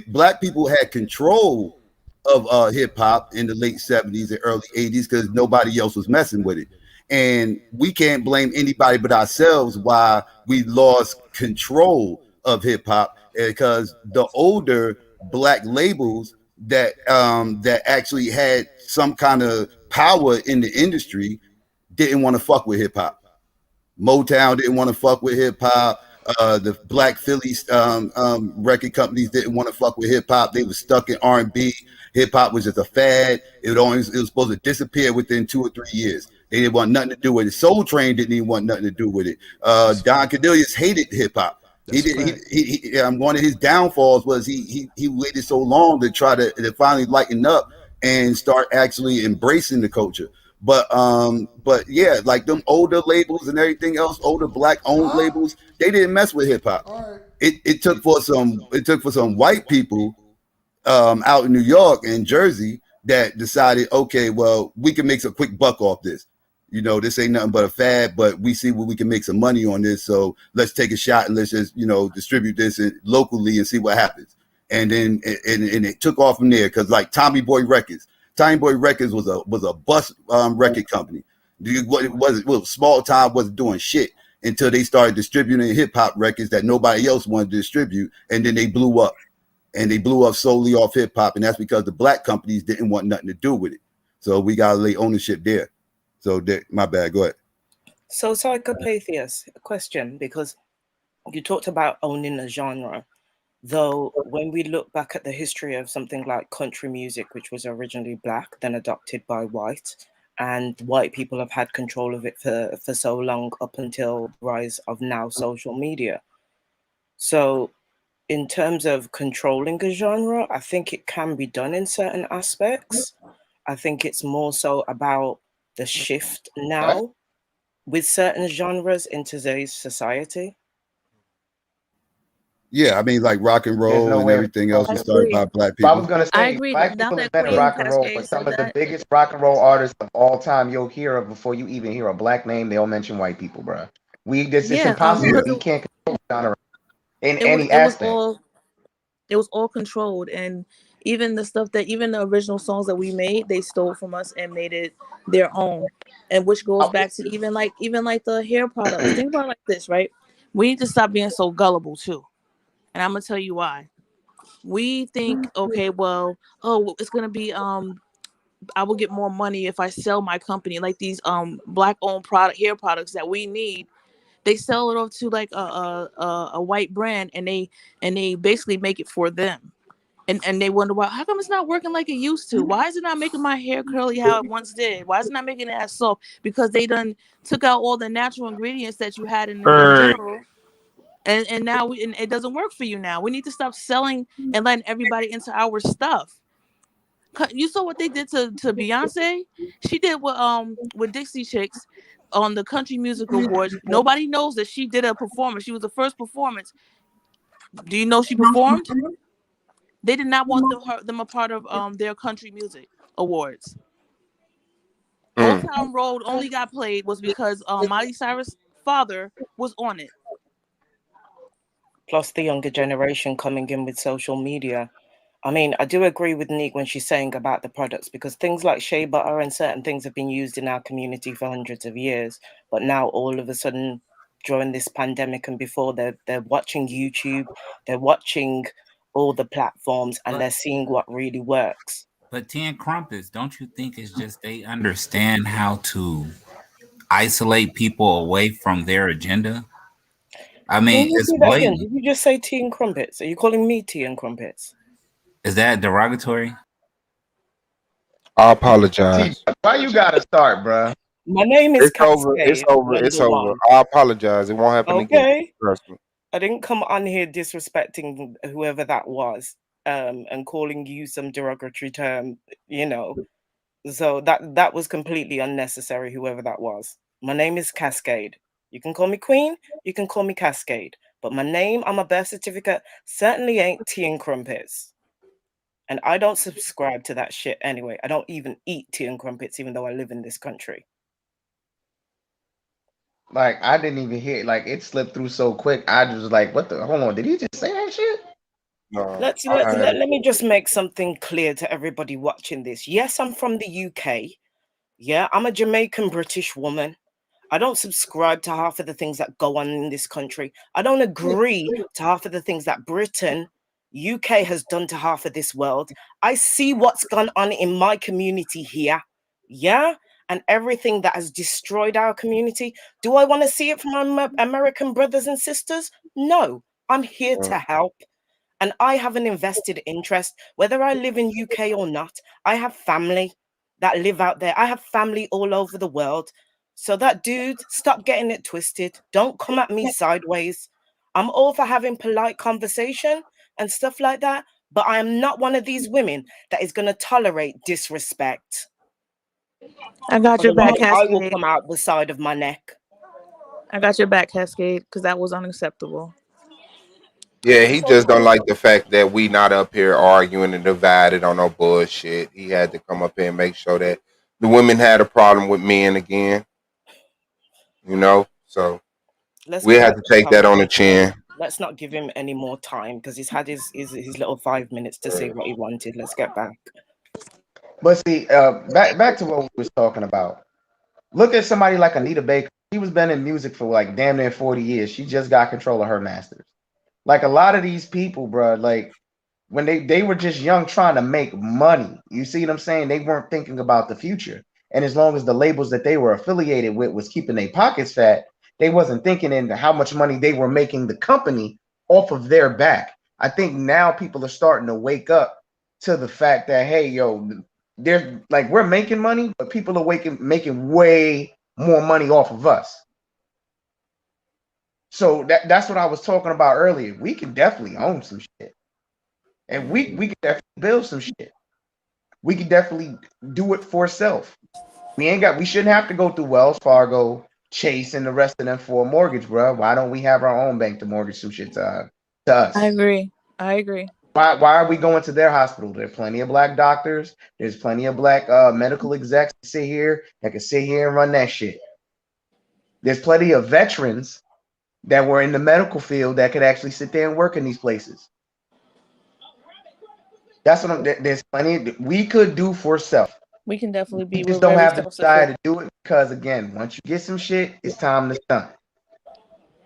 black people had control of hip hop in the late 70s and early 80s because nobody else was messing with it. And we can't blame anybody but ourselves why we lost control of hip hop, because the older black labels that actually had some kind of power in the industry didn't want to fuck with hip hop. Motown didn't want to fuck with hip hop. The Black Phillies record companies didn't want to fuck with hip hop. They were stuck in R&B. Hip hop was just a fad. It was supposed to disappear within 2 or 3 years. They didn't want nothing to do with it. Soul Train didn't even want nothing to do with it. Don Cornelius hated hip hop. One of his downfalls was he waited so long to try to finally lighten up and start actually embracing the culture. But yeah, like them older labels and everything else, older black owned labels, they didn't mess with hip hop. It took for some white people out in New York and Jersey that decided, okay, well, we can make some quick buck off this. You know, this ain't nothing but a fad, but we see where we can make some money on this. So let's take a shot and let's just, distribute this locally and see what happens. And then and it took off from there, because like Tommy Boy Records Time Boy Records was a bus record company. What it was small time, wasn't doing shit until they started distributing hip hop records that nobody else wanted to distribute, and then they blew up. And they blew up solely off hip hop, and that's because the black companies didn't want nothing to do with it. So we gotta lay ownership there. So my bad. Go ahead. So Psychopatheus, a question, because you talked about owning a genre. Though when we look back at the history of something like country music, which was originally black, then adopted by white, and white people have had control of it for so long up until the rise of now social media. So in terms of controlling a genre, I think it can be done in certain aspects. I think it's more so about the shift now with certain genres in today's society. Yeah, I mean, like rock and roll and everything else was started by black people. I was gonna say, black people invented rock and roll, but some of the biggest rock and roll artists of all time you'll hear of before you even hear a black name, they'll mention white people, bro. It's impossible. We can't control genre in any aspect. It was all controlled, and even the original songs that we made, they stole from us and made it their own. And which goes back to even like the hair products. Think about it like this, right? We need to stop being so gullible too. And I'm gonna tell you why. We think, okay, well, it's gonna be I will get more money if I sell my company, like these black owned hair products that we need. They sell it off to like a white brand, and they basically make it for them. And they wonder why, how come it's not working like it used to? Why is it not making my hair curly how it once did? Why is it not making it as soft? Because they done took out all the natural ingredients that you had in general. And now it doesn't work for you now. We need to stop selling and letting everybody into our stuff. You saw what they did to Beyonce? She did with Dixie Chicks on the Country Music Awards. Nobody knows that she did a performance. She was the first performance. Do you know she performed? They did not want them a part of their Country Music Awards. Old Town Road only got played was because Miley Cyrus' father was on it. Plus the younger generation coming in with social media. I mean, I do agree with Neek when she's saying about the products, because things like shea butter and certain things have been used in our community for hundreds of years. But now all of a sudden, during this pandemic and before, they're watching YouTube, they're watching all the platforms, and they're seeing what really works. But Tea and Crumpets, don't you think it's just they understand how to isolate people away from their agenda? I mean, it's blatant. Did you just say Tea and Crumpets? Are you calling me Tea and Crumpets? Is that derogatory? I apologize. Why you gotta start, bro? My name is Cascade. It's over. I apologize. It won't happen again. Trust me. I didn't come on here disrespecting whoever that was, and calling you some derogatory term, So that was completely unnecessary, whoever that was. My name is Cascade. You can call me Queen, you can call me Cascade. But my name on my birth certificate certainly ain't Tea and Crumpets. And I don't subscribe to that shit anyway. I don't even eat tea and crumpets, even though I live in this country. Like, I didn't even hear, like, it slipped through so quick. I just was like, what the, hold on, did he just say that shit? No. Let me just make something clear to everybody watching this. Yes, I'm from the UK. Yeah, I'm a Jamaican British woman. I don't subscribe to half of the things that go on in this country. I don't agree to half of the things that Britain, UK has done to half of this world. I see what's gone on in my community here. Yeah? And everything that has destroyed our community. Do I want to see it from my American brothers and sisters? No. I'm here to help. And I have an invested interest, whether I live in UK or not. I have family that live out there. I have family all over the world. So that dude, stop getting it twisted. Don't come at me sideways. I'm all for having polite conversation and stuff like that, but I am not one of these women that is going to tolerate disrespect. I got your back, Cascade. I will come out the side of my neck. I got your back, Cascade, because that was unacceptable. Yeah, he just don't like the fact that we not up here arguing and divided on no bullshit. He had to come up here and make sure that the women had a problem with men again. So we had to take that on the chin. Let's not give him any more time because he's had his little 5 minutes to say what he wanted. Let's get back. But see, back to what we was talking about. Look at somebody like Anita Baker. She was been in music for like damn near 40 years. She just got control of her masters. Like a lot of these people, bro, like when they were just young trying to make money. You see what I'm saying? They weren't thinking about the future. And as long as the labels that they were affiliated with was keeping their pockets fat, they wasn't thinking into how much money they were making the company off of their back. I think now people are starting to wake up to the fact that, hey, yo, there's like we're making money, but people are making way more money off of us. So that's what I was talking about earlier. We can definitely own some shit. And we can definitely build some shit. We can definitely do it for self. We shouldn't have to go through Wells Fargo, Chase, and the rest of them for a mortgage, bro. Why don't we have our own bank to mortgage some shit to us? I agree. Why are we going to their hospital? There are plenty of black doctors. There's plenty of black medical execs that sit here that can sit here and run that shit. There's plenty of veterans that were in the medical field that could actually sit there and work in these places. That's what there's plenty we could do for self. We can definitely be. We just don't have the desire to do it because, again, once you get some shit, it's time to stunt.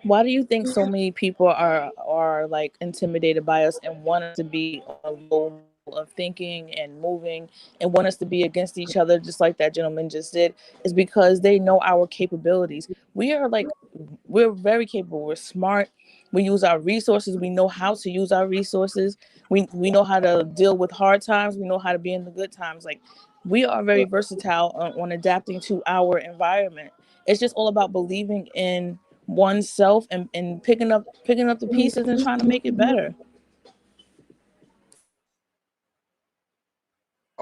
Why do you think so many people are like intimidated by us and want us to be on a low level of thinking and moving and want us to be against each other, just like that gentleman just did? Is because they know our capabilities. We're very capable. We're smart. We use our resources. We know how to use our resources. We know how to deal with hard times. We know how to be in the good times. Like, we are very versatile on adapting to our environment. It's just all about believing in oneself and picking up the pieces and trying to make it better.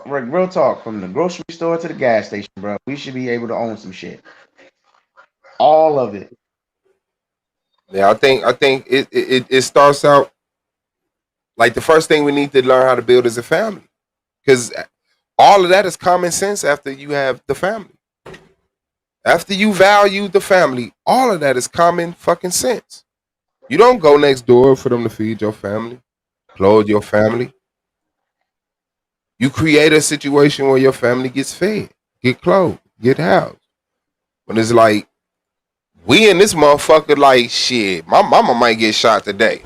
Real talk, from the grocery store to the gas station, bro. We should be able to own some shit. All of it. Yeah, I think it starts out like the first thing we need to learn how to build is a family, because all of that is common sense after you have the family. After you value the family, all of that is common fucking sense. You don't go next door for them to feed your family, clothe your family. You create a situation where your family gets fed, get clothed, get housed. But it's like, we in this motherfucker like, shit, my mama might get shot today.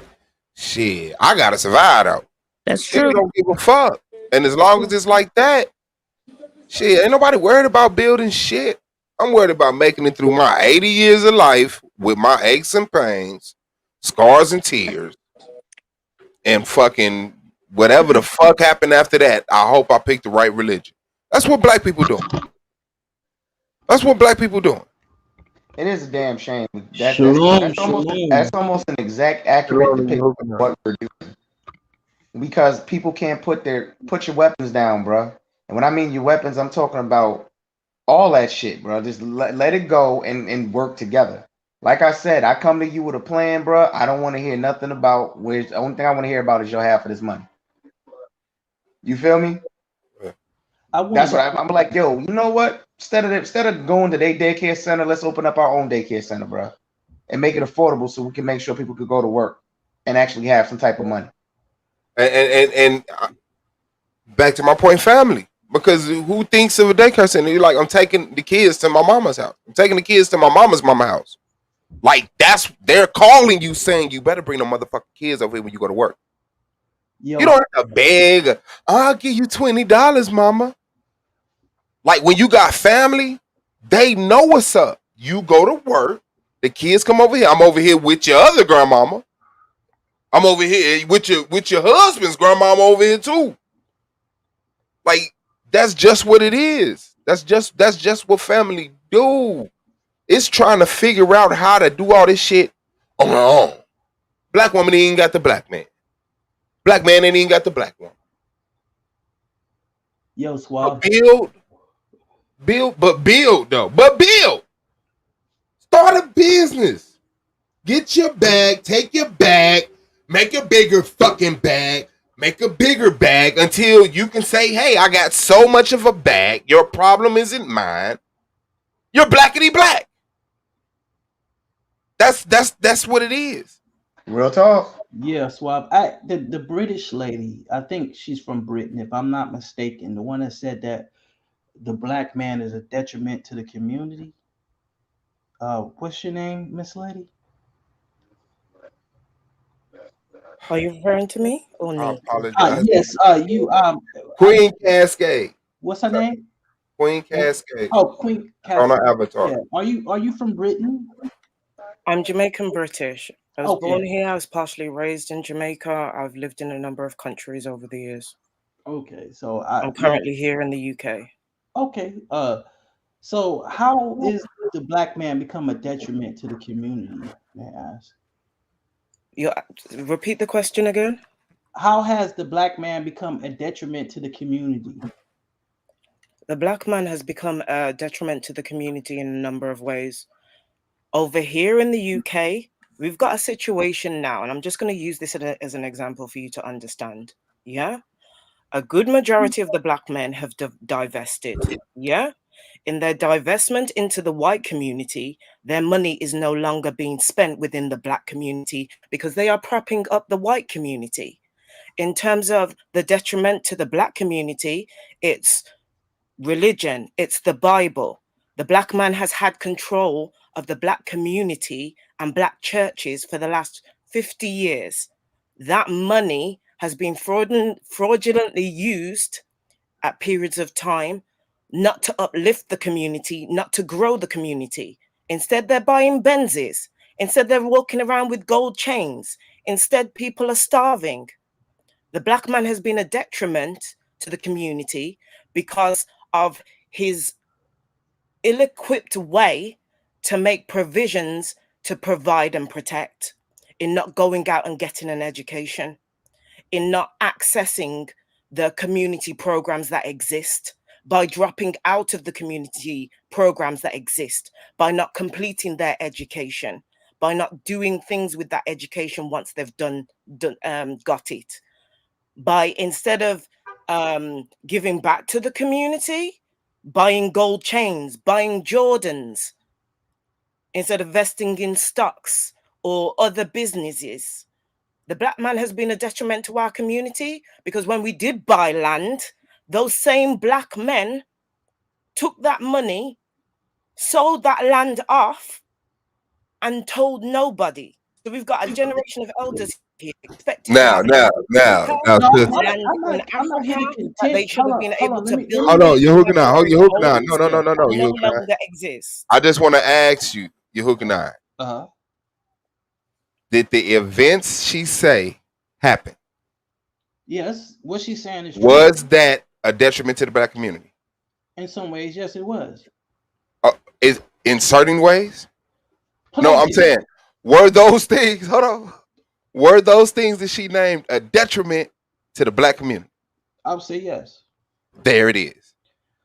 Shit, I gotta survive though. That's true. Niggas don't give a fuck. And as long as it's like that, shit, ain't nobody worried about building shit. I'm worried about making it through my 80 years of life with my aches and pains, scars and tears, and fucking whatever the fuck happened after that. I hope I picked the right religion. That's what black people doing. That's what black people doing. It is a damn shame. That's almost an exact accurate depiction of what we're doing. Because people can't put your weapons down, bro. And when I mean your weapons, I'm talking about all that shit, bro. Just let it go and work together. Like I said, I come to you with a plan, bro. I don't want to hear nothing about the only thing I want to hear about is your half of this money. You feel me? That's what I'm like, yo, you know what? Instead of going to their daycare center, let's open up our own daycare center, bro. And make it affordable so we can make sure people could go to work and actually have some type of money. And back to my point, family. Because who thinks of a daycare center? You're like, I'm taking the kids to my mama's house. I'm taking the kids to my mama's house. Like, they're calling you saying you better bring the motherfucking kids over here when you go to work. Yo. You don't have to beg. I'll give you $20, mama. Like, when you got family, they know what's up. You go to work. The kids come over here. I'm over here with your other grandmama. I'm over here with your husband's grandmama over here too. Like, that's just what it is. That's just what family do. It's trying to figure out how to do all this shit on their own. Black woman ain't got the black man. Black man ain't even got the black woman. Yo, Suave. Build. Start a business. Get your bag, take your bag, make a bigger fucking bag, make a bigger bag until you can say, hey, I got so much of a bag. Your problem isn't mine. You're blackity black. That's what it is. Real talk. Yeah, Swab. The British lady, I think she's from Britain, if I'm not mistaken, the one that said that the black man is a detriment to the community. What's your name, Miss Lady? Are you referring to me or I me? apologize. Yes. You Queen Cascade. what's her name? Queen Cascade. Oh, Queen On Cascade. our avatar. Yeah. Are you from Britain? I'm Jamaican British. I was Okay. born here. I was partially raised in Jamaica. I've lived in a number of countries over the years. Okay. So I'm currently here in the UK. Okay. So how is the black man become a detriment to the community? May I ask? You repeat the question again? How has the black man become a detriment to the community? The black man has become a detriment to the community in a number of ways. Over here in the UK, we've got a situation now, and I'm just going to use this as an example for you to understand. Yeah? A good majority of the black men have divested. Yeah? In their divestment into the white community, their money is no longer being spent within the black community because they are propping up the white community. In terms of the detriment to the black community, it's religion, it's the Bible. The black man has had control of the black community and black churches for the last 50 years. That money has been fraudulently used at periods of time, not to uplift the community, not to grow the community. Instead, they're buying Benzes. Instead, they're walking around with gold chains. Instead, people are starving. The black man has been a detriment to the community because of his ill-equipped way to make provisions to provide and protect, in not going out and getting an education, in not accessing the community programs that exist, by dropping out of the community programs that exist, by not completing their education, by not doing things with that education once they've got it, by instead of giving back to the community, buying gold chains, buying Jordans, instead of investing in stocks or other businesses. The black man has been a detriment to our community because when we did buy land, those same black men took that money, sold that land off, and told nobody. So we've got a generation of elders here expecting to Now, have now, now, now, sis. land in I'm not here to Africa that contend. they should have been Hold able on. to build Hold on, you're hooking on. You're hooking on. homes No, no, no, no, no. that You're no hooking on. longer exist. I just want to ask you, you're hooking on. Uh-huh. Did the events she say happen? Yes, what she's saying is true. Was that a detriment to the black community? In some ways, yes, it was. Is in certain ways? Plenty. No, I'm saying, were those things, hold on, were those things that she named a detriment to the black community? I would say yes. There it is.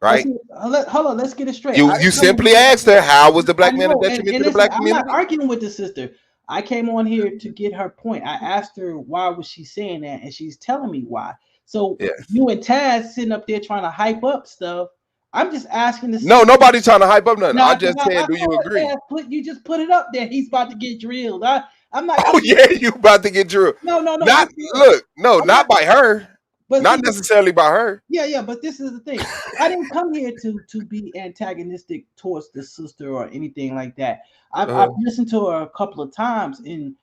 Right? Hold on, let's get it straight. You simply asked her, how was the black man a detriment to the black community? I'm not arguing with the sister. I came on here to get her point. I asked her why was she saying that, and she's telling me why. So you and Taz sitting up there trying to hype up stuff. I'm just asking the sister. No, nobody's trying to hype up nothing. I just said, do you agree? You just put it up there. He's about to get drilled. I'm not. Oh yeah, you about to get drilled. No. Not by her. But not necessarily by her. Yeah, but this is the thing. I didn't come here to be antagonistic towards the sister or anything like that. I've listened to her a couple of times, and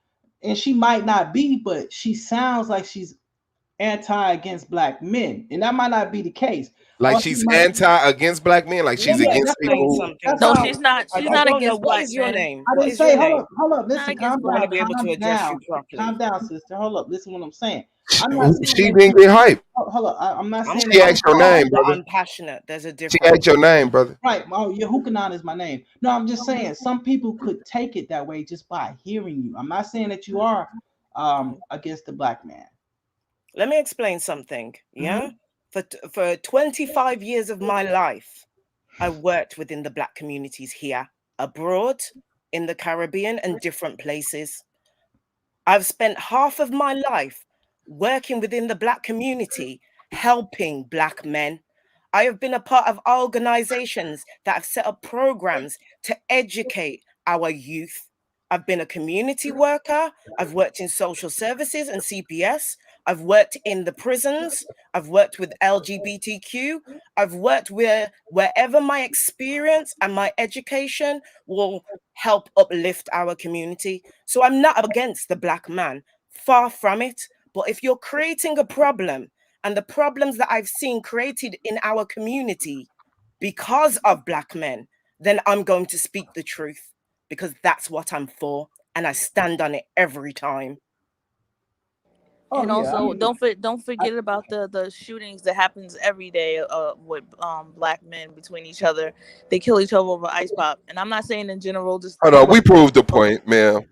she might not be, but she sounds like she's anti against black men, and that might not be the case. Like she's anti against black men, like she's against people. No, she's not. She's not against black men. What is your name? I didn't say. Hold up. Listen, calm down. To be able to address you properly. Calm down, sister. Hold up. Listen, what I'm saying. She didn't get hype. Hold up. I'm not saying. She asked your name, brother. I'm passionate. There's a difference. She asked your name, brother. Right. Oh, Yehukanan is my name. No, I'm just saying some people could take it that way just by hearing you. I'm not saying that you are against the black man. Let me explain something. Yeah. For 25 years of my life, I worked within the black communities here, abroad, in the Caribbean, and different places. I've spent half of my life working within the black community, helping black men. I have been a part of organizations that have set up programs to educate our youth. I've been a community worker. I've worked in social services and CPS. I've worked in the prisons. I've worked with LGBTQ. I've worked wherever my experience and my education will help uplift our community. So I'm not against the Black man, far from it. But if you're creating a problem, and the problems that I've seen created in our community because of Black men, then I'm going to speak the truth, because that's what I'm for, and I stand on it every time. Oh, and also, don't forget about the shootings that happens every day with Black men between each other. They kill each other over ice pop, and I'm not saying in general. Just hold on, we proved the point, man.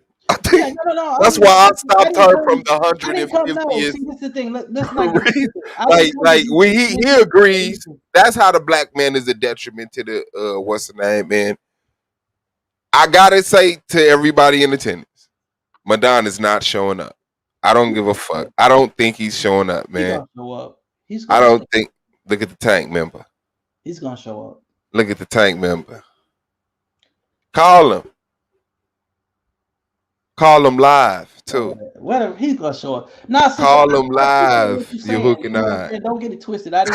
Yeah, no. That's why I stopped her from the 150th. See, this is the thing. Let's not get like when he agrees, that's how the Black man is a detriment to the what's the name, man. I gotta say to everybody in attendance, Madon is not showing up. I don't give a fuck. I don't think he's showing up, man. He's gonna show up. I don't think. Look at the tank member. He's gonna show up. Look at the tank member. Call him. Call him live too. Whatever, he's gonna show up. Nah, call him live. You're hooking on. Don't get it twisted. I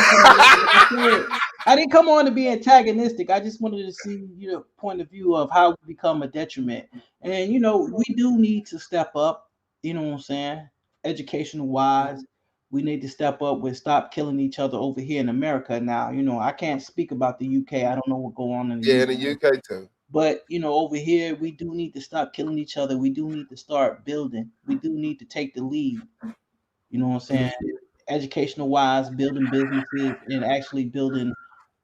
didn't come on to be antagonistic. I just wanted to see your point of view of how we become a detriment. And we do need to step up. You know what I'm saying? Educational wise, we need to step up with stop killing each other over here in America. Now, I can't speak about the UK. I don't know what going on in the UK. In the UK too. But over here, we do need to stop killing each other. We do need to start building. We do need to take the lead. You know what I'm saying? Educational wise, building businesses and actually building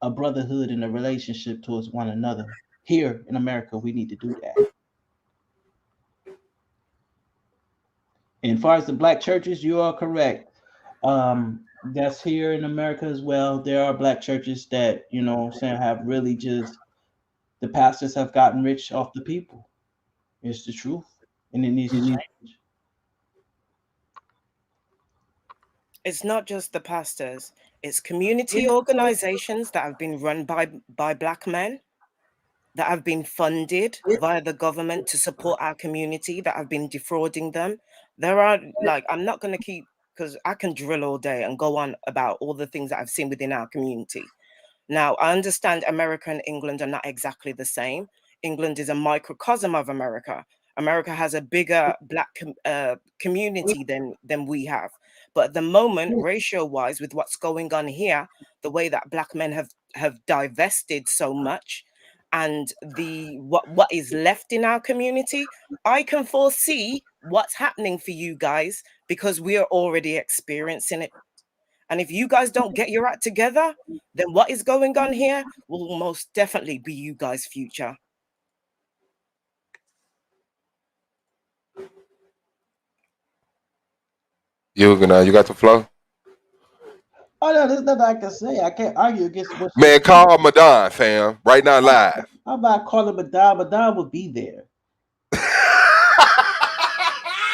a brotherhood and a relationship towards one another. Here in America, we need to do that. And as far as the Black churches, you are correct. That's here in America as well. There are Black churches that, have really just, the pastors have gotten rich off the people. It's the truth. And it needs to change. It's not just the pastors. It's community organizations that have been run by Black men, that have been funded via the government to support our community, that have been defrauding them. There are, I'm not going to keep, because I can drill all day and go on about all the things that I've seen within our community. Now, I understand America and England are not exactly the same. England is a microcosm of America. America has a bigger Black community than we have. But at the moment, ratio-wise, with what's going on here, the way that Black men have divested so much, and what is left in our community, I can foresee what's happening for you guys, because we are already experiencing it. And if you guys don't get your act together, then what is going on here will most definitely be you guys' future. You got the flow? Oh no, there's nothing I can say. I can't argue against what. Man, call Madon, fam, right now live. How about calling Madon? Madon will be there.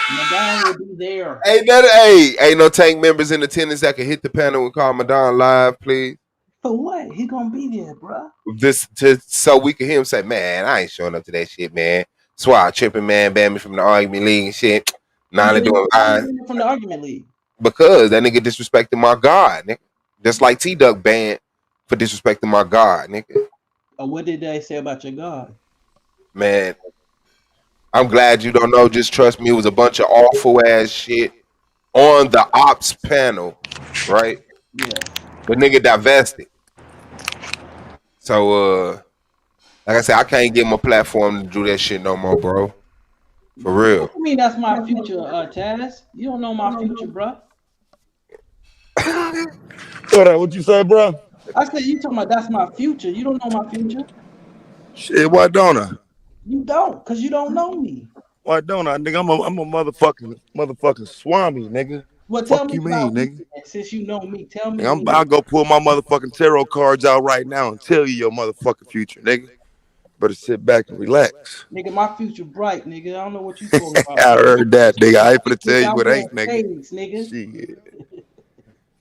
Madon will be there. Ain't no tank members in attendance that can hit the panel and call Madon live, please. For what? He gonna be there, bro. Just so we can hear him say, "Man, I ain't showing up to that shit, man. Swat tripping, man, banned me from the argument league and shit. Now they doing fine from the argument league because that nigga disrespecting my God, nigga. Just like T-Duck banned for disrespecting my God, nigga. What did they say about your God? Man, I'm glad you don't know. Just trust me. It was a bunch of awful ass shit on the ops panel, right? Yeah. But nigga divested. So, like I said, I can't give him a platform to do that shit no more, bro. For real. I mean, that's my future, Taz. You don't know my future, bro. What you say, bro? I said you talking about that's my future. You don't know my future. Shit, why don't I? You don't, cause you don't know me. Why don't I, nigga? I'm a motherfucking swami, nigga. What fuck you mean, nigga? Since you know me, tell me. Nigga, I'll go pull my motherfucking tarot cards out right now and tell you your motherfucking future, nigga. Better sit back and relax. Nigga, my future bright, nigga. I don't know what you talking about. I heard that, nigga. I ain't finna tell you what ain't, nigga. Shit.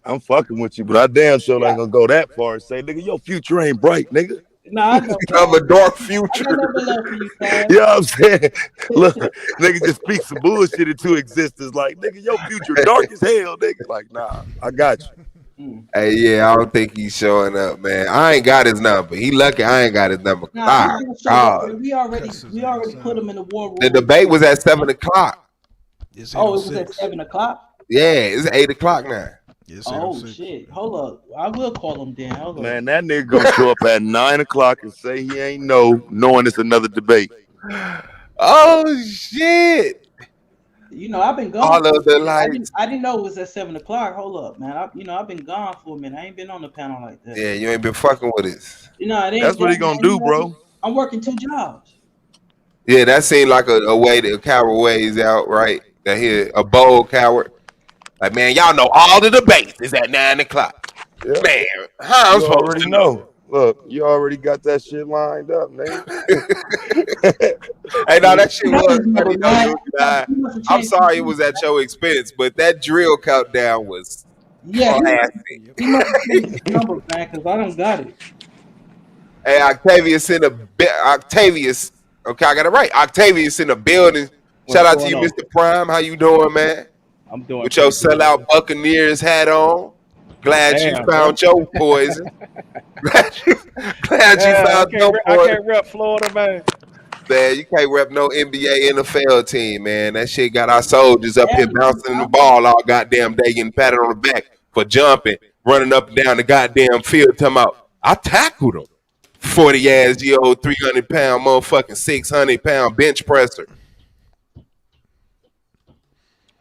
I'm fucking with you, but I damn sure ain't gonna go that far and say, nigga, your future ain't bright, nigga. Nah, I know. Of a dark I future. got nothing love for you, Taz. You know what I'm saying? Look, nigga just speak some bullshit into existence. Like, nigga, your future dark as hell, nigga. Like, nah, I got you. Hey, yeah, I don't think he's showing up, man. I ain't got his number. He lucky I ain't got his number. Nah, Ah, he's gonna show up, God. man. We already put him in the war room. The debate was at 7:00. Oh, it was at 7:00. Yeah, it's 8:00 now. Oh shit! Hold up, I will call him then. Hold Man, on. that nigga gonna show up at 9:00 and say he ain't knowing it's another debate. Oh shit! You know, I've been gone. All of the lights. I didn't know it was at 7:00. Hold up, man. I've been gone for a minute. I ain't been on the panel like that. Yeah, you ain't been fucking with us. You know, it ain't That's what he gonna do, bro. I'm working 2 jobs. Yeah, that seemed like a way that a coward ways out, right? That here, a bold coward. Like, man, y'all know all the debates is at 9:00. Yeah. Man, how I'm You supposed already to know? Look, you already got that shit lined up, nigga. Hey, no, that shit was funny though, dude. I'm sorry it was at your expense, but that drill countdown was classic. He must have changed his number, man, because I don't got it. Hey, Octavius in the Octavius. Okay, I got it right. Octavius in the building. Shout out to you, Mr. Prime. How you doing, man? I'm doing with your sellout Buccaneers hat on. Glad you found your poison. glad you found your poison. I can't rep Florida, man. Man, you can't rep no NBA NFL team, man. That shit got our soldiers up here bouncing the ball all goddamn day, getting patted on the back for jumping, running up and down the goddamn field, talking about, I tackled him. 40-ass-year-old, 300-pound motherfucking 600-pound bench presser.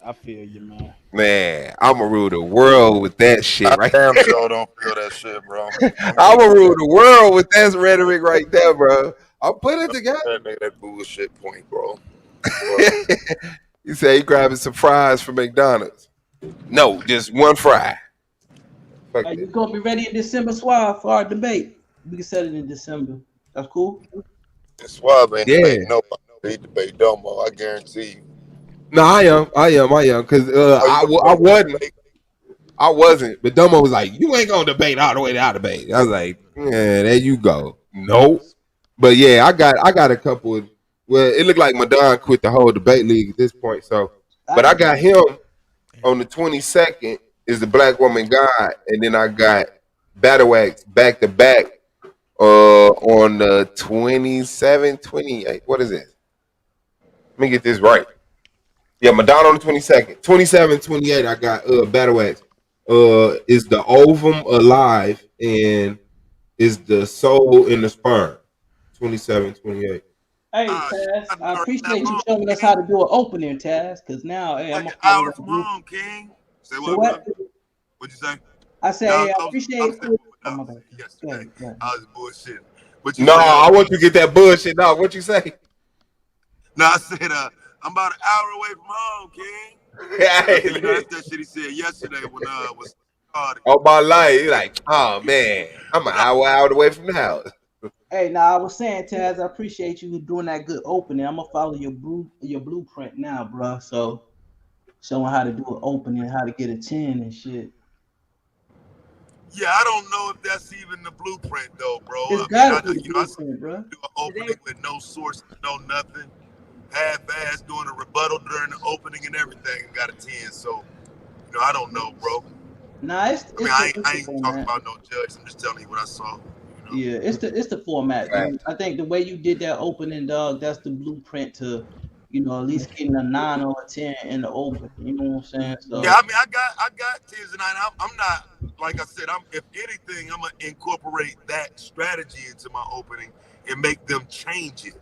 I feel you, man. Man, I'ma rule the world with that shit right Damn there. sure don't feel that shit, bro. I'ma rule the world with that rhetoric right there, bro. I'll put it together. That bullshit point, bro. You say he grabbing some fries from McDonald's. No, just one fry. Are you gonna be ready in December, Suave, for our debate? We can set it in December. That's cool. Suave ain't debate nobody. He debate Domo, I guarantee you. No, I am, because I wasn't, but Domo was like, you ain't gonna debate all the way to our debate. I was like, yeah, there you go. Nope. But yeah, I got a couple of, well, it looked like Madon quit the whole debate league at this point, so, but I got him on the 22nd is the Black Woman God, and then I got Battle Wax back to back on the 27, 28. What is it? Let me get this right. Yeah, Madonna on the 22nd. 27, 28, I got Battle Wax. Is the ovum alive and is the soul in the sperm? 27, 28. Hey, Taz, I appreciate you showing us how to do an opening, Taz, because now, hey, I'm a hour from home, King. Say what? What'd you say? I said, No, hey, I appreciate you. Oh my God. Yesterday. I was bullshit. No, I want you to get that bullshit out. What you say? No, I said, I'm about an hour away from home, King. You know, that's that shit he said yesterday when was started. Oh, my life. He's like, oh man, I'm an hour out away from the house. Hey, now I was saying, Taz, I appreciate you doing that good opening. I'm gonna follow your blueprint now, bro. So showing how to do an opening, how to get a 10 and shit. Yeah, I don't know if that's even the blueprint though, bro. It's gotta be the blueprint, bro. Do an opening with no source, no nothing. Half-ass doing a rebuttal during the opening and everything and got a 10. So, you know, I don't know, bro. Nah, I ain't talking about no judge. I'm just telling you what I saw. You know? Yeah, it's the format. Right. I think the way you did that opening, dog, that's the blueprint to, you know, at least getting a 9 or a 10 in the open. You know what I'm saying? So, yeah, I mean, I got 10s and 9. I'm not, like I said, if anything, I'm gonna incorporate that strategy into my opening and make them change it.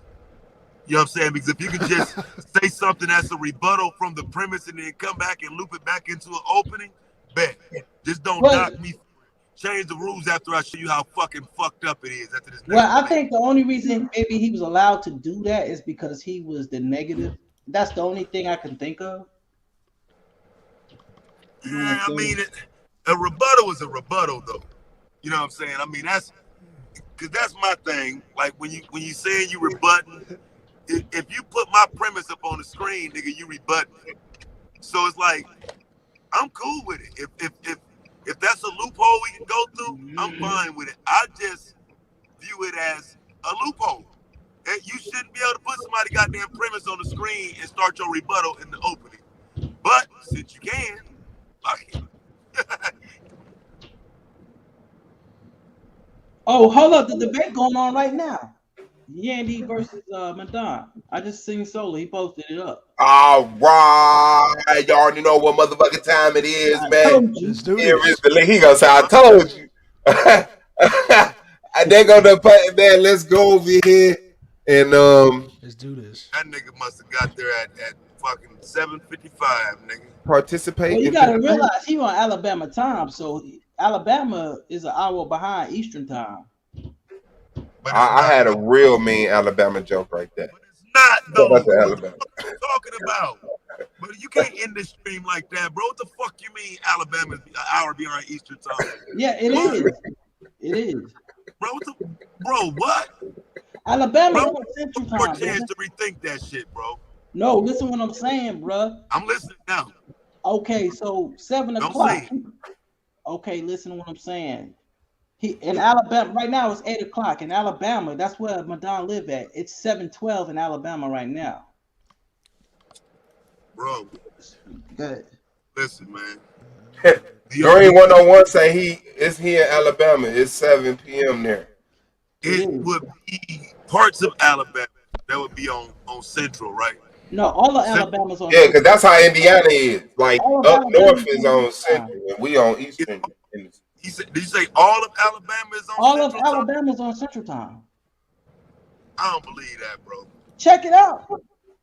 You know what I'm saying? Because if you could just say something that's a rebuttal from the premise and then come back and loop it back into an opening, bet. Just don't knock me. Change the rules after I show you how fucking fucked up it is. After this. Well, I think the only reason maybe he was allowed to do that is because he was the negative. That's the only thing I can think of. Yeah, I mean, a rebuttal is a rebuttal, though. You know what I'm saying? I mean, that's my thing. Like when you saying you rebutting. If you put my premise up on the screen, nigga, you rebut it. So it's like, I'm cool with it. If that's a loophole we can go through, I'm fine with it. I just view it as a loophole. And you shouldn't be able to put somebody goddamn premise on the screen and start your rebuttal in the opening. But since you can, fuck it. Oh, hold up. The debate going on right now. Nandi versus Madon. I just seen Solo. He posted it up. All right. Y'all already know what motherfucking time it is, man. Let's do Here this. is the link. He gonna say, I told you. They gonna put man, let's go over here. And let's do this. That nigga must have got there at fucking 7:55, nigga. Participate. Well, you gotta realize he on Alabama time, so Alabama is an hour behind Eastern time. I had a real mean Alabama joke right there. Not though. what the fuck you talking about? But you can't end this stream like that, bro. What the fuck you mean Alabama's an hour behind Eastern time? Yeah, it is. It is. Bro, what? Alabama's on Central time. More chance to rethink that shit, bro. No, listen what I'm saying, bro. I'm listening now. Okay, so 7 o'clock. Okay, listen to what I'm saying. In Alabama right now it's 8 o'clock in Alabama. That's where Madon live at. It's 7:12 in Alabama right now. Bro, good. Listen, man. Green 101 say it's here in Alabama. It's 7 p.m. there. It would be parts of Alabama that would be on Central, right? No, all of Alabama's on. Yeah, because that's how Indiana is. Like all up north is on Central, and we on Eastern. Did you say all of Alabama is on all Central of Alabama's on Central time? I don't believe that, bro. Check it out.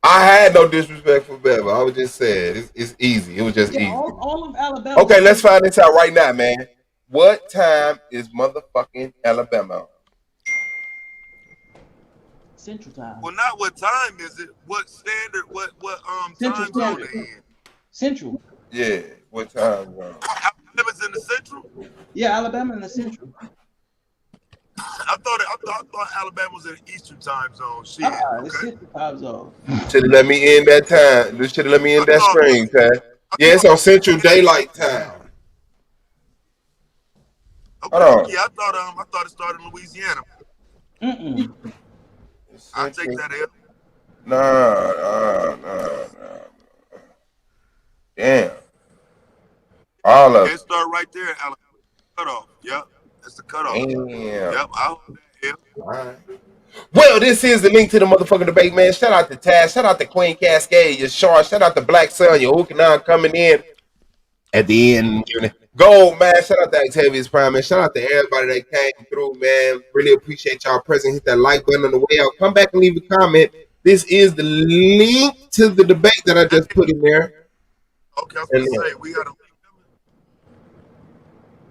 I had no disrespect for Bama. I was just saying it's easy. It was just easy. All of Alabama. Okay, let's find this out right now, man. What time is motherfucking Alabama? Central time. Well, not what time is it? What standard? What time zone they in? Central. Yeah, what time zone? Alabama's in the Central. Yeah, Alabama in the Central. I thought Alabama was in the Eastern time zone. Shit. It's Central time zone. Should have let me in that time. Should have let me in that screen time. Yeah, it's on Central Daylight Time. Okay, Hold on. yeah, I thought it started in Louisiana. I'll take that L. Nah. Damn. All of it. it. Start right there, Alabama. Cutoff. Yep. That's the cutoff. Damn. Yep. I'll hold that L. All right. Well, this is the link to the motherfucking debate, man. Shout out to Taz. Shout out to Queen Cascade. Your Shar. Shout out to Black Sun. Your hooking on coming in at the end. Gold, man. Shout out to Octavius Prime, man. Shout out to everybody that came through, man. Really appreciate y'all present. Hit that like button on the way out. Come back and leave a comment. This is the link to the debate that I just put in there. Okay, I was gonna say we got a link.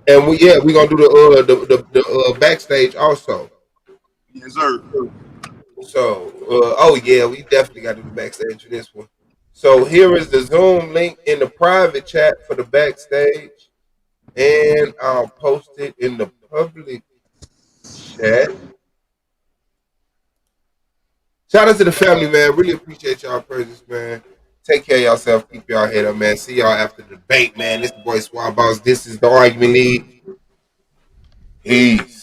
And we're gonna do the backstage also. Yes, sir. So we definitely gotta do the backstage for this one. So here is the Zoom link in the private chat for the backstage. And I'll post it in the public chat. Shout out to the family, man. Really appreciate y'all presence, man. Take care of yourself. Keep y'all head up, man. See y'all after the debate, man. This the boy Swab Boss. This is the Argument League. Peace.